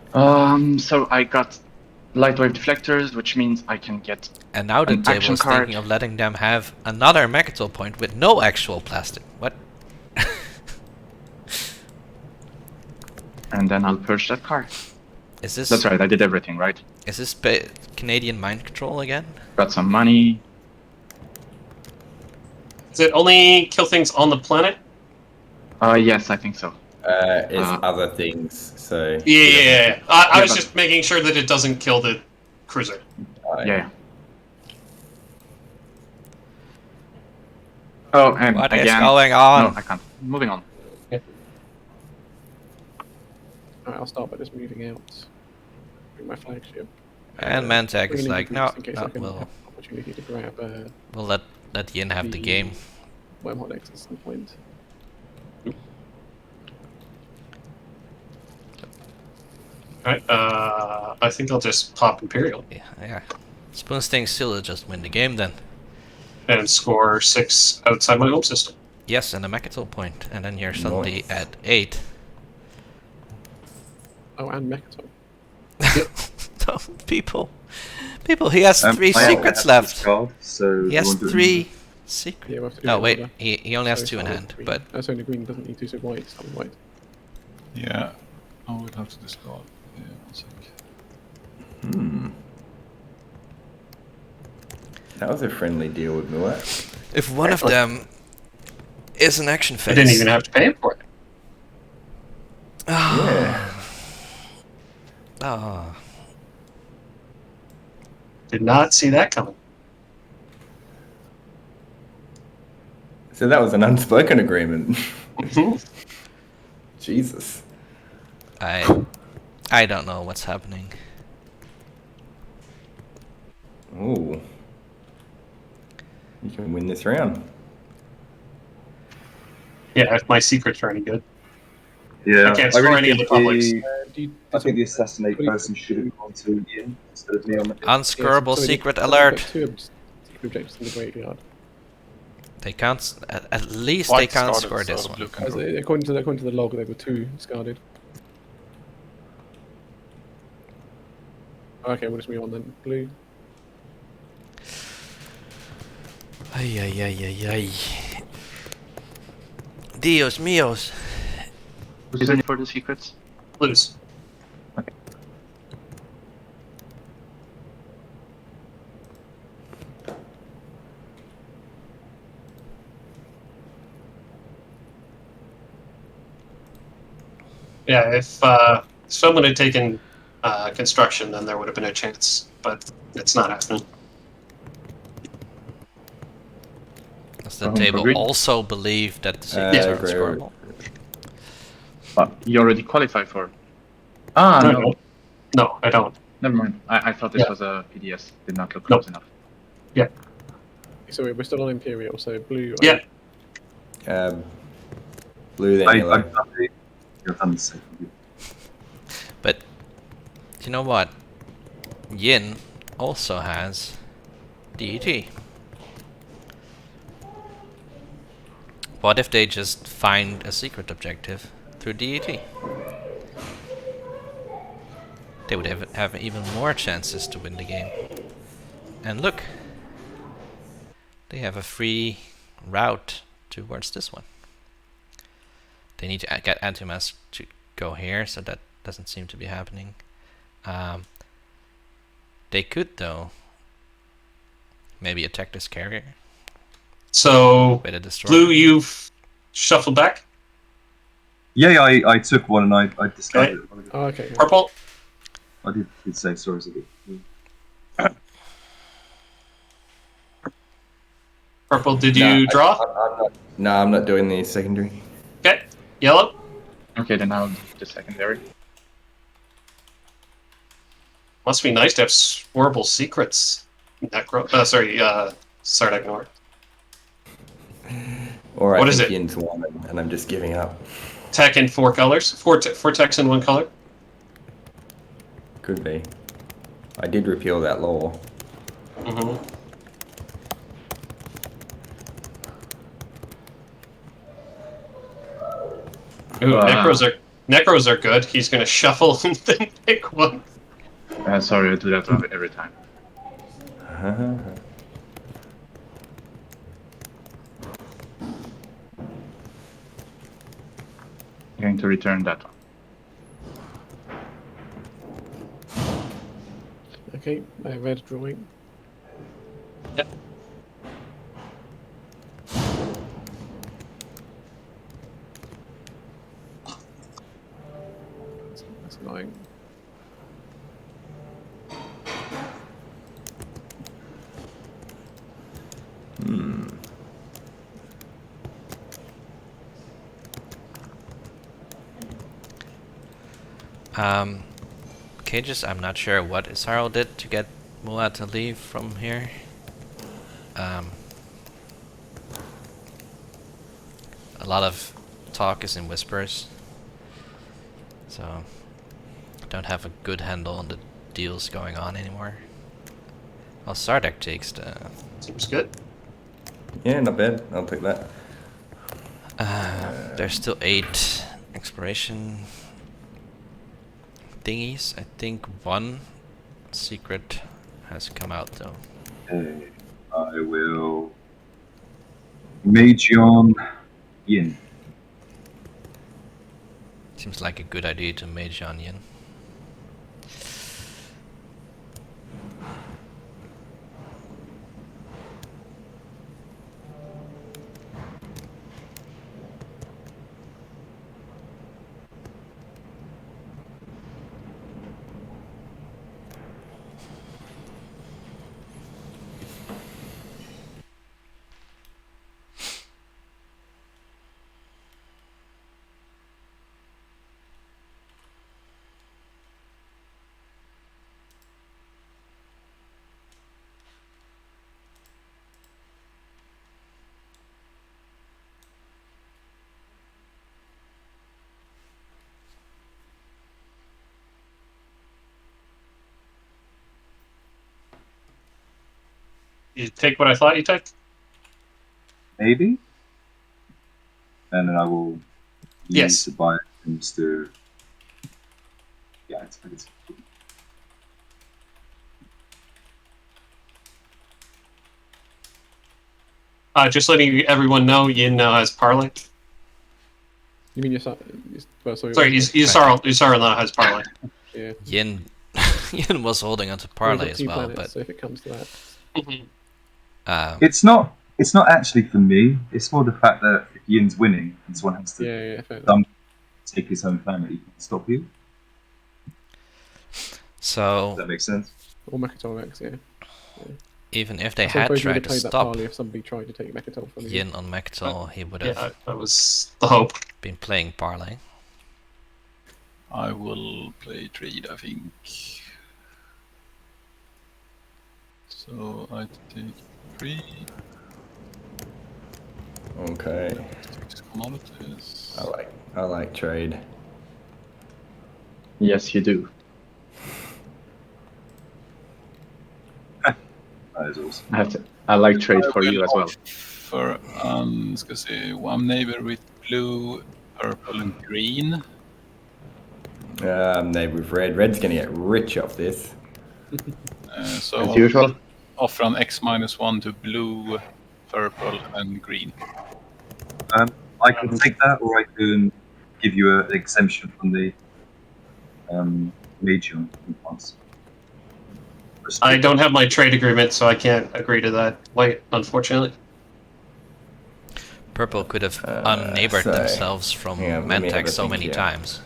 So I got light wave deflectors, which means I can get. And now the An table action is thinking card. of letting them have another Mectal point with no actual plastic. What? And then I'll purge that card. Is this? That's right, I did everything right. Is this Canadian mind control again? Got some money. Does it only kill things on the planet? Yes, I think so. It's Uh, other things, so... Yeah. I Yeah, was but- just making sure that it doesn't kill the cruiser. Yeah. Oh, and What is again. going on? No, I can't. Moving on. Alright, I'll start by just moving out. Bring my flagship. And Mantek Bring is an like, infantry no, just in case I can we'll have opportunity to grab let Yin have the game. wormhole X at some point. Alright, I think I'll just pop Imperial Yeah. Spoon's staying still to just win the game then. and score 6 outside my home system. Yes, and a Mechatol point, and then you're suddenly Nice. at 8. Oh, and Mechatol. No, people, he has 3 I secrets have left. this card, so He has you want to do it 3 secrets. Yeah, we'll have to do Oh it in wait, order. he only has So 2 in start with hand, green. but So only green doesn't need to, so white, start with white. Yeah, I will have to discard. Yeah, 1 sec. That was a friendly deal with Muat. if one of them is an action I phase, didn't even have to pay for it. Yeah. Oh, Did not see that coming. So that was an unspoken agreement. Mhm. Jesus. I don't know what's happening. Ooh. You can win this round. Yeah, if my secrets are any good. Yeah, I can't score really any of think the publics. I think the assassinate person should have gone to Ian instead of me on the Unscorable so they- secret so they've alert. got 2 secret objectives in the graveyard. They can't. At least White they can't discarded, score so this blue one. can As go. according to the log, there were 2 discarded. Okay, we'll just move on then. Blue. Ay, ay, ay, ay, ay. Dios míos. Who's in for the secrets? Blues. Yeah, if someone had taken construction, then there would have been a chance, but it's not happening. Does the For table green? also believe that the secrets Yeah, are agree. unscorable? But you already qualify for. Ah, No, no. no. No, I don't. Never mind. I thought this Yeah. was a PDS. Did not look Nope. close enough. So we're still on Imperial, so blue. Yeah. Blue then yellow. I've done the second. you know what? Yin also has DET. What if they just find a secret objective through DET? They would have even more chances to win the game. And look, they have a free route towards this one. They need to get anti-mass to go here, so that doesn't seem to be happening. They could, though, maybe attack this carrier So, with a destroyer. Blue, you've shuffled back. Yeah, I took one and I discarded it. Oh, okay. Purple. I did say sorry. Purple, did you draw? I'm not doing the secondary. Okay. Yellow. Okay, then I'll do the secondary. Must be nice to have swirlable secrets. Sardak Nord. Or I What is think it? Yin's won and I'm just giving up. Tech in 4 colors. Four techs in 1 color. Could be. I did repeal that law. Mm-hmm. Ooh, necros are good. He's gonna shuffle and then pick one. Sorry, I do that every time. Going to return that one. Okay, red drawing. Yep. That's annoying. Cages, I'm not sure what Isaro did to get Mua to leave from here. A lot of talk is in whispers, so I don't have a good handle on the deals going on anymore. Well, Sardak takes the... Seems good. Yeah, not bad. I'll take that. There's still 8 exploration thingies. I think 1 secret has come out though. Okay, I will Magion Yin. Seems like a good idea to mage on Yin. You take what I thought you took? Maybe. And then I will Yes. use the buy items to... Yeah, it's Just letting everyone know, Yin now has parlay. You mean your well, sorry. Sorry, Yusara now has parlay. Yeah. Yin was holding onto parlay as well, planets, but so if it comes to that, It's not actually for me. It's more the fact that if Yin's winning and someone has to yeah, fair enough. take his own planet, he can stop you. Does so that make sense? Or Mechatol X, yeah. even if they So I had suppose you would tried have to played that stop parley if somebody tried to take Mechatol from you. Yin on Mechatol, he would have Yeah, that was the hope. been playing parlay. I will play trade, I think. So I take 3 Okay. 6 commodities. I like trade. Yes, you do. That is awesome. I like trade for you as well. For ska se, one neighbor with blue, purple, and green. Neighbor with red. Red's gonna get rich off this. So As I'll usual. offer an X-1 to blue, purple, and green. I can take that, or I can give you an exemption from the Legion response. I don't have my trade agreement, so I can't agree to that. White, unfortunately. Purple could have unneighbored so, themselves from hang on, let me have Mantac a so think many here. times.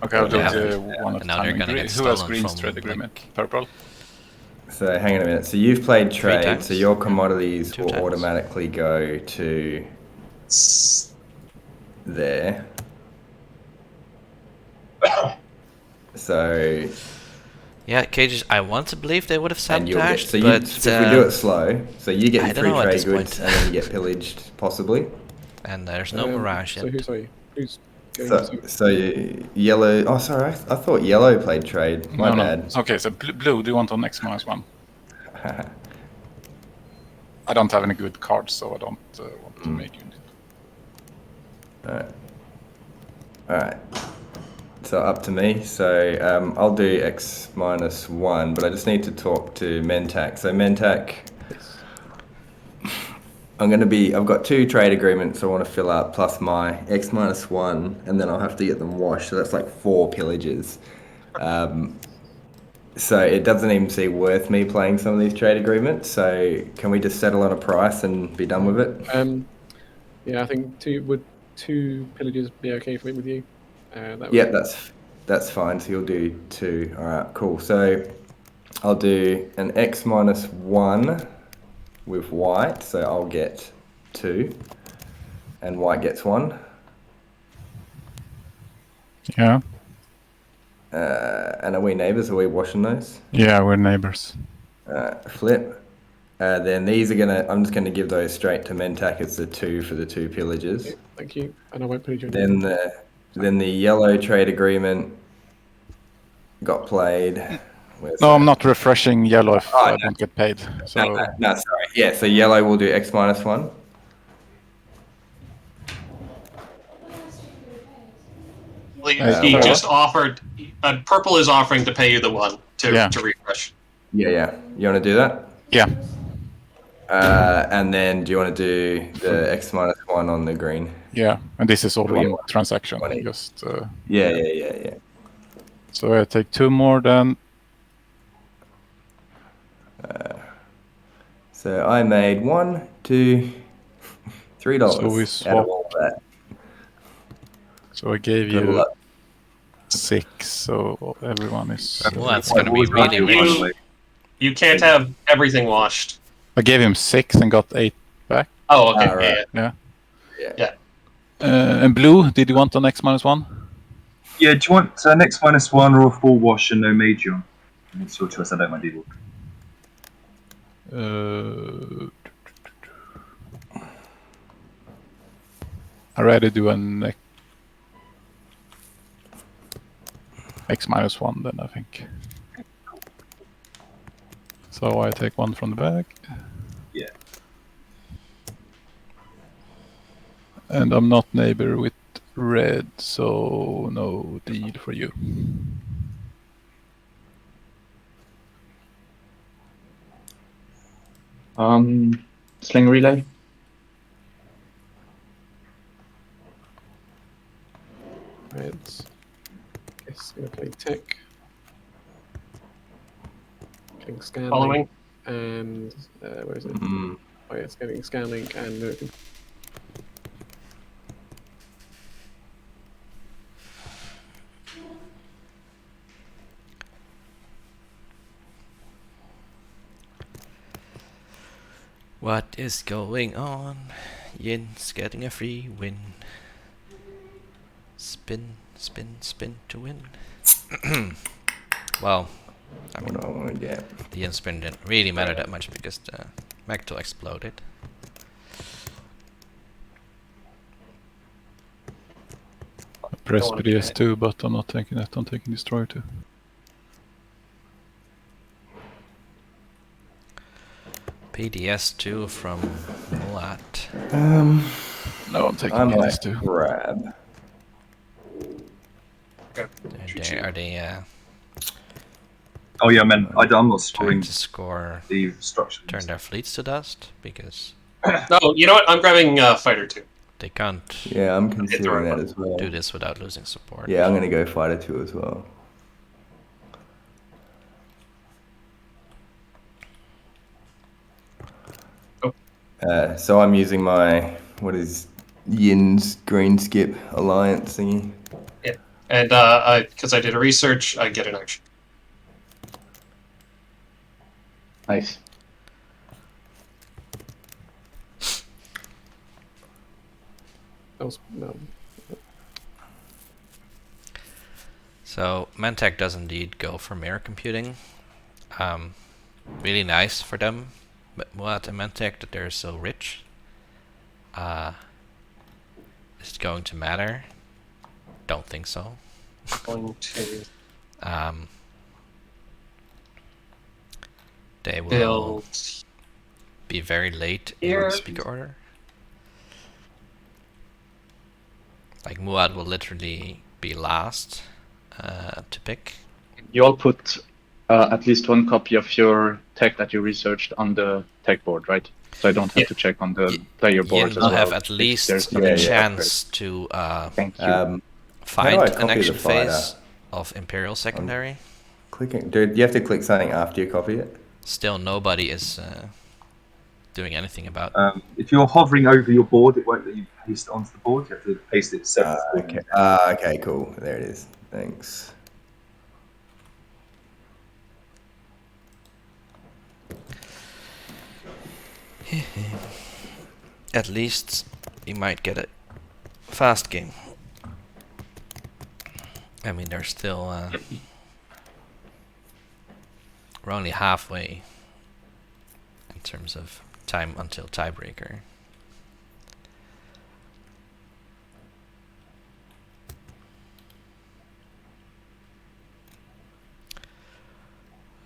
Okay, I'll do Yeah. it one at a And now time. they're And gonna get Who has stolen green's from, trade agreement? like- Purple? So hang on a minute. So you've played trade, times? so your commodities Two will times. automatically go to there. So Yeah, Cages, I want to believe they would have and you'll get sabotaged, so you but if we do it slow, so you get I your don't free know at trade this goods point. and then you get pillaged possibly. and there's no Mirage So yet. who's going So yellow. Oh, sorry. I thought yellow played trade. My no, bad. No. Okay, so blue, do you want on X-1? I don't have any good cards, so I don't want to make unit. Alright. So up to me. So I'll do X-1, but I just need to talk to Mentac. So Mentac, I've got 2 trade agreements I want to fill out plus my X-1, and then I'll have to get them washed. So that's like 4 pillages. So it doesn't even seem worth me playing some of these trade agreements. So can we just settle on a price and be done with it? Yeah, I think 2 pillages be okay for me with you. Yeah, that's fine. So you'll do 2. All right, cool. So I'll do an X-1 with white. So I'll get 2, and white gets 1. Yeah. And are we neighbors? Are we washing those? Yeah, we're neighbors. Flip. Then these are I'm just gonna give those straight to Mentac. It's the 2 for the 2 pillages. Okay, thank you, and I won't pillage you. Then the yellow trade agreement got played. No, I'm not refreshing yellow if I don't get paid. So No, sorry. Yeah, so yellow will do X-1. He just offered. Purple is offering to pay you the 1 to refresh. Yeah. You want to do that? Yeah. And then do you want to do the X-1 on the green? Yeah, and this is all Oh, yeah. one transaction. Money. Just Yeah. So I take 2 more then. So I made $1, $2, $3 So we out swap. of all that. So I gave Good you luck. 6, so everyone is. Well, that's gonna be really rich. You can't have everything washed. I gave him 6 and got 8 back. Oh, okay. Right. Yeah. And blue, did you want an X-1? Yeah, do you want an X-1 or a full wash and no major? It's your choice. I don't mind either. I'd rather do an X-1 then, I think. So I take 1 from the bag. Yeah. And I'm not neighbor with red, so no deal for you. Sling relay. Reds. Guess gonna play tech. Getting scanning. Following. And where is it? Mm. Oh yeah, it's getting scanning and moving. What is going on? Yin's getting a free win. Spin, spin, spin to win. Well, I mean, What do I want to get? the Yin spin didn't really matter that much because the Magto exploded. I press PS2, but I'm not taking that. I'm taking Destroyer 2. PDS2 from Muat. No, I'm taking I might PS2. grab. Are they Oh yeah, man. I'm not trying scoring to score, the instructions. turn their fleets to dust? Because No, you know what? I'm grabbing Fighter 2. they can't Yeah, I'm considering that as well. do this without losing support. Yeah, I'm gonna go Fighter 2 as well. So I'm using my, what is Yin's green skip alliance thingy. Yeah. And because I did a research, I get an action. Nice. That was no. So Mantech does indeed go for mirror computing. Really nice for them, but Muat and Mantech that they're so rich. Is it going to matter? Don't think so. Going to They will build be very late here. in speaker order. Like Muad will literally be last to pick. You all put at least one copy of your tech that you researched on the tech board, right? So I don't have Yeah. to check on the player boards Yin as will well. have at if least there's a Yeah, chance to Thank you. How do find I an copy action the fighter? phase of Imperial Secondary. Clicking, dude, you have to click something after you copy it. Still, nobody is doing anything about. If you're hovering over your board, it won't let you paste it onto the board. You have to paste it separately. Okay. Okay, cool. There it is. Thanks. At least we might get a fast game. I mean, there's still we're only halfway in terms of time until tiebreaker.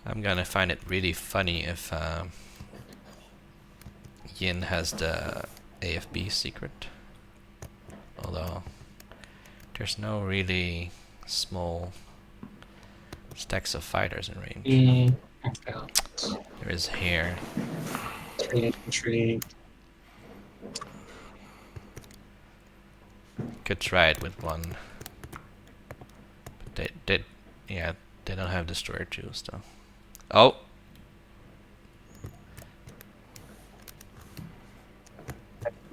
I'm gonna find it really funny if Yin has the AFB secret. Although there's no really small stacks of fighters in range. There is here. 3 infantry. Could try it with one. But they don't have destroyer too, so. Oh!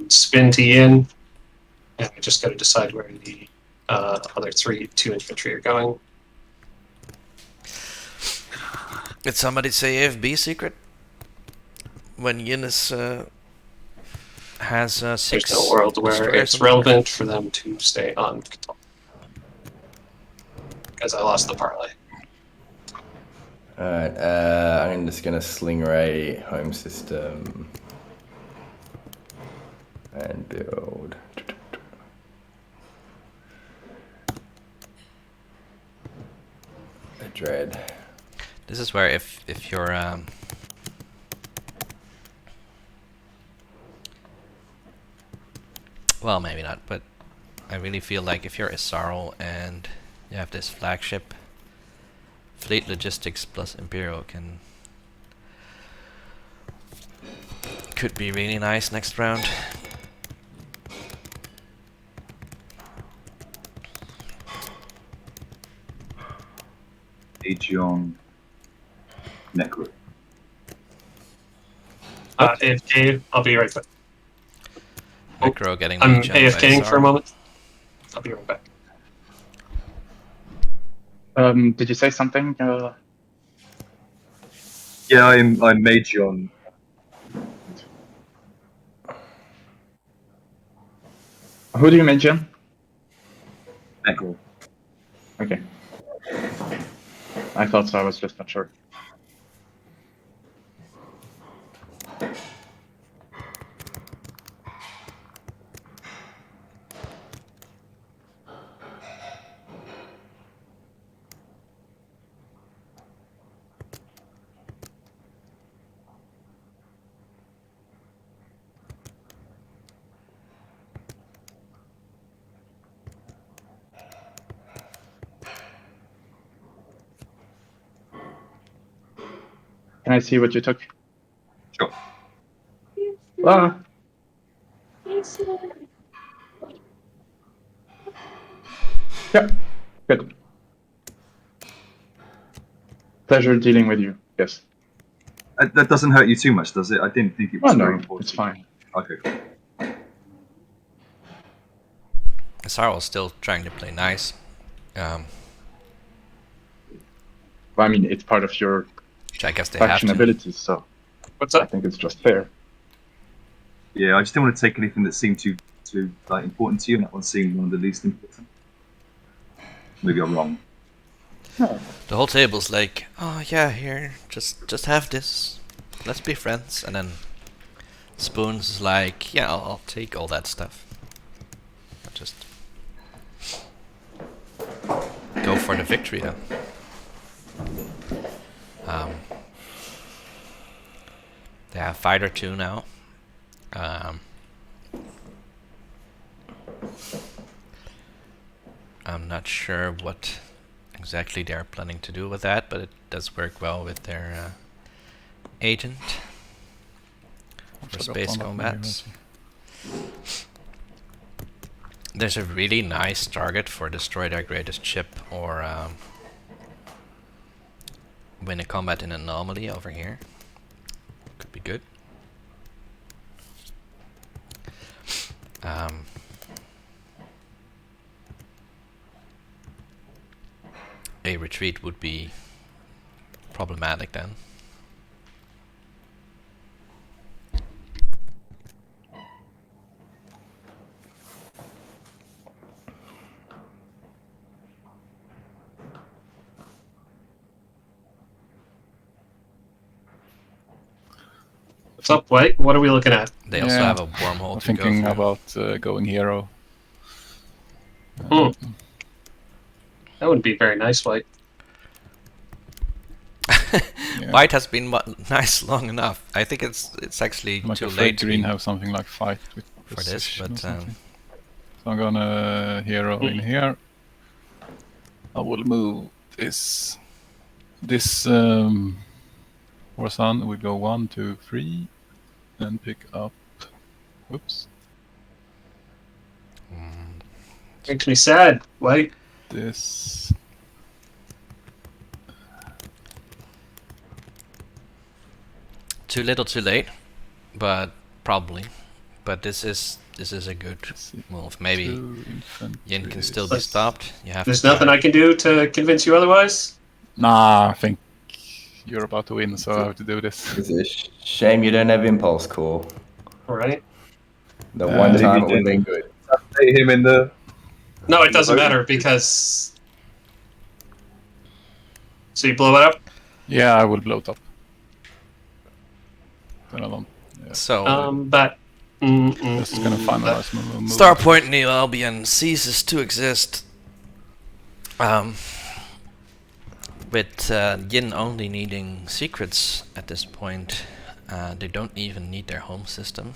Spin to Yin. And we just got to decide where the other 2 infantry are going. Did somebody say AFB secret? When Yin is has 6 There's no world where destroyers it's on the board. relevant for them to stay on Cthulhu. Because I lost the parlay. Alright, I'm just gonna sling ray home system and build. A dread. This is where if you're well, maybe not, but I really feel like if you're Isarl and you have this flagship, Fleet Logistics plus Imperial could be really nice next round. Aegeon, Necro. AFK, I'll be right back. Necro getting I'm legion by AFKing for a Isarl. moment. I'll be right back. Did you say something? Yeah, I'm Aegeon. Who do you mention? Necro. Okay. I thought so. I was just not sure. Can I see what you took? Sure. Ah. Yeah. Good. Pleasure dealing with you. Yes. That doesn't hurt you too much, does it? I didn't think it was Oh very no, important. it's fine. Okay, cool. Sarah's still trying to play nice. Well, I mean, it's part of your Which I guess they have faction to. abilities, so What's I up? think it's just fair. Yeah, I just didn't want to take anything that seemed too like important to you, and that one seemed one of the least important. Maybe I'm wrong. The whole table's like, oh yeah, here, just have this. Let's be friends. And then Spoons is like, yeah, I'll take all that stuff. I'll just go for the victory though. They have Fighter 2 now. I'm not sure what exactly they're planning to do with that, but it does work well with their agent for space combats. There's a really nice target for destroy their greatest ship or win a combat in anomaly over here. Could be good. A retreat would be problematic then. What's up, White? What are we looking at? They also have a wormhole I'm to go thinking through. about going hero. That would be very nice, White. Yeah. White has been nice long enough. I think it's actually I'm too afraid late to green be have something like fight with for this, precision or but something. So I'm gonna hero in here. I will move this horizon will go 1, 2, 3, and pick up. Whoops. Makes me sad, White. This. too little, too late, but probably. But this is a good move. Maybe Yin can still be stopped. You have There's to try. nothing I can do to convince you otherwise? Nah, I think you're about to win, so I have to do this. It's a shame you don't have impulse core. Alright. The one Maybe time it would you have been good. Assassinate him in the. No, it doesn't vote? matter because... So you blow it up? Yeah, I will blow it up. Then I don't. Yeah. So But... Just gonna finalize my move. Starpoint New Albion ceases to exist. With Yin only needing secrets at this point, they don't even need their home system.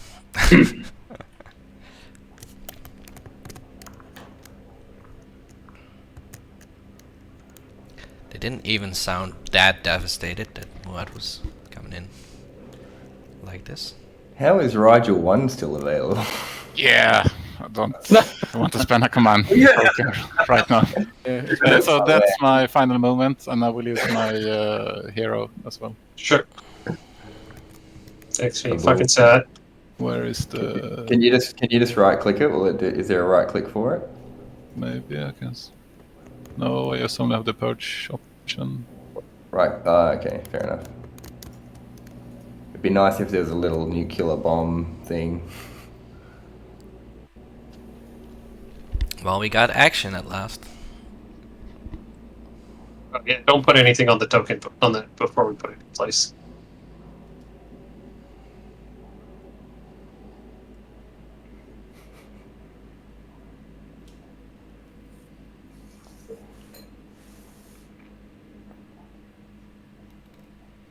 They didn't even sound that devastated that Muad was coming in like this. How is Rigel 1 still available? Yeah, I don't want to spend a command token right now. Yeah, So that's my final moment, and I will use my hero as well. Sure. Makes me fucking sad. Where is the? Can you just right click it? Will it do, is there a right click for it? Maybe I can. No, I just only have the purge option. Right. Okay. Fair enough. It'd be nice if there was a little nuclear bomb thing. Well, we got action at last. Yeah, don't put anything on the token before we put it in place.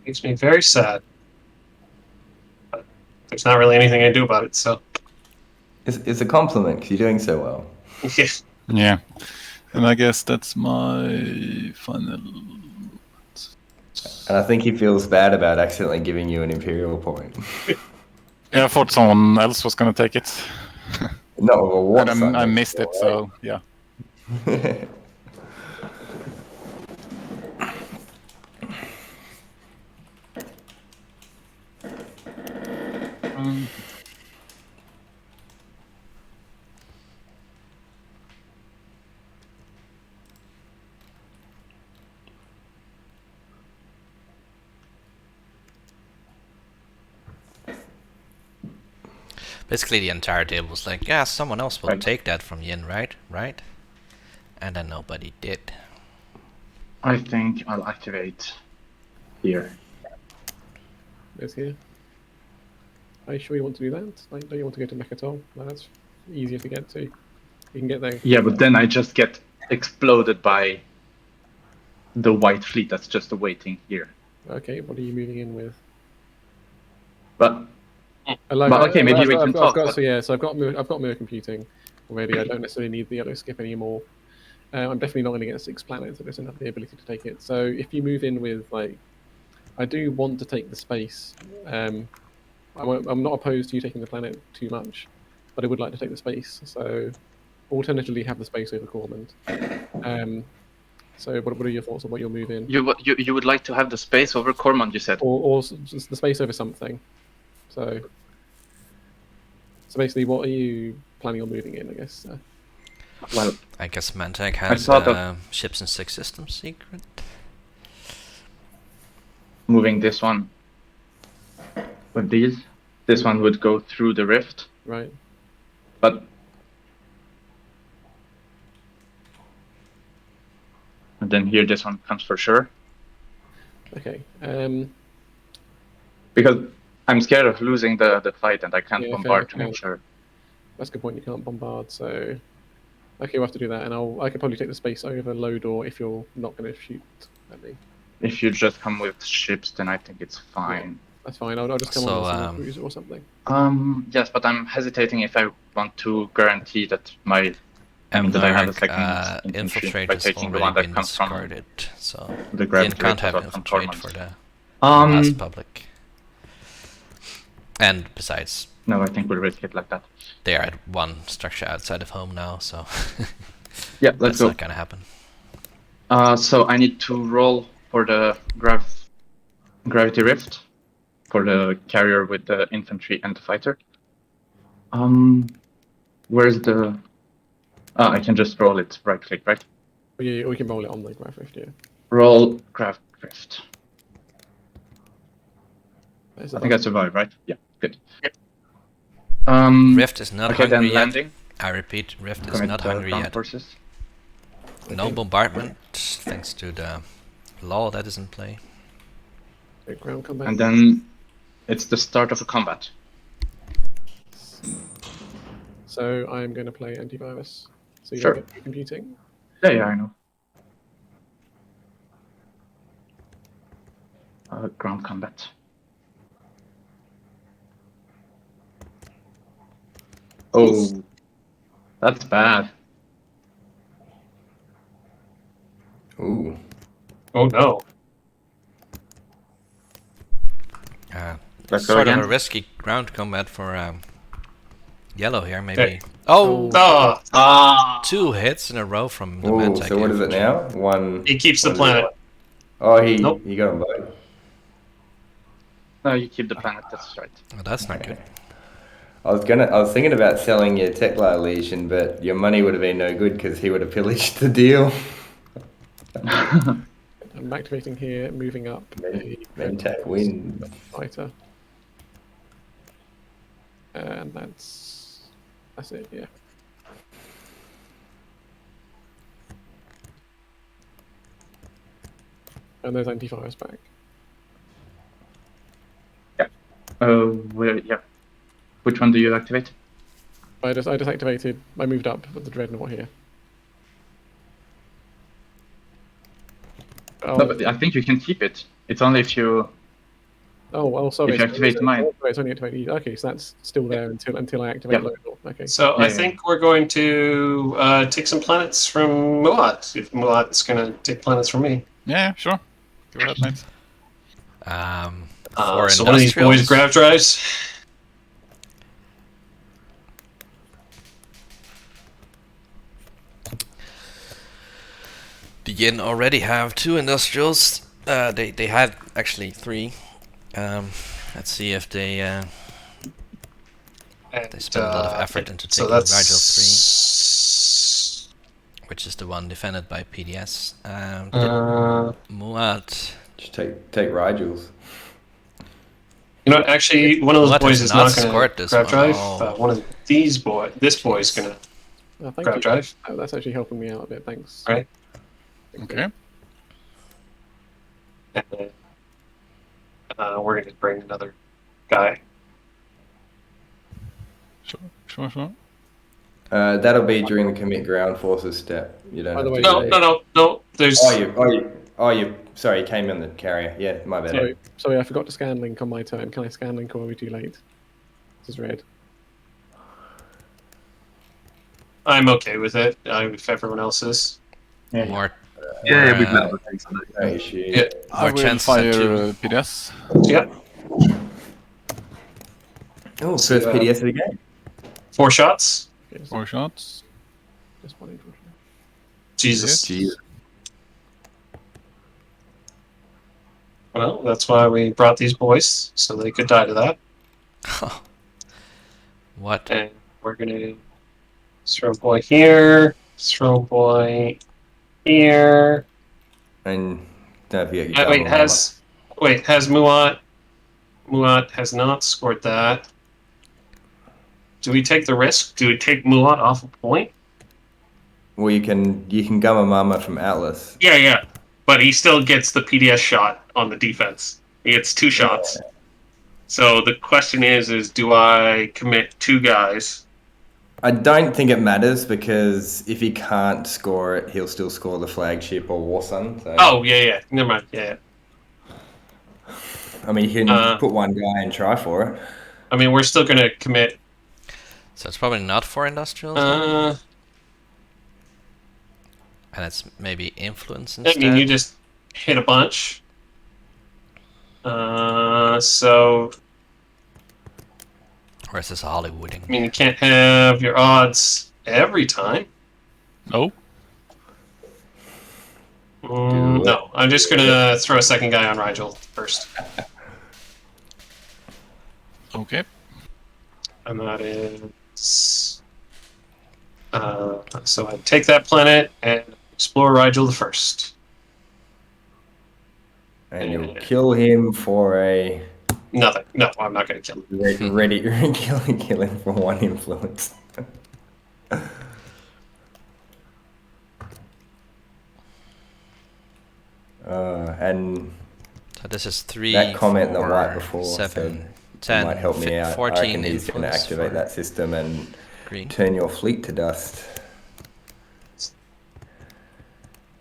Makes me very sad. But there's not really anything I can do about it, so... It's a compliment because you're doing so well. Yeah. Yeah, and I guess that's my final. And I think he feels bad about accidentally giving you an Imperial point. Yeah, I thought someone else was gonna take it. No, well, what? And I missed it, so yeah. Basically, the entire table was like, yeah, someone else will Right. take that from Yin, right? Right? And then nobody did. I think I'll activate here. It's here. Are you sure you want to do that? Like, don't you want to go to Mechatol? Well, that's easier to get to. You can get there. Yeah, but then I just get exploded by the white fleet that's just awaiting here. Okay, what are you moving in with? But But okay, maybe we can talk, Got, but- so yeah, so I've got mirror computing already. I don't necessarily need the yellow skip anymore. I'm definitely not going to get 6 planets. I just don't have the ability to take it. So if you move in with like, I do want to take the space. I'm not opposed to you taking the planet too much, but I would like to take the space. So alternatively, have the space over Cormand. So what are your thoughts on what you'll move in? You would like to have the space over Cormand, you said? Or just the space over something. So basically, what are you planning on moving in? I guess. Well, I guess Mantec has thought of- ships and 6 systems secret. moving this one with these. This one would go through the rift, Right. but and then here this one comes for sure. Okay. Because I'm scared of losing the fight and I can't Yeah, bombard fair, to make fair. sure. That's a good point. You can't bombard, so okay, we'll have to do that. And I can probably take the space over Lodor if you're not going to shoot at me. If you just come with ships, then I think it's fine. That's fine. I'll just come So, on a cruiser or something. Yes, but I'm hesitating if I want to guarantee that that I have a second infantry infiltrate by has taking the already one that been comes from discarded, so the Yin gravity can't have from infiltrate Tormund. for the last public. And besides, No, I think we'll risk it like that. they are at one structure outside of home now, so Yeah, let's that's go. not gonna happen. So I need to roll for the gravity rift for the carrier with the infantry and the fighter. Where's the? I can just roll it. Right click, right? Yeah, we can roll it on the Grav Rift. Yeah. Roll grav rift. There's I a think I survived, right? Yeah, good. Rift is not okay, hungry then yet. landing. I repeat, Rift is Commit not the hungry ground yet. forces. No bombardment, thanks to the law that is in play. ground combat. And then it's the start of a combat. So I'm going to play antivirus. So you Sure. get computing. Yeah, I know. Ground combat. Oh, that's bad. Ooh. Oh no. Let's go Sort of again. a risky ground combat for yellow here, maybe. Okay. Oh, Oh, 2 hits in a row from the Ooh, Mantec so what is it infantry. now? One. he keeps the one- planet. Oh, he Nope. got them both. No, you keep the planet. That's right. Oh, that's not good. I was thinking about selling your Tekla Legion, but your money would have been no good because he would have pillaged the deal. I'm activating here, moving up a Mantec wins. fighter. And that's it, yeah. And there's antivirus back. Yeah. Which one do you activate? I just activated. I moved up with the dreadnought here. Oh, No, but I think you can keep it. It's only if you. Sorry. if you activate mine. It's only activated. Okay, so that's still there until I activate Yeah. Lodor. Okay. So Yeah, I think we're going to take some planets from Mulat. If Mulat's going to take planets from me. Yeah, sure. Go ahead, mate. For so one of these boys industrials, grav drives. the Yin already have 2 industrials. They had actually 3. Let's see if they spend a lot of effort into so taking that's Rigel 3, which is the one defended by PDS. Muat. Just take Rigels. You know, actually, one of those Muat boys has is not not going scored to this grab one. drive. Oh. One of these this boy's Jeez. going to Thank grab you. drive. Oh, that's actually helping me out a bit. Thanks. Right. Okay. And then, we're going to bring another guy. Sure. That'll be during the commit ground forces step. You don't By the have way, to. No. There's. Oh, you. Sorry, you came in the carrier. Yeah, my bad. Sorry, I forgot to scan link on my turn. Can I scan link, or are we too late? This is red. I'm okay with it. If everyone else is. More. Yeah, we've met other things on No it. issue. Yeah. I will chances fire at 2. PDS. Yeah. Oh, first PDS of the game. 4 shots. Okay, so 4 shots. just one intro. Jesus. Hits. Well, that's why we brought these boys, so they could die to that. What? And we're going to throw a boy here, throw a boy here. And don't forget your Has Muat has not scored that. Do we take the risk? Do we take Muat off a point? Well, you can Gamma Mama from Atlas. Yeah. But he still gets the PDS shot on the defense. He gets 2 shots. Yeah. So the question is do I commit 2 guys? I don't think it matters because if he can't score it, he'll still score the flagship or Warsun. So. Oh, yeah. Never mind. Yeah. I mean, you can put one guy and try for it. I mean, we're still going to commit. So it's probably not for industrials. Then? And it's maybe influence instead. I mean, you just hit a bunch. So. Or is this Hollywooding? I mean, you can't have your odds every time. No. No, I'm just going to throw a second guy on Rigel first. Okay. And that is... so I take that planet and explore Rigel the first. And you'll kill him for a... Nothing. No, I'm not going to kill him. Ready kill him for 1 influence. And So this is 3, that comment 4, that White before 7, said 10, might help me out. 14 I reckon he's going to influence activate for that system and green. turn your fleet to dust.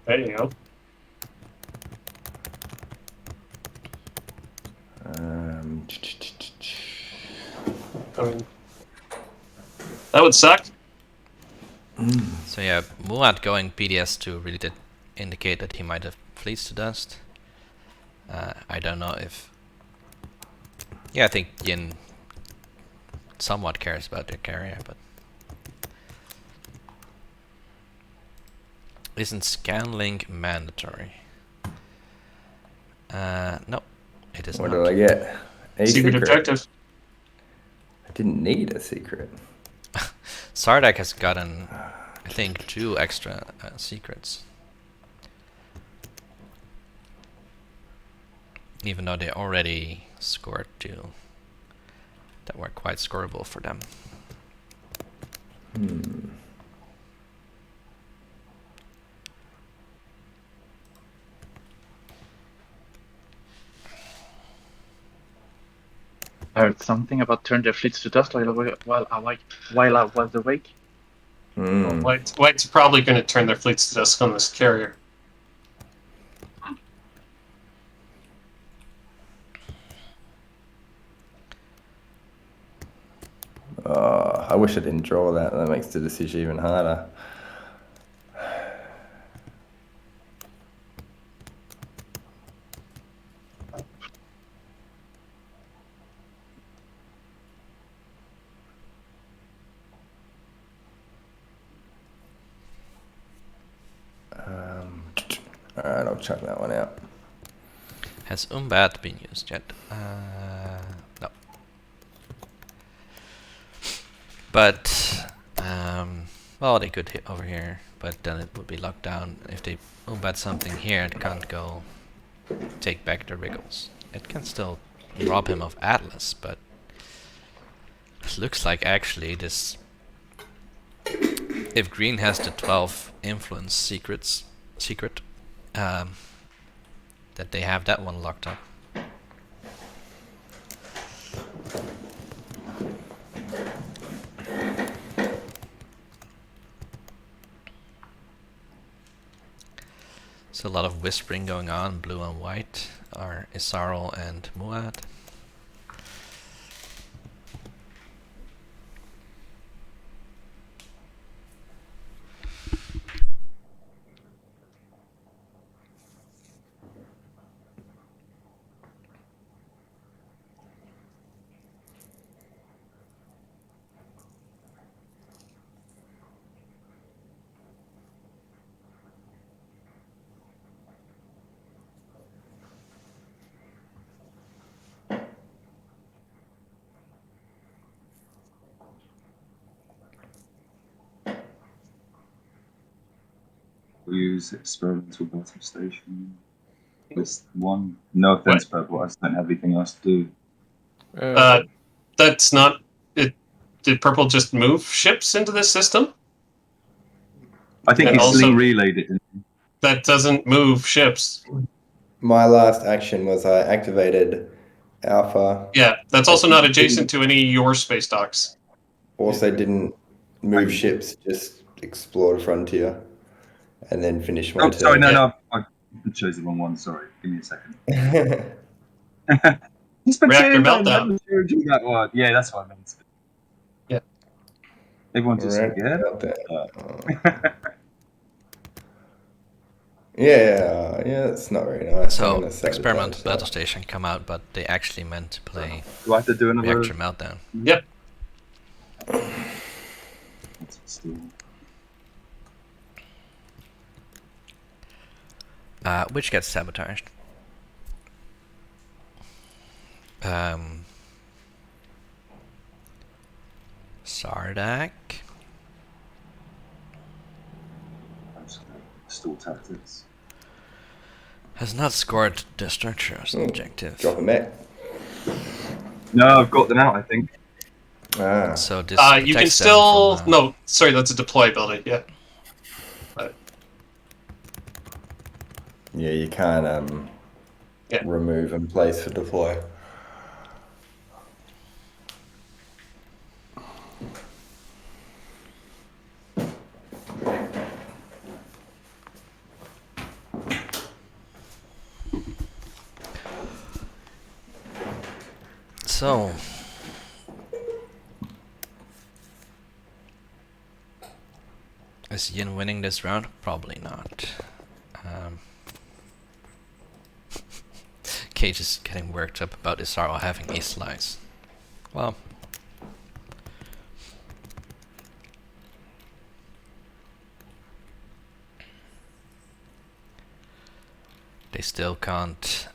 There you go. I mean, that would suck. So yeah, Muat going PDS 2 really did indicate that he might have fleets to dust. I don't know if... Yeah, I think Yin somewhat cares about their carrier, but... Isn't scanlink mandatory? No, it is What not. do I get? A Secret objective. I didn't need a secret. Sardak has gotten, I think, 2 extra secrets. Even though they already scored 2 that were quite scoreable for them. I heard something about turn their fleets to dust while I was awake. White's probably going to turn their fleets to dust on this carrier. I wish I didn't draw that. That makes the decision even harder. chuck that one out. Has Umbat been used yet? No. But, well, they could hit over here, but then it would be locked down. If they Umbat something here, it can't go take back the Wriggles. It can still rob him of Atlas, but it looks like actually this... If green has the 12 influence secret, that they have that one locked up. So a lot of whispering going on. Blue and white are Isarl and Muad. We use experimental battle station. List 1. No offense, but I just don't have anything else to do. That's not it. Did purple just move ships into this system? I think And he also- sling relayed it. That doesn't move ships. My last action was I activated Alpha. Yeah, that's also not adjacent to any of your space docks. Also didn't move ships, just explored Frontier. And then finish my Oh, turn. sorry, Yeah. no, I chose the wrong one. Sorry, give me a second. turn. He's been Reactor tuned, I meltdown. never showed you that one. Yeah, that's what I meant. Yeah. Everyone just Reactor forget. meltdown. Yeah, it's not very nice. I'm So gonna sabotage Experiment that. Battle Station come out, but they actually meant to play Do I have to do another? Reactor Meltdown. Yep. Still. Which gets sabotaged. Sardak. Still tactics. Has not scored the structure as an objective. Drop a mech. No, I've got them out. I think. Ah. So this You can protects them still from, no. Sorry, that's a deploy ability. Yeah. Yeah, you can't Yeah. remove and place for deploy. So is Yin winning this round? Probably not. Cage is getting worked up about Isaro having a slice. Well, they still can't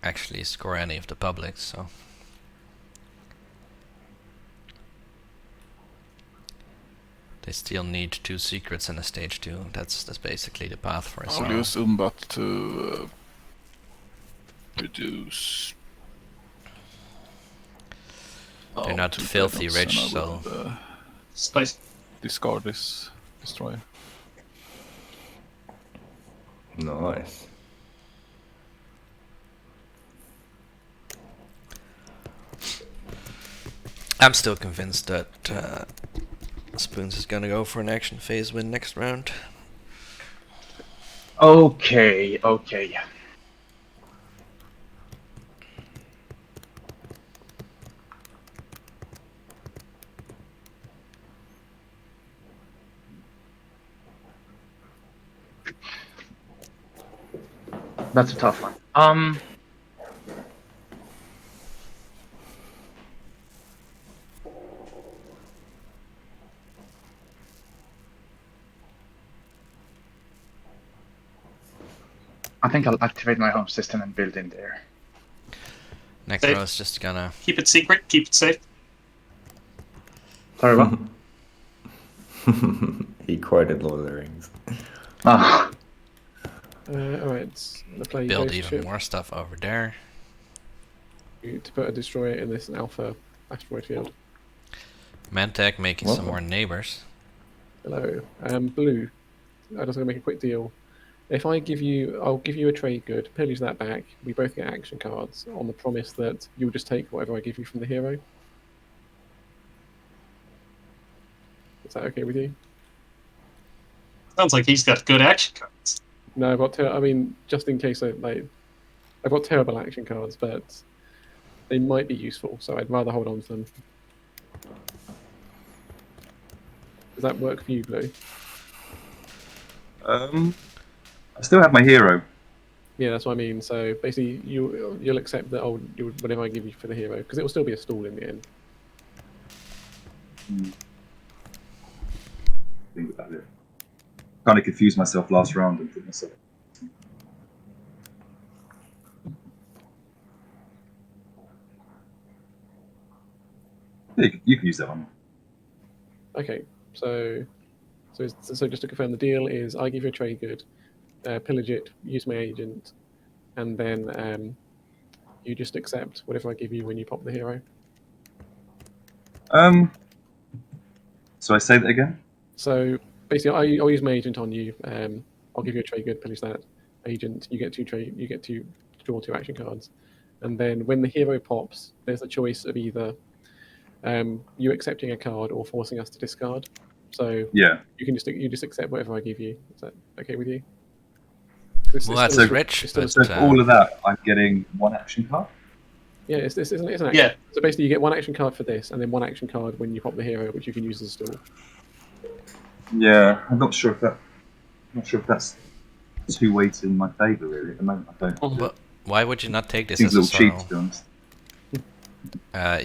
actually score any of the publics, so they still need 2 secrets in a stage 2. That's basically the path for I'll Isaro. use Umbat to reduce. They're not two filthy cannons, rich, and I so will, Spice. discard this destroyer. Nice. I'm still convinced that Spoons is gonna go for an action phase win next round. Okay. That's a tough one. I think I'll activate my home system and build in there. Necro is just gonna... Keep it secret, keep it safe. Sorry, what? He quoted Lord of the Rings. Ah, Alright, I'm gonna play build Ghost even Ship more stuff over there. to put a destroyer in this alpha asteroid field. Mantech making some more neighbors. Hello. Blue. I'm just gonna make a quick deal. If I'll give you a trade good, pillage that back, we both get action cards on the promise that you'll just take whatever I give you from the hero. Is that okay with you? Sounds like he's got good action cards. No, I've got I mean, just in case I've got terrible action cards, but they might be useful, so I'd rather hold on to them. Does that work for you, Blue? I still have my hero. Yeah, that's what I mean. So basically, you'll accept that whatever I give you for the hero, because it will still be a stall in the end. Think about it. Kind of confused myself last round and put myself. Yeah, you can use that one. Okay, so just to confirm, the deal is I give you a trade good, pillage it, use my agent, and then you just accept whatever I give you when you pop the hero. So I say that again. So basically, I'll use my agent on you. I'll give you a trade good, pillage that agent. You get to draw 2 action cards, and then when the hero pops, there's a choice of either you accepting a card or forcing us to discard. So Yeah. you just accept whatever I give you. Is that okay with you? Well, that's still rich, it's still a but, So for all of that, I'm getting 1 action card. Yeah, it's an action. Yeah. So basically, you get 1 action card for this, and then 1 action card when you pop the hero, which you can use as a stall. Yeah, I'm not sure if that's too weighted in my favour really. At the moment, I don't. But why would you not take this Seems as a a little cheap, solo? to be honest.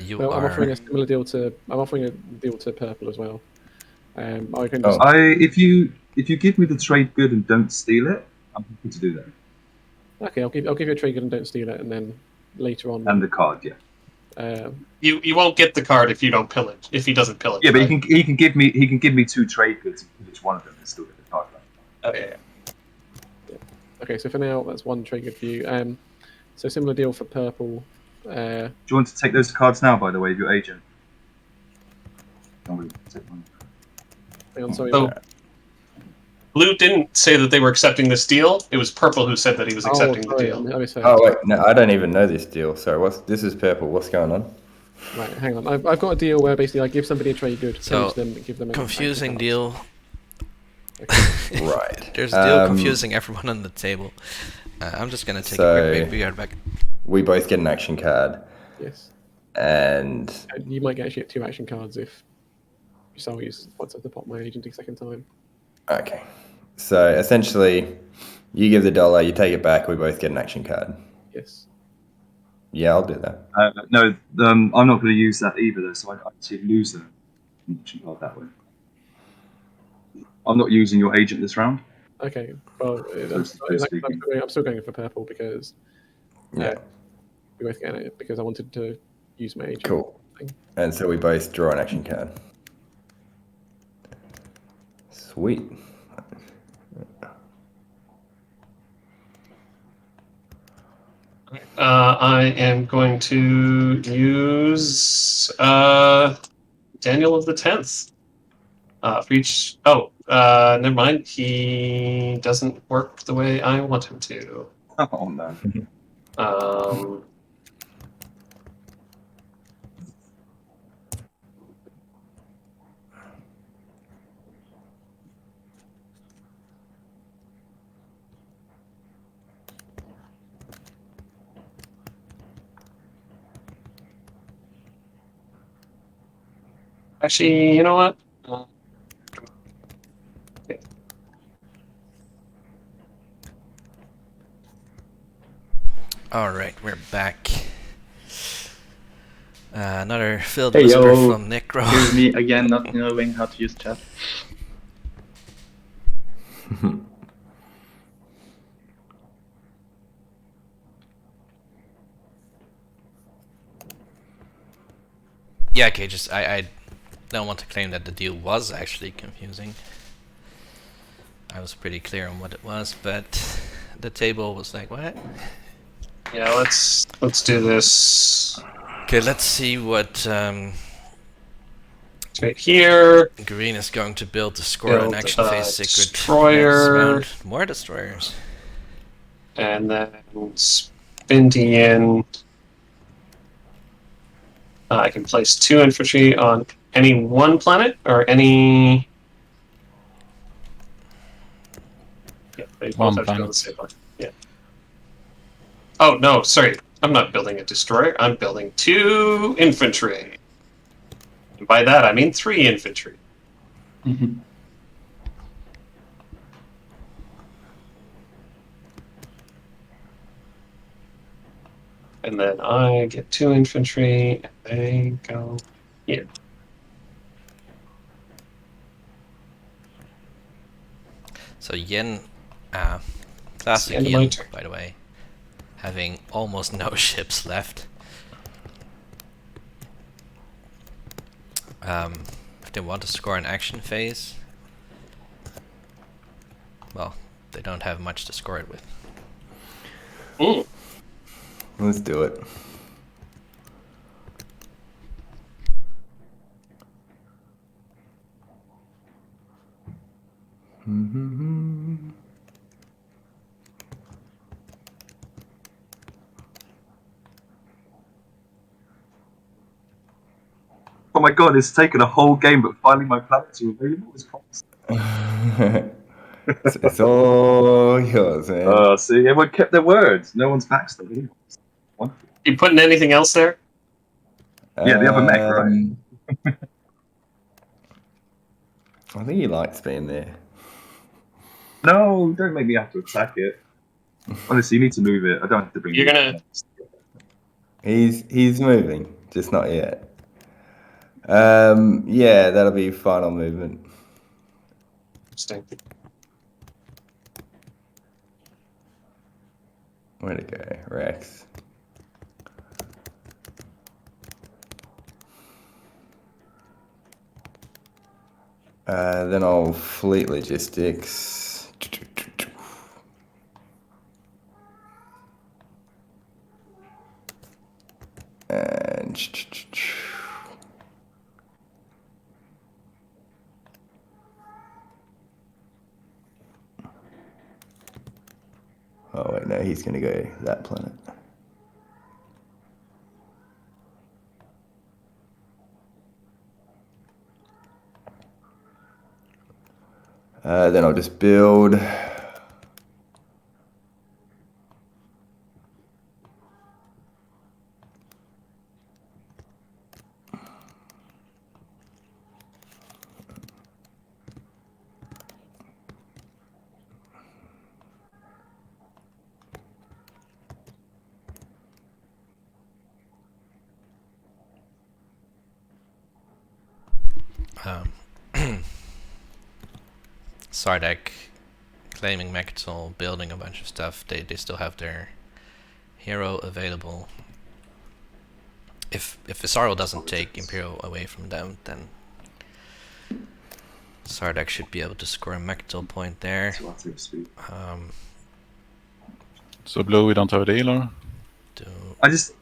You Well, I'm are... offering a similar deal to. I'm offering a deal to purple as well. I can Oh. just. If you give me the trade good and don't steal it, I'm happy to do that. Okay, I'll give you a trade good and don't steal it, and then later on. And the card, yeah. You won't get the card if you don't pillage. If he doesn't pillage. Yeah, but right? he can give me 2 trade goods and pillage one of them and still get the card. Oh, yeah. Okay, so for now that's 1 trade good for you. So similar deal for purple. Do you want to take those cards now, by the way, of your agent? Oh, we'll take one. Hang on, sorry. So, Blue didn't say that they were accepting this deal. It was Purple who said that he was accepting the sorry, deal. I misheard. Oh wait, no, I don't even know this deal. Sorry, this is purple. What's going on? Right, hang on. I've got a deal where basically I give somebody a trade good, So, pillage them, give them a confusing action deal. cards. Right. There's a deal confusing everyone on the table. I'm just gonna take a quick break. Be right back. We both get an action card, Yes. and You might actually get 2 action cards if so I use once I pop my agent a second time. okay. So essentially, you give the $1, you take it back. We both get an action card. Yes. Yeah, I'll do that. No, I'm not going to use that either, though, so I actually lose an action card that way. I'm not using your agent this round. Okay. Well, I'm still going for purple because Yeah. we both get it because I wanted to use my agent. Cool. And so we both draw an action card. Sweet. I am going to use Daniel of the 10th for each. Oh, never mind. He doesn't work the way I want him to. Oh no. Actually, you know what? Alright, we're back. Another field Hey, visitor yo. from Necro. Here's me again, not knowing how to use chat. Yeah, okay, just I don't want to claim that the deal was actually confusing. I was pretty clear on what it was, but the table was like, what? Yeah, let's do this. Okay, let's see what It's right here. Green is going to build to score an Build action phase a secret destroyer. next round. More destroyers. And then spinning in. I can place 2 infantry on any one planet or any. Yeah, they One both have to go on planet. the same planet. Yeah. Oh no, sorry. I'm not building a destroyer. I'm building 2 infantry. And by that I mean 3 infantry. And then I get 2 infantry, and they go here. So Yin, It's the classic end of my Yin, turn. by the way, having almost no ships left. If they want to score an action phase, well, they don't have much to score it with. Mm. Let's do it. Oh my god, it's taken a whole game, but finally my planets are available as promised. It's all yours, man. See, everyone kept their words. No one's backstabbed anyone. Wonderful. You putting anything else there? Yeah, the other mech, right? I think he likes being there. No, don't make me have to attack it. Honestly, you need to move it. I don't have to bring You're you gonna. He's moving, just not yet. Yeah, that'll be final movement. Interesting. Where'd it go? Rex. Then I'll fleet logistics. And oh wait, no, he's gonna go that planet. Then I'll just build. Sardek claiming Mechatol, building a bunch of stuff. They still have their hero available. If Visceral doesn't take Imperial away from them, then Sardek should be able to score a Mechatol point there. So blue, we don't have a deal, or?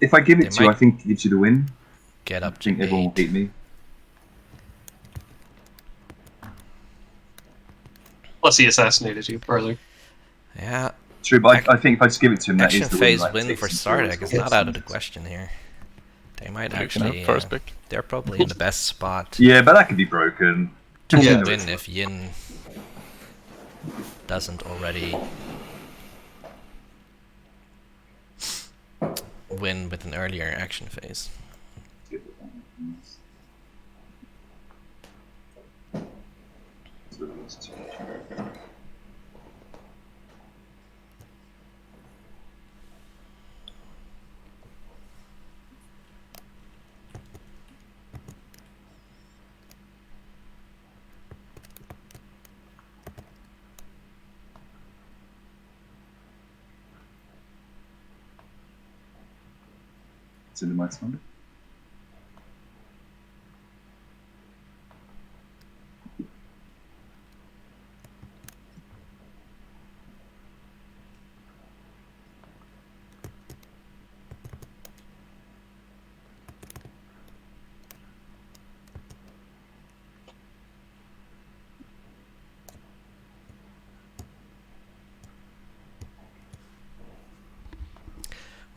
If I give They it to you, I might think it gives you the win. get up I to think everyone will 8. hate me. Plus, he assassinated you earlier. Yeah, True, but I think if I just give it to him, that action is the phase win. Like, win take for some heroes Sardek is off not us. out of the question here. They might You can actually. have first pick. They're probably in the best spot Yeah, but that could be broken. to Yeah. win if Yin doesn't already win with an earlier action phase. It's in the mighty number.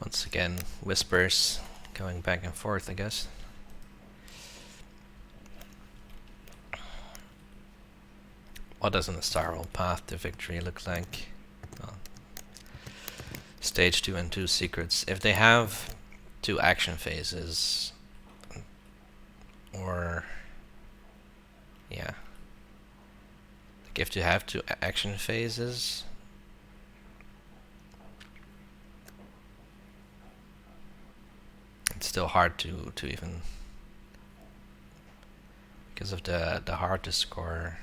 Once again, whispers going back and forth, I guess. What does an Starroll path to victory look like? Well, stage 2 and 2 secrets. If they have 2 action phases, or yeah, like if you have 2 action phases, it's still hard to even, because of the hard to score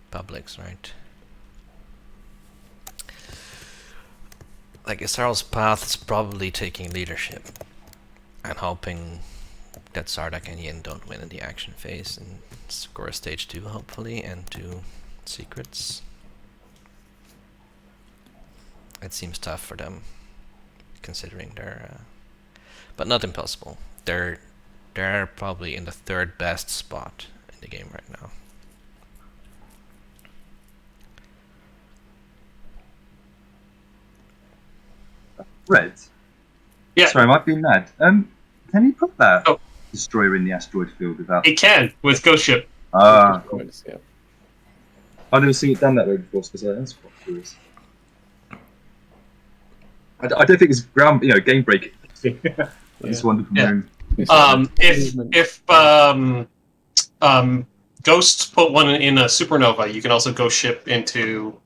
publics, right? Like Starroll's path is probably taking leadership and hoping that Sardak and Yin don't win in the action phase and score a stage 2 hopefully, and 2 secrets. It seems tough for them, considering their but not impossible. They're probably in the 3rd best spot in the game right now. Red. Yeah. Sorry, I might be mad. Can you put that Oh. destroyer in the asteroid field without? It can with Ghost Ship. Ah, cool. Yeah. I've never seen it done that way before, so that's quite curious. I don't think it's game breaking. I just wondered from Yeah. my own. If Ghosts put one in a supernova, you can also Ghost Ship into.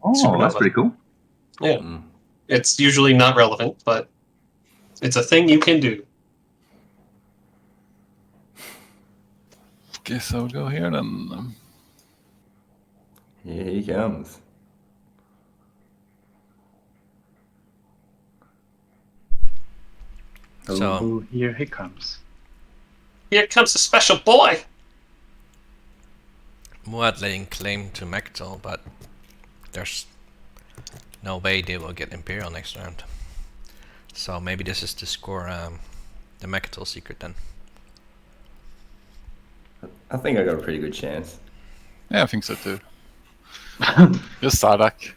Oh, Supernova. that's pretty cool. Yeah, it's usually not relevant, but it's a thing you can do. Guess I will go here then. Here he comes. So Oh, here he comes. Here comes a special boy. Muad laying claim to Mechtel, but there's no way they will get Imperial next round. So maybe this is to score the Mechtel secret then. I think I got a pretty good chance. Yeah, I think so too. Just Sardak.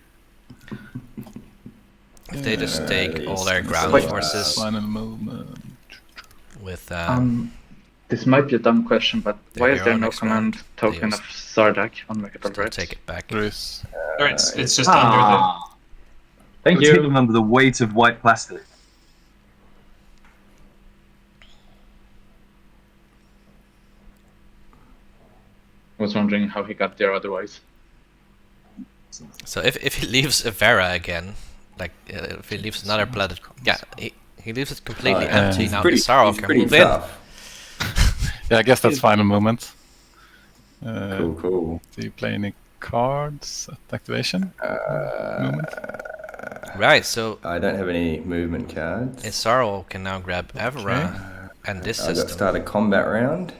If they just take all their ground Wait. forces Final movement. with This might be a dumb question, but The why is there hero no next command round, token they of Sardak on Mechatel still Red? take it back. There is. Or it's just under Ah, thank Let's hit you. them under the weight of white plastic. I was wondering how he got there otherwise. So if he leaves Avera again, like if he leaves another planet, yeah, he leaves it completely Oh, yeah. empty. He's Now pretty- the Sorrow he's can pretty move in. tough. Yeah, I guess that's final movement. Cool. Do you play any cards at activation? Movement? Right, so I don't have any movement cards. Sorrow can now grab Avera and this I got system start a combat round.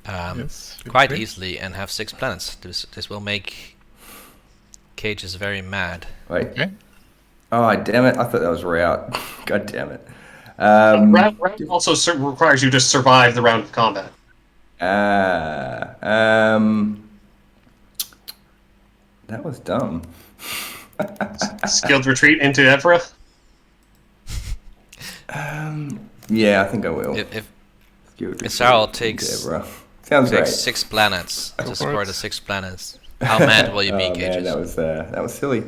Yes. feel quite free. easily and have 6 planets. This will make Cages very mad. Wait. Okay. Oh, damn it. I thought that was route. God damn it. round also requires you to survive the round of combat. That was dumb. Skilled retreat into Evra. Yeah, I think I will. If Skilled Israel retreat takes- into Evra. Sounds great. 6 planets to for score it. the 6 planets, how mad will you be, Oh, man, Cages? that was silly.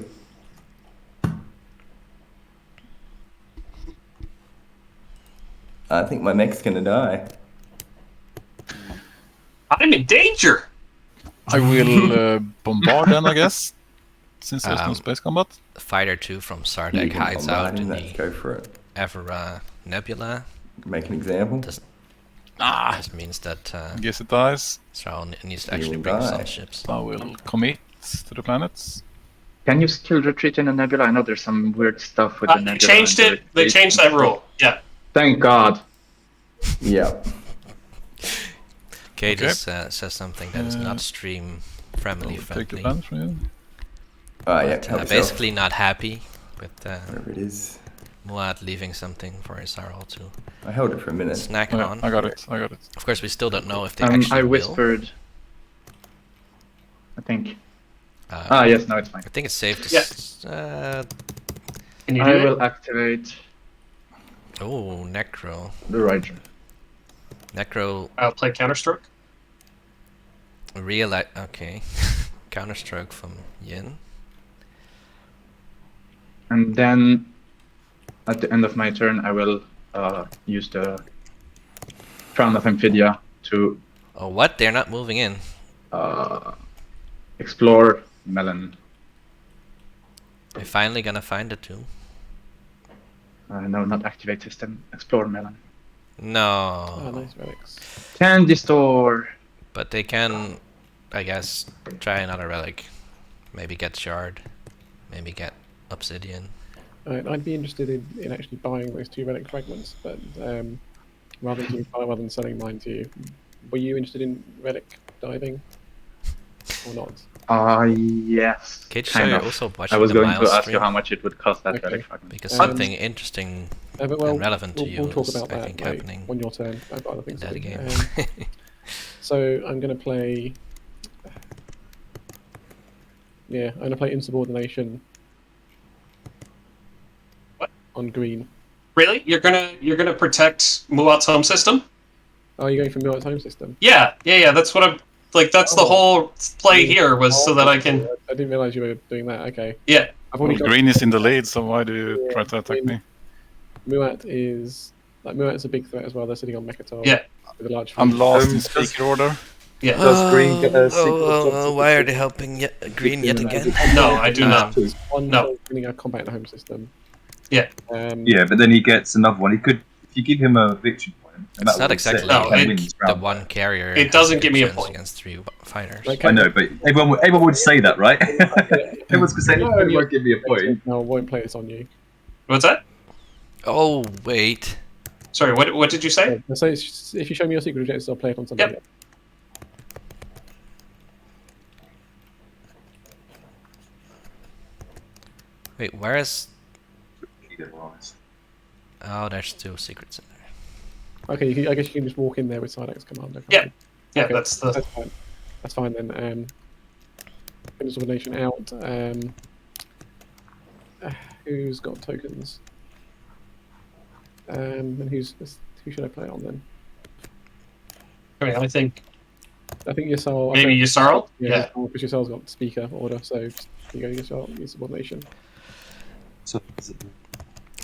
I think my mech's gonna die. I'm in danger. I will bombard then, I guess. Since there's no space combat. Fighter 2 from You Sardak can hides bombard out him, in let's the go for it. Evra Nebula. Make an example. This means that I guess it dies. Sorrow needs to He actually will bring die. some ships. I will commit to the planets. Can you still retreat in a nebula? I know there's some weird stuff with the They nebula. changed and the it. They retreat changed and that stuff. rule. Yeah. Thank God. Yeah. Cages says something that is not stream friendly. I'll take the planets from you. Oh, yeah. help yourself. Basically not happy with Whatever it is. Muad leaving something for Sorrow to I held it for a minute. snack Oh, yeah, on. I got it. Of course, we still don't know if they actually I will. whispered. I think. Uh, Yes, no, it's fine. I think it's safe to. Yeah. Can you I do it? will activate Oh, Necro. the Ranger. Necro I'll play Counterstroke. okay. Counterstroke from Yin. And then at the end of my turn, I will use the Crown of Amphidia to Oh, what? They're not moving in. explore Melon. They're finally gonna find the two. No, not activate system. Explore Melon. No. Oh, nice relics. Candy store. But they can, I guess, try another relic. Maybe get Shard. Maybe get Obsidian. I'd be interested in actually buying those 2 relic fragments, but rather than selling mine to you. Were you interested in relic diving or not? Yes. Cage, so kind you're of. also watching I was the going to Miles ask stream? you how much it would cost that Okay. relic fragment. Because something interesting But well, and relevant to you we'll talk is, about I that think, like, happening on your turn. I've got other things in to that do. game. So I'm going to play. Yeah, I'm going to play Insubordination. What? On green. Really? You're gonna protect Muat's home system? Oh, you're going for Muat's home system? Yeah. That's what I'm like. That's the Oh. whole play here was so that I can. I didn't realize you were doing that. Okay. Yeah. I've Well, already got green is in the lead, so why do you Yeah, try to attack me? Muat is Muat's a big threat as well. They're sitting on Mechatol. Yeah. With a large I'm fleet. lost in does- speaker order. Yeah. Does green get a secret Why are they helping green yet again? No, I do not. It's one No. for winning a combat in the home system. Yeah. Yeah, but then he gets another one. He could, if you give him a victory point. no It's matter not what he says, exactly No, he can it- win this the round. one carrier. It has doesn't a give good me a chance point. against 3 fighters. Like, I know, but everyone would say that, right? Everyone's gonna say, No, "Oh, he won't give me a point." No, I won't play this on you. What's that? Oh wait. Sorry. What did you say? So if you show me your secret objectives, I'll play it on something Yep. else. Wait, where is? Keep it honest. Oh, there's 2 secrets in there. Okay, I guess you can just walk in there with Sidex Commander. can't Yeah. you? Yeah. Okay, That's the. That's fine. That's fine then. Finish Subordination out. Who's got tokens? And who should I play on then? I mean, I think I think Yasal. maybe Yusarl. Yeah. Because Yasal's got speaker order, so you go Yasal, use Subordination. So,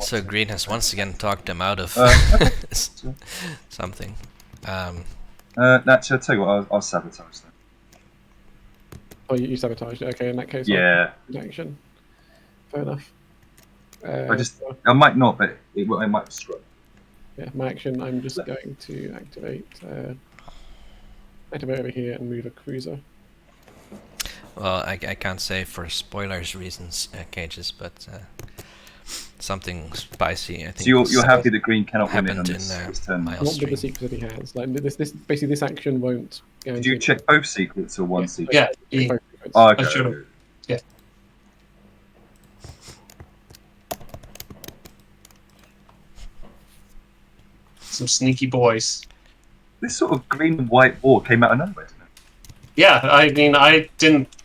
So green has once again talked them out of something. Nats, I'll tell you what, I'll sabotage them. Oh, you sabotaged it. Okay, in that case, Yeah, I'll take action. Fair enough. I might not, but it might strike. Yeah, my action. I'm just going to activate over here and move a cruiser. Well, I can't say for spoilers reasons, Cages, but something spicy. I think. So you're happy that green cannot win it on happened in this turn? Miles Not with stream. the secrets that he has. Like this action won't. Did you check both secrets or one secret? Yeah. Check both secrets. Oh, I okay. should've. Yeah. Some sneaky boys. This sort of green and white board came out of nowhere, didn't it? Yeah. I mean, I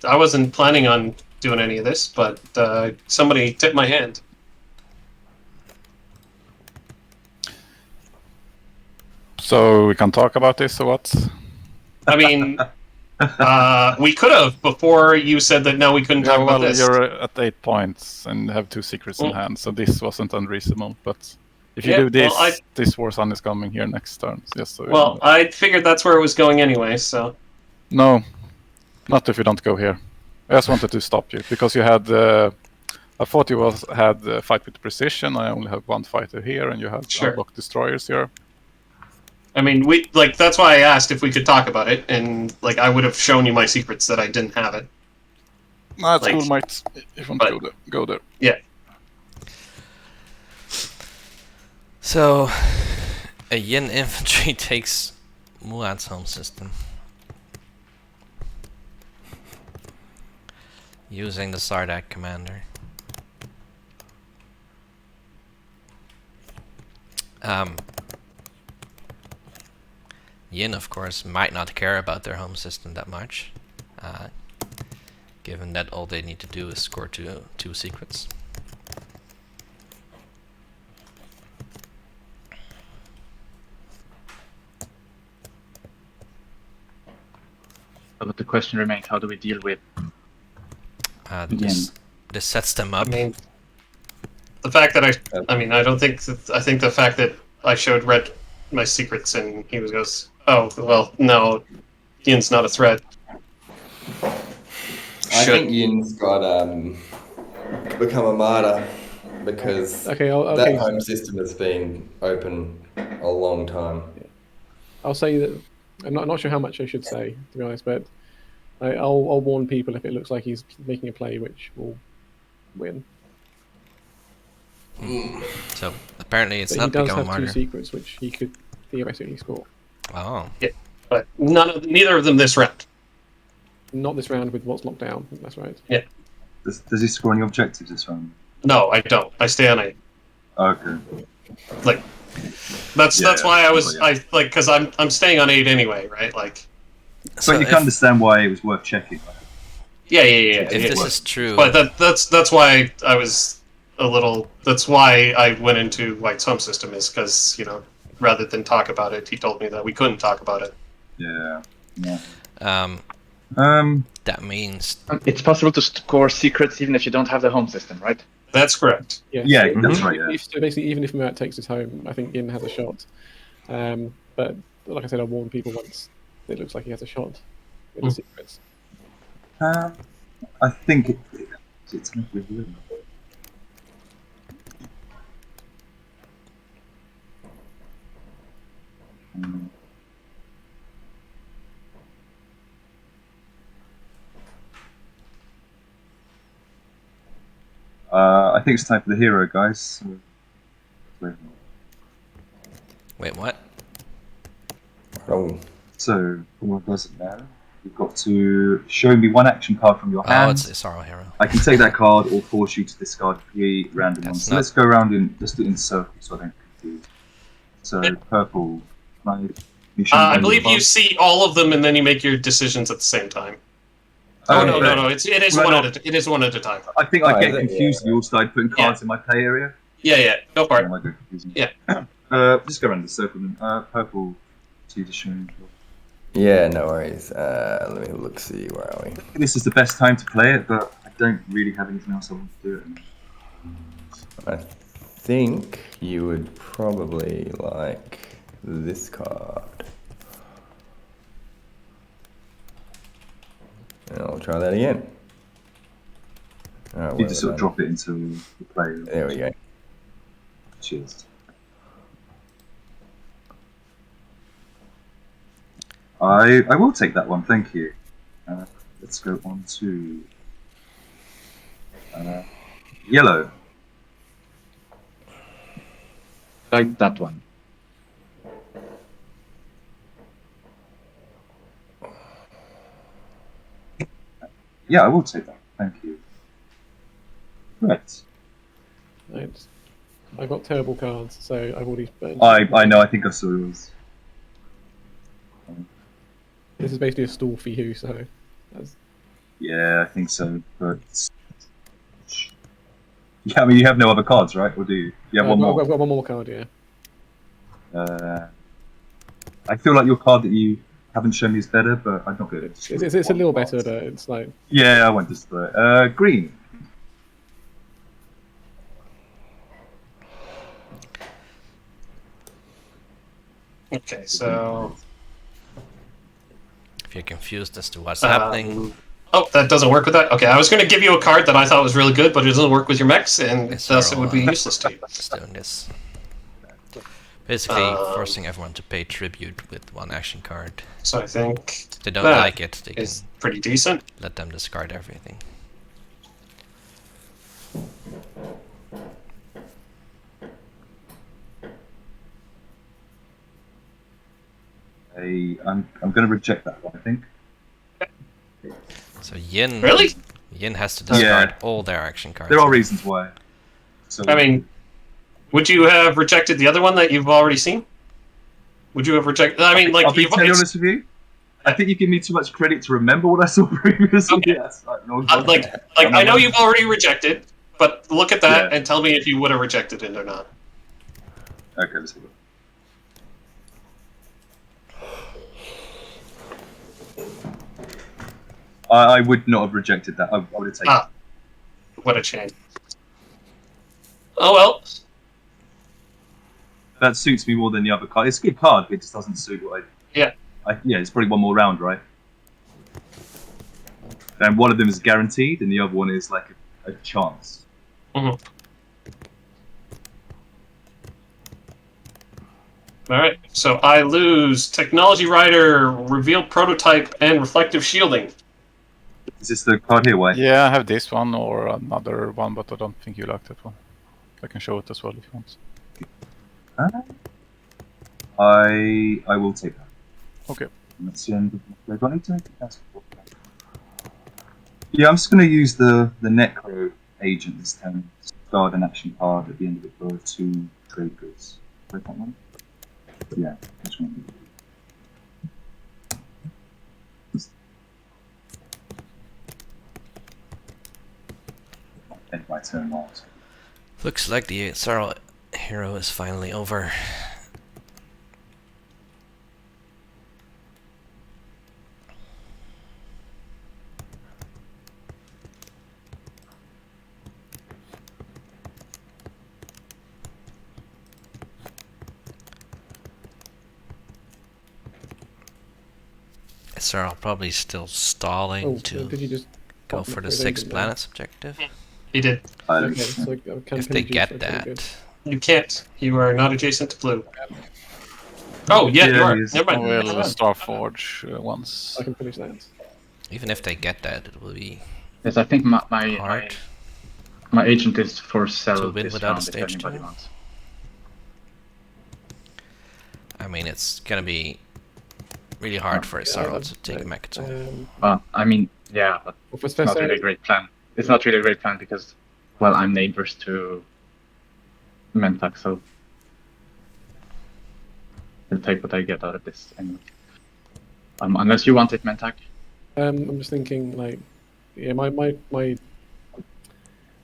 wasn't planning on doing any of this, but somebody tipped my hand. So we can talk about this or what? I mean, we could have before you said that. No, we couldn't talk Yeah, about well, this. you're at 8 points and have 2 secrets in Mm. hand, so this wasn't unreasonable. But if you Yeah, do this, well, this war sun is coming here next turn. Just so you Well, know. I figured that's where it was going anyway. So No, not if you don't go here. I just wanted to stop you because you had. I thought you had fight with precision. I only have 1 fighter here, and you have Sure. unlocked destroyers here. I mean, that's why I asked if we could talk about it, and I would have shown you my secrets that I didn't have it. No, it's Like- cool, mate. If you want to go there. Yeah. So, a Yin infantry takes Muad's home system. Using the Sardak commander. Yin, of course, might not care about their home system that much, given that all they need to do is score two secrets. But the question remains: how do we deal with? This sets them up. I mean, the fact that I mean, I don't think I think the fact that I showed Red my secrets and he goes, oh well, no, Yin's not a threat. I think Yin's got become a martyr because Okay, that home system has been open a long time. I'll say that I'm not sure how much I should say, to be honest, but I'll warn people if it looks like he's making a play which will win. So apparently it's But not he does become a have martyr. 2 secrets which he could theoretically score. Oh. Yeah, but neither of them this round. Not this round with what's locked down. That's right. Yeah. Does he score any objectives this round? No, I don't. I stay on 8. Okay. Like, that's why because I'm staying on 8 anyway, right? Like. So you can understand why it was worth checking. Right? Yeah. If this is true, but that's why I was a little. That's why I went into White's home system is because rather than talk about it, he told me that we couldn't talk about it. Yeah. That means It's possible to score secrets even if you don't have the home system, right? That's correct. Yes. Yeah, that's right. Yeah. So basically, even if Matt takes us home, I think Yin has a shot. But like I said, I'll warn people once it looks like he has a shot with the secrets. I think it's not really. I think it's time for the hero, guys. wait, what? Oh, So, what does it matter? You've got to show me one action card from your Oh, hand. it's our hero. I can take that card or force you to discard 3 random ones. So let's go around let's do it in circles so I don't confuse. So, purple. I believe you see all of them and then you make your decisions at the same time. Oh no! It is one at a time. I think I get confused if you all started putting cards in my play area. Yeah. Go for it. I get confused. Yeah. Just go around the circle then. Purple to the show. yeah, no worries. Let me look. See, where are we? This is the best time to play it, but I don't really have anything else I want to do it in. I think you would probably like this card. And I'll try that again. You just sort of drop it into the play. There we go. Cheers. I will take that one, thank you. Let's go on to yellow. Like that one. Yeah, I will take that. Thank you. Right. I've got terrible cards, so I've already burned. I know. I think I saw yours. This is basically a stall for you, so. Yeah, I think so. But yeah, I mean, you have no other cards, right? Or do you? You have one more. I've got one more card, yeah. I feel like your card that you haven't shown me is better, but I'm not good. It's a little better, but it's like. Yeah, I went to display. Green. Okay, so. If you're confused as to what's happening. Oh, that doesn't work with that? Okay, I was going to give you a card that I thought was really good, but it doesn't work with your mechs, and thus it would be useless to you. Just doing this. Basically, forcing everyone to pay tribute with one action card. So I think If they don't like it, they can it's pretty decent. let them discard everything. I'm going to reject that one, I think. So Yin Really? Yin has to discard all their action cards. There are reasons why. So, I mean, would you have rejected the other one that you've already seen? Would you have rejected? I mean, like, I'll be totally honest with you. I think you give me too much credit to remember what I saw previously. Okay. Yes, I know you've already rejected, but look at that and tell me if you would have rejected it or not. Okay, let's see. I would not have rejected that. I would have taken it. What a shame. Oh well. That suits me more than the other card. It's a good card, but it just doesn't suit what Yeah. yeah, it's probably one more round, right? And one of them is guaranteed, and the other one is like a chance. Mm-hmm. All right. So I lose Technology Rider, Revealed Prototype, and Reflective Shielding. Is this the card here, White? Yeah, I have this one or another one, but I don't think you like that one. I can show it as well if you want. I will take that. Okay. That's the end of my play. Do I need to make it? Yeah, I'm just going to use the Necro agent this time. Start an action card at the end of it for 2 trade goods. Wait, that one? Yeah, which one? End my turn last. Looks like the Sorrow hero is finally over. Sorrow probably still stalling to did you just go for the 6 planets objective. He did. Okay, so I can If they ping you get for pretty good. that, You can't. You are not adjacent to blue. Oh, yeah, you are. he is. Never I mind. will Never mind. Starforge once. I can finish that. even if they get that, it will be Yes, I think my hard. agent is for To sell win this without a round if stage anybody 2? wants. I mean, it's gonna be really hard for a Sorrow to take a Mechatol. I mean, yeah, but What's it's not really a great plan. It's not really a great plan because, well, I'm neighbors to Mentak, so I'll take what I get out of this anyway. Unless you want it, Mentak. I'm just thinking, like, yeah, my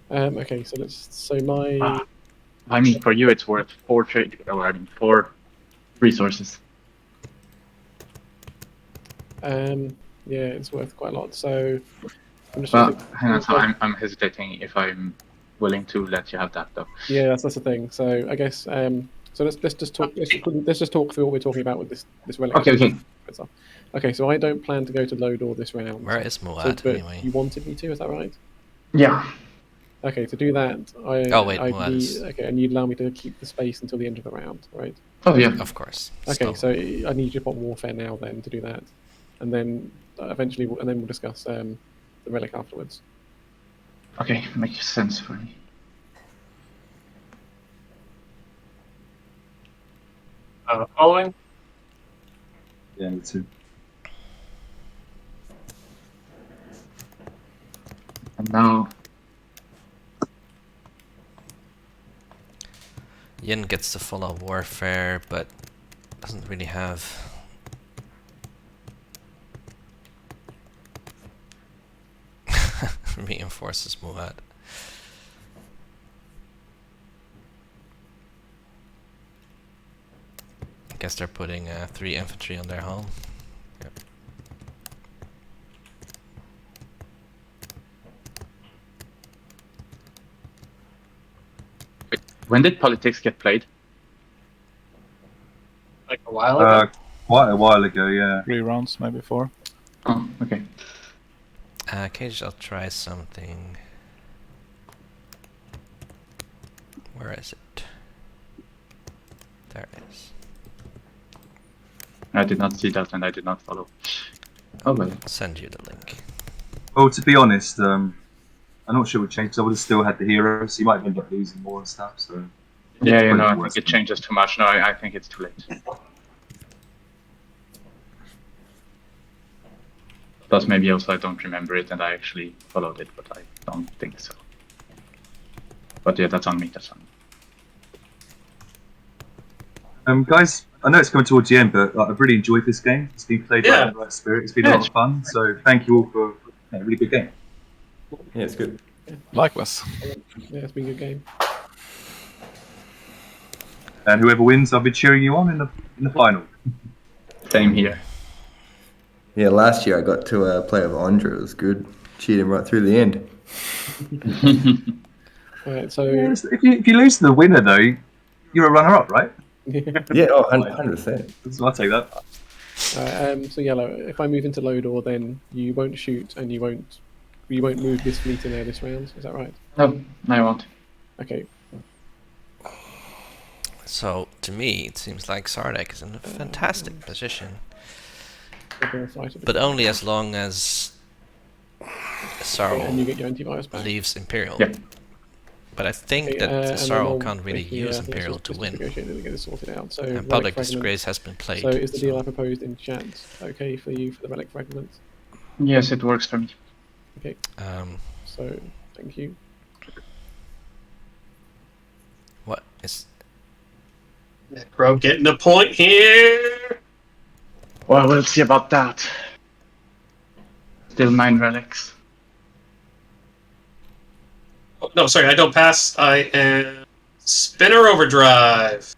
okay, so my I mean, for you, it's worth 4 trade. Oh, I mean, 4 resources. yeah, it's worth quite a lot. So I'm just Well, trying to hang on. So I'm hesitating if I'm willing to let you have that, though. yeah, that's the thing. So I guess so let's just talk let's just talk through what we're talking about with this relic. Okay. Stuff. Okay, so I don't plan to go to Lodor this round. Where is So, Muad but anyway? you wanted me to, is that right? Yeah. Okay, to do that, Oh, wait, I Muad need, is- okay, and you'd allow me to keep the space until the end of the round, right? Oh yeah. Of course. Okay, Still. so I need you to put Warfare now then to do that, and then eventually, we'll discuss the relic afterwards. Okay, makes sense for me. Following? Yeah, me too. And now, Yin gets to follow Warfare, but doesn't really have... reinforces Muad. I guess they're putting 3 infantry on their home. Yep. when did politics get played? Like a while ago? Quite a while ago, yeah. 3 rounds, maybe 4. Oh, okay. Cage, I'll try something. Where is it? There it is. I did not see that and I did not follow. Oh well. I'll send you the link. Well, to be honest, I'm not sure what changed. I would have still had the hero, so you might have ended up losing more and stuff. So Yeah, you know, I Pretty think it worse. changes too much. No, I think it's too late. Plus, maybe also I don't remember it and I actually followed it, but I don't think so. But yeah, that's on me. That's on me. Guys, I know it's coming towards the end, but I've really enjoyed this game. It's been played right in the right spirit. It's been a lot of fun. So thank you all for a really good game. Yeah, it's good. Likewise. Yeah, it's been a good game. And whoever wins, I'll be cheering you on in the final. Same here. Yeah, last year I got to play with Andra. It was good. Cheered him right through the end. Alright, so Yeah, if you lose to the winner, though, you're a runner-up, right? Yeah, 100%. So I'll take that. so Yellow, if I move into Lodor, then you won't shoot and you won't move this fleet in there this round. Is that right? No, I won't. Okay. So to me, it seems like Sardek is in a fantastic position, but only as long as Sorrow And you get your antivirus back. leaves Imperial. Yeah. But I think Okay, that and then Sorrow I'll can't really make the, use let's Imperial just to win. negotiate and get it sorted out. So And relic Public fragment. Disgrace has been played. So is the deal I proposed in chat okay for you for the relic fragment? Yes, it works for me. Okay. So thank you. What is... Bro, getting a point here. Well, we'll see about that. Still 9 relics. Oh, no, sorry, I don't pass. I am Spinner Overdrive.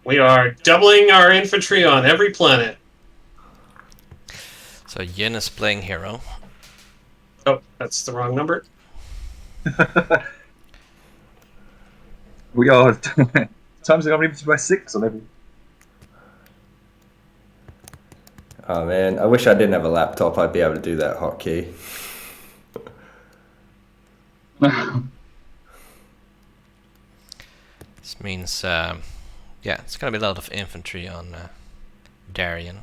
We are doubling our infantry on every planet. So Yin is playing hero. Oh, that's the wrong number. We are. Times I'm able to buy 6 on every. Oh man, I wish I didn't have a laptop. I'd be able to do that hotkey. This means, yeah, it's gonna be a lot of infantry on Darien.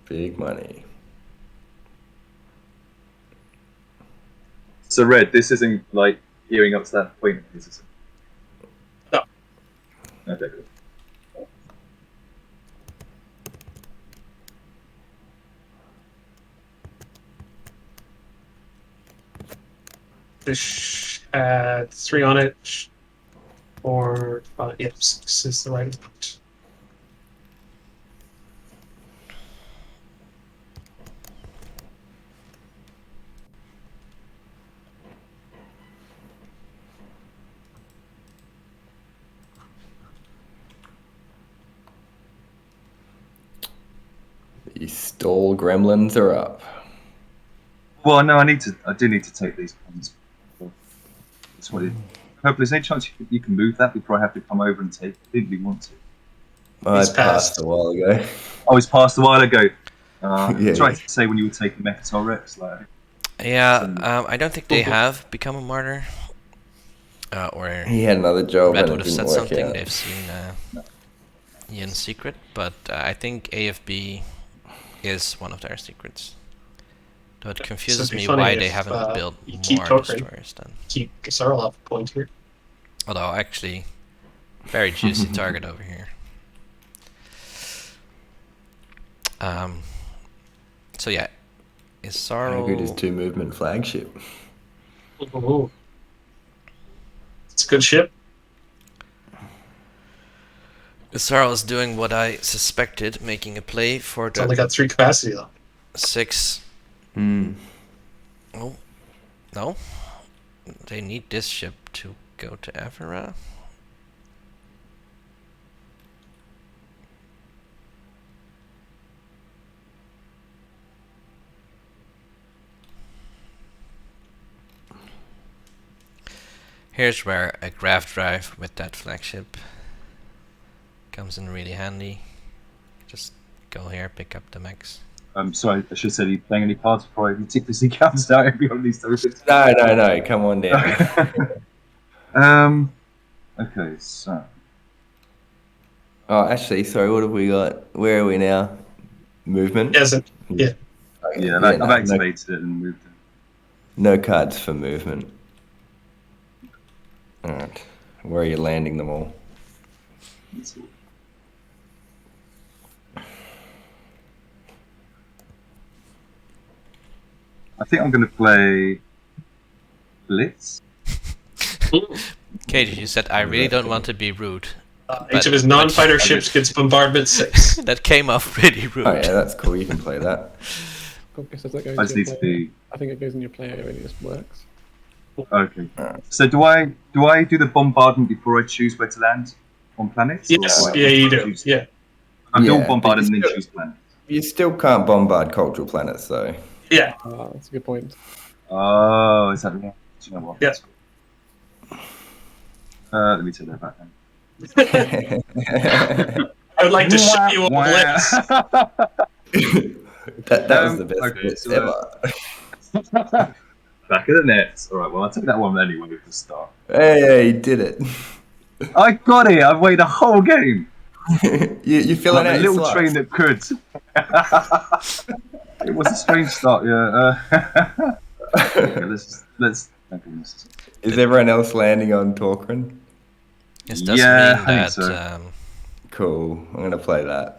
Big money. So Red, this isn't like gearing up to that point, is it? No. Okay, good. This had 3 on it. 4, 5, yep, 6 is the right amount. The stall gremlins are up. Well, no, I do need to take these points. That's what it. Hopefully, there's any chance you can move that before I have to come over and take it. I didn't really want to. I He's passed passed. a while ago. Oh, it's passed a while ago. Yeah. Tried to say when you were taking Mechatol Rex, like. Yeah, I don't think they have become a martyr. Or He had another job Red and would it have said didn't work something. out. They've seen Yin's secret, but I think AFB is one of their secrets. Though it confuses it'd be me funny why if, they haven't built you keep more talking. destroyers then. Keep Sarl off a point here. Although, actually, very juicy target over here. So yeah, is Sorrow... How good is 2 movement flagship? Ooh. It's a good ship. Sorrow is doing what I suspected, making a play for It's only got 3 capacity though. 6... Hmm. Oh, no. They need this ship to go to Avera. Here's where a grav drive with that flagship comes in really handy. Just go here, pick up the mechs. Sorry, I should have said, are you playing any cards before I meticulously counts down every one of these tokens? No, come on down. Okay, so. Oh, actually, sorry, what have we got? Where are we now? Movement? Hasn't. Yeah. Okay, Yeah, no, I've activated it and moved it. no cards for movement. Alright. Where are you landing them all? Let's see. I think I'm going to play Blitz. Katie, you said, I really don't want to be rude. Each of his non-fighter ships gets bombardment 6. That came off really rude. Oh yeah, that's cool, you can play that. I guess as that goes I just in need your to player, be. I think it goes in your player and it just works. Okay. So do I do the bombardment before I choose where to land on planets? Yes, Or do I yeah, you do. choose- Yeah. I'm doing Yeah, bombard but and then you choose planet. You still can't bombard cultural planets, though. Yeah. That's a good point. Oh, is that the? Do you know what? Yeah. Let me take that back then. I would like to show you a blitz. that was the best Okay, bit so, ever. Back of the net. All right. Well, I'll take that one anyway for the start. Hey, he did it. I got it. I've waited a whole game. you filling Like out a your little slots. train that could. It was a strange start. Yeah. Okay, let's. Okay, Is everyone else landing on Torquin? This does Yeah, mean I think that so. Cool. I'm gonna play that.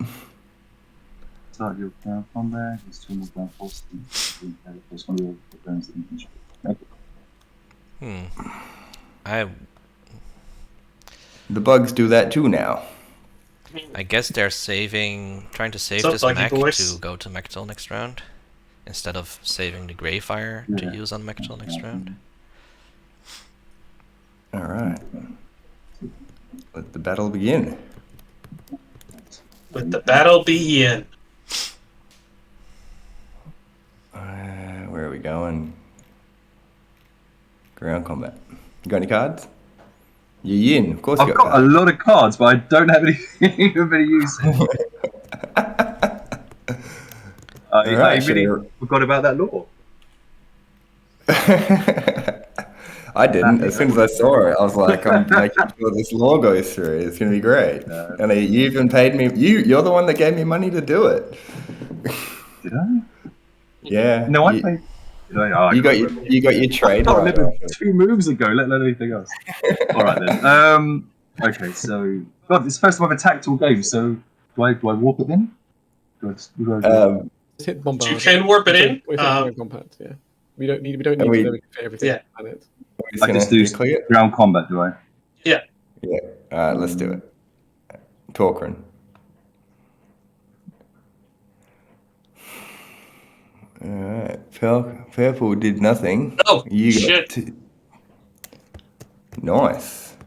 Start your ground combat. There's 2 more ground forces. There's one of your grounds that you can shoot. The bugs do that too now. I guess they're trying to save What's this up, Buggy mech boys? to go to Mechtel next round, instead of saving the Greyfire to use on Mechtel next round. All right. Let the battle begin. Let the battle begin. Where are we going? Ground combat. You got any cards? You yin, of course. I've you got a cards. lot of cards, but I don't have anything of any use. I Alright, really sure. forgot about that law. I didn't. As soon as I saw it, I was like, I'm making sure this law goes through. It's going to be great. And you even paid me. You're the one that gave me money to do it. Did I? Yeah. No, I paid. Did I? Oh, You got your I trade can't right. remember 2 moves ago, let alone anything else. All right then. Okay, so God, it's the first time I've attacked all game. So do I warp it in? Just hit You bombard. can warp it in. We hit compact, yeah. We don't need to we- know everything Yeah. on it. We're I just do clear. ground combat, do I? Yeah. Yeah. All right, let's do it. Torquin. All right. Purple did nothing. Oh, You shit. got nice.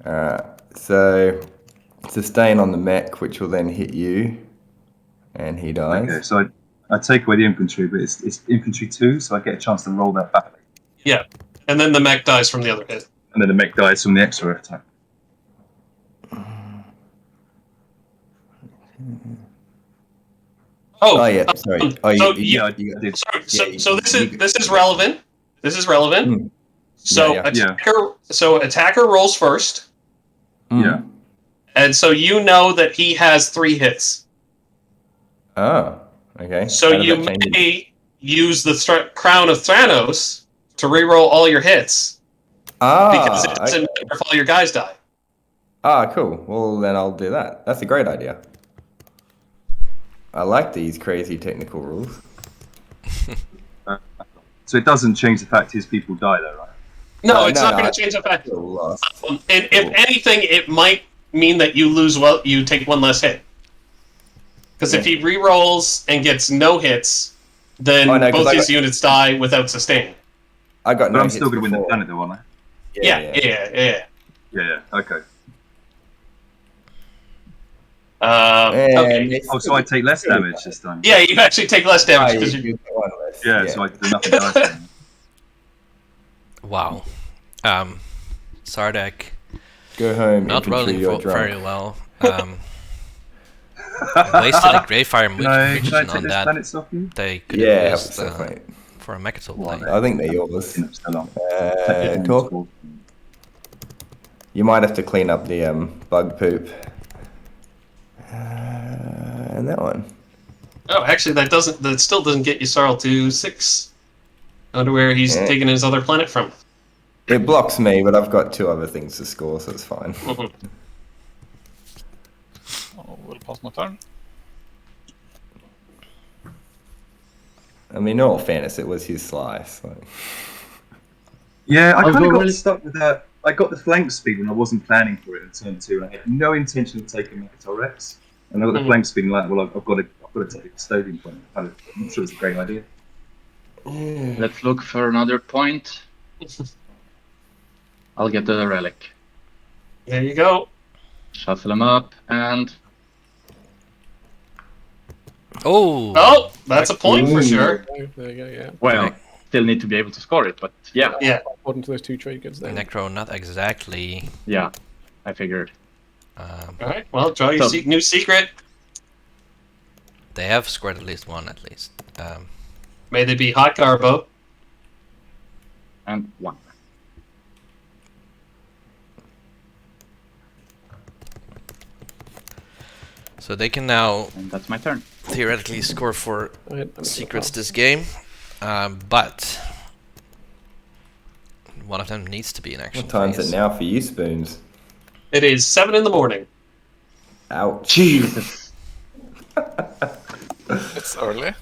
All right. So sustain on the mech, which will then hit you, and he dies. Okay, so I take away the infantry, but it's infantry 2, so I get a chance to roll that back. Yeah. And then the mech dies from the other hit. And then the mech dies from the extra attack. Oh yeah, sorry. Oh, so you you- got- Sorry, yeah, so you- this is relevant. This is relevant. Mm. So Yeah. attacker rolls first, Yeah. and so you know that he has 3 hits. Oh, okay. So How does you that change it? may use the Crown of Thranos to reroll all your hits because it doesn't matter if all your guys die. Cool. Well, then I'll do that. That's a great idea. I like these crazy technical rules. So it doesn't change the fact his people die, though, right? No, it's no, not no, going to change the fact. Still lost. And if anything, it might mean that you lose. Well, you take 1 less hit. Because if he rerolls and gets no hits, then Oh, no, 'cause both I his got- units die without sustain. I got But no I'm still hits going to win the before. planet, though, aren't I? Yeah. Okay. And Okay. it's- Oh, so I take less damage this time. Yeah, you actually take less Ah, damage you because get one less. Yeah, so I do nothing dice. Then. Wow. Sardek, Go home. not infantry, rolling you're drunk. very well. Wasted a Greyfire Can I mission take on those that. planets off you? They could Yeah, have help used yourself, mate. for a Mechtel Well, play. I think they're yours. Been up so long. Talk. You might have to clean up the bug poop. And that one. Oh, actually, that still doesn't get you Sarl to 6. I wonder where he's Yeah. taking his other planet from. It blocks me, but I've got 2 other things to score, so it's fine. Mhm. Oh, we'll pass my turn. I mean, in all fairness, it was his slice. Like. Yeah, I I'll kind go of got really- stuck with that. I got the flank speed when I wasn't planning for it in turn 2, and I had no intention of taking Mechatol Rex. And I got the Mhm. flank speed, and like, well, I've got to take a custodian point. I'm not sure it's a great idea. Let's look for another point. I'll get the relic. There you go. Shuffle them up, and Oh, that's a point for sure. Oh, there you go. Yeah. well, still need to be able to score it, but yeah, Yeah. According to those 2 trade goods there. Necro, not exactly. yeah, I figured. All right. Well, draw your So- new secret. They have scored at least one, at least. May they be hot garbo. And 1. So they can now And that's my turn. theoretically score for I'm gonna secrets pass. this game, but one of them needs to be in action. What time's phase. it now for you, Spoons? It is 7 in the morning. Ouch. Jesus. It's early.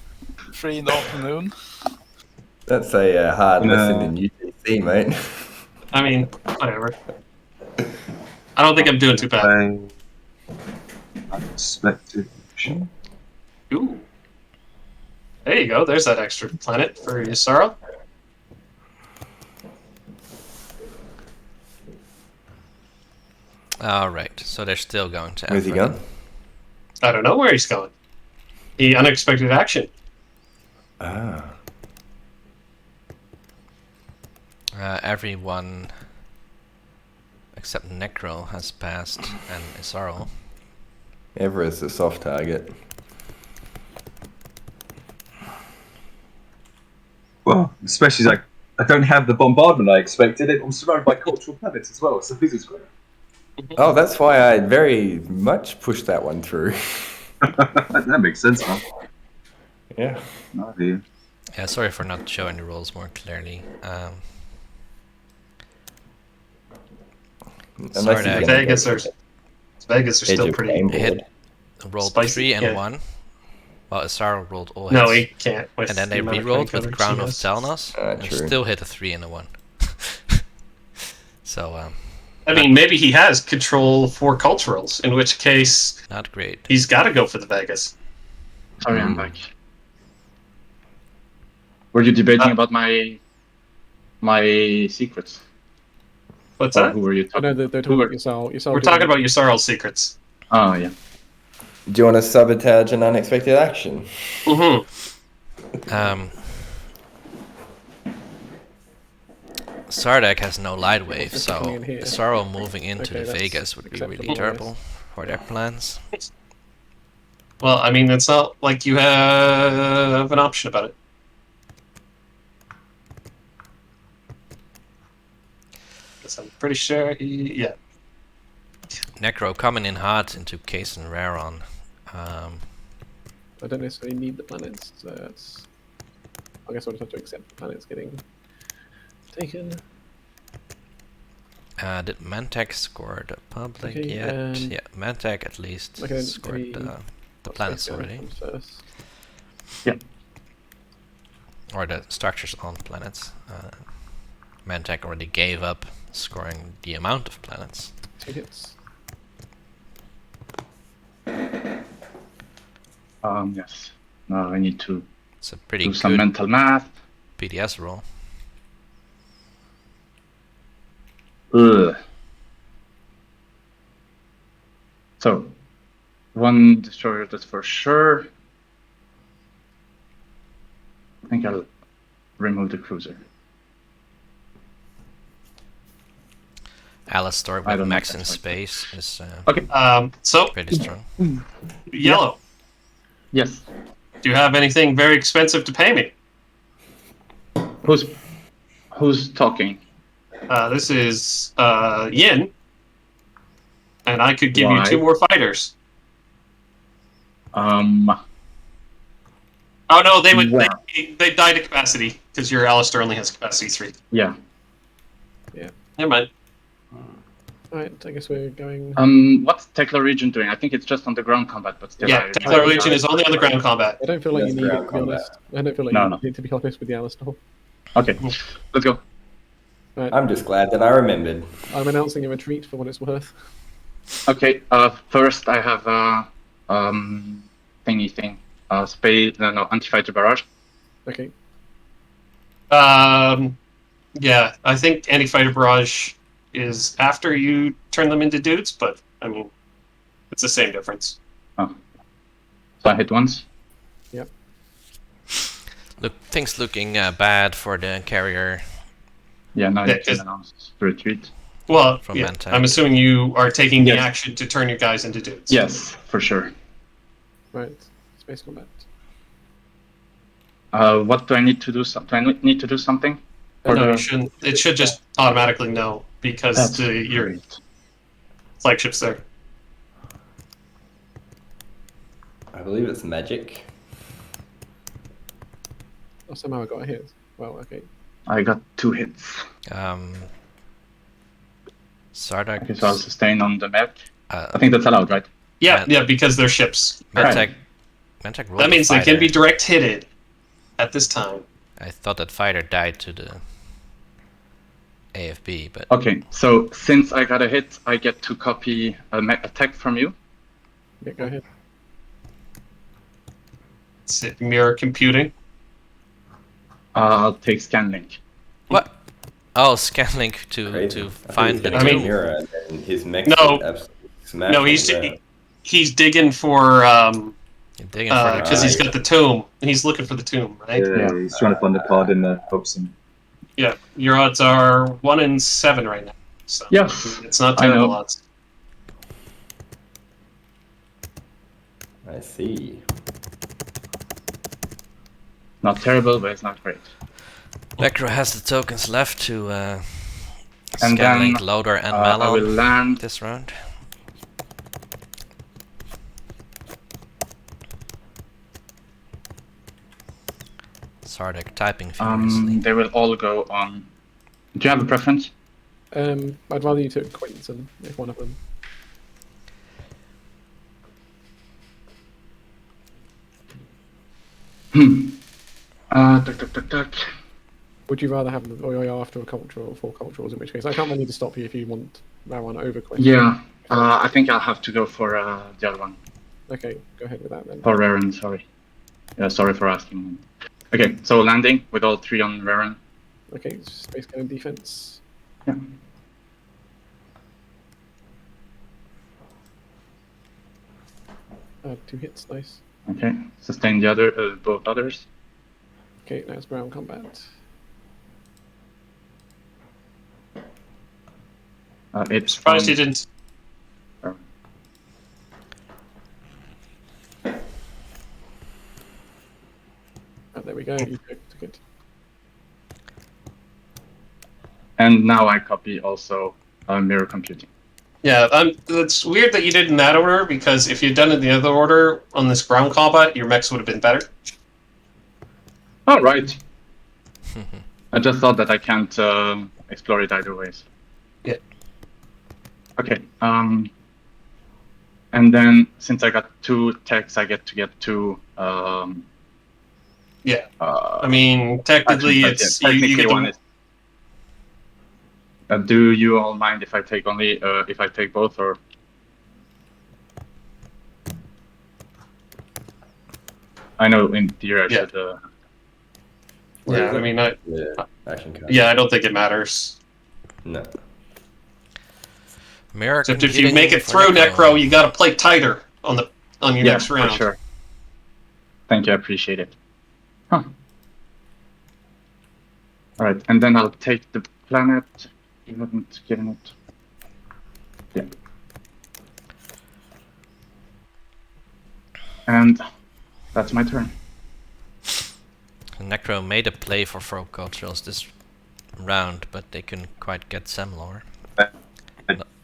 3 in the afternoon. That's a hard No. lesson in UTC, mate. I mean, whatever. I don't think I'm doing too bad. Play unexpected action. Ooh. There you go. There's that extra planet for Yusara. Alright, so they're still going to Where's he Africa. gone? I don't know where he's going. He unexpected action. Ah. Everyone except Necro has passed, and Isaro. Everett's a soft target. Well, especially like I don't have the bombardment I expected. I'm surrounded by cultural planets as well, so this is great. Oh, that's why I very much pushed that one through. That makes sense, man. Yeah. No idea. Yeah, sorry for not showing the rules more clearly. Unless Sorry, he's gonna Vegas go are for Vegas are edge still of pretty. game Hit. board. Rolled Spicy, 3 and yeah. 1. Well, Isaro rolled all hits. No, he can't. With and then the they amount of re-rolled crank with coverage he Crown of has. Telnos, and True. still hit a 3 and a 1. So, I mean, maybe he has control for culturals, in which case not great. he's got to go for the Vegas. Sorry, I'm back. Were you debating Uh, about my secrets? What's Or that? who were you I know talking? that they're talking about Yusara. We're talking about Yusaral's secrets. Oh yeah. Do you want to sabotage an unexpected action? Mm-hmm. Sardak has no light wave, Just so coming in here. Isaro moving into Okay, the that's Vegas would be really acceptable, terrible for their plans. Well, I mean, it's not like you have an option about it. Because I'm pretty sure he, yeah. Necro coming in hot into Case and Raron. I don't necessarily need the planets, so that's. I guess I'll just have to accept the planets getting taken. Did Mantek score the public Okay, yet? Yeah, Mantek at least okay, scored any- the planets Space already. comes first. Or the structures on planets. Mantek already gave up scoring the amount of planets. 2 hits. Yes. Now I need to It's a pretty do some good mental math. PDS roll. Ugh. So, 1 destroyer, that's for sure. I think I'll remove the cruiser. Alistar I with don't know max if in that's space is Okay. So, pretty strong. Yellow, Yes. do you have anything very expensive to pay me? Who's talking? This is Yin, and I could give Why? you 2 more fighters. Uh, Oh no, they would. Wow. They die to capacity because your Alistair only has capacity 3. yeah. Never mind. Alright, I guess we're going. What's Tekla region doing? I think it's just on the ground combat, but still. Yeah, Tekla Legion is only on the ground combat. I don't feel like That's you need it, ground to be combat. honest. I don't feel like No, you no. need to be honest with the Alistar. Okay, let's go. I'm just glad that I remembered. I'm announcing a retreat for what it's worth. Okay, first I have thingy thing. Space, no, anti-fighter barrage. Okay. Yeah, I think anti-fighter barrage is after you turn them into dudes, but I mean, it's the same difference. Oh. So I hit once. Look, things looking bad for the carrier. Yeah, now Yeah, you can announce the retreat. Well, From yeah, Mantac. I'm assuming you are taking the Yes. action to turn your guys into dudes. Yes, for sure. Right. Space combat. What do I need to do? Do I need to do something? For No, the- you shouldn't. It should just automatically know because That's your great. flagship's there. I believe it's magic. Oh, somehow I got a hit. Well, okay. I got 2 hits. Sardak. Okay, so I'll sustain on the mech. Uh, I think that's allowed, right? Yeah, Man- yeah, because they're ships. Mantac rolled That a means they can fighter. be direct hitted at this time. I thought that fighter died to the AFB, but Okay, so since I got a hit, I get to copy a mech attack from you. Yeah, go ahead. It's mirror computing. I'll take Scanlink. what? Oh, Scanlink to Crazy. to I thought find he the was I gonna mean- tomb. mirror and then his mech No. would absolutely smash No, him he's there. he's digging for You're digging for the because he's tomb. got the tomb. He's looking for the tomb, right? Yeah, Yeah. he's trying to find the card in the boxing. Yeah. Your odds are 1 in 7 right now. So Yes, it's not I terrible know. odds. I see. Not terrible, but it's not great. Necro has the tokens left to And Scanlink, then, Loader, and I will Mallow land. this round. Sardak typing furiously. They will all go on. Do you have a preference? I'd rather you took Quinton if one of them. Duck. Would you rather have or are you after a cultural or 4 culturals? In which case, I can't really stop you if you want that one over Quinton. Yeah, I think I'll have to go for the other one. Okay, go ahead with that then. For Raren, sorry. Yeah, sorry for asking. Okay, so landing with all 3 on Raren. Okay, space cannon defense. Yeah. 2 hits, nice. Okay, sustain the other, both others. Okay, now it's ground combat. It's Surprised on- you didn't. Oh, there we go. You took it. And now I copy also mirror computing. Yeah, it's weird that you did in that order because if you'd done it in the other order on this ground combat, your mechs would have been better. All right. I just thought that I can't explore it either ways. Yeah. Okay. And then since I got 2 techs, I get to get 2. Yeah. I mean, technically, actions, it's but yeah, you technically get the, one is. Do you all mind if I take only if I take both or? I know in theory I Yeah. should. Where Yeah, is I it? mean, The action card. yeah, I don't think it matters. No. Mirror Except if you computing make it for through Necro, you got to play tighter on your Yeah, next round. for sure. Thank you, I appreciate it. Huh. All right, and then I'll take the planet. You haven't given it. Yeah. And that's my turn. Necro made a play for 4 culturals this round, but they couldn't quite get Semlor.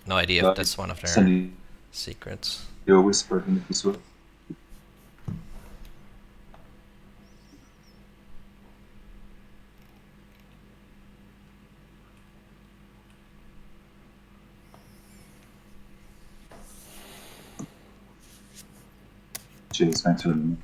No idea if that's one of their Send secrets. you a whisper in this way. Cheers, thanks for letting me.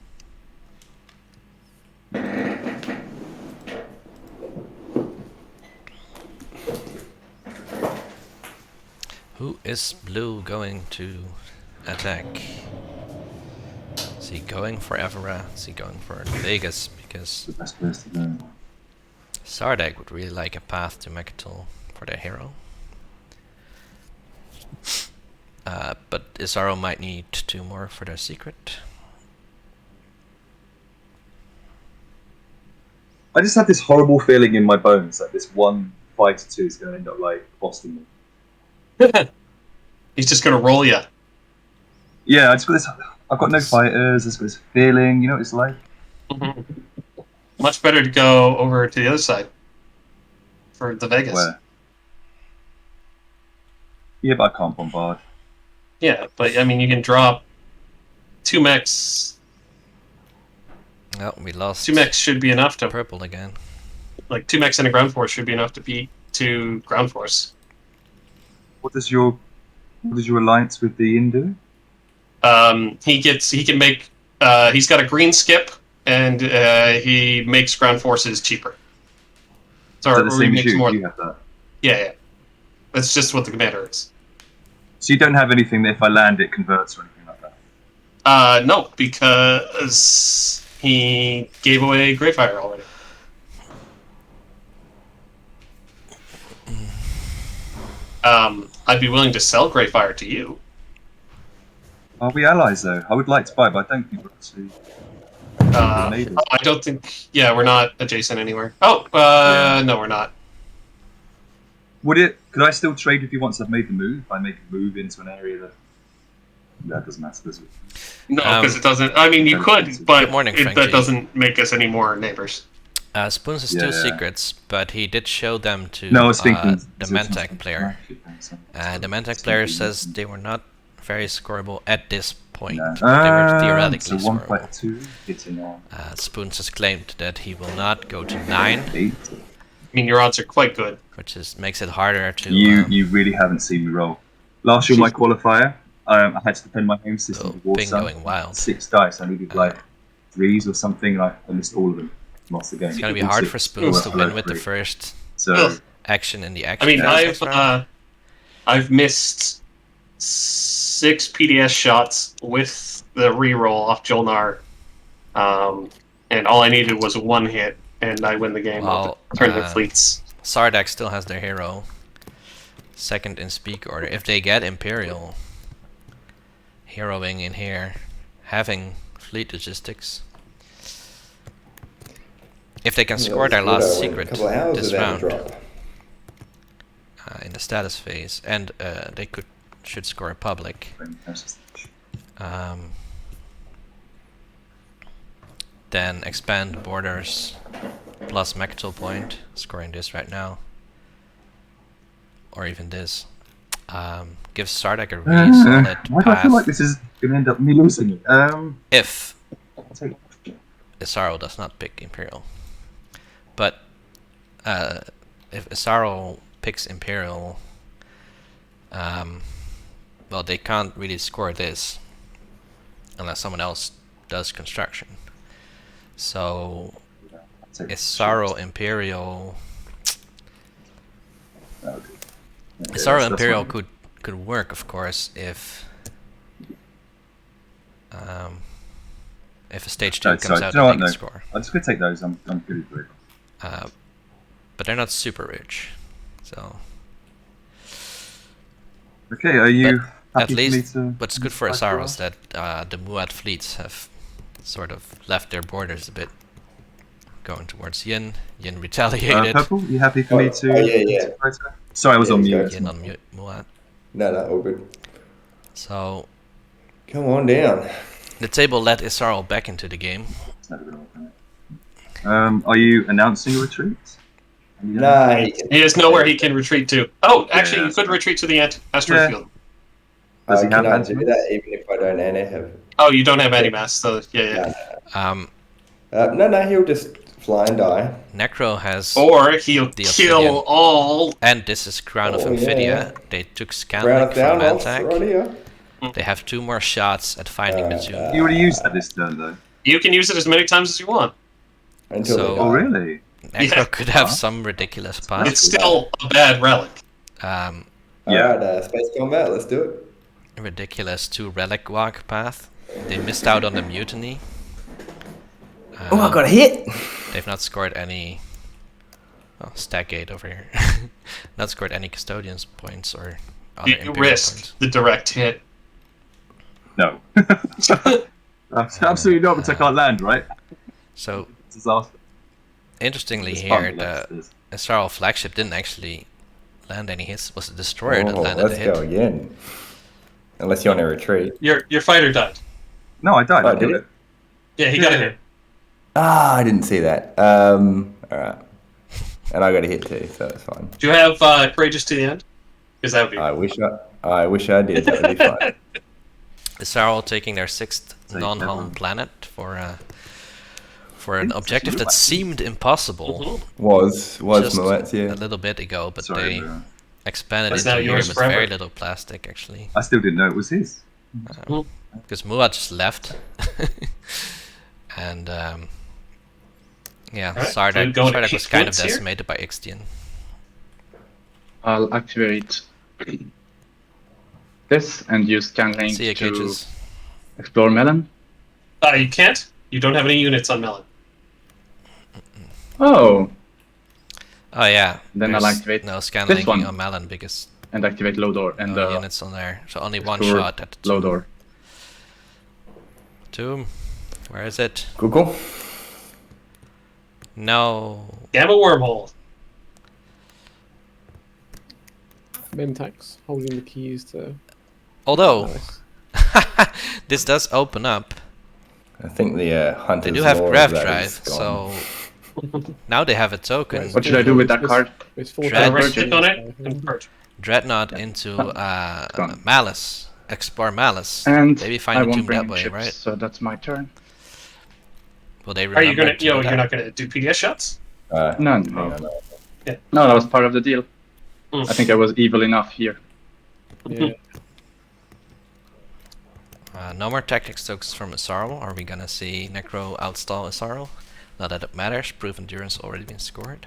Who is blue going to attack? Is he going for Evera? Is he going for Vegas? Because The best place to go. Sardeg would really like a path to Mechatol for their hero. But Isaro might need 2 more for their secret. I just have this horrible feeling in my bones that this 1 fighter 2 is going to end up like costing me. He's just gonna roll you. Yeah, I just got this. I've got no fighters. I've got this feeling. You know what it's like. Much better to go over to the other side for the Vegas. Where? Yeah, but I can't bombard. Yeah, but I mean, you can drop 2 mechs. Oh, we lost 2 mechs should be enough to purple again. like 2 mechs and a ground force should be enough to beat 2 ground force. What does your alliance with the Inn do? He can make. He's got a green skip, and he makes ground forces cheaper. So Is that the or he same as makes you? more. You have that. Yeah. That's just what the commander is. So you don't have anything that if I land it converts or anything like that? No, because he gave away Greyfire already. I'd be willing to sell Greyfire to you. Are we allies though? I would like to buy, but I don't think we're actually neighbours. I don't think. Yeah, we're not adjacent anywhere. Oh, no, we're not. Could I still trade if you once I've made the move? If I make a move into an area that doesn't matter, does it? No, because it doesn't. I mean, you could, but Good morning, that Frankie. doesn't make us any more neighbors. Spoons has 2 secrets, but he did show them to No, I was thinking the Mantac player. The Mantac player says they were not very scoreable at this point. No. But they were theoretically so 1 scoreable. fighter 2 hitting on Spoons has claimed that he will not go to 9, 8. I mean, your odds are quite good. which makes it harder to. You really haven't seen me roll. Last year, my qualifier, I had to defend my home system with Bing Warsun. going wild. 6 dice. I needed like 3s or something. Like I missed all of them. Lost the game. It's gonna be hard for Spoons to win with the first So action in the I action. mean, phase next round. I've missed 6 PDS shots with the reroll off Jolnar, and all I needed was 1 hit, and I win the game. Well, Turn the fleets. Sardak still has their hero. 2nd in speak order. If they get Imperial heroing in here, having fleet logistics. If they can score their last secret this round in the status phase, and they should score a public. Then expand borders plus Mechatol point, scoring this right now. Or even this. Gives Sardak a really solid why do I feel path like this is going to end up me losing it? if Isaro does not pick Imperial. But if Isaro picks Imperial, well, they can't really score this unless someone else does construction. So Isaro Imperial. Isaro Imperial could work, of course, if a stage 2 comes out and they can score. I'm just going to take those. I'm good with it. But they're not super rich, so. Okay, are you At happy least, for me to... what's good for Isaro is that the Muad fleets have sort of left their borders a bit, going towards Yin. Yin retaliated. Purple, you happy for me to... yeah. Sorry, I was on mute. Yin on mute, Muad. No, all good. So Come on down. the table let Isaro back into the game. It's never gonna work, are you announcing a retreat? Nah, He has nowhere he can retreat to. Oh, actually, yeah, you could retreat to the asteroid Yeah. field. Does he have can I that? do that even if I don't have? Oh, you don't have anti-mass, so yeah. No, he'll just fly and die. Necro has Or he'll The kill Obsidian. all. and this is Crown of Oh, Amphidia. yeah. They took Round Scanlink it down, from off right Mantac. here. They have 2 more shots at finding the 2. You already used that this turn, though. You can use it as many times as you want. Until So- they Oh, die. really? Necro Yeah. could have some ridiculous path. It's still a bad relic. Um, Yeah. Alright, Space Combat, let's do it. ridiculous 2 relic walk path. They missed out on the mutiny. Oh, I got a hit! They've not scored any Oh, stack gate over here. Not scored any custodians points or other You imperial risk points. the direct hit. No. Absolutely not, but I can't land, right? So Disaster. interestingly It's here, fun, the but Astral flagship didn't actually land any hits. It was the destroyer that Oh, landed let's the hit. go again. Unless you want to retreat. Your fighter died. No, I died. Oh, I did killed it? Yeah, he got a hit. Ah, I didn't see that. Alright. And I got a hit too, so that's fine. Do you have Courageous to the End? Because that would be. I wish I did. That would be fun. Astral taking their 6th So non-home clever. planet for an objective that seemed impossible Mhm. Was just Moet's, yeah. a little bit ago, but Sorry, they expanded That's into now here yours with forever. very little plastic actually. I still didn't know it was his. Because Muad just left. And yeah, Alright, Sardak, so going to Sardak was Heat kind of Foods here? decimated by Ixtian. I'll activate this and use scan link See ya, to cages. explore melon. You can't. You don't have any units on Melon. Oh, Oh yeah. Then I'll there's activate no scan this linking one. on Melon because and activate low door and no units on there. So only one explore shot at the low tomb. door. Tomb. Where is it? Google. No. Gamma wormhole. Mentax holding the keys to. Although Malice. this does open up. I think the Hunter's They do have Lore of grav that drive, is gone. so now they have a token. Right. What should I do with that card? It's 4 Dread. Right click on it and purge. Dreadnought into gone. Malice. Explore Malice. And Maybe I find a won't tomb bring that way, chips, right? so that's my turn. Will they Are you remember gonna? to do You're that? not gonna do PDS shots? No, hang on, no. no, that was part of the deal. Mm. I think I was evil enough here. Yeah. No more tactics tokens from Asarl. Are we gonna see Necro outstall Asarl? Not that it matters. Proof endurance already been scored.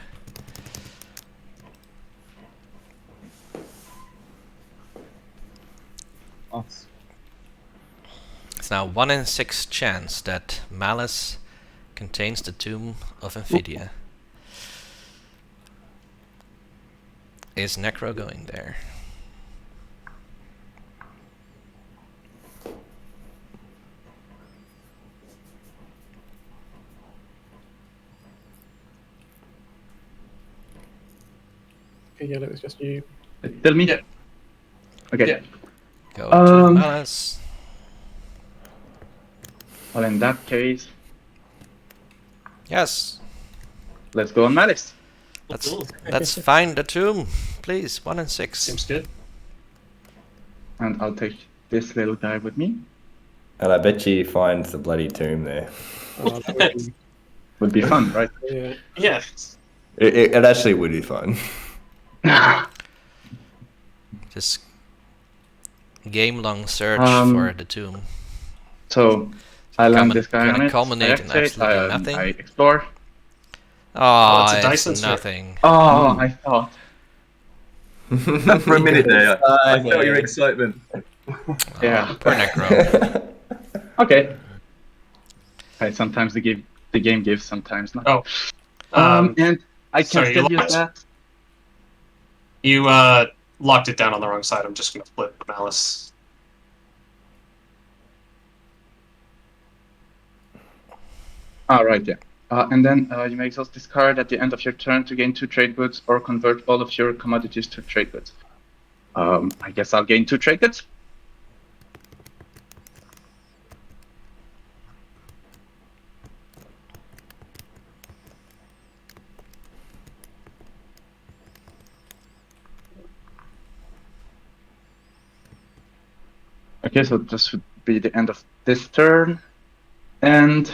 Us. It's now 1 in 6 chance that Malice contains the tomb of Amphidia. Is Necro going there? Okay, yeah, it was just you. Tell me. Yeah. Okay. Yeah. Go to Um, Malice. Well, in that case, Yes. let's go on Malice. Let's find the tomb, please. 1 in 6. Seems good. And I'll take this little guy with me. And I bet you he finds the bloody tomb there. That would be- Would be fun, right? yeah. Yeah. It actually would be fun. Just game-long search for the tomb. So I land this guy gonna on it. culminate I in activate, absolutely nothing. I explore. Oh, it's a it's Dyson sphere. nothing. Oh, I thought. For a minute there, I felt your excitement. Yeah. Poor Necro. Okay. Right, sometimes the game gives, sometimes not. Oh. And I can sorry, you still use lost? that. You locked it down on the wrong side. I'm just gonna flip Malice. Ah, right, yeah. And then you may exhaust this card at the end of your turn to gain 2 trade goods or convert all of your commodities to trade goods. I guess I'll gain 2 trade goods. Okay, so this would be the end of this turn. And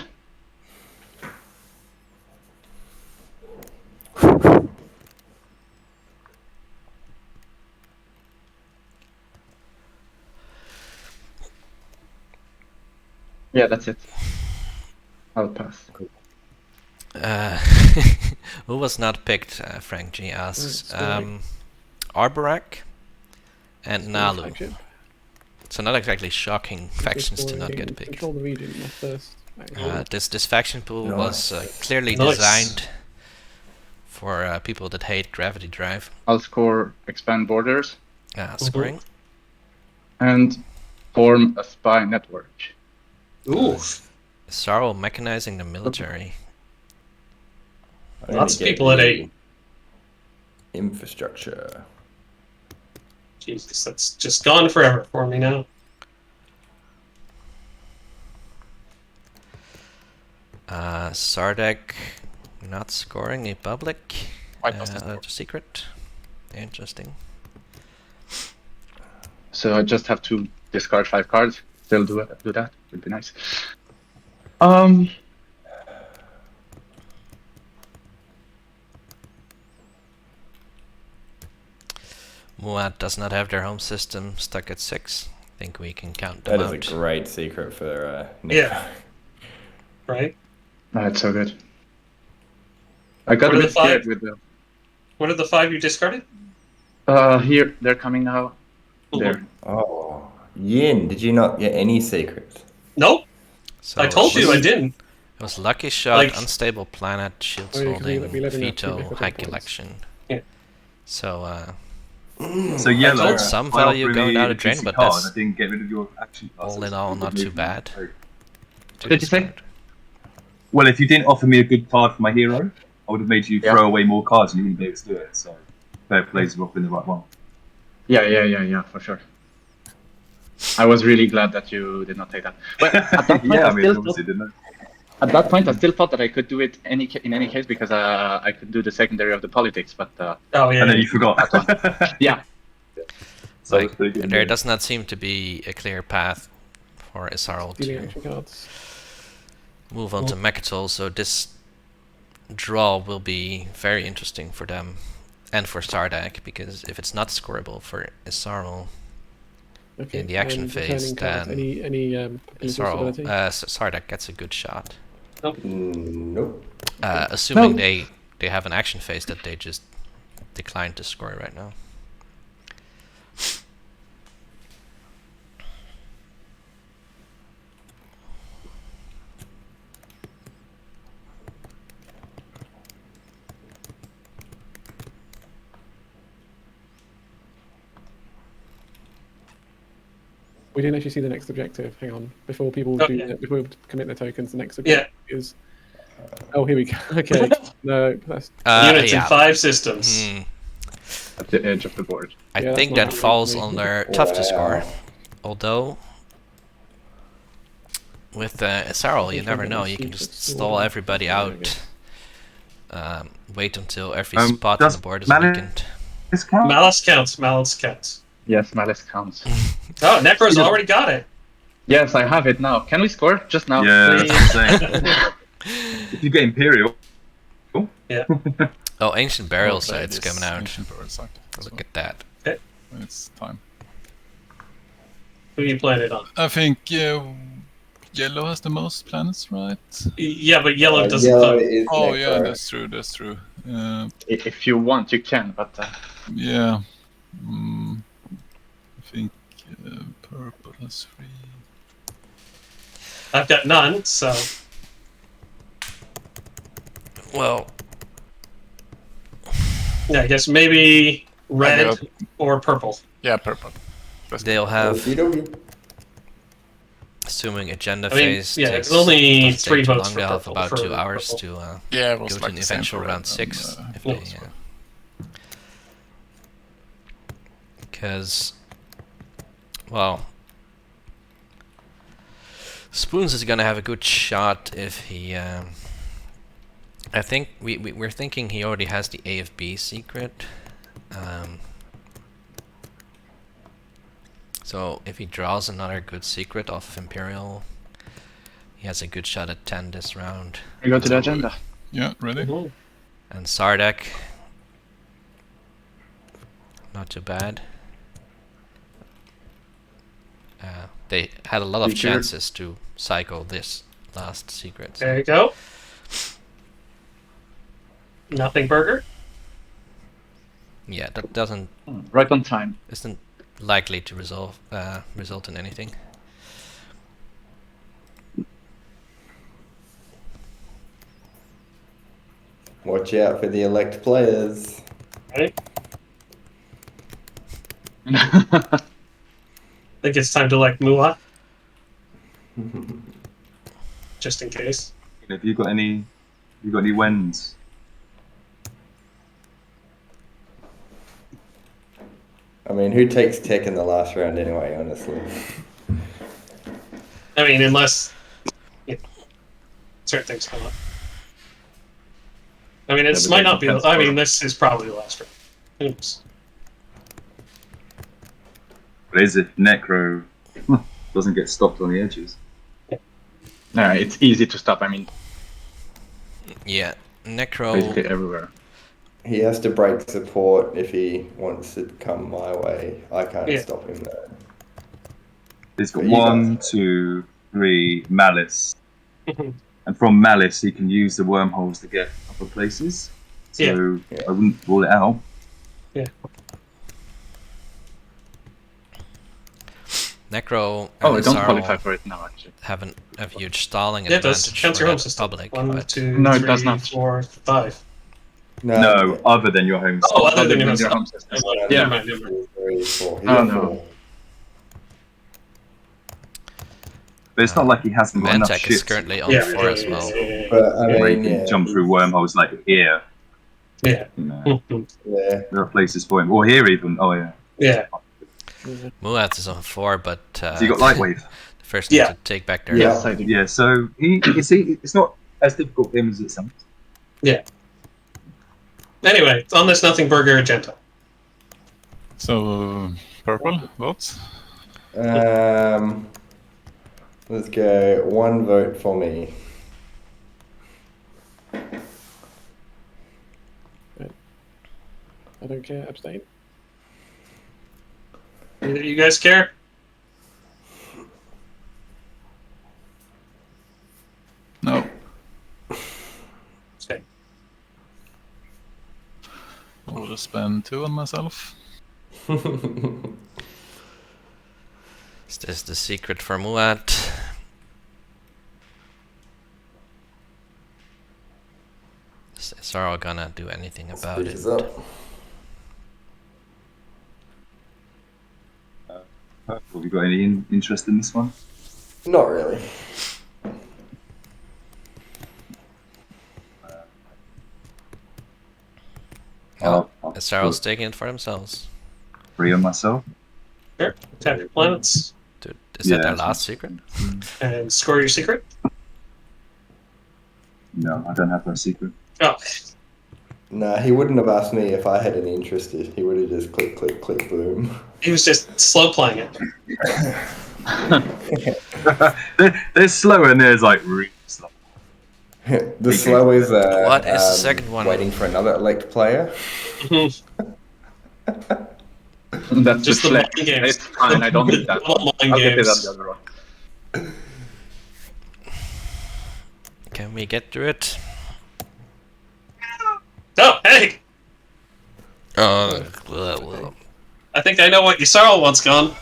yeah, that's it. I'll pass. Who was not picked? Frank G asks. Story. Arborak and Nalu. Flagship. So not exactly shocking factions to not Exploring get picked. Control the region. My first. This faction pool was clearly Nice. designed for people that hate gravity drive. I'll score expand borders Scoring. and form a spy network. Ooh, Sorrow mechanizing the military. I'm gonna lots of get people at the 8. Infrastructure. Jesus, that's just gone forever for me now. Sardek not scoring a public. Why doesn't score? Secret. Interesting. So I just have to discard 5 cards. Still do that. Would be nice. Muad does not have their home system stuck at 6. I think we can count them That out. is a great secret for Nick. Yeah. Right? That's so good. I got What a are bit the 5? scared with the. What are the 5 you discarded? Here they're coming now. There. Oh, Yin, did you not get any secrets? Nope. So I told you I didn't. It was Lucky Shot, Like- Unstable Planet, Shields Oh, yeah, 'cause we Holding, let him have Veto, 2 Hike points. Election. Yeah. So, So yellow. told some by value offering going me down a the drain, juicy but card, that's I didn't get rid of your action all classes. in all It not would too move bad. me. to Did you say? discard. Well, if you didn't offer me a good card for my hero, I would have made you throw away more cards and you wouldn't be able to do it. So, fair play to offering the right one. Yeah, for sure. I was really glad that you did not take that. But at that point, Yeah, I I mean, still obviously, didn't at that point, I still thought that I could do it in any case because I could do the secondary of the politics. But Oh, yeah. And then you forgot. yeah, So Like, it's pretty good. there does not seem to be a clear path for Isarl Dealing to action cards. move on to Mechatol, so this draw will be very interesting for them and for Sardak, because if it's not scoreable for Isarl, Okay. in the action and phase, returning cards. then Any Isarl, possibility? Sardak gets a good shot. Nope. Assuming No. they have an action phase that they just decline to score right now. We didn't actually see the next objective. Hang on, before people Okay. do that, before we commit their tokens, the next objective is. Oh, here we go. Okay, no, that's Units yeah. in 5 systems. at the edge of the board. I Yeah, think that's that not falls really under tough to score. Wow. Although, with Isarl, you never know. You can just stall everybody out. Wait until every spot on does the board is Malice weakened. This count? Malice counts. Malice counts. Yes, Malice counts. Oh, Necro's already got it. Yes, I have it now. Can we score just now? Yeah, please? that's what I'm saying. If you get Imperial, Oh, Ancient Burial I'll play Site's this coming out. Ancient Burial Site as Look well. at that. When it's time. Who you playing it on? I think yellow has the most planets, right? Yeah, but yellow doesn't Yellow vote. is Oh Necro. yeah, that's true. That's true. If you want, you can, but Yeah. I think purple has 3. I've got none, so Well, yeah, I guess maybe red got- or purple. Yeah, purple. they'll have, Okie dokie. assuming agenda I mean, phase yeah, takes it's only doesn't 3 take too votes long, for they'll have purple. about for 2 hours purple. to Yeah, it go was to like an the same eventual for round red 6. and, If they, yeah. because, well, Spoons is gonna have a good shot if he. I think we're thinking he already has the AFB secret. So if he draws another good secret off of Imperial, he has a good shot at 10 this round. we go to the agenda. Yeah, ready? Mhm. And Sardak, not too bad. They had a lot of Secret. chances to cycle this last secret. so- There you go. Nothing burger. Yeah, that doesn't Right on time. isn't likely to result in anything. Watch out for the elect players. Right? I think it's time to elect Mua. Just in case. Have you got any wins? I mean, who takes tech in the last round anyway, honestly? I mean, unless certain things come up. I mean, this might not be. I mean, this is probably the last round. Oops. But is if Necro doesn't get stopped on the edges? No, it's easy to stop. I mean, Yeah, Necro. basically everywhere. He has to break support if he wants to come my way. I can't stop him though. He's got But you 1, 2, 3 Malice. And from Malice, he can use the wormholes to get other places. So I wouldn't rule it out. Yeah. Necro. Oh, I and don't Zarl qualify for it now, actually. have a huge stalling Yeah, it does. advantage Counts for your home the system. public. 1, but 2, No, it 3, does not. 4, 5. No, other than your home. Oh, other than your Your home home system. system. Yeah. Yeah. Never mind. 3, 4. He's Oh, got no. 4. But it's not like he hasn't got enough Mantech shit. is currently on Yeah, 4 as well. But I Where he mean, can yeah. jump through wormholes like here. Yeah. You know, Yeah. there are places for him. Or here even. Oh yeah. Yeah. Muat is on 4, but So you got Lightwave. the first need Yeah. to take back their Yes, I do. Yeah. So it's not as difficult for him as it sounds. Yeah. Anyway, on this Nothing Burger agenda. So, purple votes. Let's go 1 vote for me. I don't care. Abstain. Either you guys care? No. Okay. I'll just spend 2 on myself. Is this the secret for Muat? Is Zarl gonna do anything about Speak it? us up. Have you got any interest in this one? Not really. No, Zarl's taking it for themselves. Free on myself. Sure. Tap your planets Dude, is that Yeah, their that's last secret? and score your secret. No, I don't have that secret. Oh, Nah, he wouldn't have asked me if I had any interest. He would have just click, click, click, boom. he was just slow playing it. They're slow and there's like really slow. The slow is What is the second one? Waiting for another elect player. That's Just the the flex. mind games. It's fine. I don't need that Little one. mind I'll get it on games. the other one. Can we get through it? Oh, hey! Well. I think I know what Yusarl wants gone.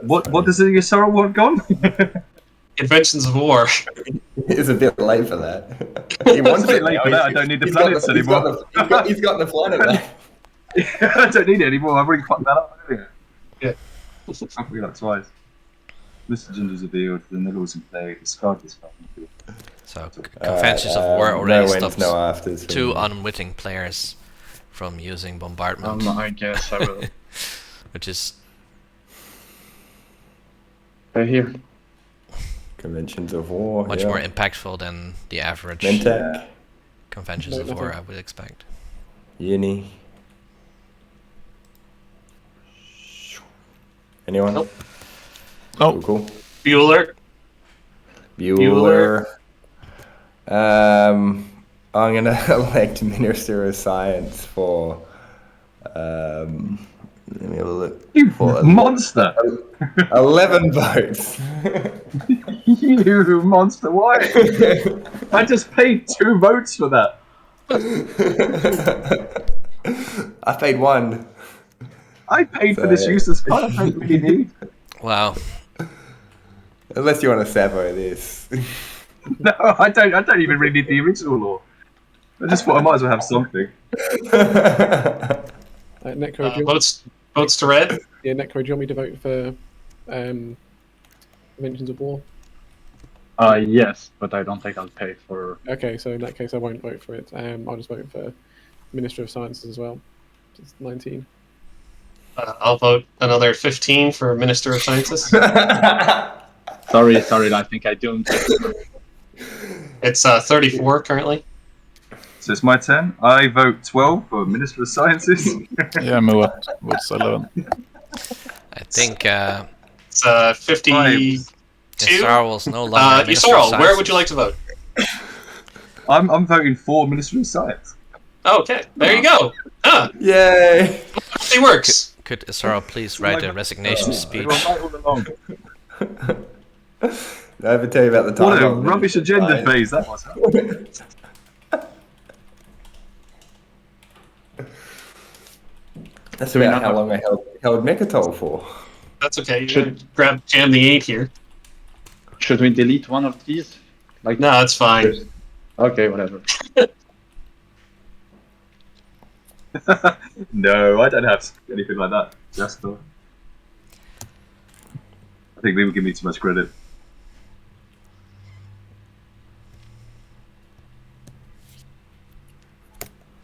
What does the Yasara want gone? Inventions of War. It's a bit late for that. He wants It's a bit it late now. for that. I don't need the He's got planets he's got anymore. he's got the planet back. I don't need it anymore. I've already fucked that up earlier. Yeah. I forgot that twice. Mr. Ginger's revealed, then they'll also play discard this fucking. So, Conventions of War already no wins, stops no afters. for 2 me. unwitting players from using bombardment, I guess I will. which is They're here. Conventions of War. much yeah. more impactful than the average Mentec, Conventions No, of War nothing. I would expect. Uni. Anyone? Nope. Cool, cool. Bueller. Bueller. I'm gonna elect Minister of Science for. Let me have a look. You For monster! 11 votes. You monster! Why? I just paid 2 votes for that. I paid 1. I paid for this Sorry. useless card. I don't really need. Wow. Unless you want to savo this. No, I don't even really need the original law. I just thought I might as well have something. Necro, do you want, Votes to red. yeah, Necro, do you want me to vote for Dimensions of War? Yes, but I don't think I'll pay for. Okay, so in that case, I won't vote for it. I'll just vote for Minister of Sciences as well. It's 19. I'll vote another 15 for Minister of Sciences. Sorry, I think I don't. It's 34 currently. So it's my turn. I vote 12 for Minister of Sciences. Yeah, Moat votes 11. I think It's 52. Isarl was no longer Minister of Isarl, where Sciences. would you like to vote? I'm voting for Minister of Science. Okay, there you go. Ah, Yay! it works. Could Isarl please write a resignation speech? Did I ever tell you about the time? What a I was rubbish agenda phase that was. That's about how long I held Mechatol for. That's okay. You Should- jam the 8 here. Should we delete one of these? Like No, it's fine. Okay, whatever. No, I don't have anything like that. Just I think people give me too much credit.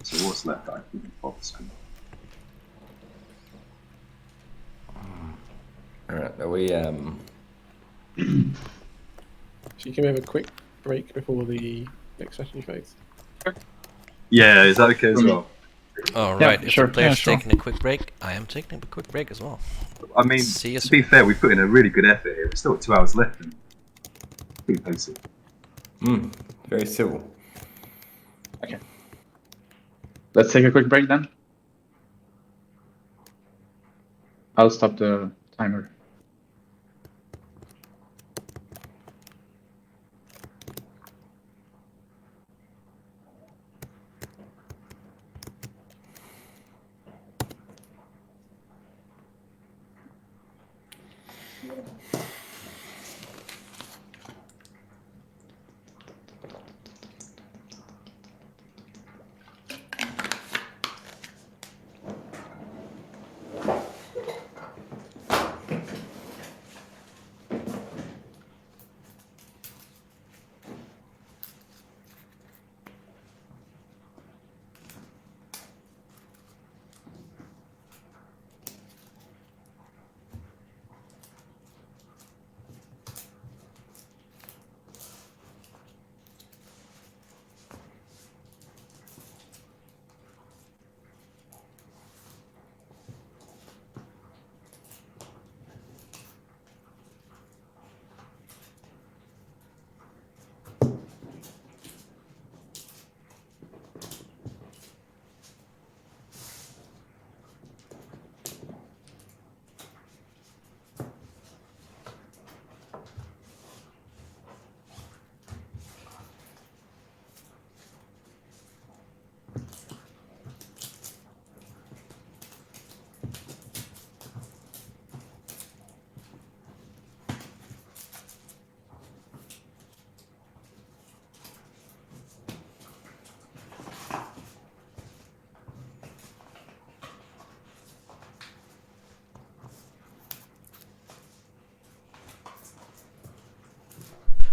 So what's left? I can pop the screen. Alright, are we So you can have a quick break before the next strategy phase. Yeah, is that okay as well? Alright, if sure. the player's Yeah, sure. taking a quick break, I am taking a quick break as well. I mean, See you to be fair, we put in a really good effort here. We've still got 2 hours left. And pretty basic. very civil. Let's take a quick break then. I'll stop the timer.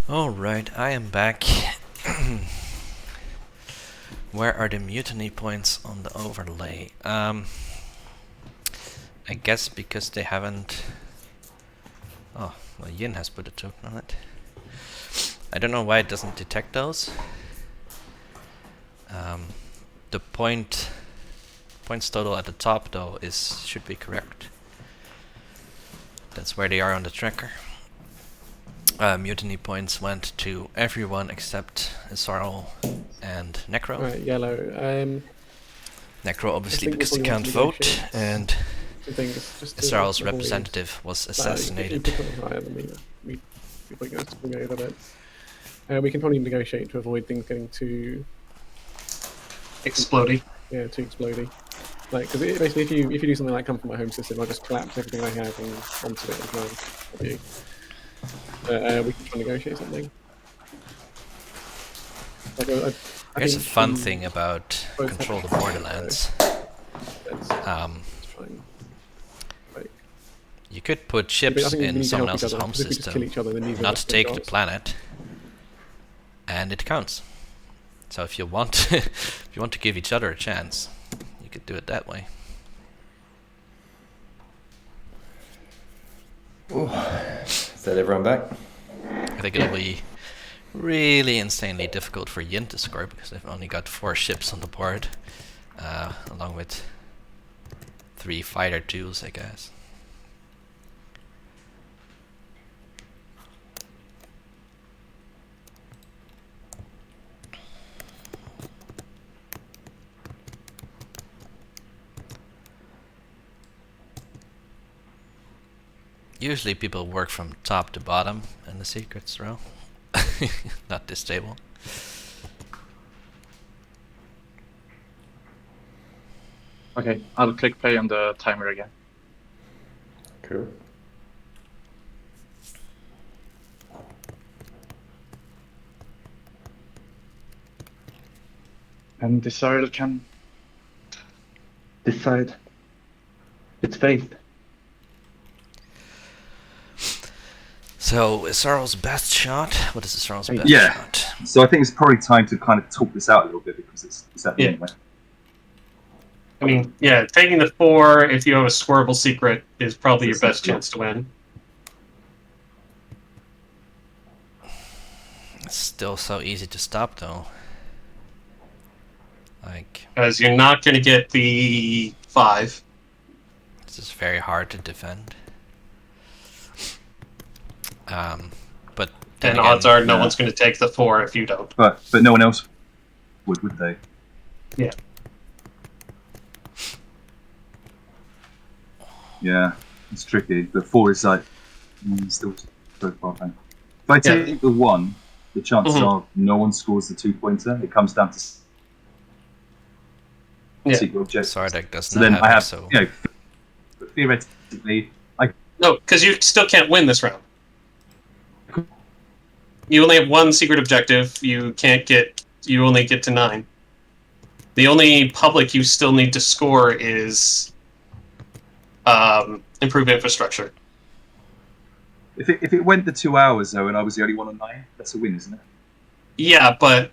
Alright, I am back. Where are the mutiny points on the overlay? I guess because they haven't... Oh, well, Yin has put a token on it. I don't know why it doesn't detect those. The points total at the top though should be correct. That's where they are on the tracker. Mutiny points went to everyone except Isarl and Necro. Right, yellow. Necro obviously think because we he probably can't want to vote, negotiate. and The thing is, just to Isarl's avoid- representative was You assassinated. can put it higher than me. We probably go over that. We can probably negotiate to avoid things getting too Exploding. too explodey. Like, because basically, if you do something like come from my home system, I just collapse everything I have and onto it as well. We can try and negotiate something. Like, I Here's a think fun we thing about both have Control the to- Borderlands. Let's try and, like, You could put I chips think we in need to someone help each else's other, home 'cause if we just kill system, each other, then neither of not us take get the shots. planet, and it counts. So if you want, if you want to give each other a chance, you could do it that way. Ooh. Is that everyone back? I think it'll be really insanely difficult for Yin to score because they've only got 4 ships on the board, along with 3 fighter 2s, I guess. Usually people work from top to bottom in the secrets row. Not this table. Okay, I'll click play on the timer again. Cool. And Desire can decide its fate. So, is Sorrel's best shot? What is the Sorrel's best Yeah. shot? So I think it's probably time to kind of talk this out a little bit because it's at the Yeah. end. Right? I mean, yeah, taking the 4 if you have a scoreable secret is probably your best chance to win. It's still so easy to stop, though. Like, Because you're not going to get the 5. this is very hard to defend. But then And again, odds are no one's going to take the 4 if you don't. But no one else would they? Yeah. Yeah, it's tricky. But 4 is like still so far back. If I take the 1, the chances are no one scores the 2-pointer. It comes down to secret objectives. Sardek does So not then have I it, have, so you know, theoretically, No, because you still can't win this round. You only have 1 secret objective. You only get to 9. The only public you still need to score is improve infrastructure. if it went the 2 hours though, and I was the only one on 9, that's a win, isn't it? Yeah, but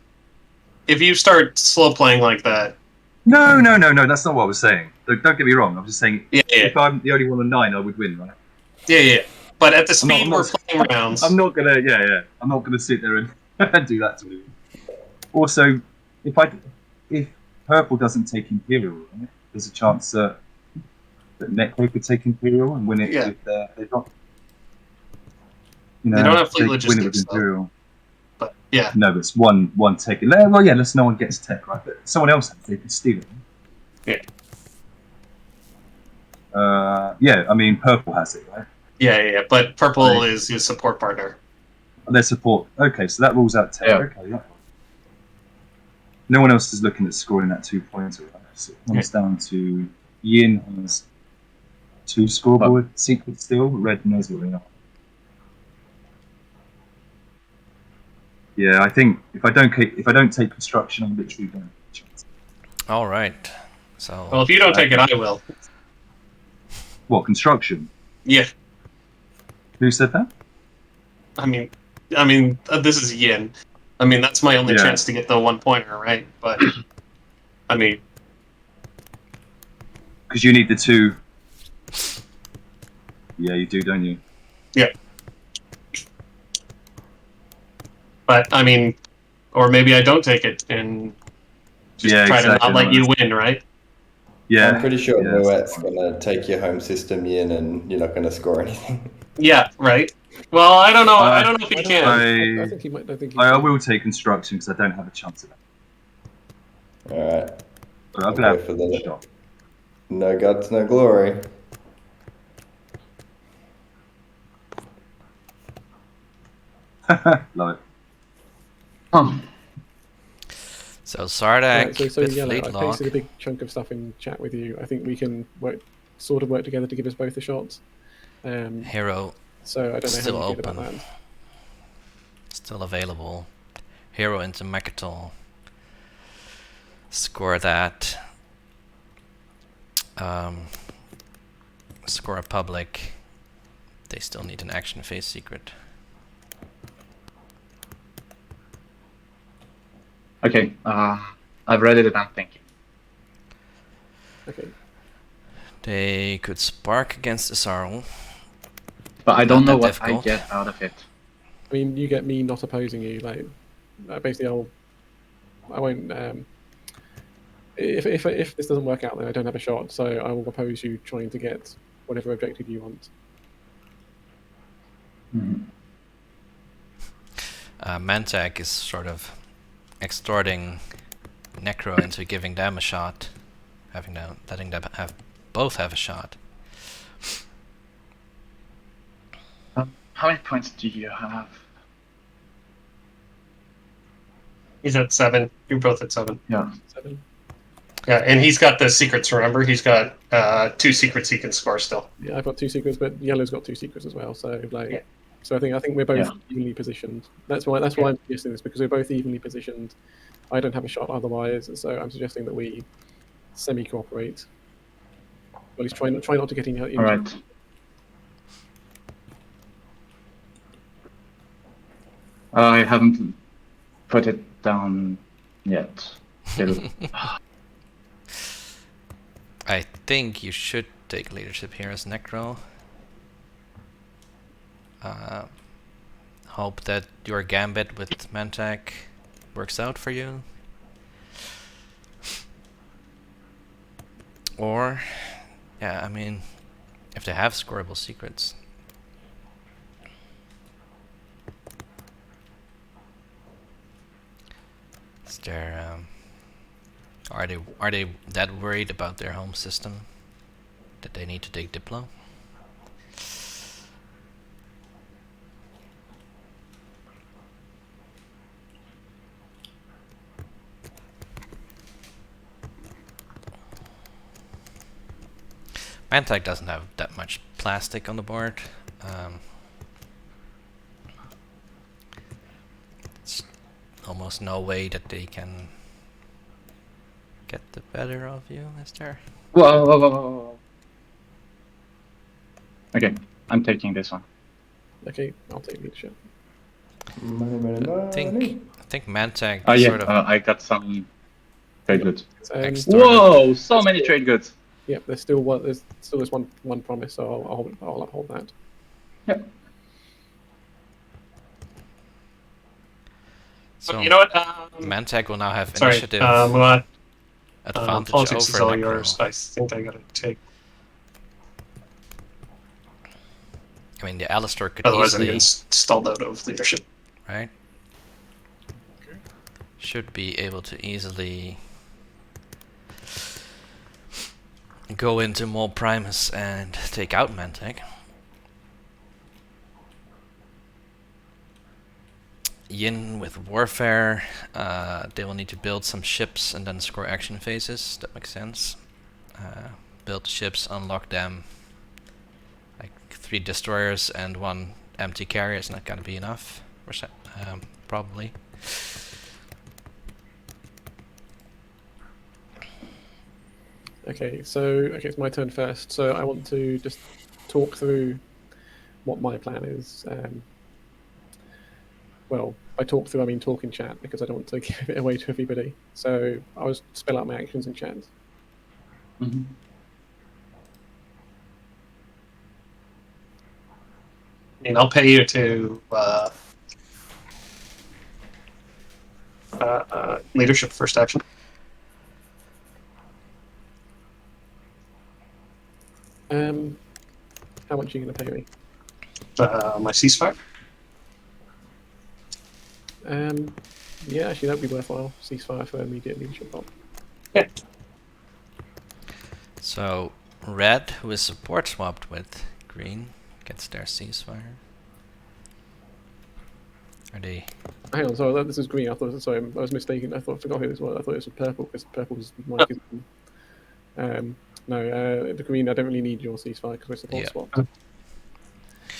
if you start slow playing like that, No, that's not what I was saying. Don't get me wrong. I'm just saying if I'm the only one on 9, I would win, right? yeah. But at the I'm speed not- we're playing rounds, I'm not gonna, I'm not gonna sit there and do that to you. Also, if Purple doesn't take Imperial, right, there's a chance that Necro could take Imperial and win it with they've got. You know, They don't have fleet they could win it with logistics, though. Imperial. but yeah. No, but it's one tech. Well, yeah, unless no one gets tech, right? But someone else has, they can steal it. Yeah. I mean, Purple has it, right? Yeah. But Purple is your support partner. Their support. Okay, so that rules out tech. Yeah. Okay, yeah. No one else is looking at scoring that 2-pointer. Right? So it comes down to Yin has 2 scoreboard secrets still. Red knows what they are. Yeah, I think if I don't take construction, I'm literally going to chance. all right. So Well, if you don't take it, I will. What, construction? Yeah. Who said that? I mean, this is Yin. I mean, that's my only chance to get the 1-pointer, right? But I mean, because you need the 2. Yeah, you do, don't you? yeah. But I mean, or maybe I don't take it and just try to not let you win, right? Yeah. I'm pretty sure Muet's going to take your home system in and you're not going to score anything. Yeah, right. Well, I don't know. I don't know if he can. I think he might. I think he I will take construction because I don't have a chance of that. Alright. But I'm going to have a shot. No guts, no glory. Love it. Oh, So Sardek, Right, so with Yellow, fleet I lock. pasted a big chunk of stuff in chat with you. I think we can work together to give us both a shot. Hero So I don't know Still how you feel open. about that. Still available. Hero into Mechatol. Score that. Score a public. They still need an action phase secret. Okay, I've read it and I'm thinking. Okay. They could spark against Isarl. But I don't Not know that what I difficult. get out of it. I mean, you get me not opposing you. Like, basically, I won't. If this doesn't work out, then I don't have a shot. So I will oppose you trying to get whatever objective you want. Mantak is sort of extorting Necro into giving them a shot, letting them both have a shot. How many points do you have? He's at 7. You're both at 7. Yeah. 7. Yeah, and he's got the secrets. Remember, he's got 2 secrets he can score still. Yeah, I've got 2 secrets, but Yellow's got 2 secrets as well. So like, Yeah. so I think we're both Yeah. evenly positioned. That's why I'm suggesting this, because we're both evenly positioned. I don't have a shot otherwise, so I'm suggesting that we semi-cooperate. Well, at least try not to get injured. All right. I haven't put it down yet. Still. I think you should take leadership here as Necro. Hope that your gambit with Mantak works out for you. Or, yeah, I mean, if they have scoreable secrets. Is there, are they that worried about their home system that they need to take Diplo? Mantak doesn't have that much plastic on the board. It's almost no way that they can get the better of you, is there? Whoa. Okay, I'm taking this one. Okay, I'll take leadership. Money. I think Mantak Oh yeah, sort of I got some trade goods. extorted. Whoa, so many trade goods. Yeah, there's still this one promise, so I'll uphold that. Yep. So You know what? Mantak will now have Sorry, initiative advantage politics is over all Necro. yours. I think I gotta take. I mean, the Alistair could Otherwise, I'm easily, getting stalled out of leadership. right? Should be able to easily go into Mol Primus and take out Mantak. Yin with Warfare, they will need to build some ships and then score action phases. That makes sense. Build ships, unlock them. Like 3 destroyers and 1 empty carrier is not gonna be enough. Probably. Okay, it's my turn first. So I want to just talk through what my plan is. Well, by talk through, I mean talk in chat, because I don't want to give it away to everybody. So I'll spell out my actions in chat. Mm-hmm. I mean, I'll pay you to leadership first action. How much are you going to pay me? My ceasefire. Yeah, actually, that'd be worthwhile. Ceasefire for immediate leadership bomb. Yeah. So red, who is support swapped with green, gets their ceasefire. Are they? Hang on, sorry, this is green. I was mistaken. I forgot who this was. I thought it was purple, because purple was Mike. No, the green. I don't really need your ceasefire because we're support swapped.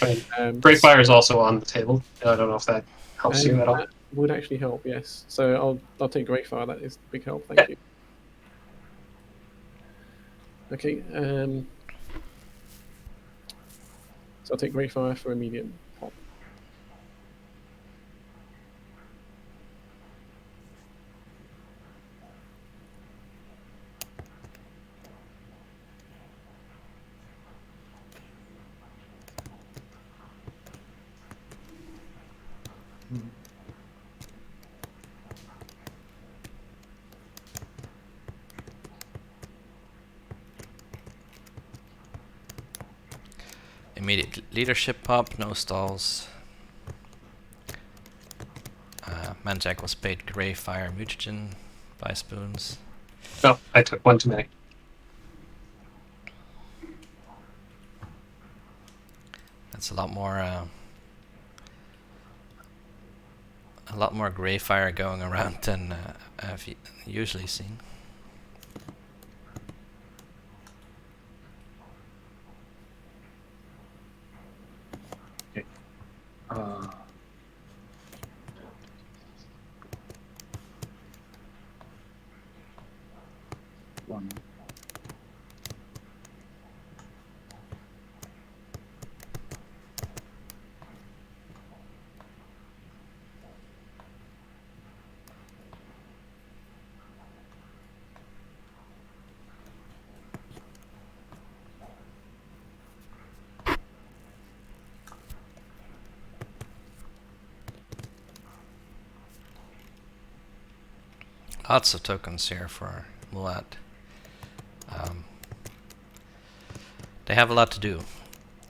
Right. Um, Great Fire is also on the table. I don't know if that helps you at all. that would actually help, yes. So I'll take Great Fire. That is a big help. Thank you. Okay. So I'll take Great Fire for immediate pop. Immediate leadership pop, no stalls. Manjack was paid Grey Fire Mutagen, 5 spoons. No, I took one too many. That's a lot more Grey Fire going around than I've usually seen. One. Lots of tokens here for Muad. They have a lot to do.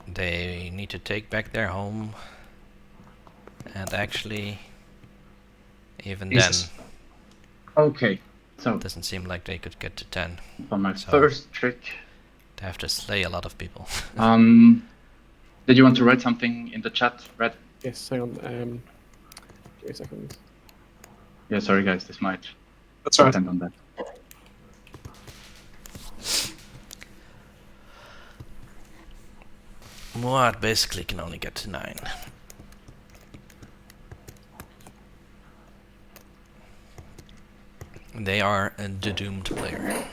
They need to take back their home, and actually, even Jesus. then, Okay, so it doesn't seem like they could get to 10. for my So- first trick, They have to slay a lot of people. did you want to write something in the chat, Red? Yes, hang on. Give me a second. Yeah, sorry guys, this might That's right. depend on that. Muad basically can only get to 9. They are a doomed player.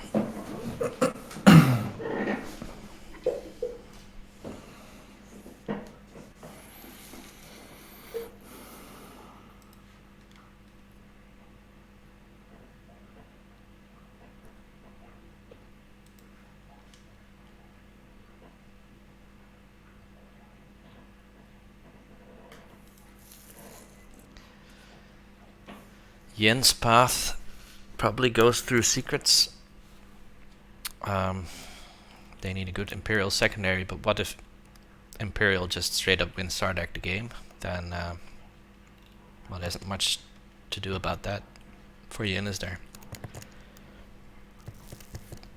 Yen's path probably goes through secrets. They need a good Imperial secondary, but what if Imperial just straight up wins Sardak the game? Then, well, there isn't much to do about that for Yen, is there?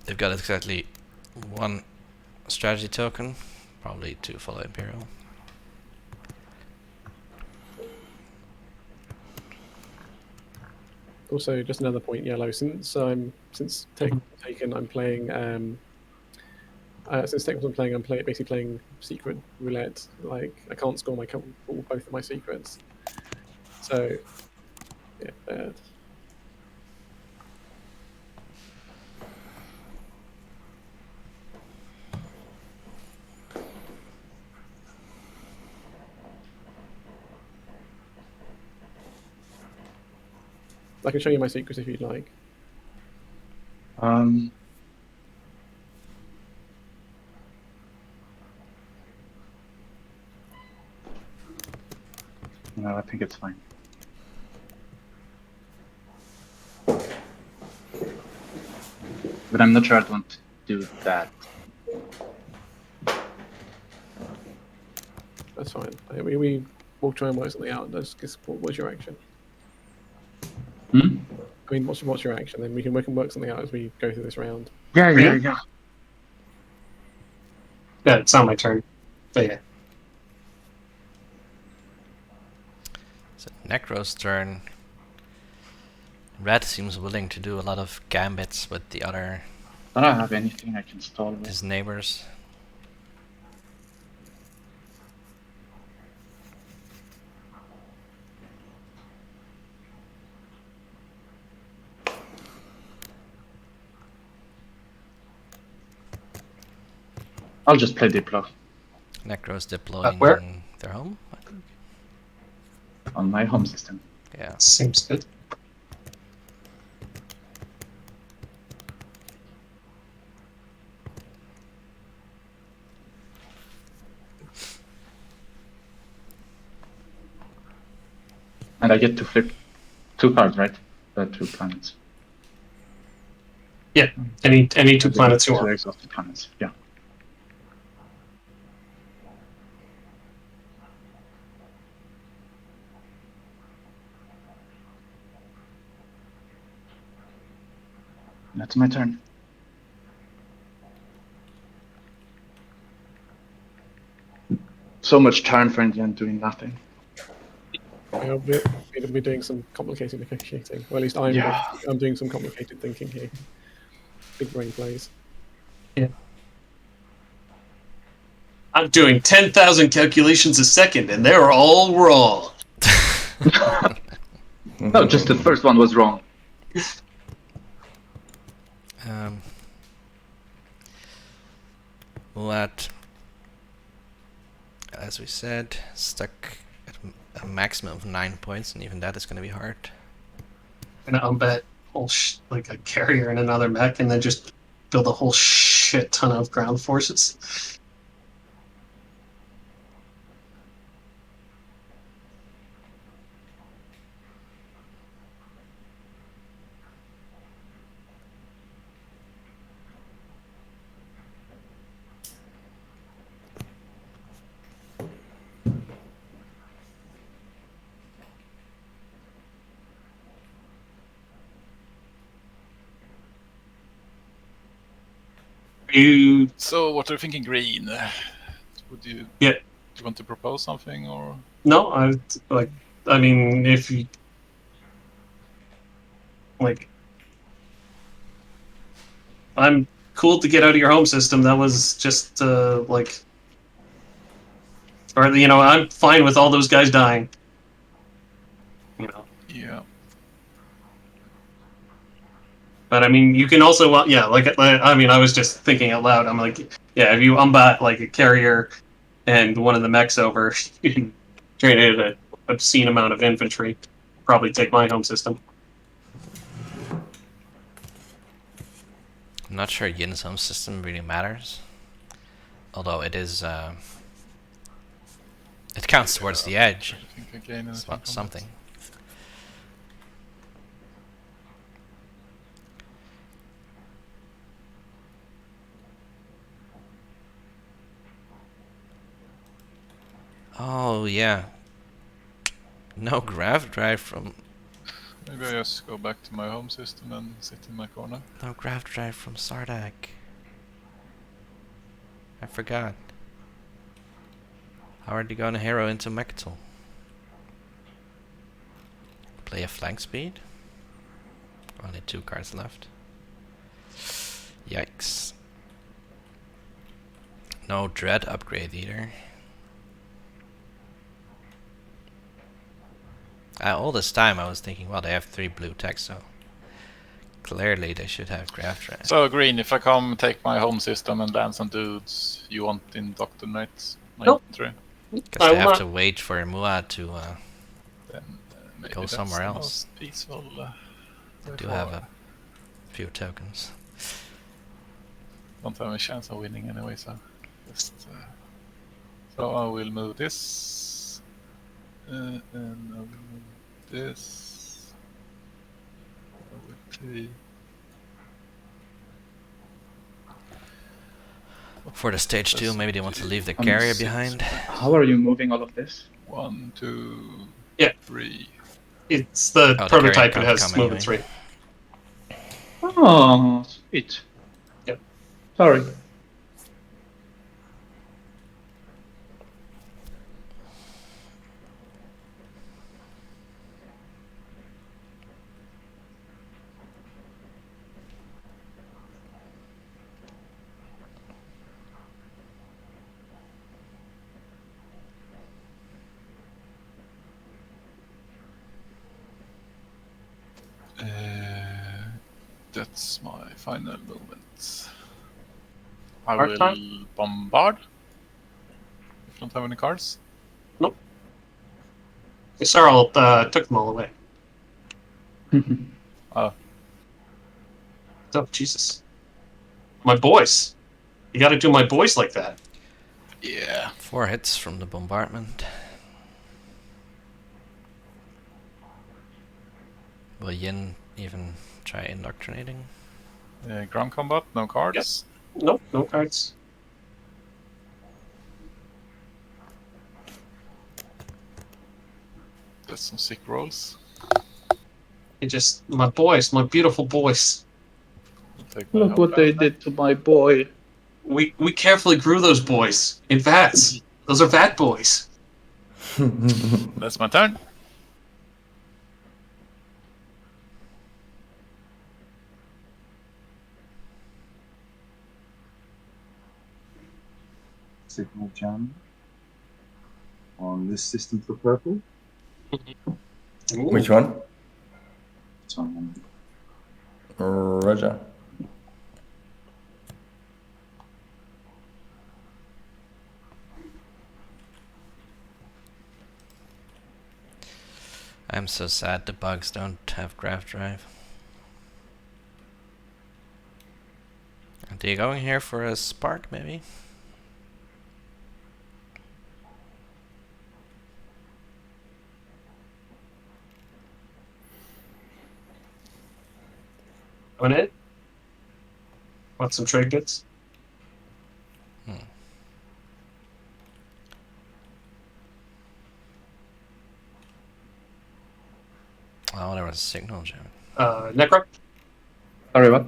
They've got exactly 1 strategy token, probably to follow Imperial. Also, just another point, Yellow. Since taken, I'm playing. Since Tech wasn't playing, I'm basically playing secret roulette. Like I can't score both of my secrets. So, yeah, bad. I can show you my secrets if you'd like. No, I think it's fine. But I'm not sure I'd want to do that. That's fine. We will try and work something out. What's your action? Hmm? I mean, what's your action? Then we can work something out as we go through this round. Yeah. Yeah, it's not my turn. But yeah. So Necro's turn. Red seems willing to do a lot of gambits with the other I don't have anything I can stall with. his neighbors. I'll just play Diplo Necros deploying where? their home, I think. on my home system. Yeah. Seems good. And I get to flip 2 cards, right? The 2 planets. Yeah, any 2 planets you 2 want. exhausted planets, yeah. That's my turn. So much turn for Indian doing nothing. We'll be doing some complicated negotiating. Or at least Yeah. I'm doing some complicated thinking here. Big brain plays. I'm doing 10,000 calculations a second, and they're all wrong. No, just the first one was wrong. Muat, as we said, stuck at a maximum of 9 points, and even that is going to be hard. And I'll bet like a carrier and another mech, and then just build a whole shit ton of ground forces. You So, what are you thinking, Green? Would you? Yeah. Do you want to propose something, or? no, I mean, if you like, I'm cool to get out of your home system. That was just like, or you know, I'm fine with all those guys dying. You know. Yeah. But I mean, you can also, yeah, like I mean, I was just thinking out loud. I'm like, yeah, if you unbat like a carrier and one of the mechs over, you can train it an obscene amount of infantry. Probably take my home system. I'm not sure Yin's home system really matters. Although it is, it counts towards the edge. I think I gain It's anything not from something. Oh yeah. No grav drive from. Maybe I just go back to my home system and sit in my corner. No grav drive from Sardak. I forgot. How are they gonna hero into Mechtel? Play a flank speed? Only 2 cards left. Yikes. No dread upgrade either. All this time I was thinking, well, they have 3 blue techs, so clearly they should have grav drive. So, Green, if I come take my home system and land some dudes, you want indoctrinate my Nope. infantry? Because they have to wait for Muad to Then maybe go that's somewhere the else. most peaceful. They do have a few tokens. Don't have a chance of winning anyway, so just. So I will move this, and I will move this. I will take. For the stage 2, maybe they want to leave the I'm carrier s- behind. How are you moving all of this? 1, 2, Yeah. 3. It's the Oh, the prototype. carrier It has come movement anyway. 3. Oh, sweet. Yep. Sorry. That's my final movement. I Part will time? bombard. If you don't have any cards. Sarl took them all away. Oh, Oh, Jesus. My boys. You gotta do my boys like that. yeah. 4 hits from the bombardment. Will Yin even try indoctrinating? Ground combat, no cards. Nope, no cards. That's some sick rolls. You just, my boys, my beautiful boys. I'll take my Look health what they back. did to my boy. We carefully grew those boys in vats. Those are vat boys. That's my turn. Signal jam on this system for purple. Which one? So, Roger. I'm so sad the bugs don't have graph drive. Are you going here for a spark, maybe? On it? Want some trade goods? Oh, there was a signal jam. Necro? Sorry, what?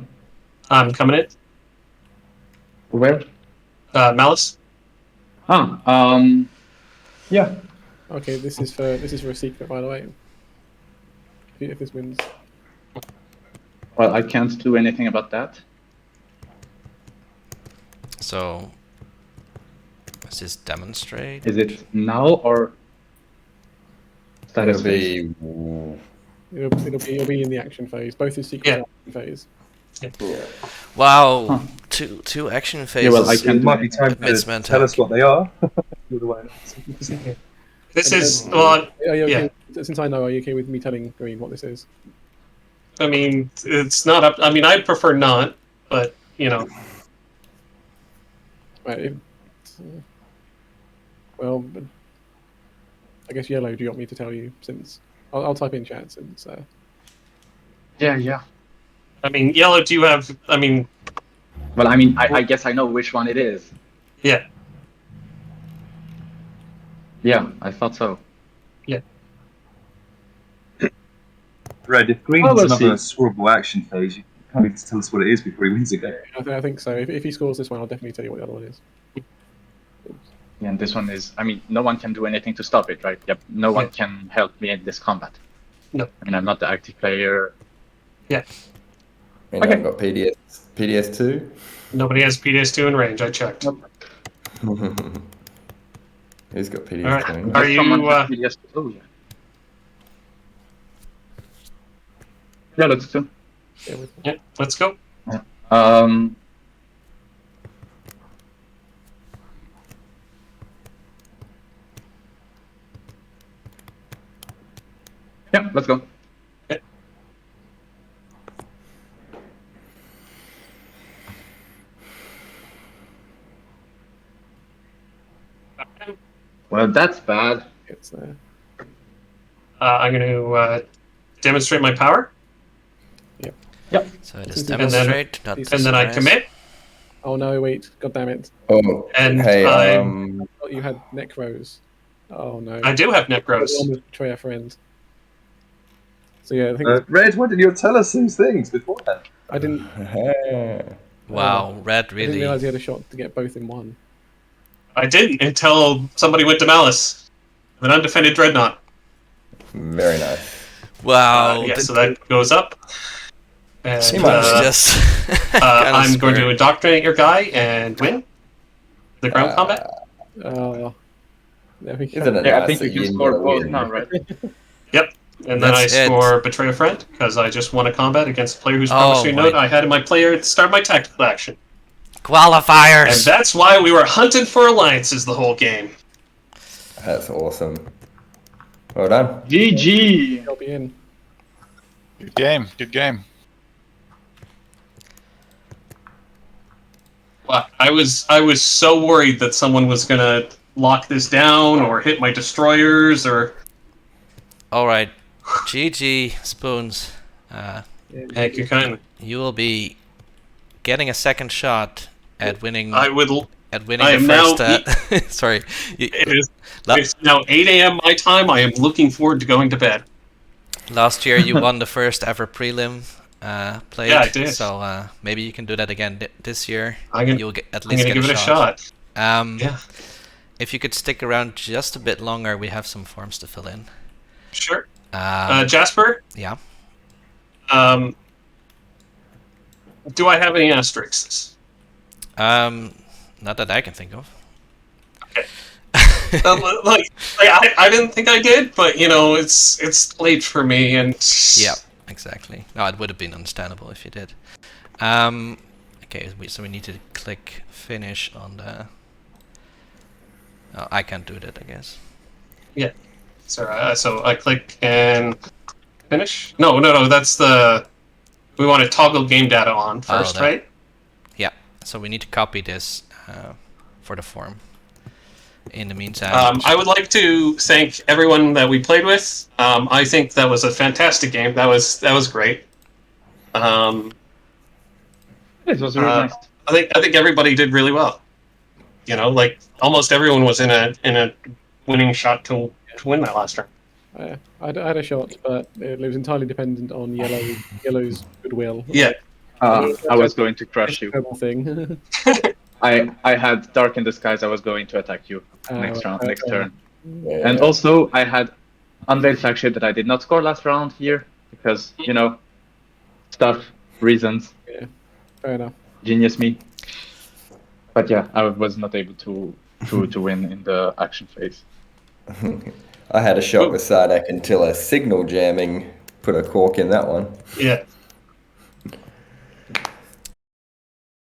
I'm coming in. Where? Malice? Yeah. Okay, this is for a secret, by the way. If this wins. Well, I can't do anything about that. So, is this demonstrate? Is it now or status It'll phase? be. It'll be in the action phase. Both is secret Yeah. action phase. Yeah. Wow, Huh. two action Yeah, phases. well, I can't it do might be anything. time to Midsman tell us tank. what they are. Either way. This And is, then- well, Are you yeah. okay, since I know, are you okay with me telling Green what this is? I mean, it's not up. I mean, I prefer not, but, you know. Right. Well, but I guess Yellow, do you want me to tell you since... I'll type in chat since... Yeah. I mean, Yellow, do you have, I mean, Well, I mean, I guess I know which one it is. yeah. Yeah, I thought so. Red, if green Oh, has we'll another see. scoreable action phase, you kind of need to tell us what it is before he wins again. I think so. If he scores this one, I'll definitely tell you what the other one is. Yeah, and this one is, I mean, no one can do anything to stop it, right? Yep, no one can help me in this combat. No. I mean, I'm not the active player. Yeah. And Okay. I've got PDS2. Nobody has PDS2 in range. I checked. Nope. Who's got PDS2? All right. anyway? Are Does someone you, have PDS? Oh, yeah. Yeah, let's do. Yeah, let's go. Um, yeah, let's go. Well, that's bad. It's I'm going to demonstrate my power, So it is And then- demonstrate, not and then I surprise. commit, Oh no! Wait! God damn it! Oh, and hey, I I thought you had Necros. Oh no! do have I Necros. almost betray a friend. So yeah, I think Red, why didn't you tell us these things beforehand? I didn't. Wow, Red I didn't really. realize he had a shot to get both in one. I didn't until somebody went to Malice. An undefended Dreadnought. very nice. Wow, Yeah, the- so that goes up. And He might have just. I'm going to indoctrinate your guy and win the ground combat. Oh, there we go. Isn't it Yeah, nice I think that you you can score get a both win? now, right? And then That's I it. score Betray a Friend, because I just won a combat against a player whose Oh promissory my- note I had in my player at the start of my tactical action. Qualifiers! And that's why we were hunting for alliances the whole game. That's awesome. Well done. GG. I'll be in. Good game. Good game. Well, I was so worried that someone was gonna lock this down or hit my destroyers or. Alright. GG, Spoons. Thank you kindly. You will be getting a second shot at winning. I would. At winning I the am first. now. Sorry. It's now 8 a.m. my time. I am looking forward to going to bed. Last year you won the first ever prelim played. Yeah, I did. So maybe you can do that again this year. You'll at least give it a shot. Yeah. If you could stick around just a bit longer, we have some forms to fill in. Sure. Jasper? Yeah. Do I have any asterisks? Not that I can think of. Okay. I didn't think I did, but you know, it's late for me, and yeah, exactly. No, it would have been understandable if you did. Okay, so we need to click finish on the. Oh, I can't do that, I guess. Yeah. Sorry. So I click and finish. No. That's the. We want to toggle game data on first, right? Yeah. So we need to copy this for the form. In the meantime, I would like to thank everyone that we played with. I think that was a fantastic game. That was great. It was really nice. I think everybody did really well. You know, like almost everyone was in a winning shot to win that last round. I had a shot, but it was entirely dependent on Yellow's goodwill. Yeah. I was going to crush you. Thing. I had Dark in the Skies. I was going to attack you next turn. Yeah. And also, I had Unveiled Flagship that I did not score last round here because, you know, reasons. Yeah, fair enough. Genius me. But yeah, I was not able to win in the action phase. I had a shot with Sardak until a signal jamming put a cork in that one. Yeah.